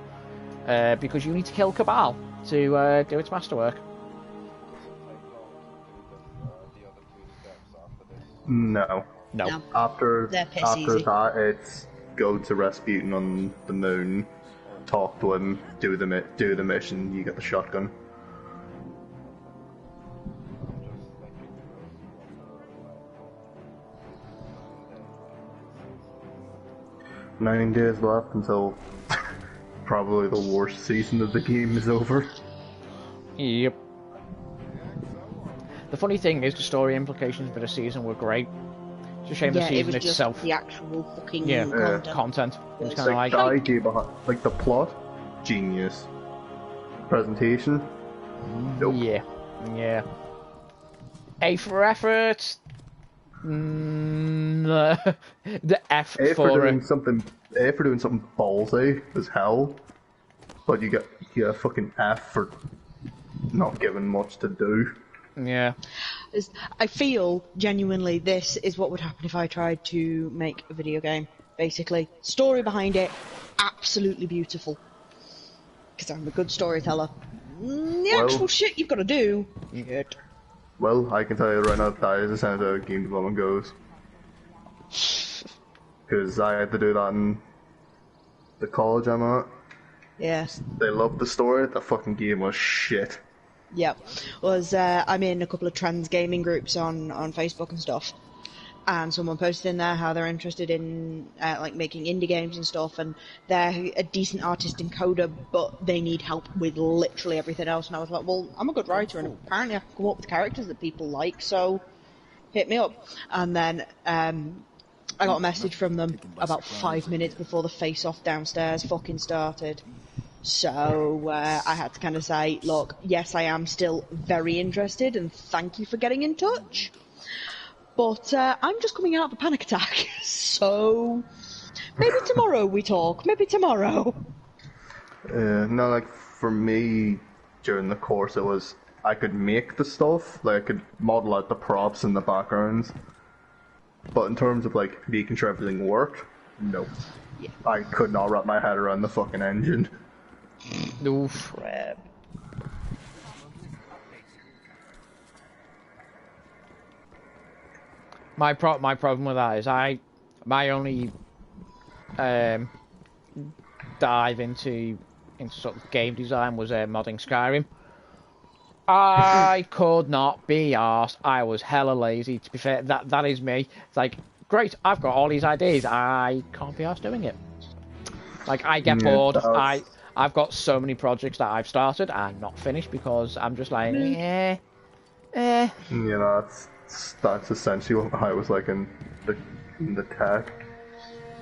because you need to kill Cabal to do its masterwork. No. After easy. that, it's go to Rasputin on the moon, talk to him, do the mission. You get the shotgun. Nine days left until probably the worst season of the game is over. Yep. The funny thing is, the story implications for the season were great. It's a shame the season it was itself. Just the actual fucking content. It was kind of like the idea behind, like the plot, genius. Presentation, nope. Yeah. A for effort. The F for doing something. A for doing something ballsy as hell, but you get a fucking F for not giving much to do. Yeah. I feel genuinely this is what would happen if I tried to make a video game. Basically, story behind it, absolutely beautiful. Because I'm a good storyteller. The actual shit you've got to do, shit. Well, I can tell you right now that is essentially how game development goes. Because I had to do that in the college I'm at. Yes. They loved the story, the fucking game was shit. Yep. I'm in a couple of trans gaming groups on Facebook and stuff. And someone posted in there how they're interested in like making indie games and stuff, and they're a decent artist and coder, but they need help with literally everything else. And I was like, well, I'm a good writer, and apparently I can come up with characters that people like, so hit me up. And then I got a message from them about 5 minutes before the face-off downstairs fucking started. So I had to kind of say, look, yes, I am still very interested, and thank you for getting in touch. But I'm just coming out of a panic attack, so maybe tomorrow we talk. Maybe tomorrow. No, like for me, during the course, it was I could make the stuff, like I could model out the props and the backgrounds. But in terms of like making sure everything worked, no. Yeah. I could not wrap my head around the fucking engine. Oof. My problem with that is my only dive into sort of game design was modding Skyrim. I could not be arsed. I was hella lazy. To be fair, that is me. It's like, great, I've got all these ideas. I can't be arsed doing it. Like, I get bored. I've got so many projects that I've started and not finished because I'm just like, You know, that's essentially how I was like in the tech.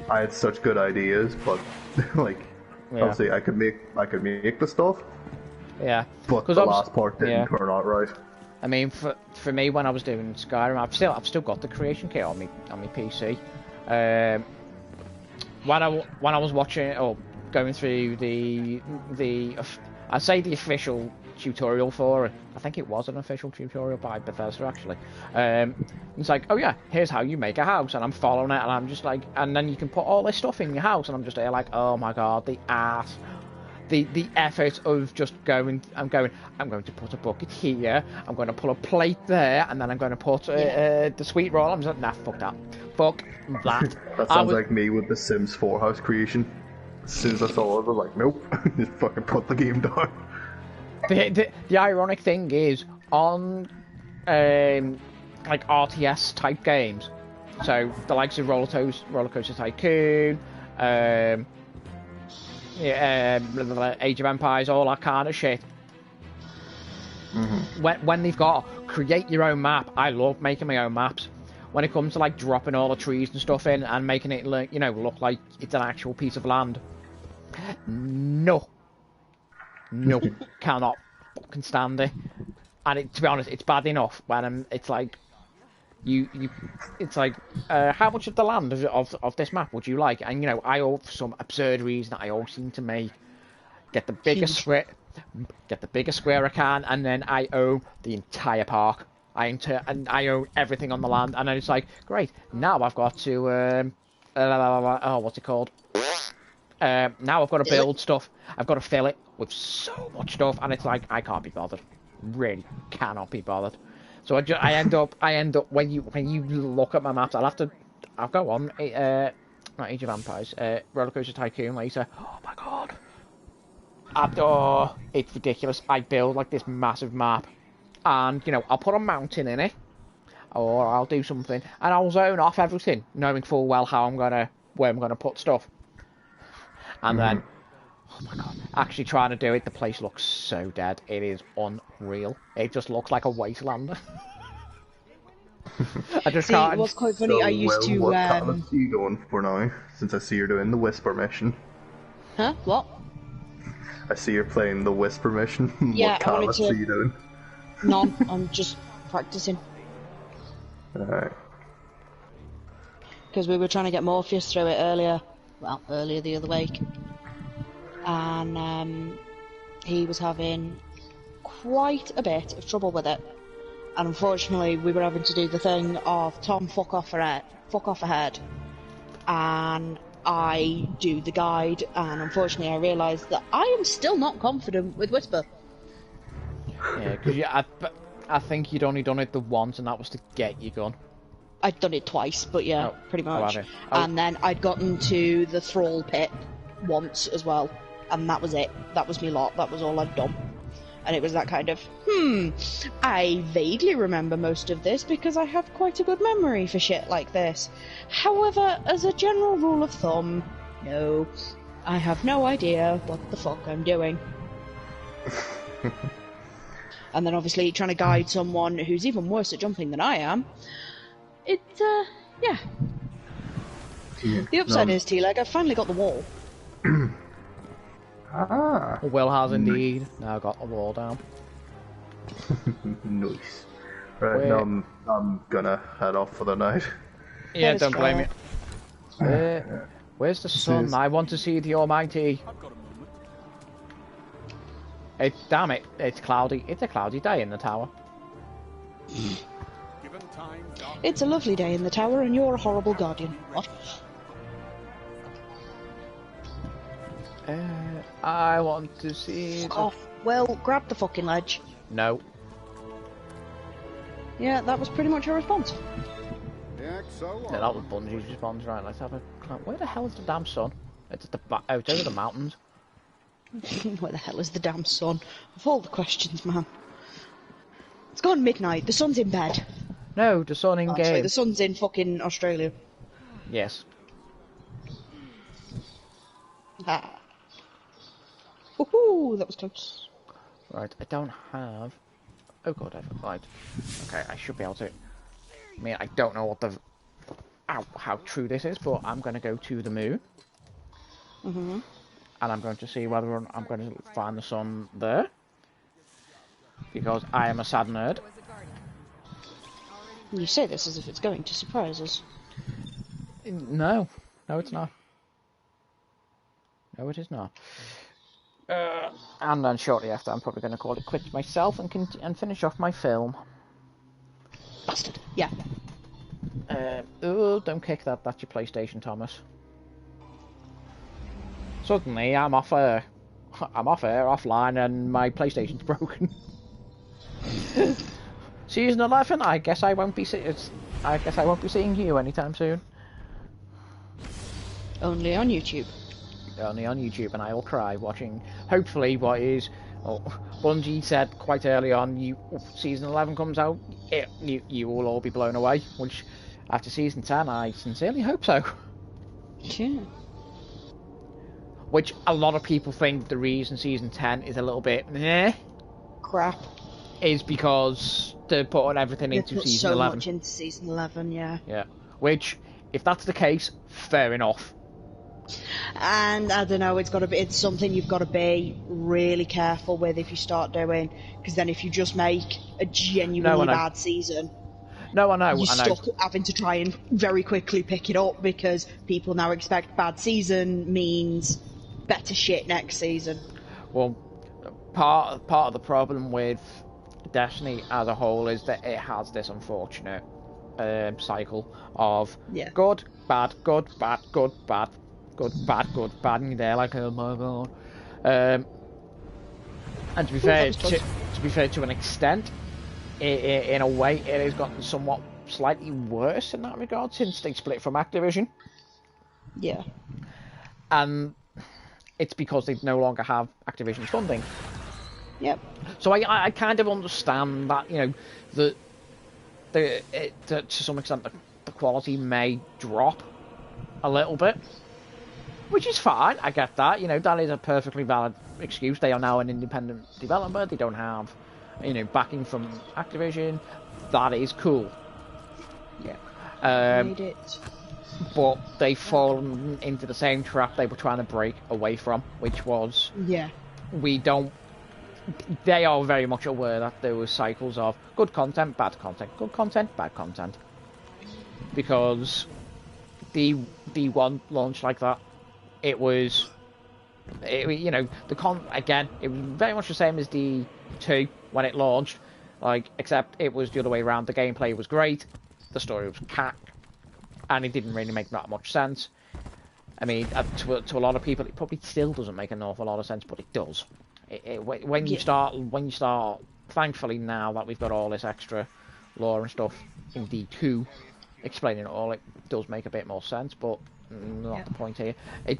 I had such good ideas, but like obviously I could make the stuff. Yeah. But the last part didn't turn out right. I mean, for me, when I was doing Skyrim, I've still got the creation kit on my PC. When I was watching or going through the I'd say the official tutorial for it. I think it was an official tutorial by Bethesda actually. It's like, oh yeah, here's how you make a house, and I'm following it, and I'm just like, and then you can put all this stuff in your house, and I'm just there like, oh my god, the ass. The effort of just going, I'm going to put a bucket here, I'm going to put a plate there, and then I'm going to put the sweet roll. I'm just like, nah, fuck that. That sounds like me with the Sims 4 house creation. As soon as I saw it, I was like, nope, just fucking put the game down. The ironic thing is, on like RTS type games, so the likes of Roller Coaster Tycoon, Age of Empires, all that kind of shit. When they've got create your own map, I love making my own maps. When it comes to like dropping all the trees and stuff in and making it look, look like it's an actual piece of land, no, cannot fucking stand it. And to be honest, it's bad enough when it's like it's like, how much of the land of this map would you like? And I for some absurd reason I always seem to get the biggest get the biggest square I can, and then I own the entire park. And I own everything on the land, and then it's like, great, now I've got to, what's it called? Now I've got to build stuff. I've got to fill it with so much stuff, and it's like, I can't be bothered. Really cannot be bothered. So I end up when you look at my maps, I'll go on not Age of Empires, Roller Coaster Tycoon later. Oh my god. It's ridiculous. I build like this massive map, and I'll put a mountain in it, or I'll do something, and I'll zone off everything, knowing full well where I'm gonna put stuff. And then, oh my god, actually trying to do it, the place looks so dead. It is unreal. It just looks like a wasteland. I just can't. What's quite funny, I used to. What catalyst are you going for now? Since I see you're doing the Whisper mission. Huh? What? I see you're playing the Whisper mission. Yeah, what catalyst are you doing? None. I'm just practicing. Alright. Because we were trying to get Morpheus through it earlier. Well, earlier the other week. And he was having quite a bit of trouble with it. And unfortunately, we were having to do the thing of Tom fuck off ahead, and I do the guide. And unfortunately, I realised that I am still not confident with Whisper. Yeah, because I think you'd only done it the once, and that was to get your gun. I'd done it twice, but yeah, pretty much. Oh. And then I'd gotten to the Thrall pit once as well, and that was it. That was me lot. That was all I'd done. And it was that kind of, I vaguely remember most of this because I have quite a good memory for shit like this. However, as a general rule of thumb, no, I have no idea what the fuck I'm doing. And then obviously trying to guide someone who's even worse at jumping than I am, yeah. The upside is, T-Leg, I've finally got the wall. Will has indeed now got the wall down. Nice. Right, now I'm gonna head off for the night. Yeah, don't blame me. Where's the sun? I want to see the Almighty. Damn it, it's cloudy. It's a cloudy day in the tower. It's a lovely day in the tower, and you're a horrible guardian. What? I want to see. Fuck off. Well, grab the fucking ledge. No. Yeah, that was pretty much her response. Yeah, that was Bungie's response. Right, let's have a. Where the hell is the damn sun? It's at the it's over the mountains. Where the hell is the damn sun? Of all the questions, man. It's gone midnight. The sun's in bed. No, the sun in game. Sorry, the sun's in fucking Australia. Yes. Ah. Woohoo! That was close. Right, I don't have. Oh god, I've right. Okay, I should be able to. I mean, I don't know what how true this is, but I'm going to go to the moon. And I'm going to see whether I'm going to find the sun there. Because I am a sad nerd. You say this as if it's going to surprise us. No. No, it's not. No, it is not. And then shortly after, I'm probably going to call it quits myself and finish off my film. Bastard. Yeah. Oh, don't kick that. That's your PlayStation, Thomas. Suddenly, I'm off air, offline, and my PlayStation's broken. Season 11. I guess I won't be seeing you anytime soon. Only on YouTube. Only on YouTube, and I will cry watching. Hopefully, what is Bungie said quite early on. Season 11 comes out, you will all be blown away. Which, after season 10, I sincerely hope so. Yeah. Which a lot of people think the reason season 10 is a little bit crap is because they're putting everything into season 11. So much into season 11, yeah. Yeah. Which, if that's the case, fair enough. And I don't know, it's something you've got to be really careful with if you start doing, because then if you just make a genuinely bad season, you're stuck having to try and very quickly pick it up because people now expect bad season means better shit next season. Well, part of the problem with Destiny as a whole is that it has this unfortunate cycle of good, bad, good, bad, good, bad, good, bad, good, bad, and you're there like, oh my god. And to be fair, to an extent, in a way, it has gotten somewhat slightly worse in that regard since they split from Activision. Yeah. And it's because they no longer have Activision's funding. Yep. So I kind of understand that, you know, to some extent the quality may drop a little bit, which is fine. I get that. You know, that is a perfectly valid excuse. They are now an independent developer. They don't have, you know, backing from Activision. That is cool. Yeah. Made it. But they've fallen into the same trap they were trying to break away from, which was they are very much aware that there were cycles of good content, bad content, good content, bad content. Because D1 launched like that. It was, you know, again, it was very much the same as D2 when it launched, like, except it was the other way around. The gameplay was great, the story was cack, and it didn't really make that much sense. I mean, to a lot of people, it probably still doesn't make an awful lot of sense, but it does. When you start, thankfully now that we've got all this extra lore and stuff in D2 explaining it all, it does make a bit more sense, but not the point here.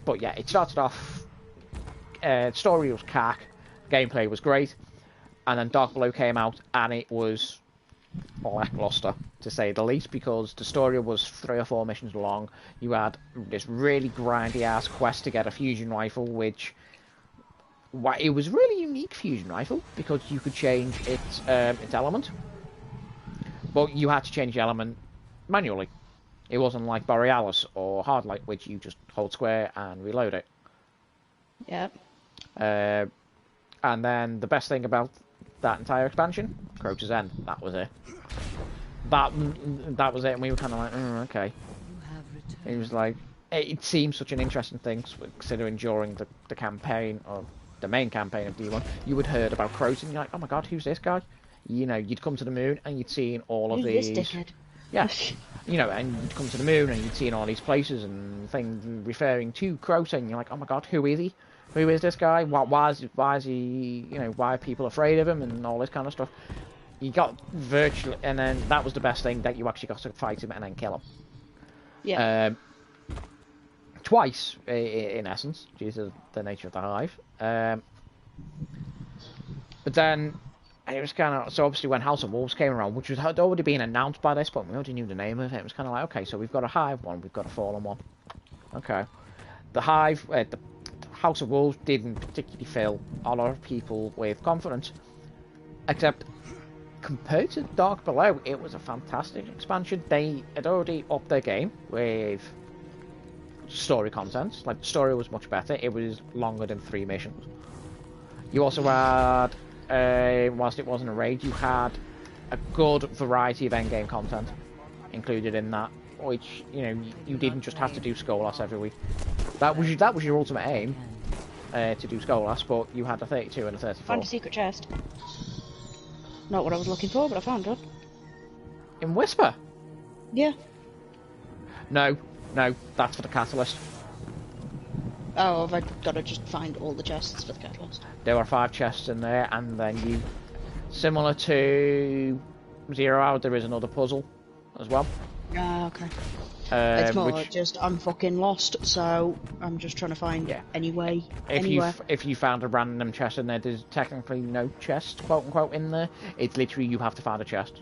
But yeah, it started off, story was cack, gameplay was great, and then Dark Below came out, and it was lackluster, to say the least, because the story was 3 or 4 missions long. You had this really grindy ass quest to get a fusion rifle, which it was really unique fusion rifle because you could change its element, but you had to change the element manually. It wasn't like Borealis or Hardlight, which you just hold square and reload it. Yep. And then the best thing about that entire expansion, Crota's End. That was it. That was it, and we were kind of like, okay. It was like, it seems such an interesting thing, considering during the campaign of the main campaign of D1, you had heard about Crota, and you're like, oh my god, who's this guy? You know, you'd come to the moon and you'd seen all of these. This dickhead? Yeah, you know, and you'd come to the moon and you'd seen all these places and things referring to Crota, and you're like, oh my god, who is he? Who is this guy? Why is he? You know, why are people afraid of him and all this kind of stuff? You got virtually, and then that was the best thing, that you actually got to fight him and then kill him. Yeah. Twice, in essence, due to the nature of the hive. But then it was kind of, so obviously when House of Wolves came around, which had already been announced by this point, we already knew the name of it. It was kind of like, okay, so we've got a hive one, we've got a fallen one. Okay, the hive, the House of Wolves didn't particularly fill a lot of people with confidence, except compared to Dark Below, it was a fantastic expansion. They had already upped their game with story content. Like, the story was much better. It was longer than 3 missions. You also had, whilst it wasn't a raid, you had a good variety of endgame content included in that, which, you know, you didn't just have to do Skolas every week. That was your ultimate aim, to do Skolas, but you had a 32 and a 34. Found a secret chest. Not what I was looking for, but I found it. In Whisper? Yeah. No, that's for the Catalyst. Oh, have I got to just find all the chests for the Catalyst? There are 5 chests in there, and then you, similar to 0 Hour, there is another puzzle as well. Ah, okay. It's more just, I'm fucking lost, so I'm just trying to find anywhere. If you found a random chest in there, there's technically no chest, quote unquote, in there. It's literally, you have to find a chest.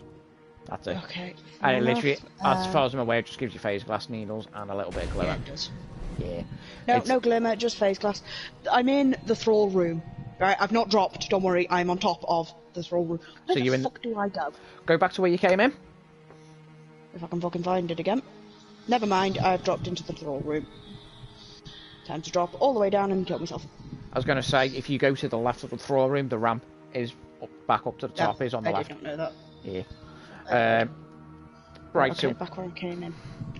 That's it. Okay. And it literally, as far as I'm aware, it just gives you phase glass needles and a little bit of glimmer. Yeah, it does. Yeah. No glimmer, just phase glass. I'm in the thrall room. Right, I've not dropped, don't worry, I'm on top of the thrall room. Where the fuck do I go? Go back to where you came in. If I can fucking find it again. Never mind, I've dropped into the thrall room. Time to drop all the way down and kill myself. I was going to say, if you go to the left of the thrall room, the ramp is back up to the top, is on the left. I did not know that. Yeah. Right, okay, so back where I came in.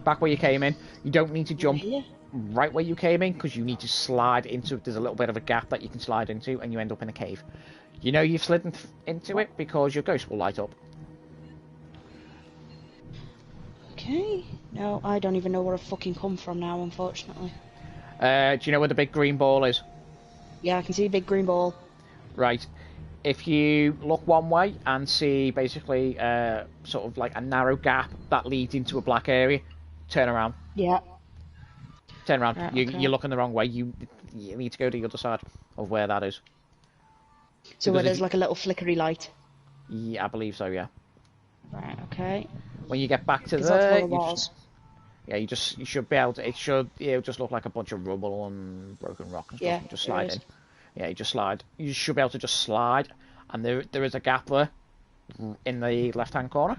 Back where you came in. You don't need to jump. Yeah. right where you came in, because you need to slide into. There's a little bit of a gap that you can slide into, and you end up in a cave. You know you've slid into it because your ghost will light up. Okay. No, I don't even know where I've fucking come from now, unfortunately. Do you know where the big green ball is? Yeah, I can see a big green ball. Right. If you look one way and see basically sort of like a narrow gap that leads into a black area, turn around. Yeah. Turn around. Right, okay. You're looking the wrong way. You need to go to the other side of where that is. So where there's like a little flickery light? Yeah, I believe so, yeah. Right, okay. When you get back to That's there, where it was. you should be able to. It'll just look like a bunch of rubble and broken rock and stuff. Yeah, And just slide is. in. Yeah, you just slide. You should be able to just slide, and there is a gap there in the left-hand corner.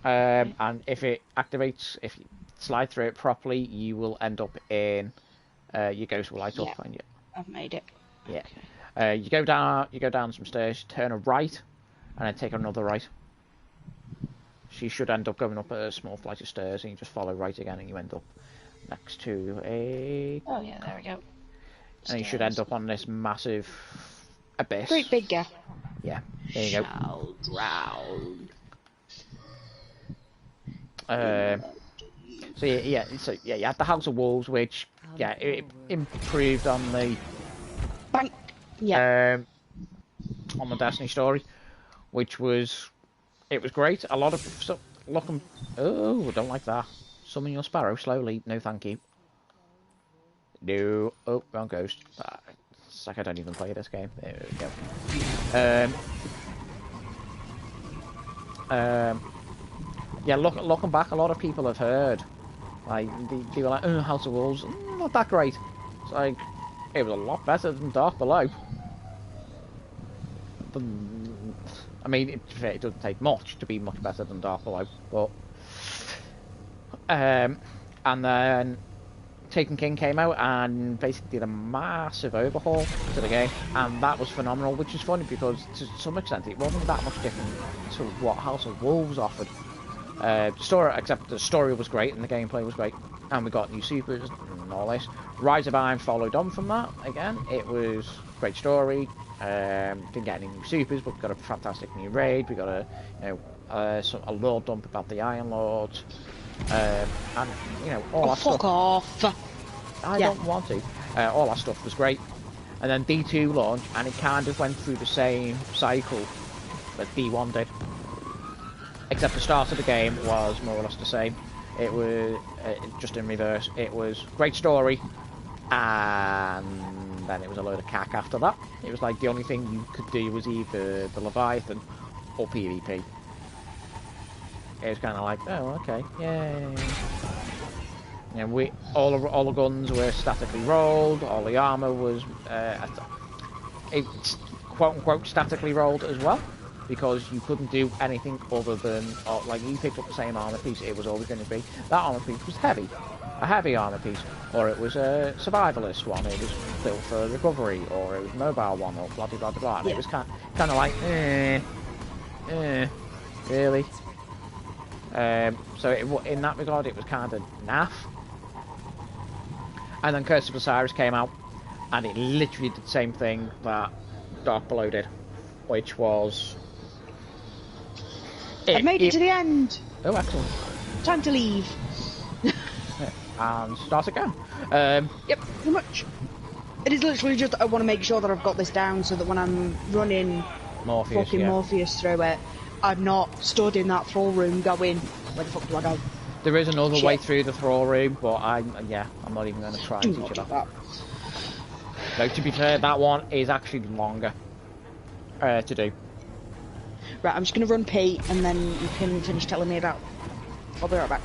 And if it activates, if you slide through it properly, you will end up in. Your ghost will light up, and I've made it. Yeah. You go down some stairs, turn a right, and then take another right. So you should end up going up a small flight of stairs, and you just follow right again, and you end up next to a. Oh yeah, there we go. And you should end up on this massive abyss. Great big gap. Yeah, there you go. Drown. So you had the House of Wolves, which it improved on the. Bang. Yeah. On the Destiny story, which was great. A lot of stuff. Oh, I don't like that. Summon your sparrow slowly. No, thank you. No. Oh, wrong ghost. It's like I don't even play this game. There we go. Yeah, looking back, a lot of people have heard. Like, they were like, oh, House of Wolves, not that great. It's like, it was a lot better than Dark Below. I mean, it doesn't take much to be much better than Dark Below, but... and then Taken King came out and basically did a massive overhaul to the game, and that was phenomenal, which is funny because to some extent it wasn't that much different to what House of Wolves offered. Except the story was great and the gameplay was great, and we got new supers and all this. Rise of Iron followed on from that. Again, it was great story. Didn't get any new supers, but we got a fantastic new raid. We got a lore dump about the Iron Lords, and all that stuff. Fuck off! I don't want to. All that stuff was great, and then D2 launched, and it kind of went through the same cycle that D1 did. Except the start of the game was more or less the same. It was just in reverse. It was great story, and then it was a load of cack after that. It was like the only thing you could do was either the Leviathan or PvP. It was kind of like, oh, okay, yay. And all the guns were statically rolled. All the armor was it's quote unquote statically rolled as well. Because you couldn't do anything other than, like, you picked up the same armor piece, it was always going to be, that armor piece was heavy. A heavy armor piece. Or it was a survivalist one, it was built for recovery, or it was a mobile one, or blah blah blah blah. And it was kind of like, really? So in that regard, it was kind of naff. And then Curse of Osiris came out, and it literally did the same thing that Dark Below did, which was... I've made it to the end! Oh, excellent. Time to leave. And start again. Yep, pretty much. It is literally just, I want to make sure that I've got this down so that when I'm running Morpheus through it, I'm not stood in that thrall room going, where the fuck do I go? There is another way through the thrall room, but I'm not even going to try and teach you that. No, to be fair, that one is actually longer to do. Right, I'm just going to run pee, and then you can finish telling me about... I'll be right back.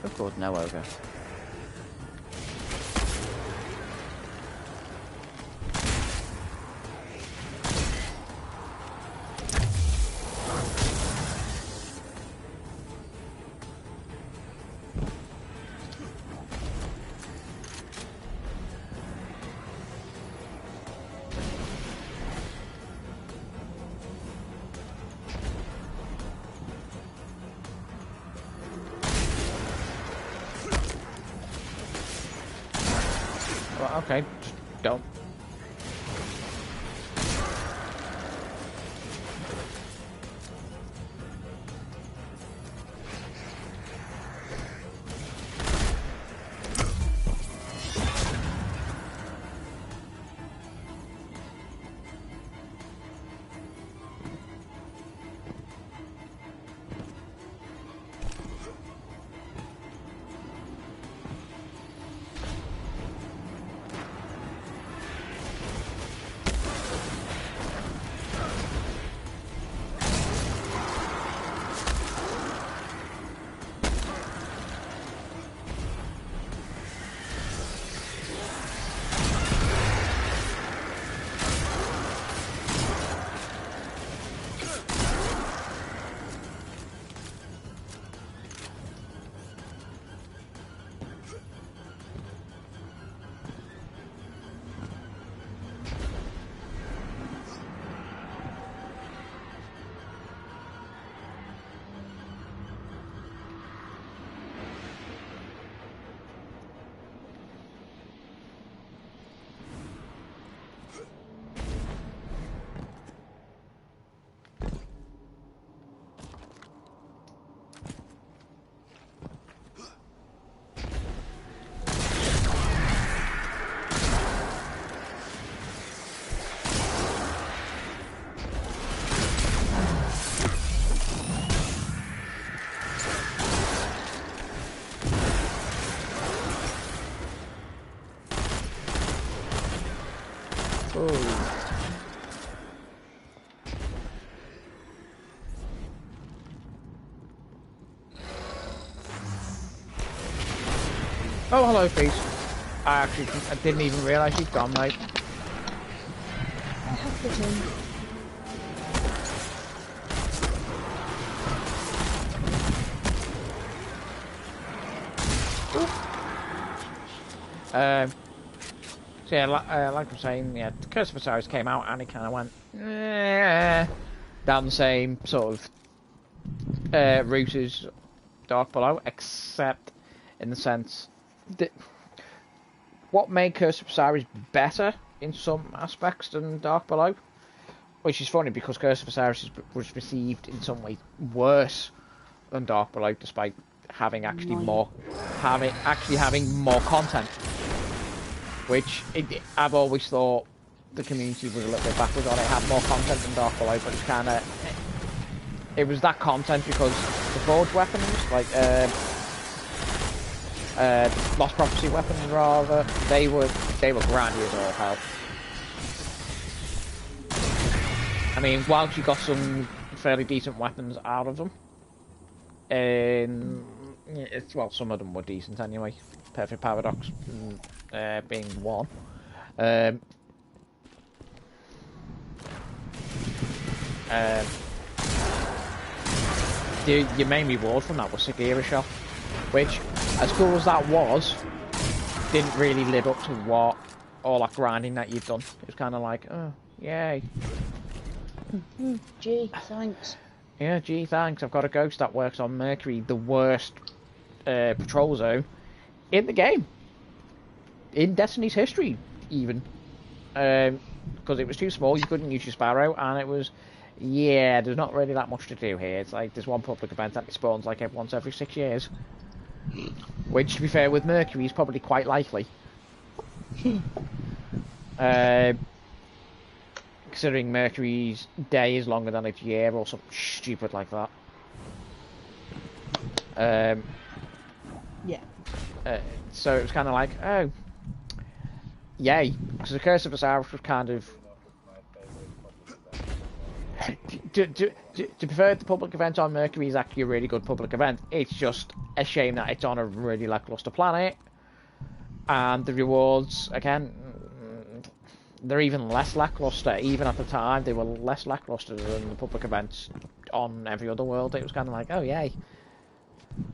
Of course, no ogre. Okay, just don't. Oh, hello, Peace. I didn't even realise you'd gone, mate. I have put in. So yeah, like I'm saying, yeah, Curse of Osiris came out and it kind of went down the same sort of route as Dark Below, except in the sense that what made Curse of Osiris better in some aspects than Dark Below, which is funny because Curse of Osiris was received in some ways worse than Dark Below, despite having having more content. Which I've always thought the community was a little bit backwards on it. It had more content than Dark Below, but it's kind of it was that content because the forged weapons, like Lost Prophecy weapons rather, they were grindy as all hell. I mean, whilst you got some fairly decent weapons out of them, well, some of them were decent anyway. Perfect Paradox being one. Your main reward from that was Sagira Shot, which, as cool as that was, didn't really live up to what all that grinding that you've done. It was kind of like, oh, yay. Gee, thanks. Yeah, gee, thanks. I've got a ghost that works on Mercury, the worst patrol zone in the game. In Destiny's history, even. Because it was too small, you couldn't use your Sparrow, and it was, yeah, there's not really that much to do here. It's like, there's one public event that spawns like once every 6 years. Which, to be fair, with Mercury is probably quite likely. Considering Mercury's day is longer than its year, or something stupid like that. Yeah. So it was kind of like, oh, yay, because the Curse of Osiris was kind of... to be fair, the public event on Mercury is actually a really good public event. It's just a shame that it's on a really lackluster planet. And the rewards, again, they're even less lackluster. Even at the time, they were less lackluster than the public events on every other world. It was kind of like, oh, yay.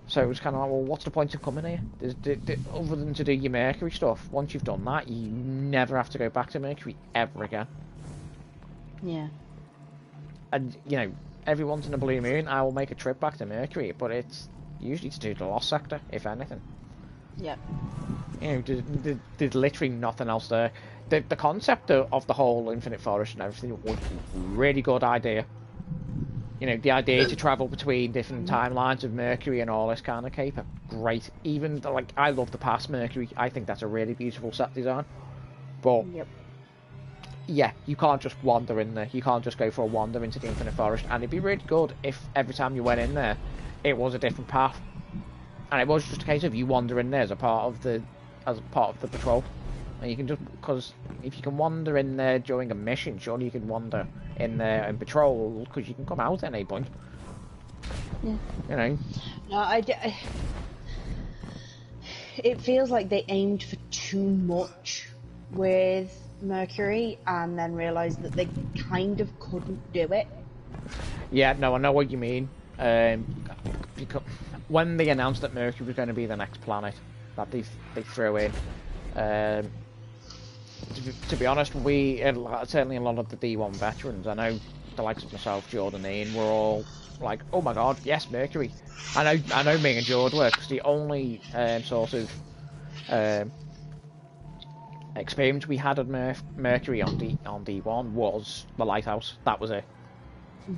So it was kind of like, well, what's the point of coming here? Other than to do your Mercury stuff, once you've done that, you never have to go back to Mercury ever again. Yeah. And, you know, every once in a blue moon, I will make a trip back to Mercury, but it's usually to do the Lost Sector, if anything. Yep. You know, there's literally nothing else there. The concept of the whole infinite forest and everything was a really good idea. You know, the idea to travel between different timelines of Mercury and all this kind of caper, great. Even like, I love the past Mercury. I think that's a really beautiful set design. But yeah, you can't just wander in there. You can't just go for a wander into the infinite forest. And it'd be really good if every time you went in there, it was a different path, and it was just a case of you wander in there as a part of the patrol. And you can just, because if you can wander in there during a mission, surely you can wander in there and patrol, because you can come out at any point. Yeah. You know. No, it feels like they aimed for too much with Mercury, and then realised that they kind of couldn't do it. Yeah, no, I know what you mean. Because when they announced that Mercury was going to be the next planet that they threw in, to be honest, we, certainly a lot of the D1 veterans, I know the likes of myself, Jordan, Ian, were all like, oh my god, yes, Mercury. I know me and Jordan were, because the only sort of experience we had of Mercury on D1 was the lighthouse. That was it.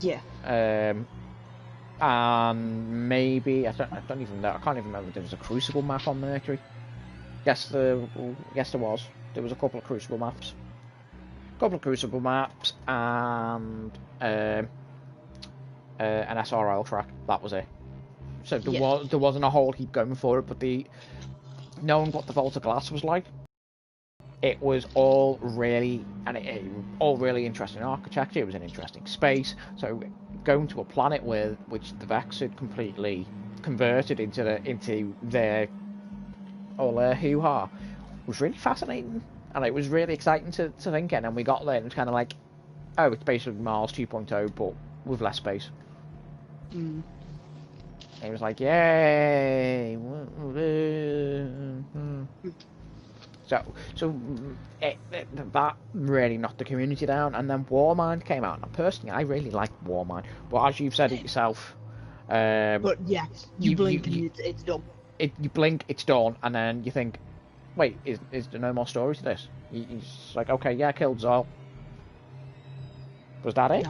Yeah. And maybe I don't even know. I can't even remember if there was a Crucible map on Mercury. Yes, there was. There was a couple of Crucible maps. And an SRL track. That was it. So there wasn't a whole heap going for it, but knowing what the Vault of Glass was like, it was all really interesting architecture. It was an interesting space. So going to a planet which the Vex had completely converted into their hoo-ha was really fascinating, and it was really exciting to think in. And we got there and it's kind of like, oh, it's basically Mars 2.0 but with less space. It was like, yay. So that really knocked the community down, and then Warmind came out. Now, personally, I really like Warmind, but as you've said it yourself, but yeah, you blink and it's done. You blink, it's done, and then you think, wait, is there no more story to this? It's like, okay, yeah, I killed Zol. Was that it?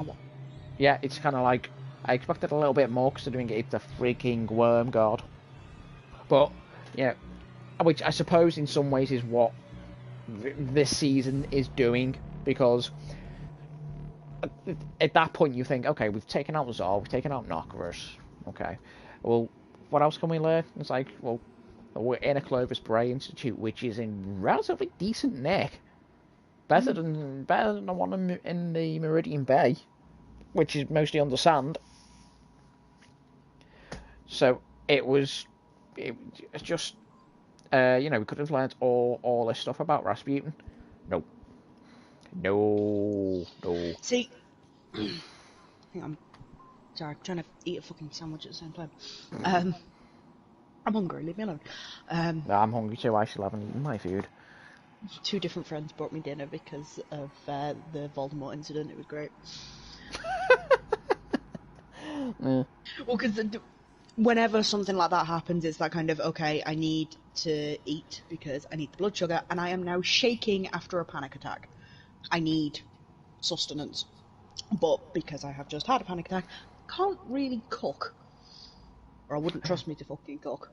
Yeah, it's kind of like, I expected a little bit more considering it's a freaking worm god. But, yeah, which I suppose in some ways is what this season is doing, because at that point you think, okay, we've taken out Zol, we've taken out Nocturus, okay, well, what else can we learn? It's like, well, we're in a Clovis Bray Institute, which is in relatively decent nick, better than the one in the Meridian Bay, which is mostly under sand. So it's just, we could have learned all this stuff about Rasputin. No. See, I'm sorry, I'm trying to eat a fucking sandwich at the same time. I'm hungry, leave me alone. No, I'm hungry too, I still haven't eaten my food. 2 different friends brought me dinner because of the Voldemort incident. It was great. Yeah. Well, because whenever something like that happens, it's that kind of, okay, I need to eat because I need the blood sugar, and I am now shaking after a panic attack. I need sustenance. But because I have just had a panic attack, I can't really cook. Or I wouldn't trust me to fucking cook.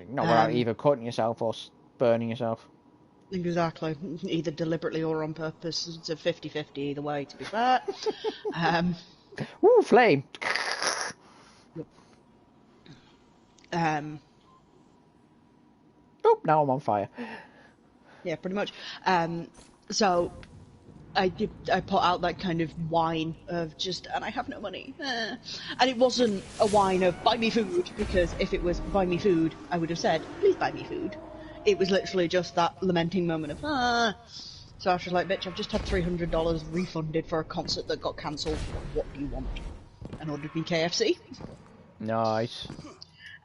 Not without either cutting yourself or burning yourself. Exactly. Either deliberately or on purpose. It's a 50-50 either way, to be fair. Ooh, flame! Oh, now I'm on fire. Yeah, pretty much. So I put out that kind of whine of just, and I have no money. And it wasn't a whine of buy me food, because if it was buy me food, I would have said, please buy me food. It was literally just that lamenting moment of, So I was just like, bitch, I've just had $300 refunded for a concert that got cancelled. What do you want? And ordered me KFC. Nice.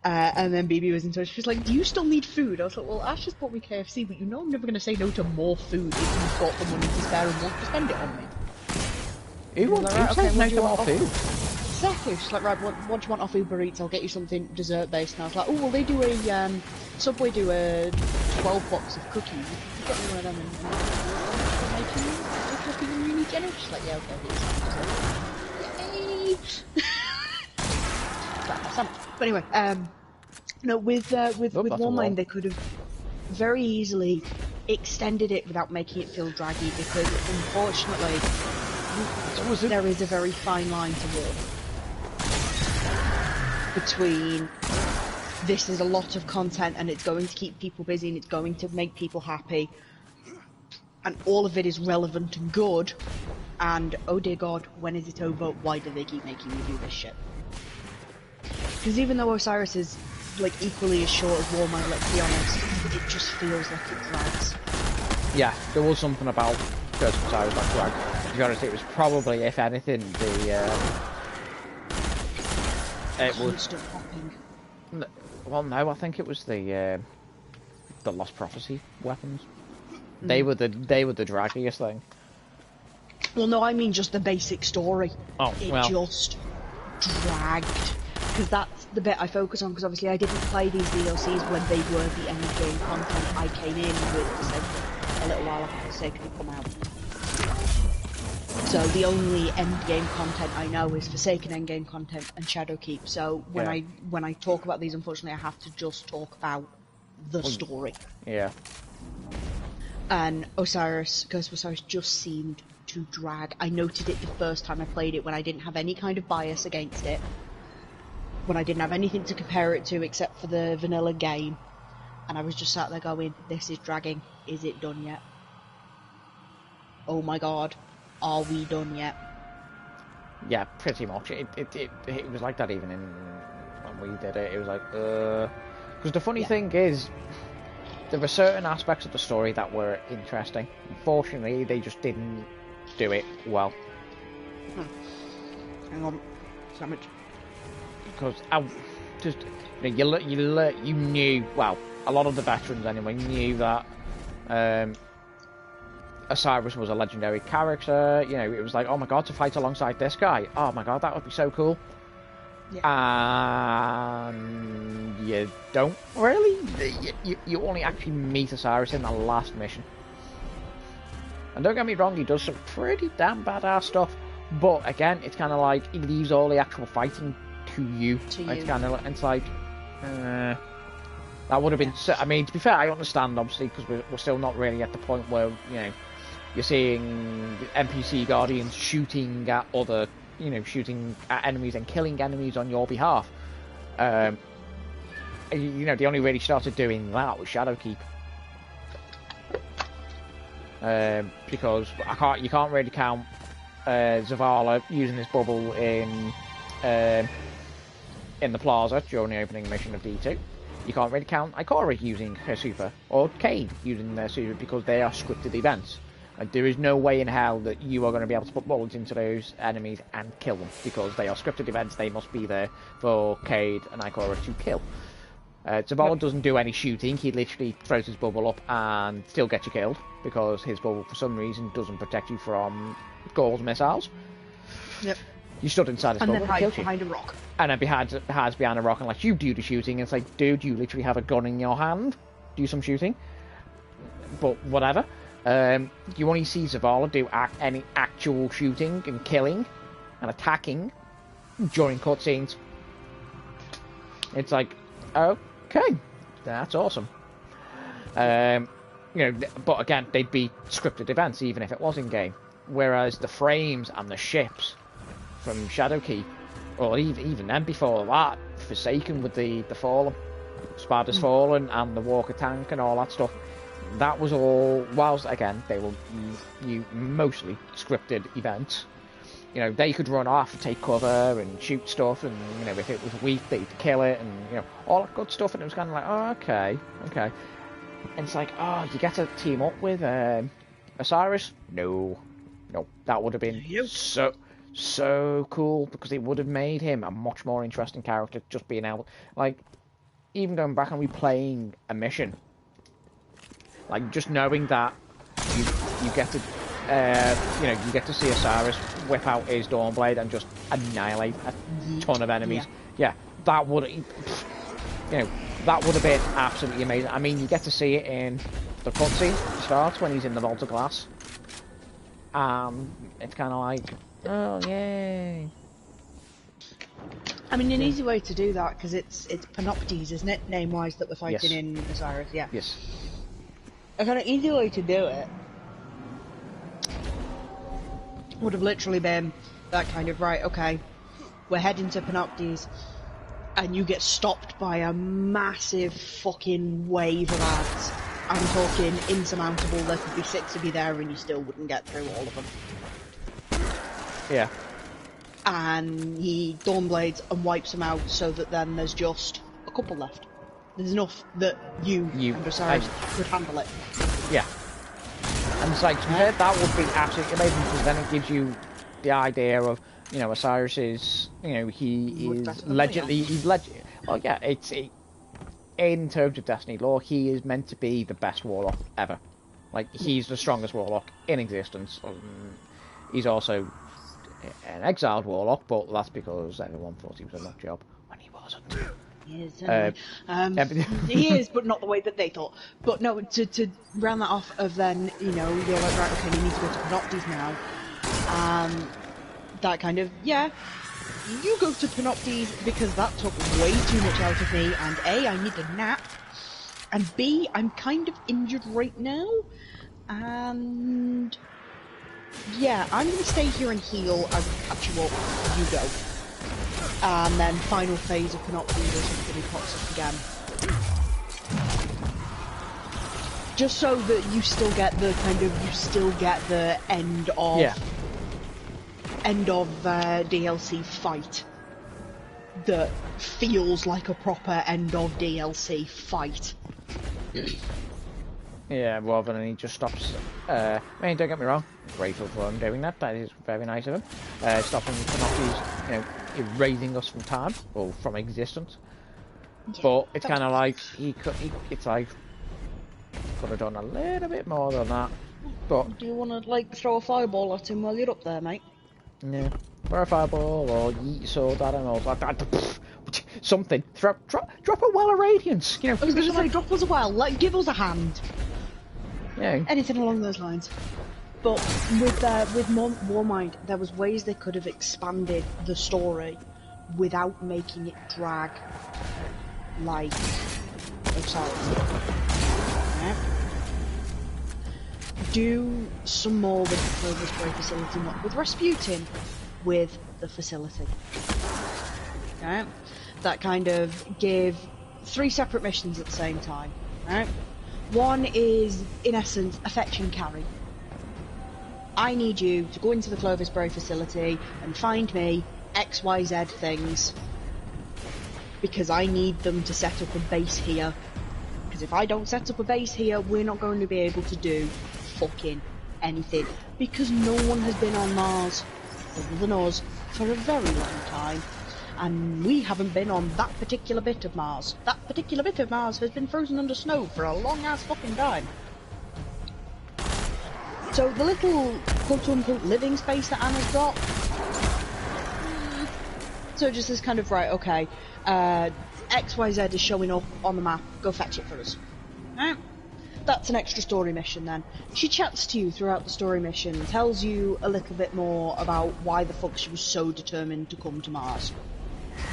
And then BB was in touch. She was like, do you still need food? I was like, well, Ash just bought me KFC, but you know I'm never going to say no to more food if you've got the money to spare and want to spend it on me. Who says no to more food? exactly. She's like, right, what do you want off Uber Eats? I'll get you something dessert based. And I was like, oh, well, they do a Subway do a 12 box of cookies. You get me one of them and making a cookie and really generous. She's like, yeah, okay, yay! But anyway, no, with Warmind they could have very easily extended it without making it feel draggy, because unfortunately there is a very fine line to walk between this is a lot of content and it's going to keep people busy and it's going to make people happy and all of it is relevant and good, and oh dear god, when is it over? Why do they keep making me do this shit? Because even though Osiris is like equally as short as Warmind, let's be honest, it just feels like it drags. Yeah, there was something about Curse of Osiris that dragged. To be honest, it was probably, if anything, it was. Well, no, I think it was the Lost Prophecy weapons. They were the draggiest thing. Well, no, I mean just the basic story. Oh, it well. just dragged. Because that's the bit I focus on, because obviously I didn't play these DLCs when they were the end game content. I came in with a little while after the Forsaken had come out. So the only end game content I know is Forsaken end game content and Shadowkeep. So when I talk about these, unfortunately, I have to just talk about the story. Yeah. And Ghost of Osiris just seemed to drag. I noted it the first time I played it when I didn't have any kind of bias against it. When I didn't have anything to compare it to except for the vanilla game. And I was just sat there going, this is dragging. Is it done yet? Oh my god. Are we done yet? Yeah, pretty much. It was like that even when we did it. It was like, because the funny thing is, there were certain aspects of the story that were interesting. Unfortunately, they just didn't do it well. Hang on. Sandwich. Because you knew, well, a lot of the veterans anyway knew that Osiris was a legendary character. You know, it was like, oh my god, to fight alongside this guy, oh my god, that would be so cool. Yeah. And you don't really. You only actually meet Osiris in the last mission. And don't get me wrong, he does some pretty damn badass stuff. But again, it's kind of like he leaves all the actual fighting to you. It's kind of, it's like, that would have been. I mean, to be fair, I understand obviously because we're still not really at the point where you're seeing NPC guardians shooting at shooting at enemies and killing enemies on your behalf. They only really started doing that with Shadowkeep. Because you can't really count Zavala using his bubble in the plaza during the opening mission of D2. You can't really count Ikora using her super, or Cade using their super, because they are scripted events. And there is no way in hell that you are going to be able to put bullets into those enemies and kill them, because they are scripted events. They must be there for Cade and Ikora to kill. Zavala doesn't do any shooting. He literally throws his bubble up and still gets you killed, because his bubble for some reason doesn't protect you from Gaul's missiles. Yep. You stood inside his bubble and hides killed you. behind a rock. And then hides behind a rock and like, you do the shooting. And it's like, dude, you literally have a gun in your hand. Do some shooting. But whatever. You only see Zavala do any actual shooting and killing and attacking during cutscenes. It's like, okay, that's awesome. But again, they'd be scripted events even if it was in game. Whereas the frames and the ships from Shadowkeep, or even then before that, Forsaken with the Fallen, Sparta's Fallen and the Walker Tank and all that stuff, that was all, whilst again they were mostly scripted events. They could run off and take cover and shoot stuff, and if it was weak they'd kill it, and all that good stuff. And it was kind of like, oh, okay. And it's like, oh, you get to team up with Osiris? No, that would have been so cool, because it would have made him a much more interesting character. Just being able, like, even going back and replaying a mission, like just knowing that you get to you know, you get to see Osiris whip out his Dawnblade and just annihilate a ton of enemies. Yeah, that would, you know, that would have been absolutely amazing. I mean, you get to see it in the cutscene starts when he's in the vault of glass. It's kind of like, oh yay. I mean, an easy way to do that, because it's Panoptes, isn't it, name-wise, that we're fighting in Osiris, yeah. Yes. A kind of easy way to do it would have literally been that kind of, right, okay, we're heading to Panoptes, and you get stopped by a massive fucking wave of ads. I'm talking insurmountable, there could be 6 of you there and you still wouldn't get through all of them. Yeah. And he Dawnblades and wipes them out so that then there's just a couple left. There's enough that you and Osiris could handle it. Yeah. And it's like, to be fair, that would be absolutely amazing, because then it gives you the idea of, you know, Osiris is, you know, he is legendary. Well, yeah, in terms of Destiny lore, he is meant to be the best warlock ever. Like, he's the strongest warlock in existence. He's also an exiled warlock, but that's because everyone thought he was a nut job when he wasn't. He is, he is, but not the way that they thought. But no, to round that off of then, you know, you're like, right, okay, you need to go to Panoptes now. That kind of, yeah, you go to Panoptes because that took way too much out of me, and A, I need a nap, and B, I'm kind of injured right now, and yeah, I'm going to stay here and heal. I will catch you up, you go. And then final phase of Panoptes or something, he pops up again. Just so that you still get the end of DLC fight that feels like a proper end of DLC fight. Yeah, rather than he just stops. I mean, don't get me wrong, grateful for him doing that. That is very nice of him. Stopping Panoptes, you know, erasing us from time or from existence. Yeah, but it's kind of like it's like could have done a little bit more than that. But do you want to like throw a fireball at him while you're up there, mate? Yeah, throw a fireball or yeet a sword. I don't know, like something. Drop a well of radiance. You know, I was going to say, drop us a well. Like, give us a hand. Yeah. Anything along those lines. But with Warmind, there was ways they could have expanded the story without making it drag like Osiris. Yeah. Do some more with the Clover Spray facility, not with Rasputin, with the facility. Okay? That kind of give 3 separate missions at the same time. Right? One is, in essence, a fetch and carry. I need you to go into the Clover Spray facility and find me XYZ things, because I need them to set up a base here. Because if I don't set up a base here, we're not going to be able to do fucking anything. Because no one has been on Mars, other than us, for a very long time. And we haven't been on that particular bit of Mars. That particular bit of Mars has been frozen under snow for a long ass fucking time. So the little quote-unquote living space that Anna's got, so just this kind of, right, okay, XYZ is showing up on the map, go fetch it for us. Right? That's an extra story mission then. She chats to you throughout the story mission, tells you a little bit more about why the fuck she was so determined to come to Mars.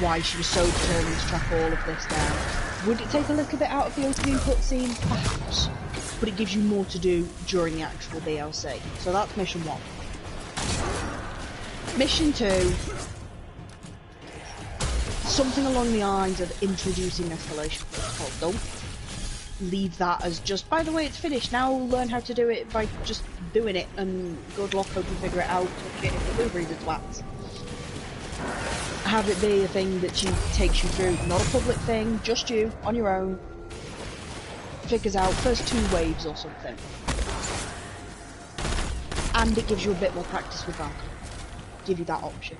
Why she was so determined to track all of this down. Would it take a little bit out of the opening cutscene? Perhaps. But it gives you more to do during the actual DLC. So that's mission 1. Mission 2, something along the lines of introducing escalation protocol. Don't leave that as just, by the way, it's finished, now learn how to do it by just doing it, and good luck, hope you figure it out, okay, if the blueberries are twats. Have it be a thing that takes you through, not a public thing, just you, on your own, figures out first 2 waves or something. And it gives you a bit more practice with that. Give you that option.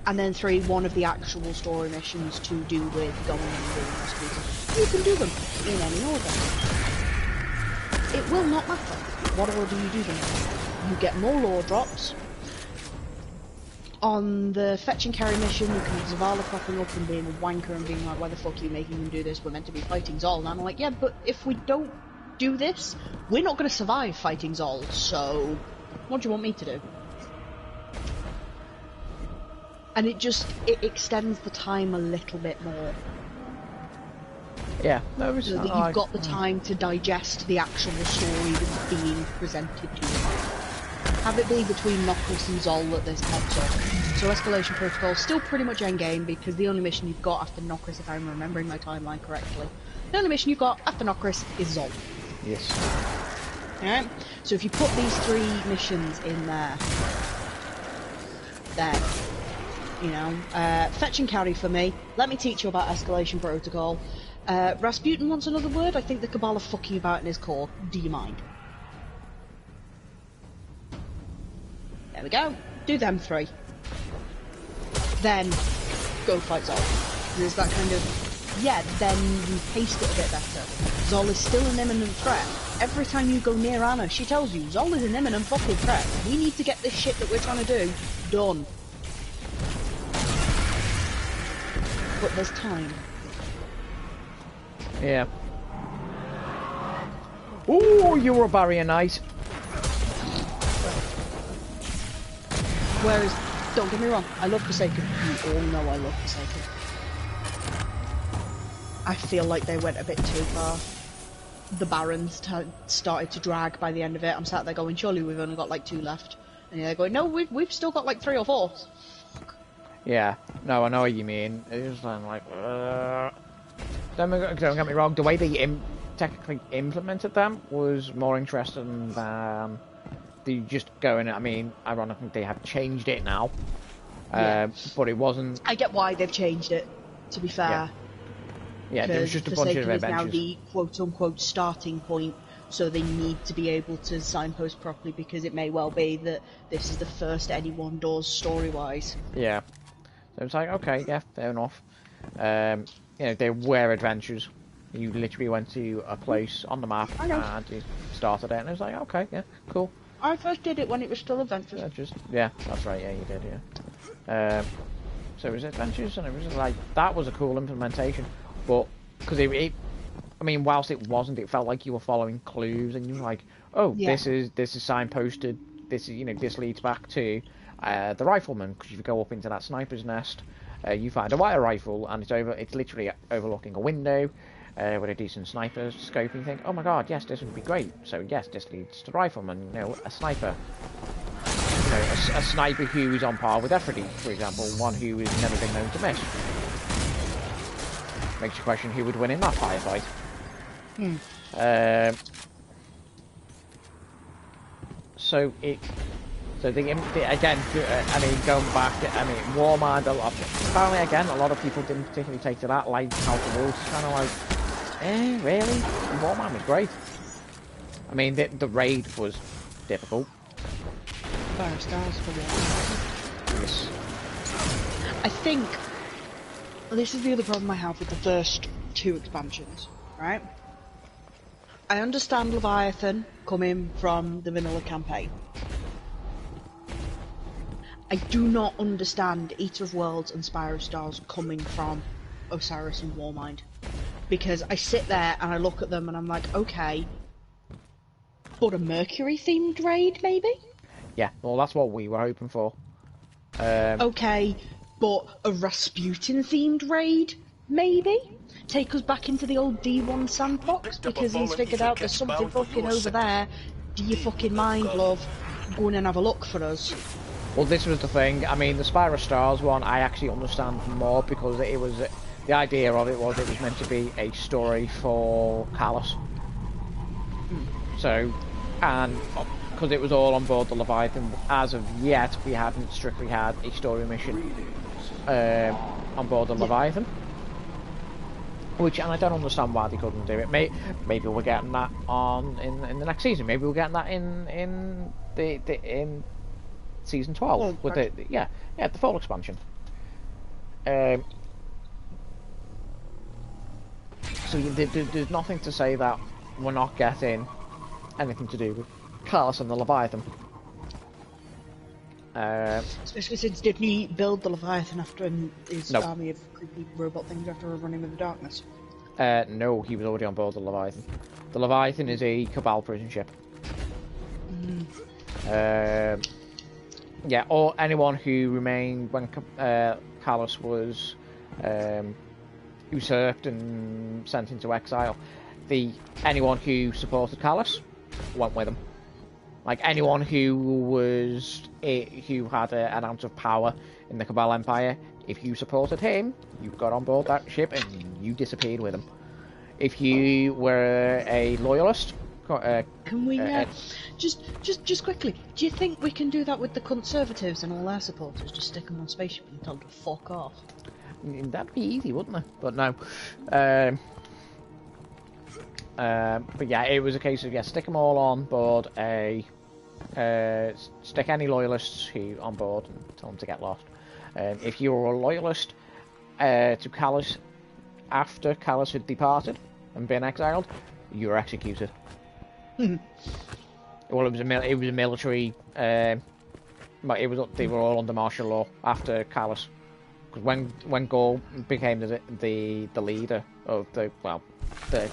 And then 3, one of the actual story missions to do with going and doing Rasputin. You can do them in any order. it will not matter what order you do them in. You get more lore drops. On the fetch and carry mission, you can have Zavala popping up and being a wanker and being like, why the fuck are you making them do this? We're meant to be fighting Zol. And I'm like, yeah, but if we don't do this, we're not going to survive fighting Zol, so what do you want me to do? And it extends the time a little bit more. Yeah, no, it's so that you've got the time to digest the actual story that's being presented to you. Have it be between Nocris and Zol that this pops up. So Escalation Protocol is still pretty much endgame because the only mission you've got after Nocris, if I'm remembering my timeline correctly, the only mission you've got after Nocris is Zol. Yes. Alright? So if you put these 3 missions in there, then, you know, fetch and carry for me. Let me teach you about Escalation Protocol. Rasputin wants another word. I think the Cabal are fucking about in his core. Do you mind? There we go. Do them 3. Then go fight Zol. There's that kind of, yeah, then you paste it a bit better. Zol is still an imminent threat. Every time you go near Anna, she tells you, Zol is an imminent fucking threat. We need to get this shit that we're trying to do done. But there's time. Yeah. Ooh, you were a barrier knight. Whereas, don't get me wrong, I love Forsaken. You all know I love Forsaken. I feel like they went a bit too far. The Barons started to drag by the end of it. I'm sat there going, surely we've only got like 2 left. And they're going, no, we've still got like 3 or 4. Yeah, no, I know what you mean. It was like, don't get me wrong, the way they technically implemented them was more interesting than the just going, I mean, ironically they have changed it now. Yeah. But it wasn't... I get why they've changed it, to be fair. Yeah, there was just a bunch of Forsaken is adventures. now the quote-unquote starting point, so they need to be able to signpost properly because it may well be that this is the first anyone does story-wise. Yeah. So it's like, okay, yeah, fair enough. You know, there were adventures. You literally went to a place on the map and you started it, and it was like, okay, yeah, cool. I first did it when it was still Adventures. Yeah, that's right, yeah, you did, yeah. So it was Adventures, and it was like, that was a cool implementation, but, because I mean, whilst it wasn't, it felt like you were following clues, and you were like, oh, yeah. this is signposted, this is, you know, this leads back to the rifleman, because if you go up into that sniper's nest, you find a wire rifle, and it's literally overlooking a window, with a decent sniper scope, and you think, oh my god, yes, this would be great. So yes, this leads to rifleman, you know, a sniper. You know, a sniper who is on par with Efredy, for example, one who has never been known to miss. Makes you question who would win in that firefight. So again, I mean, going back, I mean, Warmind, apparently again, a lot of people didn't particularly take to that, like House of Wolves, kind of like, really? Warmind was great. I mean, the raid was difficult. Fire Stars for Warmind. Yes. I think this is the other problem I have with the first 2 expansions, right? I understand Leviathan coming from the vanilla campaign. I do not understand Eater of Worlds and Spire of Stars coming from Osiris and Warmind. Because I sit there and I look at them and I'm like, okay, but a Mercury-themed raid, maybe? Yeah, well, that's what we were hoping for. Okay, but a Rasputin-themed raid, maybe? Take us back into the old D1 sandbox, because he's figured out there's something fucking over there. Do you fucking mind, love? Go in and have a look for us. Well, this was the thing. I mean, the Spire of Stars one, I actually understand more, because it was... The idea of it was meant to be a story for Callus. So, and because it was all on board the Leviathan, as of yet, we hadn't strictly had a story mission on board the Leviathan. Which, and I don't understand why they couldn't do it. Maybe we're getting that on in the next season. Maybe we're getting that in season 12 with the the fall expansion. So there's nothing to say that we're not getting anything to do with Carlos and the Leviathan. Especially since didn't he build the Leviathan after his No. army of creepy robot things after running in the darkness? No, he was already on board the Leviathan. The Leviathan is a Cabal prison ship. Yeah, or anyone who remained when Carlos was usurped and sent into exile. Anyone who supported Carlos went with him. Like anyone who had an ounce of power in the Cabal Empire, if you supported him, you got on board that ship and you disappeared with him. If you were a loyalist, can we just quickly? Do you think we can do that with the Conservatives and all their supporters? Just stick them on spaceship and tell them to fuck off. That'd be easy, wouldn't it? But no. But yeah, it was a case of stick them all on board stick any loyalists who on board and tell them to get lost. If you were a loyalist to Callus after Callus had departed and been exiled, you were executed. Well, it was a military. They were all under martial law after Callus, because when Gaul became the leader of the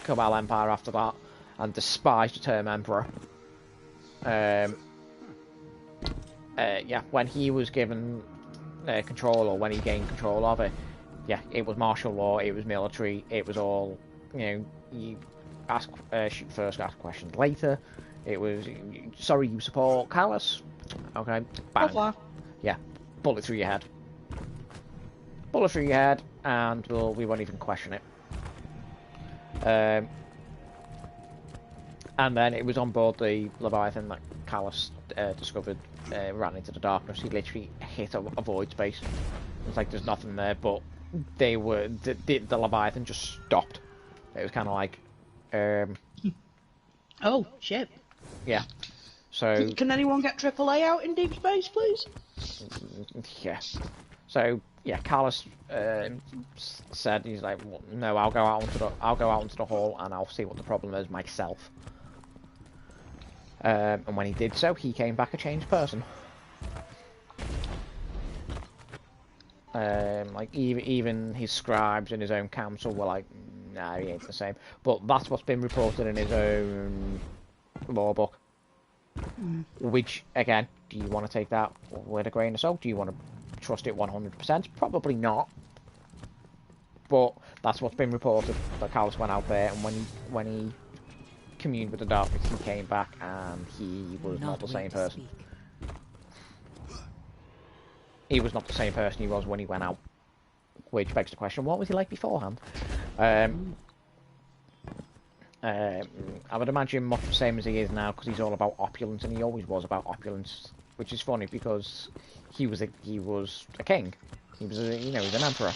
Cabal Empire after that, and despised the term emperor. When he was given control, or when he gained control of it, it was martial law, it was military, it was all, you shoot first, ask questions later. It was, sorry, you support Callus? Okay, bang. Yeah, bullet through your head. Bullet through your head, and we won't even question it. And then it was on board the Leviathan that Callus discovered, ran into the darkness. He literally hit a void space. It's like there's nothing there, but the Leviathan just stopped. It was kind of like, oh shit. Yeah. So. Can anyone get AAA out in deep space, please? Yeah. So yeah, Callus said, he's like, well, no, I'll go out onto the hall and I'll see what the problem is myself. And when he did so, he came back a changed person. Like even his scribes in his own council were like, nah, he ain't the same. But that's what's been reported in his own law book. Which, again, do you want to take that with a grain of salt? Do you want to trust it 100%? Probably not. But that's what's been reported. That Callus went out there, and when he communed with the darkness, he came back, and he was not the same person. He was not the same person he was when he went out. Which begs the question, what was he like beforehand? I would imagine much the same as he is now, because he's all about opulence, and he always was about opulence. Which is funny, because he was a king. He was he was an emperor.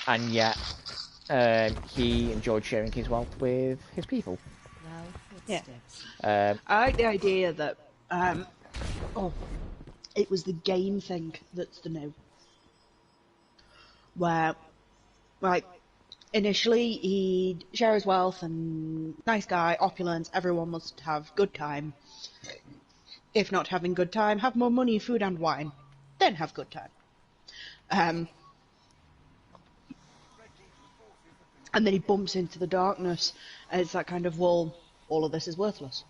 And yet, he enjoyed sharing his wealth with his people. Yeah. I like the idea that it was the game thing that's the new. Where, like, initially he'd share his wealth and nice guy, opulence, everyone must have good time. If not having good time, have more money, food and wine. Then have good time. And then he bumps into the darkness, and it's that kind of, well, all of this is worthless.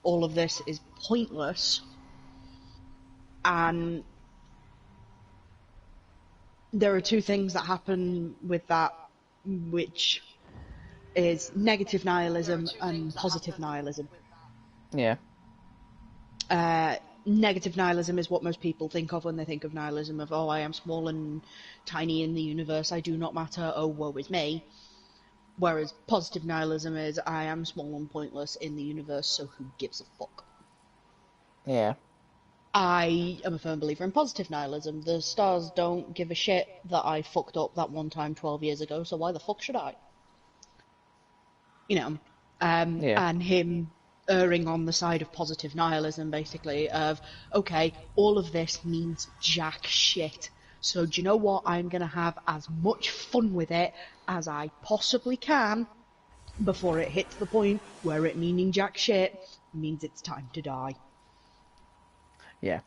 All of this is pointless. And there are two things that happen with that, which is negative nihilism and positive nihilism. Yeah. Negative nihilism is what most people think of when they think of nihilism, of, oh, I am small and tiny in the universe, I do not matter, oh, woe is me. Whereas positive nihilism is, I am small and pointless in the universe, so who gives a fuck? Yeah. I am a firm believer in positive nihilism. The stars don't give a shit that I fucked up that one time 12 years ago, so why the fuck should I? You know, and him erring on the side of positive nihilism, basically, of, okay, all of this means jack shit, so do you know what, I'm gonna have as much fun with it as I possibly can, before it hits the point where it meaning jack shit means it's time to die. Yeah.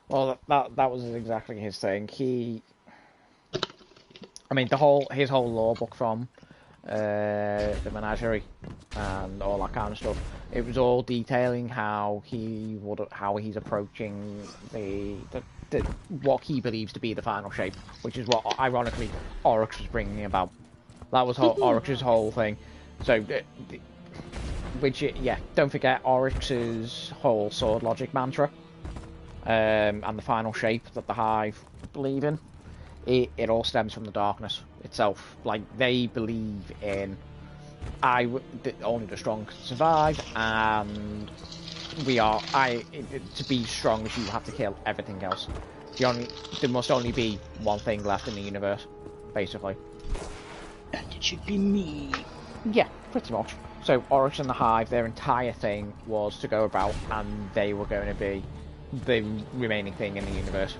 Well, that was exactly his thing. I mean, his whole lore book from the menagerie and all that kind of stuff. It was all detailing how he's approaching the what he believes to be the final shape, which is what ironically Oryx was bringing about. That was Oryx's whole thing. So, don't forget Oryx's whole sword logic mantra, and the final shape that the Hive believe in. It all stems from the darkness itself. Like, they believe in only the strong can survive, and to be strong, you have to kill everything else. There must only be one thing left in the universe, basically. And it should be me. Yeah, pretty much. So Oryx and the Hive, their entire thing was to go about, and they were going to be the remaining thing in the universe.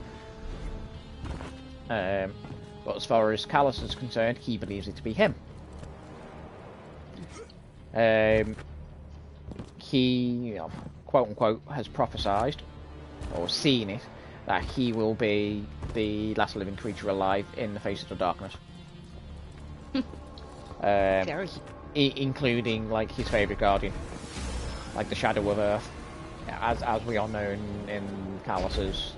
But as far as Callus is concerned, he believes it to be him. He, quote unquote, has prophesied, or seen it, that he will be the last living creature alive in the face of the darkness. Including, like, his favourite guardian, like the Shadow of Earth, as we all know in Callus's.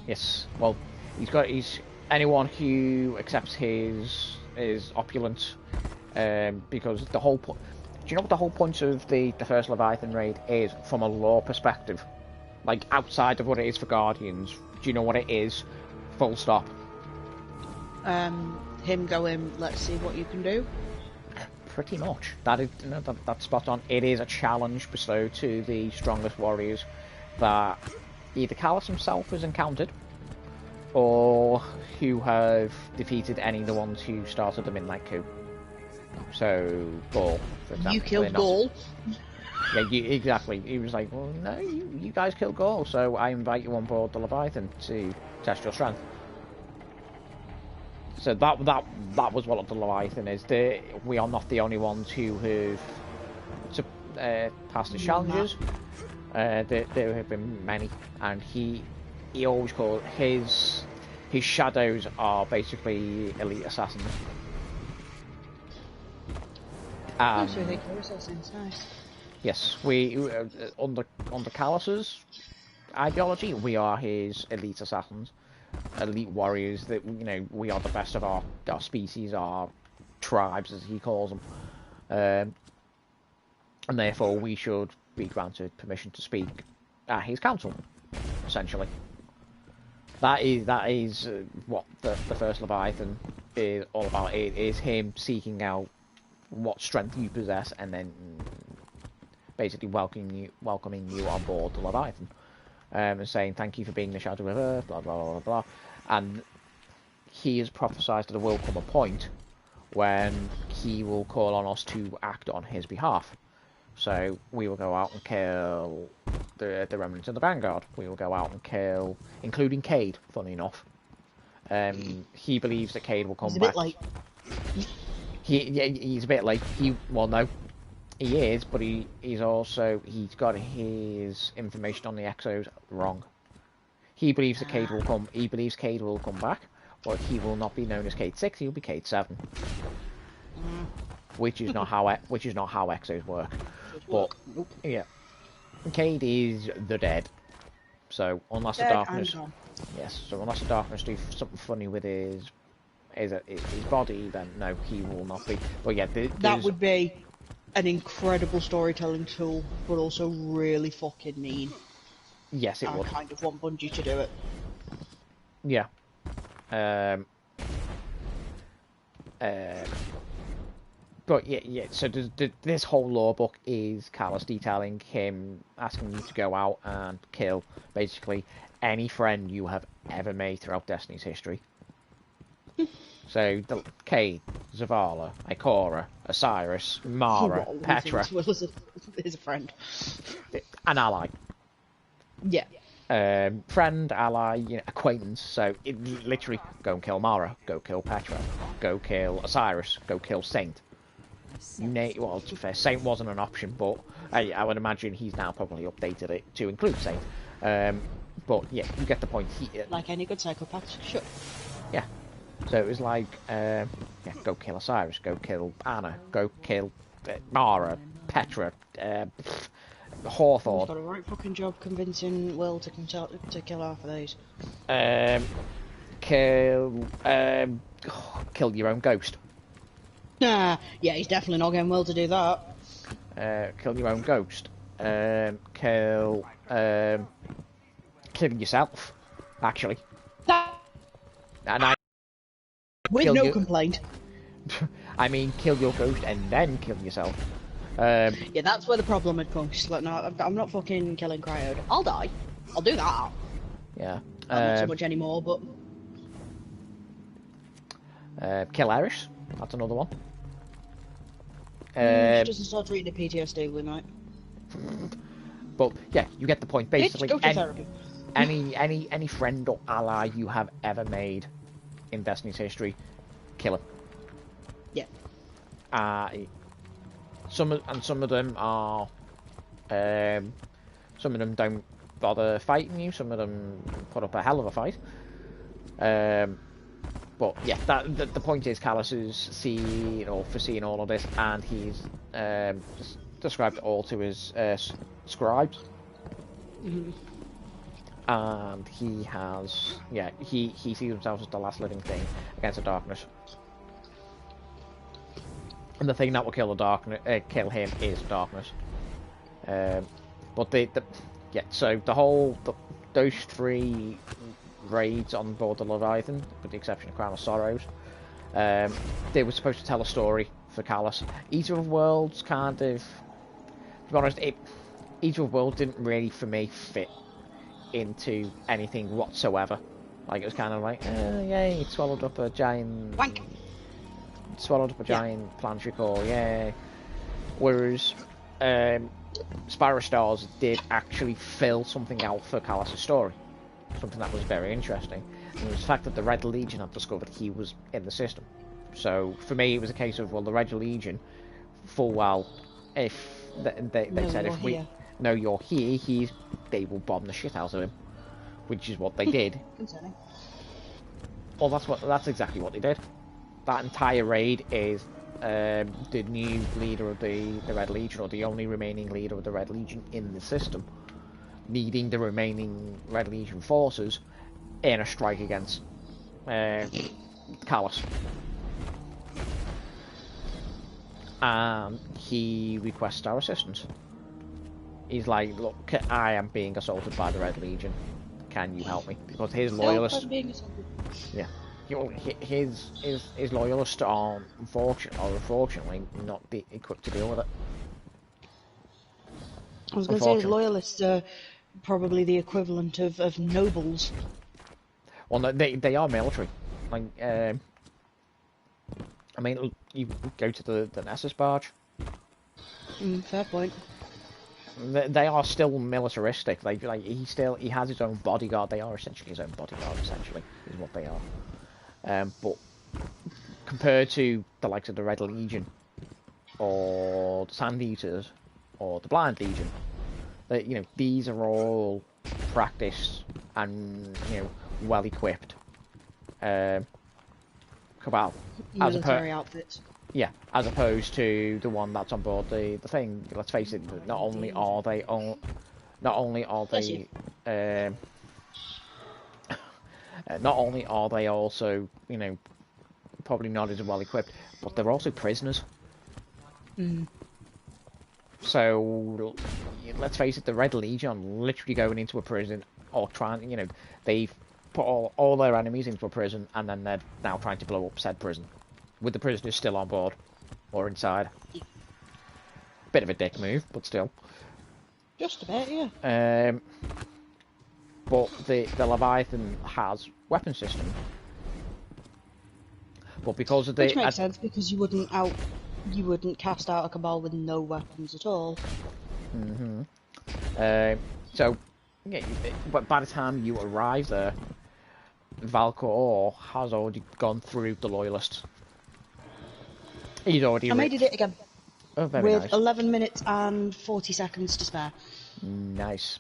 Yes, well, he's anyone who accepts his opulence, because the whole do you know what the whole point of the first Leviathan raid is from a lore perspective? Like, outside of what it is for Guardians, do you know what it is? Full stop. Him going, let's see what you can do. Pretty much. That's spot on. It is a challenge bestowed to the strongest warriors that either Callus himself has encountered, or who have defeated any of the ones who started the Midnight Coup. So, Gaul, for example. You killed Gaul? Yeah, exactly. He was like, well, no, you guys killed Gaul, so I invite you on board the Leviathan to test your strength. So that was what the Leviathan is. We are not the only ones who have passed the challenges. There have been many, and he always called his shadows are basically elite assassins. So they call assassins, nice. Yes, we under Callus's ideology, we are his elite assassins, elite warriors. That, you know, we are the best of our species, our tribes, as he calls them, and therefore we should be granted permission to speak at his council. Essentially, that is what the first Leviathan is all about. It is him seeking out what strength you possess, and then basically welcoming you on board the Leviathan, and saying thank you for being the Shadow of Earth, blah blah blah blah. And he has prophesied that there will come a point when he will call on us to act on his behalf. So we will go out and kill the remnants of the Vanguard. We will go out and kill, including Cade, funny enough. He believes that Cade will come back. He's a bit late. He's a bit late. No, he is, but he's got his information on the Exos wrong. He believes that Cade will come. He believes Cade will come back, but he will not be known as Cade 6. He'll be Cade 7, which is not how Exos work. But yeah, Cade is the dead. So unless the darkness, unless the darkness do something funny with his body, then no, he will not be. But yeah, that would be an incredible storytelling tool, but also really fucking mean. Yes, it would. I kind of want Bungie to do it. Yeah. But yeah. So this whole lore book is Callus detailing him asking you to go out and kill basically any friend you have ever made throughout Destiny's history. So Cade, Zavala, Ikora, Osiris, Mara, Petra. Is a friend. An ally. Yeah. Friend, ally, acquaintance. So it literally go and kill Mara, go kill Petra, go kill Osiris, go kill Saint. Well, to be fair, Saint wasn't an option, but I would imagine he's now probably updated it to include Saint. But yeah, you get the point. Like any good psychopath, sure. Yeah. So it was like, yeah, go kill Osiris, go kill Anna, go kill Mara, Petra, Hawthorne. He's got a right fucking job convincing Will to kill half of these. Kill your own ghost. Nah, yeah, he's definitely not getting Will to do that. Kill your own ghost. Kill yourself, actually. And I with no complaint. I mean, kill your ghost and then kill yourself. Yeah, that's where the problem had come. She's like, no, I'm not fucking killing Cryode. I'll die. I'll do that. Yeah. Not so much anymore, but... Kill Eris. That's another one. She doesn't start treating the PTSD, we might. But, yeah, you get the point. Basically, go to therapy. any friend or ally you have ever made in Destiny's history, kill him. Yeah. Some of them are, some of them don't bother fighting you. Some of them put up a hell of a fight. But yeah, the point is, Callus is foreseeing all of this, and he's described it all to his scribes. Mm-hmm. And he has, yeah, he sees himself as the last living thing against the darkness. And the thing that will kill him is darkness. But yeah, so those three raids on board the Leviathan, with the exception of Crown of Sorrows, they were supposed to tell a story for Callus. Eater of Worlds kind of, to be honest, Eater of Worlds didn't really, for me, fit into anything whatsoever. Like, it was kind of like, yay, it swallowed up a giant... Wank! Swallowed up a giant planetary core, yeah. Whereas, Spiral Stars did actually fill something out for Callus' story. Something that was very interesting. And it was the fact that the Red Legion had discovered he was in the system. So, for me, it was a case of, well, the Red Legion, full well, if they said, if we know you're here, they will bomb the shit out of him. Which is what they did. Concerning. Well, that's exactly what they did. That entire raid is the new leader of the Red Legion, or the only remaining leader of the Red Legion in the system, needing the remaining Red Legion forces in a strike against Callus. And he requests our assistance. He's like, look, I am being assaulted by the Red Legion. Can you help me? Because his loyalists... Yeah. His loyalists are unfortunately not equipped to deal with it. I was going to say his loyalists are probably the equivalent of nobles. Well, no, they are military. Like, I mean, you go to the Nessus barge. Fair point. They are still militaristic. He has his own bodyguard. They are essentially his own bodyguard. Essentially, is what they are. But compared to the likes of the Red Legion, or the Sand Eaters, or the Blind Legion, these are all practiced and well equipped. Military outfits. Yeah, as opposed to the one that's on board the thing. Let's face it. Not only are they also, probably not as well equipped, but they're also prisoners. So, let's face it, the Red Legion are literally going into a prison, or trying, they've put all their enemies into a prison, and then they're now trying to blow up said prison, with the prisoners still on board, or inside. Bit of a dick move, but still. Just a bit, yeah. But the Leviathan has weapon system. But because of which makes sense, because you wouldn't cast out a Cabal with no weapons at all. So, yeah, but by the time you arrive there, Valkor has already gone through the loyalists. He's already I made it again. Oh, very with nice. 11 minutes and 40 seconds to spare. Nice.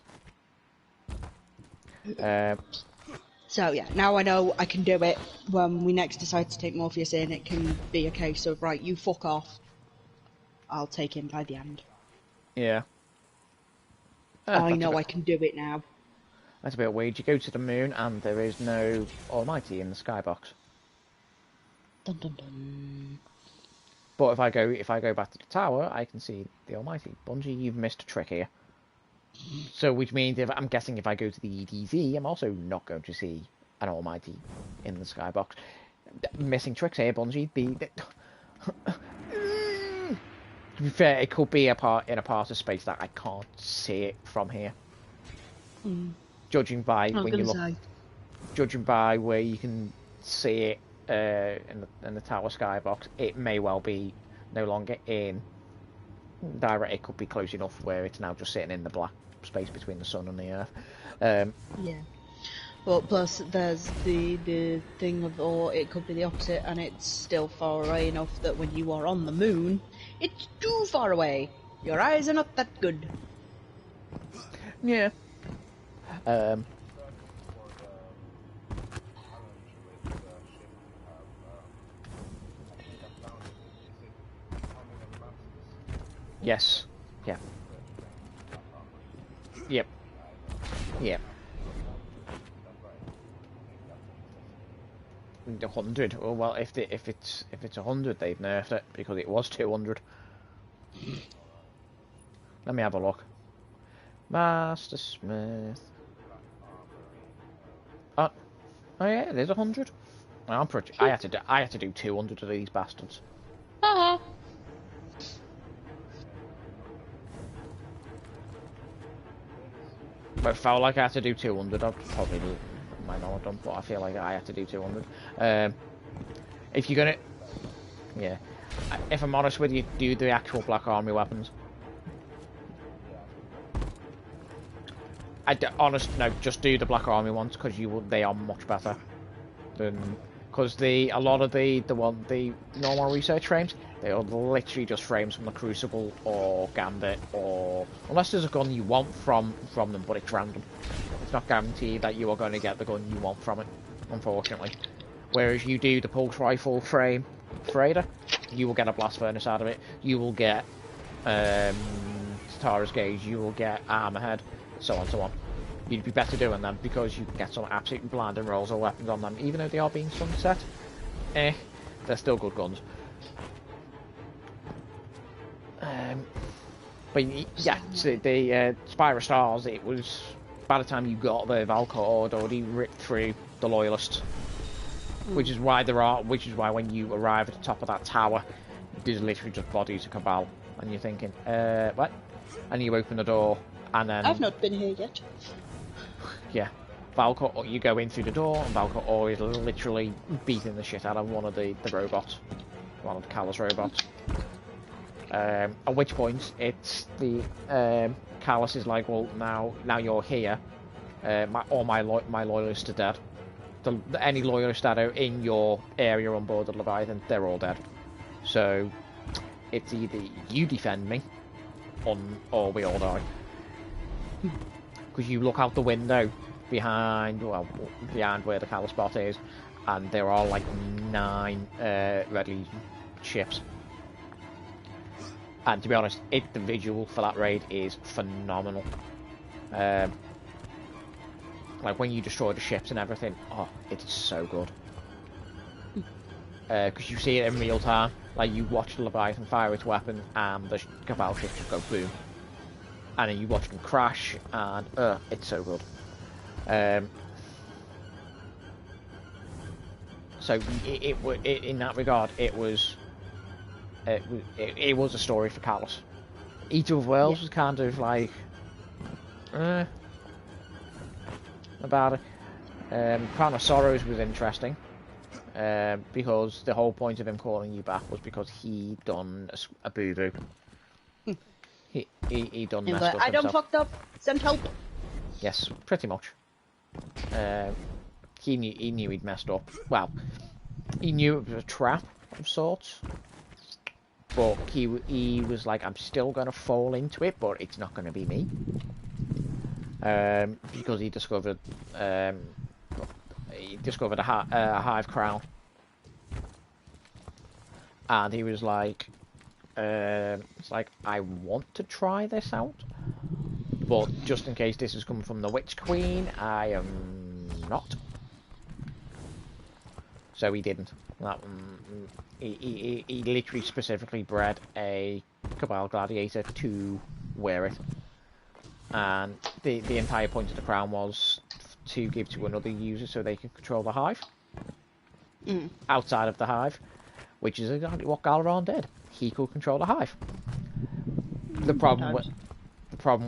So yeah, now I know I can do it. When we next decide to take Morpheus in, it can be a case of, right, you fuck off. I'll take him by the end. Yeah. I know I can do it now. That's a bit weird. You go to the moon and there is no Almighty in the skybox. Dun dun dun. But if I go back to the tower, I can see the Almighty. Bungie, you've missed a trick here. So, which means I'm guessing if I go to the EDZ, I'm also not going to see an Almighty in the skybox. Missing tricks here, Bungie. To be fair, it could be in a part of space that I can't see it from here. Judging by when you look, judging by where you can see it in the tower skybox, it may well be no longer in direct. It could be close enough where it's now just sitting in the black space between the sun and the earth. Yeah. Well, plus there's the thing of, or it could be the opposite, and it's still far away enough that when you are on the moon, it's too far away. Your eyes are not that good. Yeah. Yes. Yeah. Yep. Yep. 100. Oh, well, if it's 100, they've nerfed it because it was 200. Let me have a look. Master Smith. Oh yeah, there's 100. I'm pretty. I had to do 200 of these bastards. Haha. But if I felt like I had to do 200, I'd probably might not have done, but I feel like I had to do 200. If you're gonna, yeah. If I'm honest with you, do the actual Black Army weapons. No, just do the Black Army ones because they are much better than because a lot of the normal research frames, they are literally just frames from the Crucible or Gambit, or unless there's a gun you want from them, but it's random. It's not guaranteed that you are going to get the gun you want from it, unfortunately. Whereas you do the pulse rifle frame for Ada, you will get a blast furnace out of it. You will get Tara's gauge. You will get armorhead, so on, so on. You'd be better doing them because you can get some absolutely blinding rolls of weapons on them, even though they are being sunset. They're still good guns. But yeah, so the Spire of Stars, it was by the time you got the Valkor, had already ripped through the Loyalists, which is why when you arrive at the top of that tower, there's literally just bodies of Cabal, and you're thinking, what? And you open the door, and then I've not been here yet. Yeah, Valkor, you go in through the door, and Valkor is literally beating the shit out of one of the robots, one of the Callus robots. At which point, it's the Callus is like, well, now you're here. My loyalists are dead. Any loyalists that are in your area on board the Leviathan, they're all dead. So it's either you defend me, or we all die. Because you look out the window behind where the Callus spot is, and there are like 9 Red Legion ships. And to be honest, the visual for that raid is phenomenal. Like when you destroy the ships and everything, oh, it's so good. Because you see it in real time. Like you watch the Leviathan fire its weapon, and the Cabal ships just go boom. And then you watch them crash, and it's so good. So in that regard, it was a story for Callus. Eater of Worlds was kind of like about it. Crown of Sorrows was interesting because the whole point of him calling you back was because he done a boo-boo. He done messed up I done himself. fucked up. Send help. Yes, pretty much. He knew he'd messed up. Well, he knew it was a trap of sorts. but he was like, I'm still going to fall into it, but it's not going to be me. Because he discovered a hive crown, and he was like, it's like, I want to try this out, but just in case this is coming from the Witch Queen, I am not. So he didn't. He literally specifically bred a Cabal Gladiator to wear it. And the entire point of the crown was to give to another user so they could control the hive. Outside of the hive, which is exactly what Galaron did. He could control the hive. The problem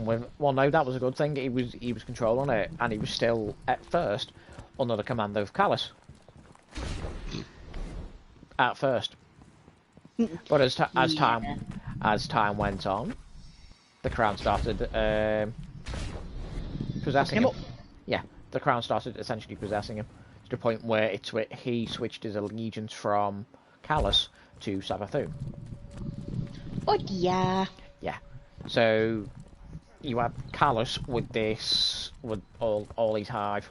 with well, no, that was a good thing. He was controlling it, and he was still at first under the command of Callus. At first, but as time went on, the crown started possessing him. Yeah, the crown started essentially possessing him to the point where he switched his allegiance from Callus to Savathun. Oh yeah. Yeah. So you have Callus with all these hive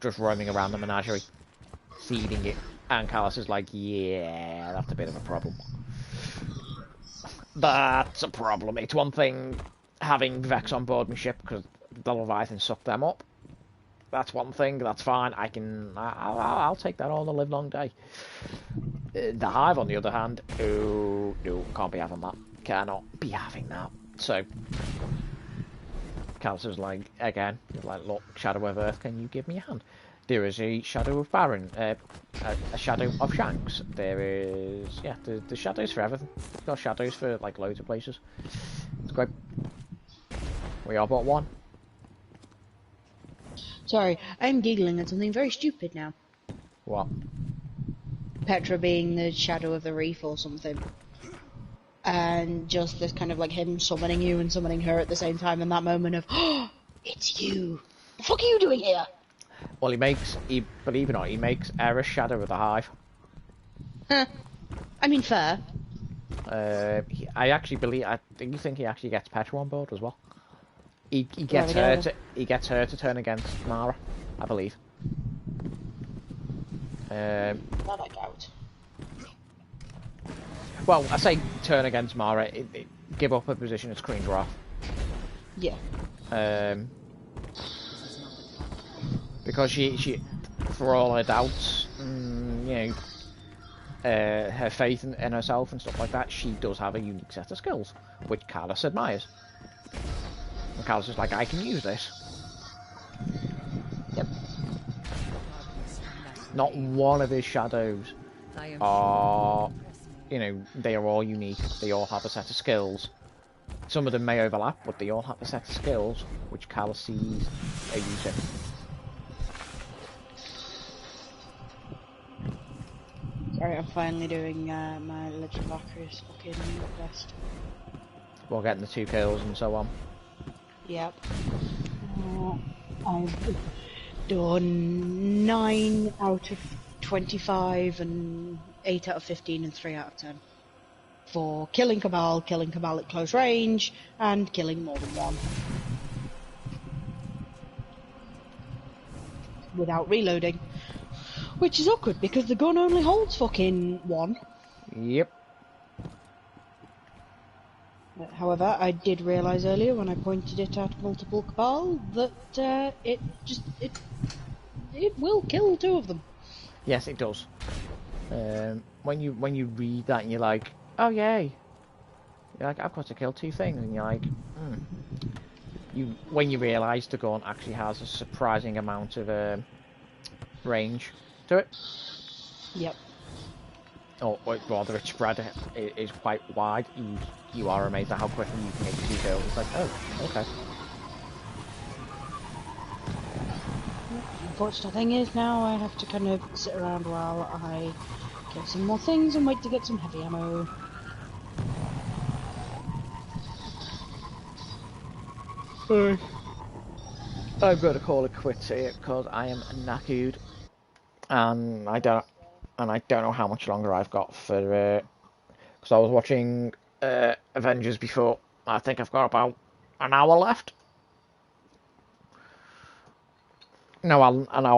just roaming around the menagerie, feeding it, and Callus is like, yeah, that's a bit of a problem. That's a problem. It's one thing having Vex on board my ship because the Leviathan sucked them up. That's one thing. That's fine. I'll take that all the live long day. The hive, on the other hand, oh no, can't be having that. Cannot be having that. So Callus is like, again, look, Shadow of Earth, can you give me a hand? There is a Shadow of Baron, a Shadow of Shanks. There is, yeah, there's shadows for everything. We've got shadows for like loads of places. It's great. We all bought one. Sorry, I'm giggling at something very stupid now. What? Petra being the Shadow of the Reef or something. And just this kind of like him summoning you and summoning her at the same time, in that moment of, oh, it's you. The fuck are you doing here? Well, believe it or not, he makes Eris Shadow of the Hive. Huh. I mean, fair. I think he actually gets Petra on board as well. He gets her to turn against Mara, I believe. That I doubt. Well, I say turn against Mara, give up her position as Queen Wrath. Yeah. Because she, for all her doubts, her faith in herself and stuff like that, she does have a unique set of skills, which Callus admires. And Callus is like, I can use this. Yep. Not one of his shadows are, they are all unique. They all have a set of skills. Some of them may overlap, but they all have a set of skills which Callus sees a user. Sorry, I'm finally doing my Legend of Arceus fucking quest. While getting the 2 kills and so on. Yep. I've done 9 out of 25 and 8 out of 15 and 3 out of 10. For killing Cabal at close range, and killing more than one. Without reloading. Which is awkward, because the gun only holds fucking 1. Yep. However, I did realise earlier when I pointed it at multiple Cabal that it will kill 2 of them. Yes, it does. When you read that and you're like, oh yay, you're like, I've got to kill 2 things, and you're like, when you realise the gun actually has a surprising amount of range to it. Yep. Or rather, its spread is quite wide. You are amazed at how quickly you can get 2 kills. It's like, oh, okay. The unfortunate thing is now I have to kind of sit around while I kill some more things and wait to get some heavy ammo. I've got to call it quits here because I am knackered, and I don't know how much longer I've got for. because I was watching Avengers before. I think I've got about an hour left. No, an hour